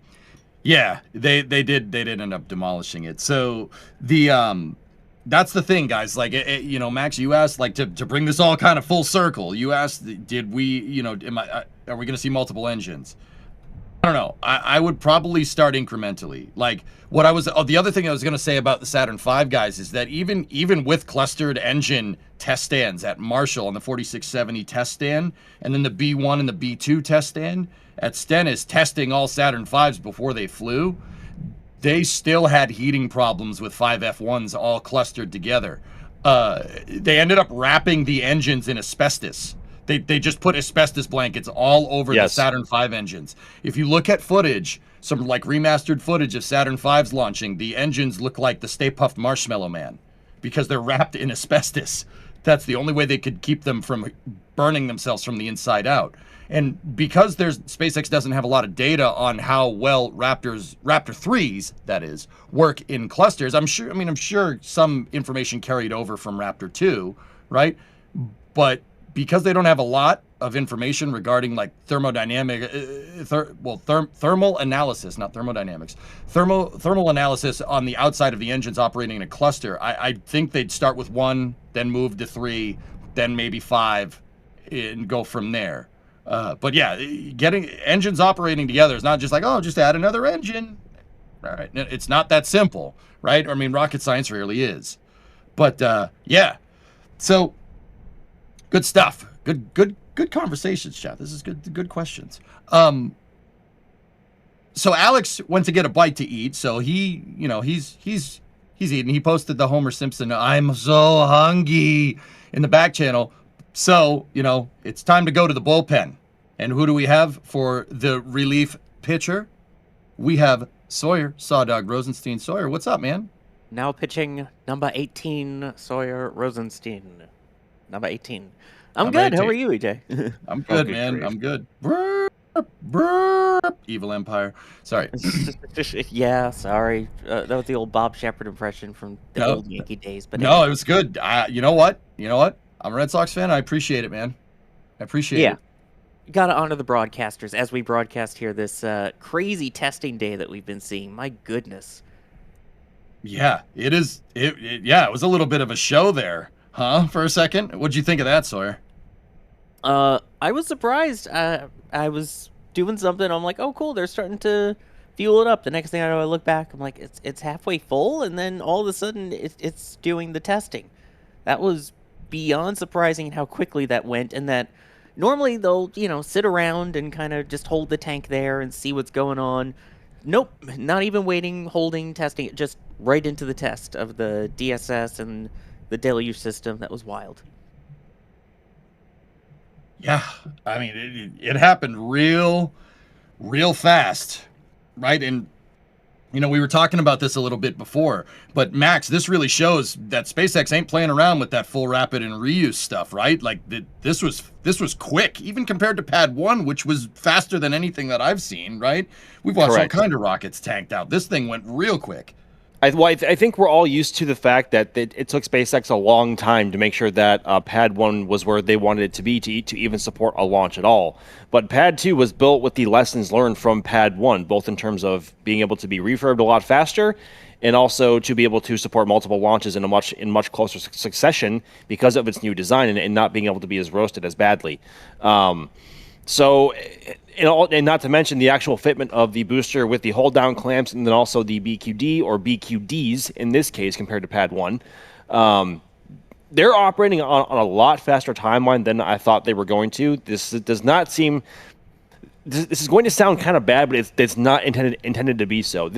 Yeah, they did end up demolishing it. So the that's the thing, guys. Like, you know, Max, you asked, like, to bring this all kind of full circle. You asked, did we, you know, are we going to see multiple engines? I don't know. I would probably start incrementally. Like, the other thing I was going to say about the Saturn V, guys, is that even with clustered engine test stands at Marshall on the 4670 test stand, and then the B1 and the B2 test stand at Stennis testing all Saturn V's before they flew, they still had heating problems with 5 F1s all clustered together. They ended up wrapping the engines in asbestos. They just put asbestos blankets all over the Saturn V engines. If you look at footage, some like remastered footage of Saturn V's launching, the engines look like the Stay Puft Marshmallow Man because they're wrapped in asbestos. That's the only way they could keep them from burning themselves from the inside out. And because SpaceX doesn't have a lot of data on how well Raptor 3s, that is, work in clusters, I'm sure some information carried over from Raptor 2, right? But because they don't have a lot of information regarding like thermodynamic, thermal analysis, not thermodynamics, thermal analysis on the outside of the engines operating in a cluster, I think they'd start with 1, then move to 3, then maybe 5, and go from there. But yeah, getting engines operating together is not just like, oh, just add another engine. All right, it's not that simple, right? I mean, rocket science rarely is. But yeah, so good stuff. Good conversations, chat. This is good questions. So Alex went to get a bite to eat, so he's eating. He posted the Homer Simpson, "I'm so hungry," in the back channel. So, you know, it's time to go to the bullpen. And who do we have for the relief pitcher? We have Sawyer, Sawdog Rosenstein. Sawyer, what's up, man? Now pitching number 18, Sawyer Rosenstein. Number 18. I'm good. 18. How are you, EJ? I'm good, man. I'm good. Brrr, brrr, Evil Empire. Sorry. Yeah, sorry. That was the old Bob Shepard impression from the old Yankee days. But no, it was good. You know what? I'm a Red Sox fan. I appreciate it, man. I appreciate it. You gotta honor the broadcasters as we broadcast here this crazy testing day that we've been seeing. My goodness. Yeah, it is. It was a little bit of a show there, huh? For a second. What'd you think of that, Sawyer? I was surprised. I was doing something. I'm like, oh, cool. They're starting to fuel it up. The next thing I know, I look back. I'm like, it's halfway full, and then all of a sudden, it's doing the testing. That was beyond surprising how quickly that went, and that normally they'll, sit around and kind of just hold the tank there and see what's going on. Nope, not even waiting, holding, testing it, just right into the test of the DSS and the deluge system. That was wild. Yeah, I mean, it happened real fast, right? And, we were talking about this a little bit before, but Max, this really shows that SpaceX ain't playing around with that full rapid and reuse stuff, right? Like, this was quick, even compared to Pad 1, which was faster than anything that I've seen, right? We've watched all kind of rockets tanked out. This thing went real quick. I think we're all used to the fact that it took SpaceX a long time to make sure that Pad 1 was where they wanted it to be to even support a launch at all. But Pad 2 was built with the lessons learned from Pad 1, both in terms of being able to be refurbed a lot faster and also to be able to support multiple launches in much closer succession because of its new design and not being able to be as roasted as badly. So, and not to mention the actual fitment of the booster with the hold-down clamps and then also the BQD or BQDs in this case compared to Pad 1. They're operating on a lot faster timeline than I thought they were going to. This does not seem... This is going to sound kind of bad, but it's not intended to be so.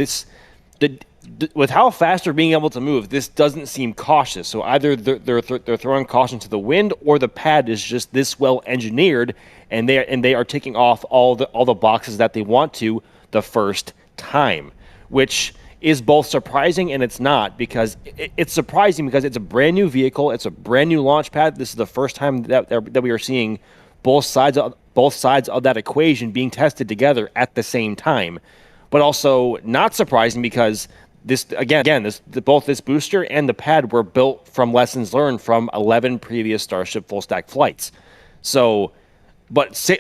With how fast they're being able to move, this doesn't seem cautious. So either they're throwing caution to the wind, or the pad is just this well engineered, and they are ticking off all the boxes that they want to the first time, which is both surprising and it's not, because it's surprising because it's a brand new vehicle, it's a brand new launch pad. This is the first time that we are seeing both sides of that equation being tested together at the same time, but also not surprising because both this booster and the pad were built from lessons learned from 11 previous Starship full stack flights. So But safe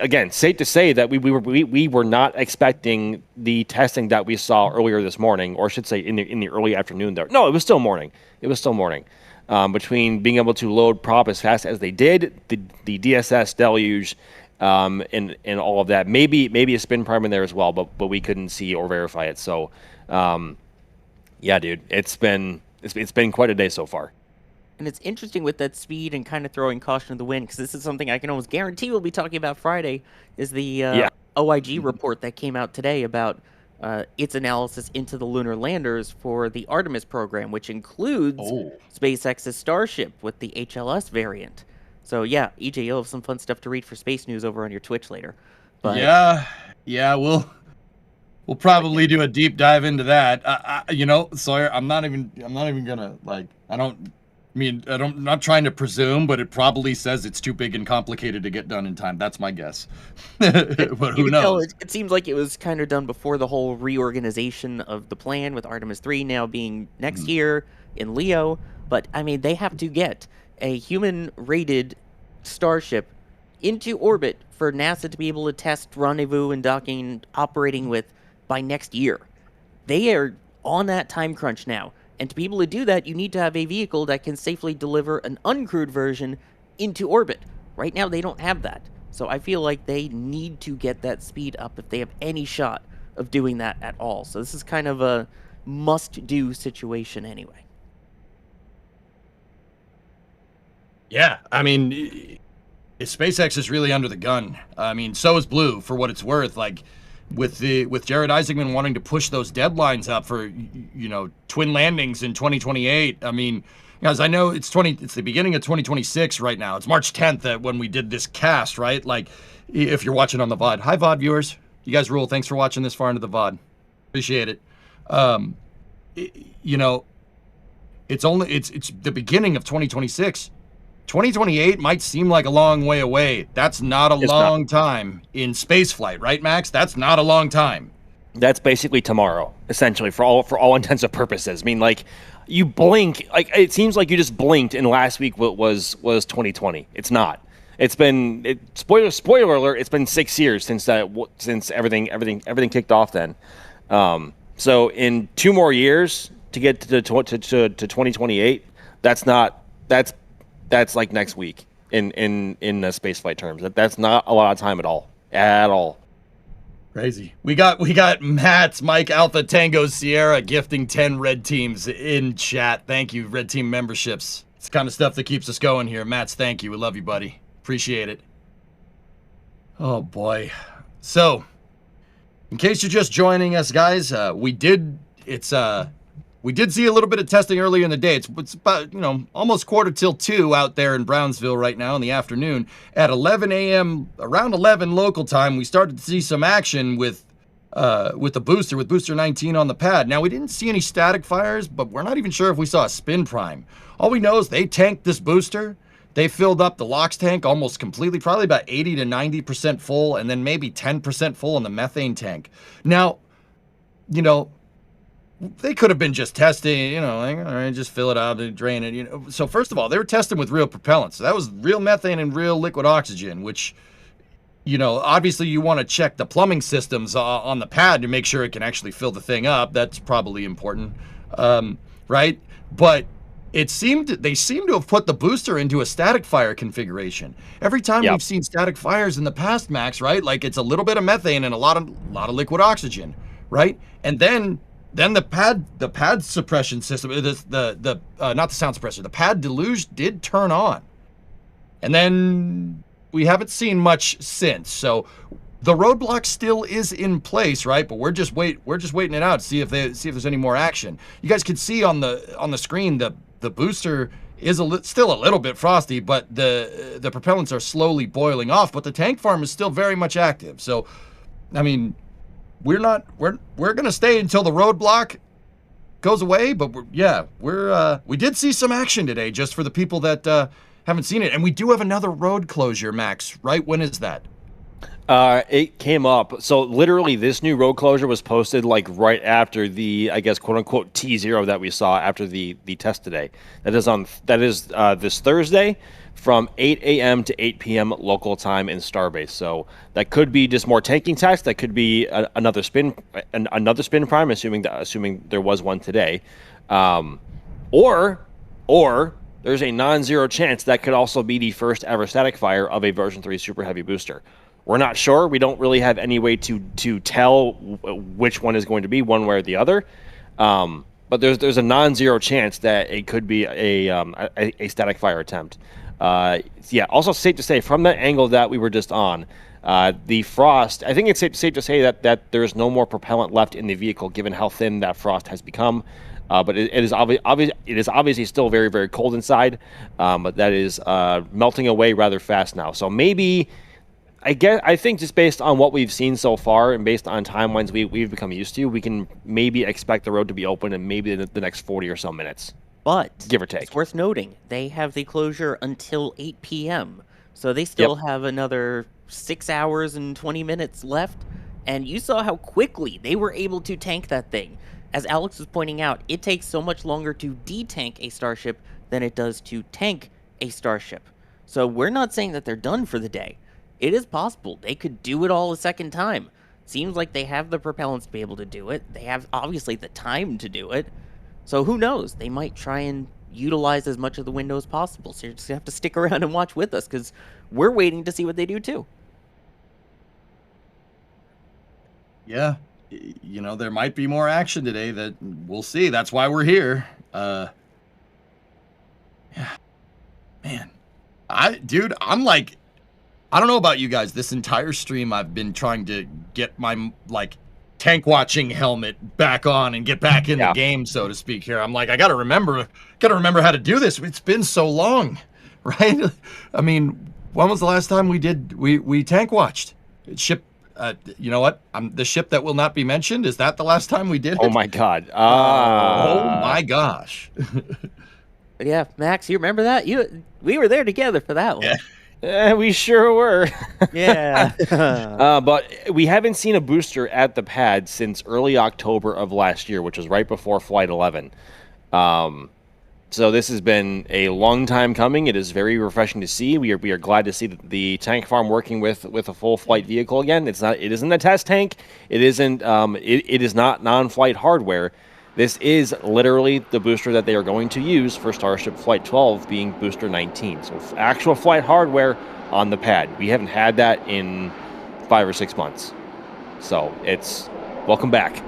to say that we were not expecting the testing that we saw earlier this morning, or I should say in the early afternoon there. No, it was still morning. Between being able to load prop as fast as they did, the DSS deluge, and all of that. Maybe a spin prime in there as well, but we couldn't see or verify it. So, yeah, dude, it's been quite a day so far. And it's interesting with that speed and kind of throwing caution to the wind, because this is something I can almost guarantee we'll be talking about Friday, is the OIG report that came out today about its analysis into the lunar landers for the Artemis program, which includes SpaceX's Starship with the HLS variant. So yeah, EJ, you'll have some fun stuff to read for space news over on your Twitch later. But yeah, we'll probably do a deep dive into that. Sawyer, I'm not even gonna I'm not trying to presume, but it probably says it's too big and complicated to get done in time. That's my guess. But who knows? It seems like it was kind of done before the whole reorganization of the plan, with Artemis 3 now being next year in Leo. But, I mean, they have to get a human-rated Starship into orbit for NASA to be able to test rendezvous and docking, operating with by next year. They are on that time crunch now. And to be able to do that, you need to have a vehicle that can safely deliver an uncrewed version into orbit. Right now, they don't have that. So I feel like they need to get that speed up if they have any shot of doing that at all. So this is kind of a must-do situation anyway. Yeah, I mean, SpaceX is really under the gun. I mean, so is Blue, for what it's worth. Like, with Jared Isaacman wanting to push those deadlines up for, twin landings in 2028. I mean, guys, I know it's the beginning of 2026 right now. It's March 10th when we did this cast, right? Like, if you're watching on the VOD. Hi, VOD viewers. You guys rule. Thanks for watching this far into the VOD. Appreciate it. It's the beginning of 2026. 2028 might seem like a long way away. That's not a long time in spaceflight, right, Max? That's not a long time. That's basically tomorrow, essentially, for all intents and purposes. I mean, like, you blink, like, it seems like you just blinked, and last week was 2020. It's not. It's been spoiler alert. It's been 6 years since everything kicked off. Then, so in 2 more years to get to 2028, that's like next week in spaceflight terms. That's not a lot of time at all. Crazy. We got Matt's Mike Alpha Tango Sierra gifting 10 red teams in chat. Thank you, red team memberships. It's the kind of stuff that keeps us going here. Matt's, thank you. We love you, buddy. Appreciate it. Oh boy. So, in case you're just joining us, guys, we did see a little bit of testing earlier in the day. It's about, almost 1:45 out there in Brownsville right now in the afternoon. At 11 a.m., around 11 local time, we started to see some action with the booster, with Booster 19 on the pad. Now, we didn't see any static fires, but we're not even sure if we saw a spin prime. All we know is they tanked this booster. They filled up the LOX tank almost completely, probably about 80 to 90% full, and then maybe 10% full in the methane tank. Now, they could have been just testing, like, all right, just fill it out and drain it, So first of all, they were testing with real propellant. So that was real methane and real liquid oxygen, which, obviously you want to check the plumbing systems on the pad to make sure it can actually fill the thing up. That's probably important, right? But they seem to have put the booster into a static fire configuration. Every time we've seen static fires in the past, Max, right? Like, it's a little bit of methane and a lot of liquid oxygen, right? And then the pad suppression system, not the sound suppressor, the pad deluge did turn on, and then we haven't seen much since. So the roadblock still is in place, right? But we're just waiting it out to see if there's any more action. You guys can see on the screen the booster is still a little bit frosty, but the propellants are slowly boiling off. But the tank farm is still very much active. So, I mean, we're gonna stay until the roadblock goes away, but we did see some action today, just for the people that haven't seen it. And we do have another road closure, Max, right? When is that? It came up. So literally, this new road closure was posted like right after the, I guess, quote unquote T0 that we saw after the test today. That is this Thursday from 8 a.m. to 8 p.m. local time in Starbase. So that could be just more tanking tests. That could be another spin prime, assuming there was one today, or there's a non-zero chance that could also be the first ever static fire of a version 3 super heavy booster. We're not sure. We don't really have any way to tell which one is going to be one way or the other. But there's a non-zero chance that it could be a static fire attempt. Yeah. Also safe to say from that angle that we were just on, the frost. I think it's safe to say that there's no more propellant left in the vehicle, given how thin that frost has become. But it is obviously still very, very cold inside. But that is melting away rather fast now. So maybe. I think just based on what we've seen so far and based on timelines we've become used to, we can maybe expect the road to be open in maybe the next 40 or so minutes. But give or take. It's worth noting they have the closure until 8 p.m. So they still have another 6 hours and 20 minutes left. And you saw how quickly they were able to tank that thing. As Alex was pointing out, it takes so much longer to detank a Starship than it does to tank a Starship. So we're not saying that they're done for the day. It is possible they could do it all a second time. Seems like they have the propellants to be able to do it. They have, obviously, the time to do it. So who knows? They might try and utilize as much of the window as possible. So you just have to stick around and watch with us, because we're waiting to see what they do, too. Yeah. You know, there might be more action today that we'll see. That's why we're here. Yeah. Man. I'm like... I don't know about you guys. This entire stream, I've been trying to get my tank watching helmet back on and get back in the game, so to speak. Here, I'm like, I gotta remember how to do this. It's been so long, right? I mean, when was the last time we tank watched? Ship. You know what? The ship that will not be mentioned. Is that the last time we did it? Oh my god. Oh my gosh. Yeah, Max, you remember that? We were there together for that one. Yeah. We sure were. Yeah. But we haven't seen a booster at the pad since early October of last year, which was right before Flight 11. So this has been a long time coming. It is very refreshing to see. We are glad to see the tank farm working with a full flight vehicle again. It isn't a test tank. It isn't. It is not non-flight hardware. This is literally the booster that they are going to use for Starship Flight 12, being Booster 19. So actual flight hardware on the pad. We haven't had that in 5 or 6 months. So it's welcome back.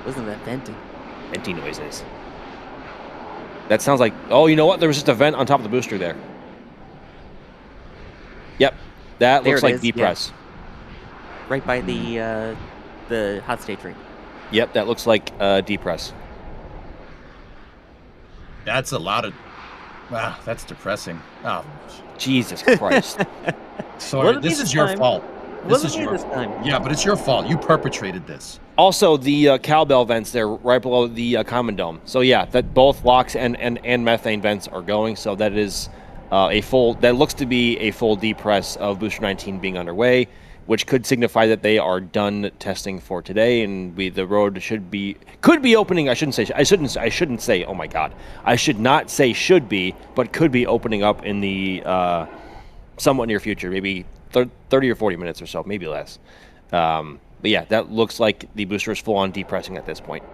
Wasn't that venting? Venting noises. That sounds like... Oh, you know what? There was just a vent on top of the booster there. Yep. That looks like depress. Yeah. Right by the hot stage ring. Yep, that looks like depress. That's a lot of... Wow, that's depressing. Oh, Jesus Christ. Sorry, this is your fault. This is your fault. Yeah, but it's your fault. You perpetrated this. Also, the cowbell vents there right below the common dome. So yeah, that both LOX and methane vents are going. So that is that looks to be a full depress of Booster 19 being underway, which could signify that they are done testing for today, and the road could be opening. I shouldn't say. Oh my God, I should not say should be, but could be opening up in the somewhat near future, maybe 30 or 40 minutes or so, maybe less. But yeah, that looks like the booster is full on depressing at this point.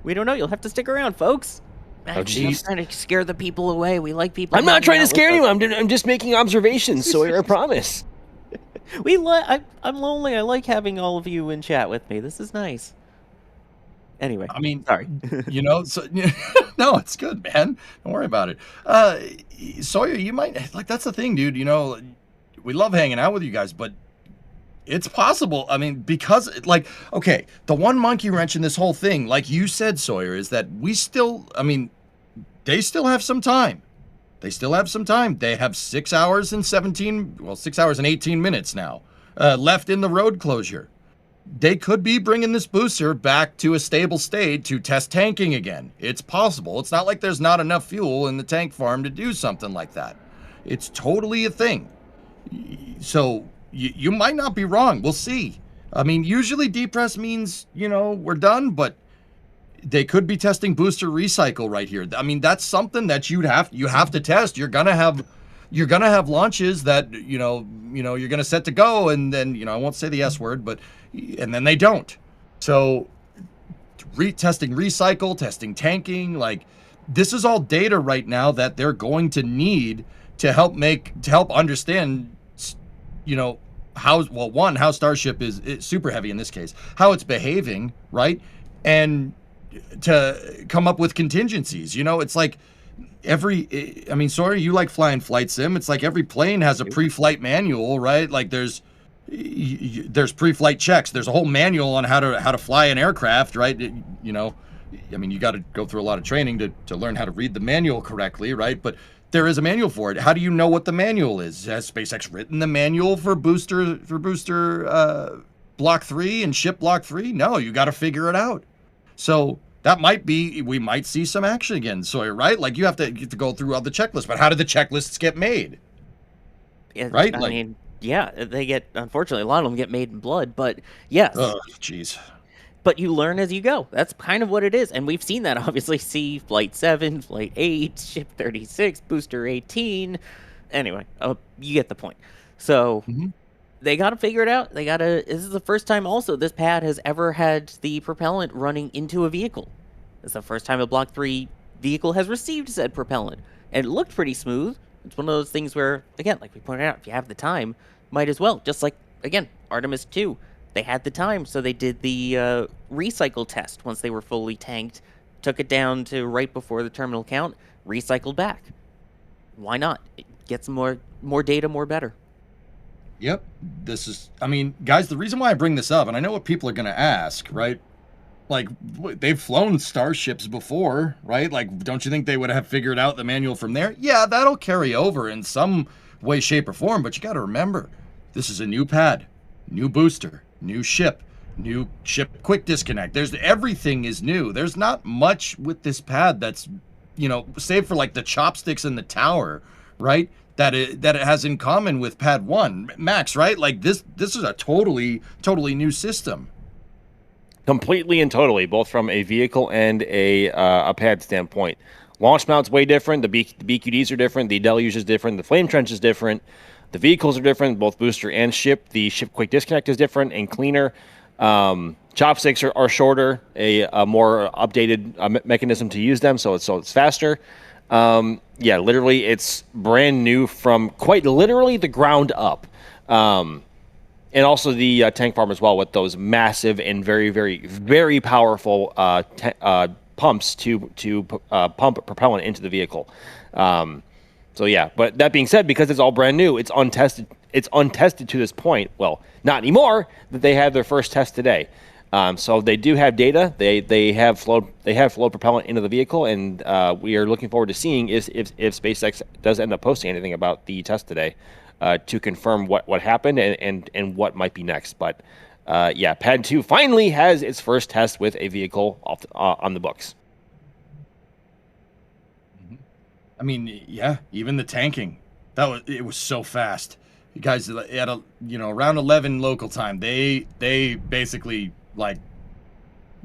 We don't know. You'll have to stick around, folks. Oh, geez. I'm trying to scare the people away. We like people. I'm not trying to scare you. I'm just making observations, Sawyer. I promise. I'm lonely. I like having all of you in chat with me. This is nice. Anyway, I mean, sorry. You know, so, no, it's good, man. Don't worry about it. Sawyer, you might that's the thing, dude. You know, we love hanging out with you guys, but it's possible. I mean, because okay, the one monkey wrench in this whole thing, like you said, Sawyer, is that they still have some time. They still have some time. They have 6 hours and 6 hours and 18 minutes now left in the road closure. They could be bringing this booster back to a stable state to test tanking again. It's possible. It's not like there's not enough fuel in the tank farm to do something like that. It's totally a thing. So you might not be wrong. We'll see. I mean, usually depress means, we're done, but they could be testing booster recycle right here. I mean, that's something that you have to test. You're gonna have launches that you're gonna set to go, and then I won't say the S word, and then they don't. So testing recycle, testing tanking, like this is all data right now that they're going to need to help understand, how Starship is super heavy in this case, how it's behaving, right? And to come up with contingencies. It's like sorry, you like flying flight sim. It's like every plane has a pre-flight manual, right? Like there's pre-flight checks. There's a whole manual on how to fly an aircraft, right? You got to go through a lot of training to learn how to read the manual correctly, right? But there is a manual for it. How do you know what the manual is? Has SpaceX written the manual for booster block 3 and ship block 3? No, you got to figure it out. So that we might see some action again, Sawyer, right? Like you have to go through all the checklists, but how do the checklists get made? Right? I mean, yeah, unfortunately, a lot of them get made in blood, but yes. Oh, jeez. But you learn as you go. That's kind of what it is. And we've seen that, obviously. See Flight 7, Flight 8, Ship 36, Booster 18. Anyway, you get the point. So they got to figure it out. This is the first time also this pad has ever had the propellant running into a vehicle. It's the first time a Block 3 vehicle has received said propellant. And it looked pretty smooth. It's one of those things where, again, like we pointed out, if you have the time, might as well. Just like, again, Artemis 2. They had the time, so they did the recycle test once they were fully tanked, took it down to right before the terminal count, recycled back. Why not? Get some more data, more better. Yep. Guys, the reason why I bring this up, and I know what people are going to ask, right? Like, they've flown Starships before, right? Like, don't you think they would have figured out the manual from there? Yeah, that'll carry over in some way, shape, or form, but you got to remember, this is a new pad, new booster, new ship quick disconnect. Everything is new. There's not much with this pad that's, save for like the chopsticks and the tower, right? That it has in common with pad 1, Max, right? Like this is a totally new system. Completely and totally, both from a vehicle and a pad standpoint. Launch mount's way different. The BQDs are different. The deluge is different. The flame trench is different. The vehicles are different, both booster and ship. The ship quick disconnect is different and cleaner. Chopsticks are shorter, a more updated mechanism to use them, so it's faster. Literally, it's brand new from quite literally the ground up. And also the tank farm as well, with those massive and very, very, very powerful pumps to pump propellant into the vehicle. But that being said, because it's all brand new, it's untested. It's untested to this point. Well, not anymore. That they had their first test today. So they do have data. They have flowed propellant into the vehicle, and we are looking forward to seeing if SpaceX does end up posting anything about the test today to confirm what happened and what might be next. But Pad 2 finally has its first test with a vehicle on the books. Even the tanking, it was so fast. You guys, at around 11 local time, they basically like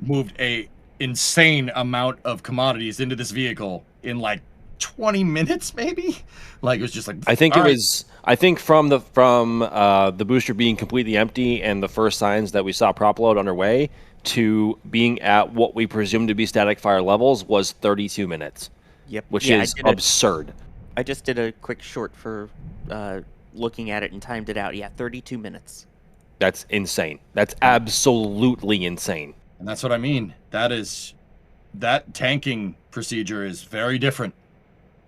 moved a insane amount of commodities into this vehicle in like 20 minutes, maybe. Like it was just like I think from the booster being completely empty and the first signs that we saw prop load underway to being at what we presume to be static fire levels was 32 minutes. Yep. Which is absurd. I just did a quick short for looking at it and timed it out. Yeah, 32 minutes. That's insane. That's absolutely insane. And that's what I mean. That tanking procedure is very different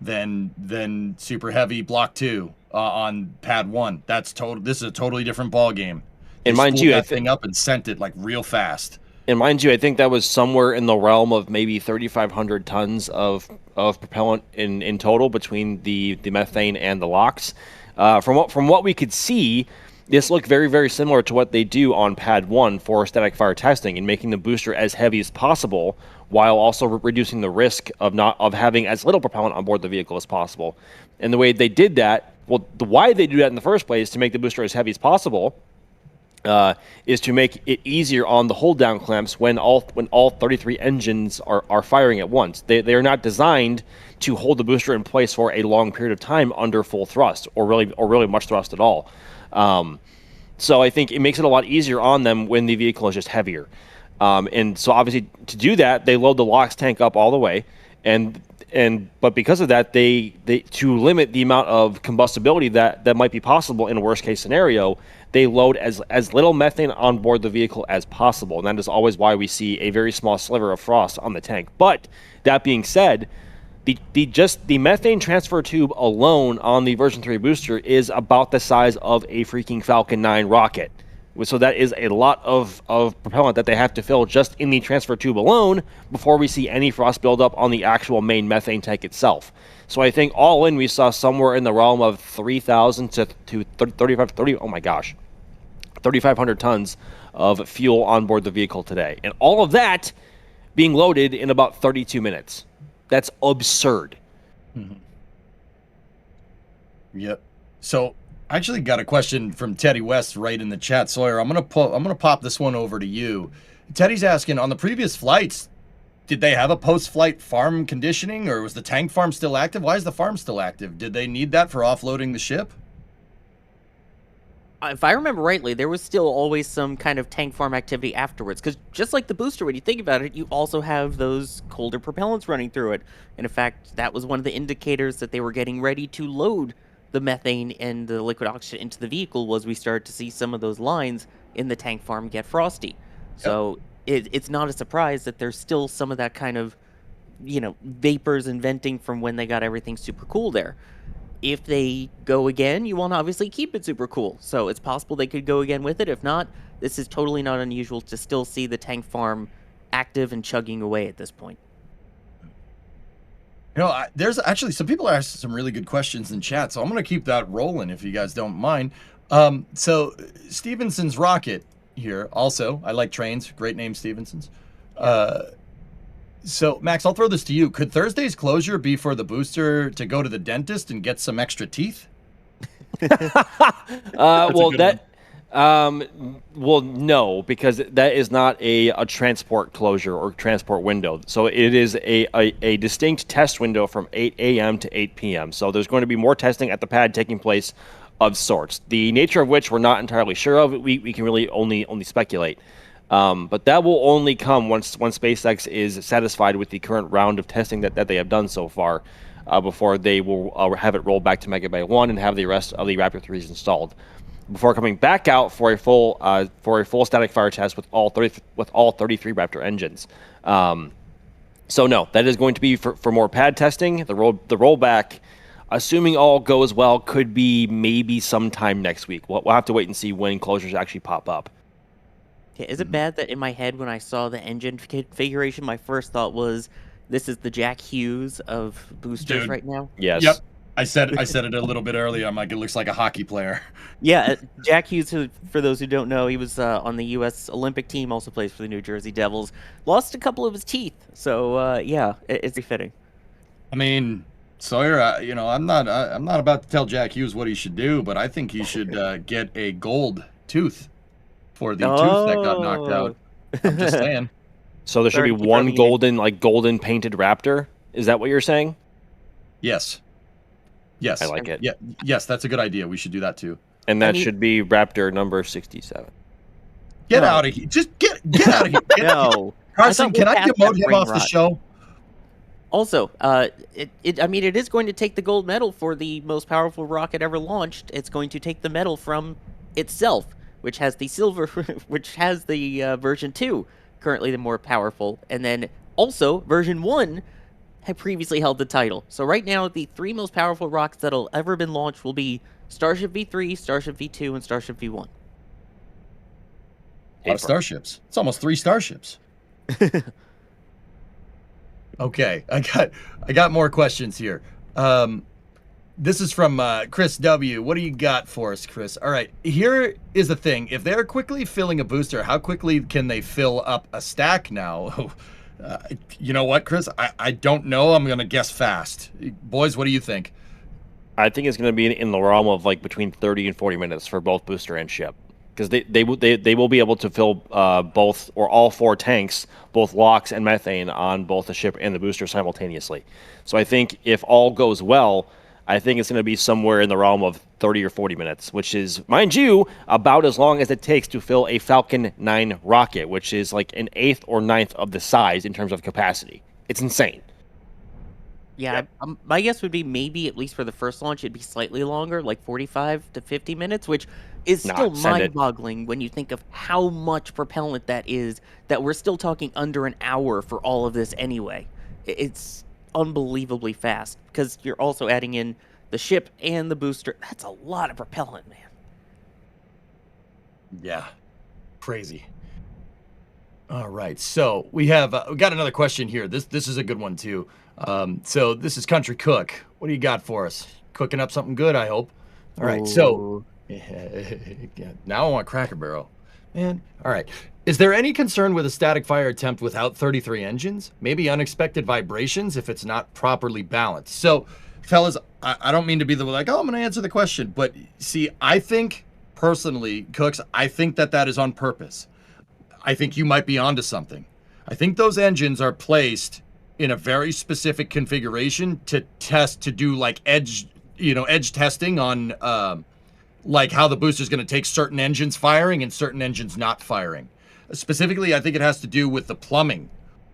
than super heavy block 2 on pad 1. This is a totally different ball game. And mind you, that thing up and sent it like real fast. And mind you, I think that was somewhere in the realm of maybe 3,500 tons of propellant in total between the methane and the LOX. From what we could see, this looked very, very similar to what they do on Pad 1 for static fire testing and making the booster as heavy as possible while also reducing the risk of having as little propellant on board the vehicle as possible. And the way they did that, why they do that in the first place, to make the booster as heavy as possible, is to make it easier on the hold down clamps when all 33 engines are firing at once. They are not designed to hold the booster in place for a long period of time under full thrust, or really much thrust at all. So I think it makes it a lot easier on them when the vehicle is just heavier. And so obviously to do that, they load the LOX tank up all the way, but because of that, they to limit the amount of combustibility that might be possible in a worst case scenario, they load as little methane on board the vehicle as possible. And that is always why we see a very small sliver of frost on the tank. But that being said, the methane transfer tube alone on the version 3 booster is about the size of a freaking Falcon 9 rocket. So that is a lot of propellant that they have to fill just in the transfer tube alone before we see any frost buildup on the actual main methane tank itself. So I think all in, we saw somewhere in the realm of 3,000 to 3,500 tons of fuel on board the vehicle today. And all of that being loaded in about 32 minutes. That's absurd. Mm-hmm. Yep. So I actually got a question from Teddy West right in the chat. Sawyer, I'm gonna pop this one over to you. Teddy's asking, on the previous flights, did they have a post-flight farm conditioning, or was the tank farm still active? Why is the farm still active? Did they need that for offloading the ship? If I remember rightly, there was still always some kind of tank farm activity afterwards. Because just like the booster, when you think about it, you also have those colder propellants running through it. And in fact, that was one of the indicators that they were getting ready to load the methane and the liquid oxygen into the vehicle, was we started to see some of those lines in the tank farm get frosty. Yep. So it's not a surprise that there's still some of that kind of, vapors and venting from when they got everything super cool there. If they go again, you want to obviously keep it super cool. So it's possible they could go again with it. If not, this is totally not unusual to still see the tank farm active and chugging away at this point. There's actually some people are asking some really good questions in chat, so I'm going to keep that rolling if you guys don't mind. So Stevenson's Rocket here also. I like trains. Great name, Stevenson's. So, Max, I'll throw this to you. Could Thursday's closure be for the booster to go to the dentist and get some extra teeth? No, because that is not a transport closure or transport window. So it is a distinct test window from 8 a.m. to 8 p.m. So there's going to be more testing at the pad taking place of sorts. The nature of which we're not entirely sure of. We can really only speculate. But that will only come once SpaceX is satisfied with the current round of testing that they have done so far, before they will have it rolled back to Mega Bay 1 and have the rest of the Raptor 3s installed, before coming back out for a full static fire test with all 33 Raptor engines. So no, that is going to be for more pad testing. The rollback, assuming all goes well, could be maybe sometime next week. We'll have to wait and see when closures actually pop up. Yeah, is it bad that in my head, when I saw the engine configuration, my first thought was, this is the Jack Hughes of boosters right now? Yes. Yep. I said it a little bit earlier. I'm like, it looks like a hockey player. Yeah, Jack Hughes, who, for those who don't know, he was on the U.S. Olympic team, also plays for the New Jersey Devils. Lost a couple of his teeth, so yeah, it's befitting. I mean, Sawyer, I'm not about to tell Jack Hughes what he should do, but I think he should get a gold tooth for the tooth that got knocked out. I'm just saying. So there should be one golden painted Raptor. Is that what you're saying? Yes. Yes. I like it. Yeah. Yes, that's a good idea. We should do that too. And that should be Raptor number 67. Get out of here. Just get out of here. No. Carson, can I demote him off the show? Also, it is going to take the gold medal for the most powerful rocket ever launched. It's going to take the medal from itself, which has the silver, which has the version 2, currently the more powerful. And then also version 1 had previously held the title. So right now, the 3 most powerful rockets that'll ever been launched will be Starship V3, Starship V2, and Starship V1. A lot of starships. It's almost 3 starships. Okay, I got more questions here. This is from Chris W. What do you got for us, Chris? All right, here is the thing. If they're quickly filling a booster, how quickly can they fill up a stack now? You know what, Chris? I don't know. I'm gonna guess fast. Boys, what do you think? I think it's going to be in the realm of like between 30 and 40 minutes for both booster and ship, because they will be able to fill both or all 4 tanks, both LOX and methane, on both the ship and the booster simultaneously. So I think if all goes well, I think it's going to be somewhere in the realm of 30 or 40 minutes, which is, mind you, about as long as it takes to fill a Falcon 9 rocket, which is like an 1/8 or 9th of the size in terms of capacity. It's insane. Yeah, my guess would be maybe at least for the first launch, it'd be slightly longer, like 45 to 50 minutes, which is still mind-boggling when you think of how much propellant that is, that we're still talking under an hour for all of this anyway. It's unbelievably fast, because you're also adding in the ship and the booster. That's a lot of propellant, man. Yeah, crazy. All right, so we got another question here. This is a good one too. So this is Country Cook. What do you got for us? Cooking up something good, I hope. All right, so now I want Cracker Barrel, man. All right, is there any concern with a static fire attempt without 33 engines? Maybe unexpected vibrations if it's not properly balanced. So, fellas, I don't mean to be the like, oh, I'm going to answer the question, but see, I think personally, Cooks, I think that is on purpose. I think you might be onto something. I think those engines are placed in a very specific configuration to do like edge testing on like how the booster's going to take certain engines firing and certain engines not firing. Specifically, I think it has to do with the plumbing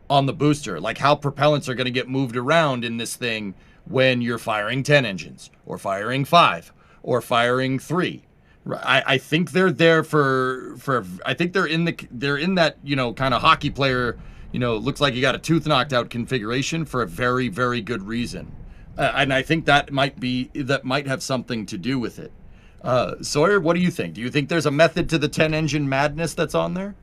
on the booster, like how propellants are going to get moved around in this thing when you're firing 10 engines or firing 5 or firing 3. I think they're there for I think they're in that, kind of hockey player, looks like you got a tooth knocked out configuration for a very, very good reason. And I think that might have something to do with it. Sawyer, what do you think? Do you think there's a method to the 10 engine madness that's on there?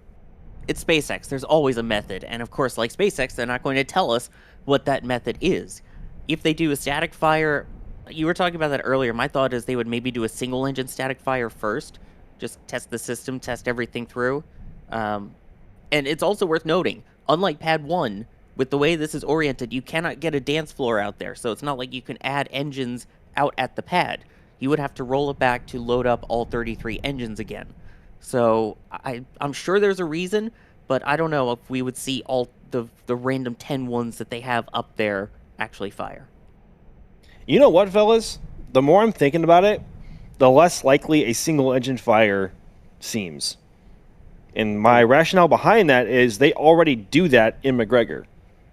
It's SpaceX. There's always a method. And of course, like SpaceX, they're not going to tell us what that method is. If they do a static fire, you were talking about that earlier. My thought is they would maybe do a single engine static fire first. Just test the system, test everything through. And it's also worth noting, unlike Pad 1, with the way this is oriented, you cannot get a dance floor out there. So it's not like you can add engines out at the pad. You would have to roll it back to load up all 33 engines again. So I'm sure there's a reason, but I don't know if we would see all the random 10 ones that they have up there actually fire. You know what, fellas? The more I'm thinking about it, the less likely a single engine fire seems. And my rationale behind that is they already do that in McGregor.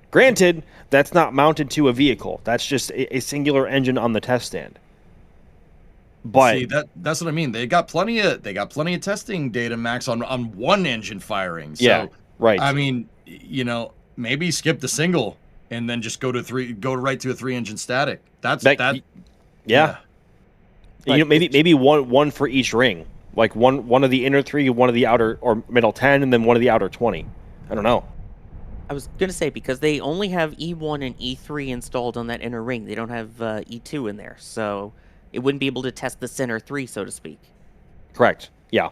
Granted, that's not mounted to a vehicle. That's just a singular engine on the test stand. But see, that's what I mean. They got plenty of testing data, Max, on one engine firing. So, yeah, right. I mean, maybe skip the single and then just go right to a 3-engine static. Yeah. Maybe one for each ring. Like one of the inner 3, one of the outer or middle 10, and then one of the outer 20. I don't know. I was going to say, because they only have E1 and E3 installed on that inner ring. They don't have E2 in there. So it wouldn't be able to test the center 3, so to speak. Correct. Yeah.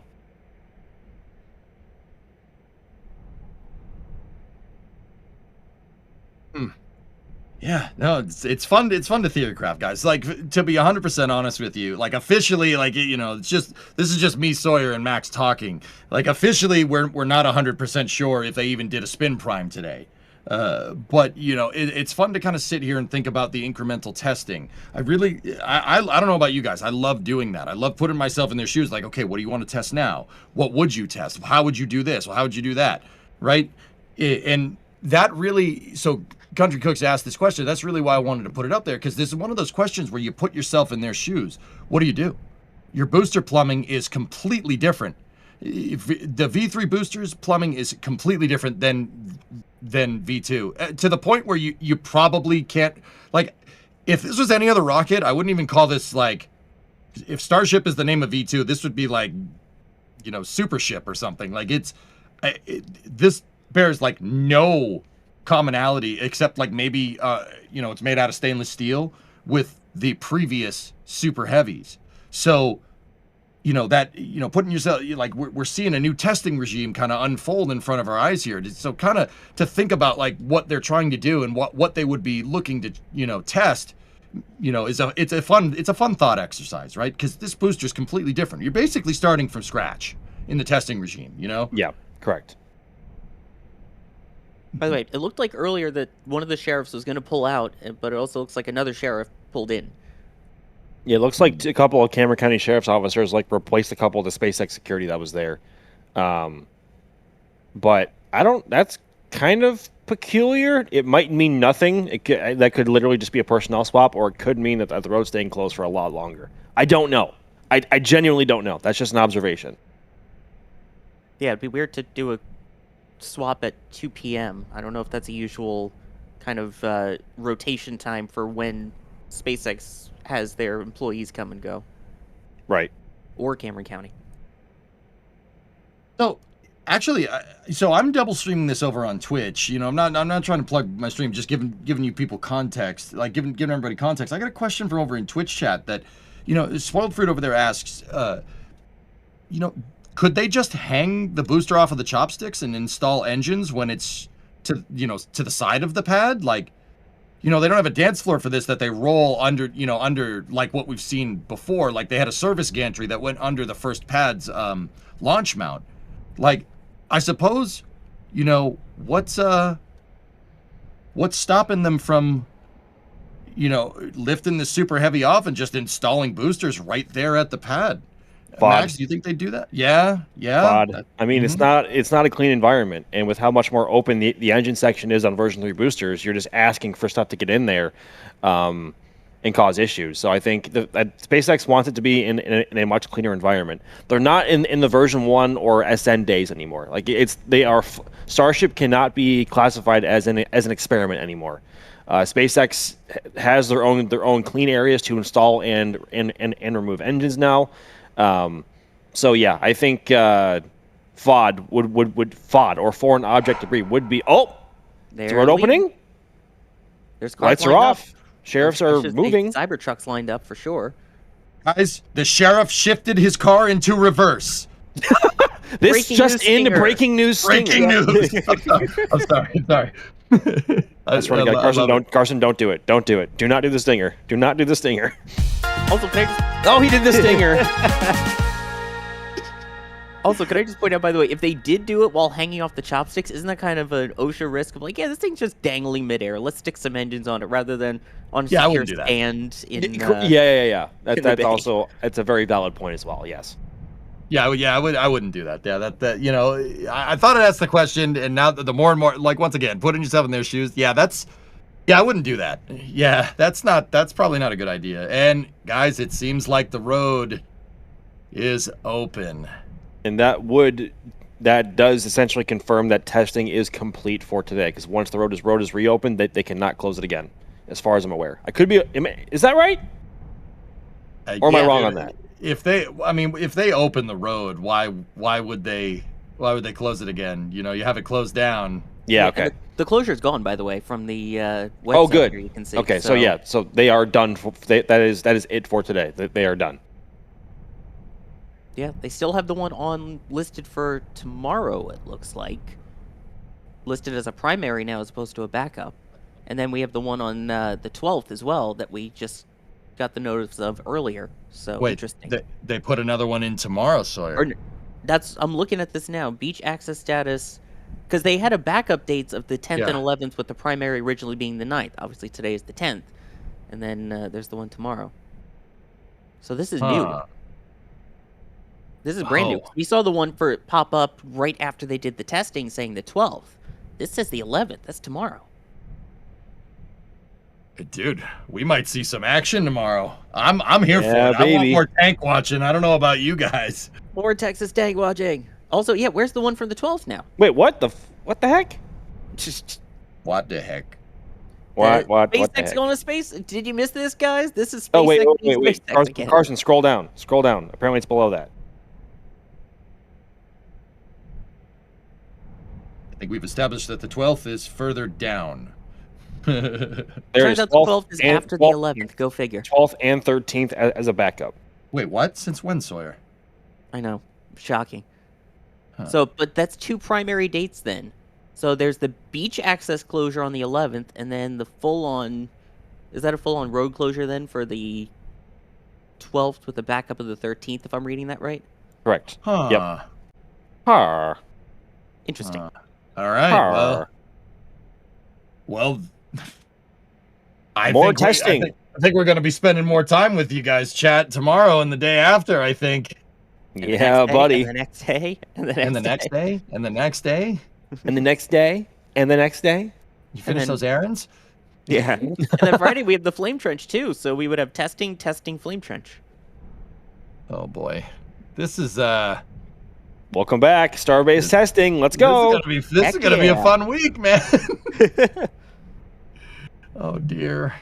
Yeah, no, it's fun. It's fun to theorycraft, guys. Like, to be 100% honest with you, like officially, like this is just me, Sawyer, and Max talking. Like officially, we're not 100% sure if they even did a spin prime today. But it's fun to kind of sit here and think about the incremental testing. I don't know about you guys. I love doing that. I love putting myself in their shoes. Like, okay, what do you want to test now? What would you test? How would you do this? Well, how would you do that? Right? And that really, so Country Cooks asked this question. That's really why I wanted to put it up there, because this is one of those questions where you put yourself in their shoes. What do? Your booster plumbing is completely different. If the V3 booster's plumbing is completely different than V2, to the point where you probably can't, like, if this was any other rocket, I wouldn't even call this, like, if Starship is the name of V2, this would be like, Super Ship or something. Like, this bears like no commonality except like maybe it's made out of stainless steel with the previous super heavies. So putting yourself, like we're seeing a new testing regime kind of unfold in front of our eyes here. So kind of to think about like what they're trying to do and what they would be looking to, test, it's a fun thought exercise, right? Because this booster is completely different. You're basically starting from scratch in the testing regime, Yeah, correct. By the way, it looked like earlier that one of the sheriffs was going to pull out, but it also looks like another sheriff pulled in. Yeah, it looks like a couple of Cameron County sheriff's officers like replaced a couple of the SpaceX security that was there. But that's kind of peculiar. It might mean nothing. That could literally just be a personnel swap, or it could mean that the road's staying closed for a lot longer. I don't know. I genuinely don't know. That's just an observation. Yeah, it'd be weird to do a swap at 2 p.m. I don't know if that's a usual kind of rotation time for when SpaceX has their employees come and go. Right. Or Cameron County. So, actually, so I'm double streaming this over on Twitch. I'm not trying to plug my stream, just giving you people context, like giving everybody context. I got a question from over in Twitch chat that, Spoiled Fruit over there asks, could they just hang the booster off of the chopsticks and install engines when it's to the side of the pad? Like, they don't have a dance floor for this that they roll under like what we've seen before. Like they had a service gantry that went under the first pad's launch mount. Like, I suppose, what's stopping them from, lifting the super heavy off and just installing boosters right there at the pad? Max, do you think they do that? Yeah. I mean, it's not a clean environment, and with how much more open the engine section is on version 3 boosters, you're just asking for stuff to get in there, and cause issues. So I think that SpaceX wants it to be in a much cleaner environment. They're not in the version 1 or SN days anymore. Like Starship cannot be classified as an experiment anymore. SpaceX has their own clean areas to install and remove engines now. So yeah, I think FOD would FOD or foreign object debris would be. Oh, there's road opening. There's lights are off. Sheriffs are moving. Cybertrucks lined up for sure. Guys, the sheriff shifted his car into reverse. This just in breaking news. Breaking news. I'm sorry. I swear to God, Carson, don't do it. Don't do it. Do not do the stinger. Do not do the stinger. Also, he did the stinger. Also, could I just point out, by the way, if they did do it while hanging off the chopsticks, isn't that kind of an OSHA risk of like, yeah, this thing's just dangling midair. Let's stick some engines on it rather than on I wouldn't do that. stand in. Yeah. That's also it's a very valid point as well. Yes. I wouldn't do that. Yeah, I thought I'd ask the question, and now the more and more, like, once again, putting yourself in their shoes. I wouldn't do that. Yeah, that's probably not a good idea. And guys, it seems like the road is open. And that does essentially confirm that testing is complete for today, because once the road is reopened, they cannot close it again, as far as I'm aware. Is that right? Or am I wrong on that? If they open the road, why would they close it again? You have it closed down. Yeah, okay. The closure is gone, by the way, from the website. Oh, good. Here you can see. Okay, so they are done. That is it for today. They are done. Yeah, they still have the one listed for tomorrow. It looks like listed as a primary now as opposed to a backup, and then we have the one on the 12th as well that we just got the notice of earlier. So interesting. They put another one in tomorrow, Sawyer. I'm looking at this now. Beach access status, because they had a backup dates of the 10th and 11th, with the primary originally being the 9th. Obviously today is the 10th, and then there's the one tomorrow. So this is new. This is brand new. We saw the one for pop up right after they did the testing saying the 12th. This says the 11th. That's tomorrow. Dude, we might see some action tomorrow. I'm here for it. Baby. I want more tank watching. I don't know about you guys. More Texas tank watching. Also, yeah, where's the one from the 12th now? Wait, what the heck? What the heck? What the SpaceX heck? going to space? Did you miss this, guys? This is SpaceX. Oh, wait. Carson, scroll down. Apparently it's below that. I think we've established that the 12th is further down. Turns out the 12th is after the 11th. Go figure. 12th and 13th as a backup. Wait, what? Since when, Sawyer? I know, shocking. Huh. So, but that's 2 primary dates then. So there's the beach access closure on the 11th, and then the full-on. Is that a full-on road closure then for the 12th with the backup of the 13th? If I'm reading that right. Correct. Huh. Yep. Har. Interesting. All right. Har. Well. I More think testing. I think we're going to be spending more time with you guys, chat, tomorrow and the day after. I think. And the Yeah, next day, buddy. And the next day. And the next And the next day. And the next day. And the next day. And the next day. You finish then- those errands. Yeah. And then Friday we have the flame trench too. So we would have testing, flame trench. Oh boy, this is Welcome back. Starbase testing. Let's go. This is gonna be a fun week, man. Oh dear.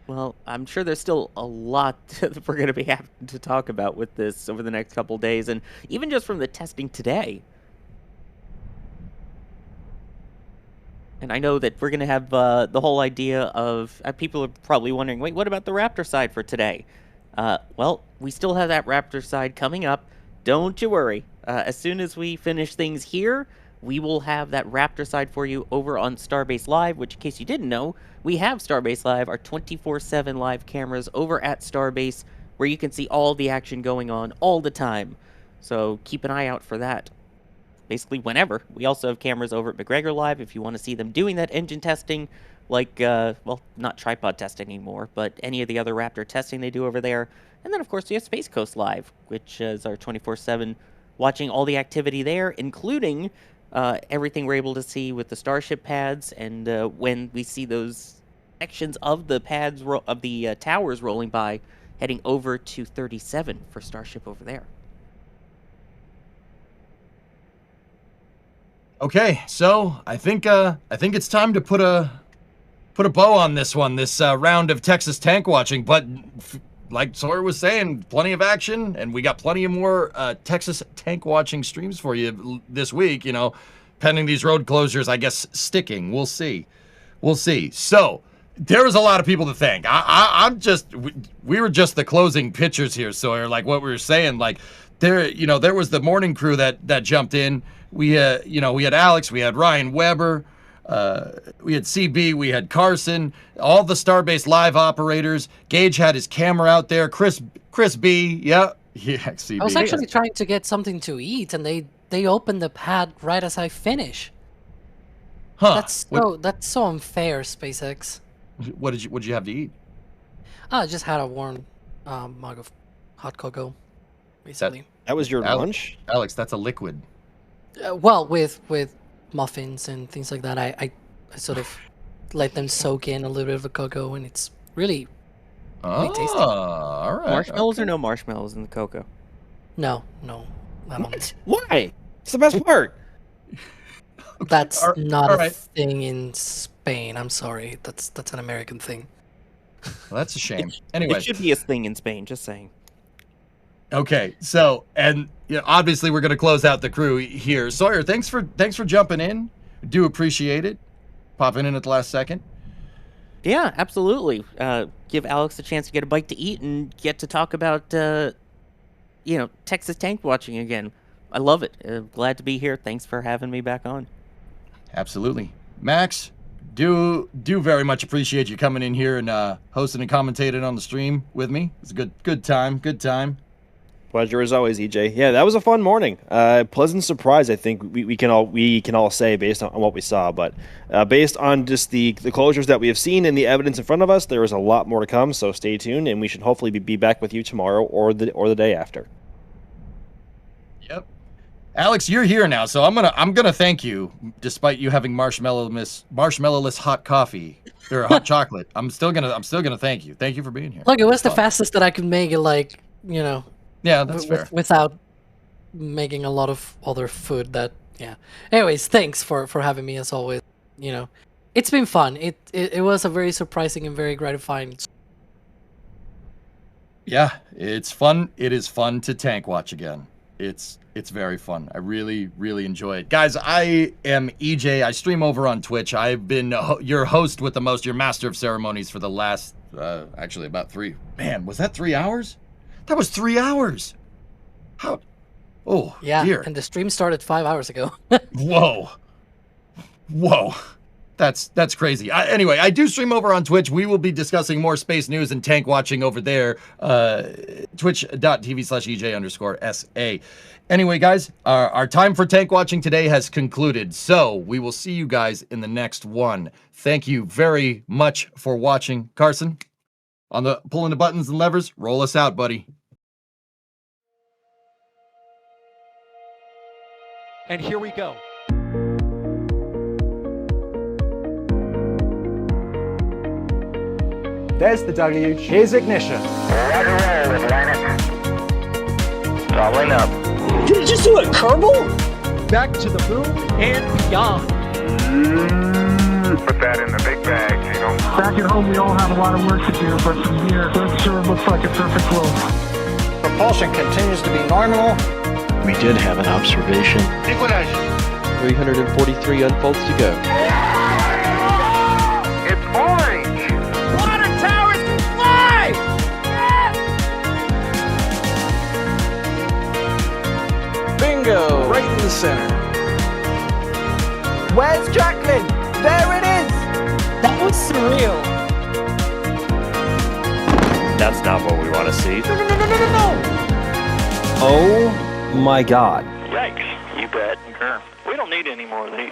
Well, I'm sure there's still a lot that we're going to be having to talk about with this over the next couple days, and even just from the testing today. And I know that we're going to have the whole idea of people are probably wondering, wait, what about the Raptor side for today? Well, we still have that Raptor side coming up. Don't you worry. As soon as we finish things here, we will have that Raptor side for you over on Starbase Live, which, in case you didn't know, we have Starbase Live, our 24/7 live cameras over at Starbase, where you can see all the action going on all the time. So keep an eye out for that. Basically, whenever. We also have cameras over at McGregor Live if you want to see them doing that engine testing, like, well, not tripod testing anymore, but any of the other Raptor testing they do over there. And then, of course, we have Space Coast Live, which is our 24/7 watching all the activity there, including everything we're able to see with the Starship pads, and when we see those sections of the pads, of the towers rolling by, heading over to 37 for Starship over there. Okay, so I think it's time to put a bow on this one, this round of Texas tank watching. But like Sawyer was saying, plenty of action, and we got plenty of more Texas tank watching streams for you this week. You know, pending these road closures, I guess sticking. We'll see. So there was a lot of people to thank. We were just the closing pitchers here, Sawyer. Like what we were saying, like there was the morning crew that jumped in. We had Alex, we had Ryan Weber, we had CB, we had Carson, all the Starbase Live operators. Gage had his camera out there. Chris B, yeah, CB. I was actually trying to get something to eat, and they opened the pad right as I finish. Huh? That's so unfair, SpaceX. What did you have to eat? I just had a warm mug of hot cocoa, basically. That was your lunch, Alex. That's a liquid. Well, with muffins and things like that, I sort of let them soak in a little bit of the cocoa, and it's really tasty. All right. Marshmallows or no marshmallows in the cocoa? No, I don't. Why? It's the best part. That's not all a right. thing in Spain. I'm sorry. That's an American thing. Well, that's a shame. Anyway, It should be a thing in Spain, just saying. Okay, so obviously we're gonna close out the crew here. Sawyer, thanks for jumping in. Do appreciate it. Popping in at the last second. Yeah, absolutely. Give Alex a chance to get a bite to eat and get to talk about Texas tank watching again. I love it. Glad to be here. Thanks for having me back on. Absolutely, Max. Do very much appreciate you coming in here and hosting and commentating on the stream with me. It's a good time. Pleasure as always, EJ. Yeah, that was a fun morning. Pleasant surprise, I think we can all say based on what we saw. But based on just the closures that we have seen and the evidence in front of us, there is a lot more to come. So stay tuned, and we should hopefully be back with you tomorrow or the day after. Yep. Alex, you're here now, so I'm gonna thank you, despite you having marshmallowless hot coffee or hot chocolate. I'm still gonna thank you. Thank you for being here. Look, it was the fastest that I could make it. Yeah, that's fair. Without making a lot of other food. Anyways, thanks for having me as always. It's been fun. It was a very surprising and very gratifying. Yeah, it's fun. It is fun to tank watch again. It's very fun. I really, really enjoy it. Guys, I am EJ. I stream over on Twitch. I've been your host with the most, your master of ceremonies for the last, actually about 3. Man, was that 3 hours? That was 3 hours. How? Oh, Yeah, dear. and the stream started 5 hours ago. Whoa. Whoa. That's crazy. Anyway, I do stream over on Twitch. We will be discussing more space news and tank watching over there. Twitch.tv/EJ_SA. Anyway, guys, our time for tank watching today has concluded. So we will see you guys in the next one. Thank you very much for watching. Carson, on the pulling the buttons and levers, roll us out, buddy. And here we go. There's the W. Here's ignition. Roger, roll, Atlantic. Following up. Did it just do a Kerbal? Back to the moon and beyond. Put that in the big bag, you know. Back at home, we all have a lot of work to do, but from here, it sure looks like a perfect world. Propulsion continues to be nominal. We did have an observation. 343 unfolds to go. It's orange. Water towers, fly! Bingo! Right in the center. Where's Jacqueline? There it is! That was surreal. That's not what we want to see. No! Oh my God. Yikes, you bet. We don't need any more of these.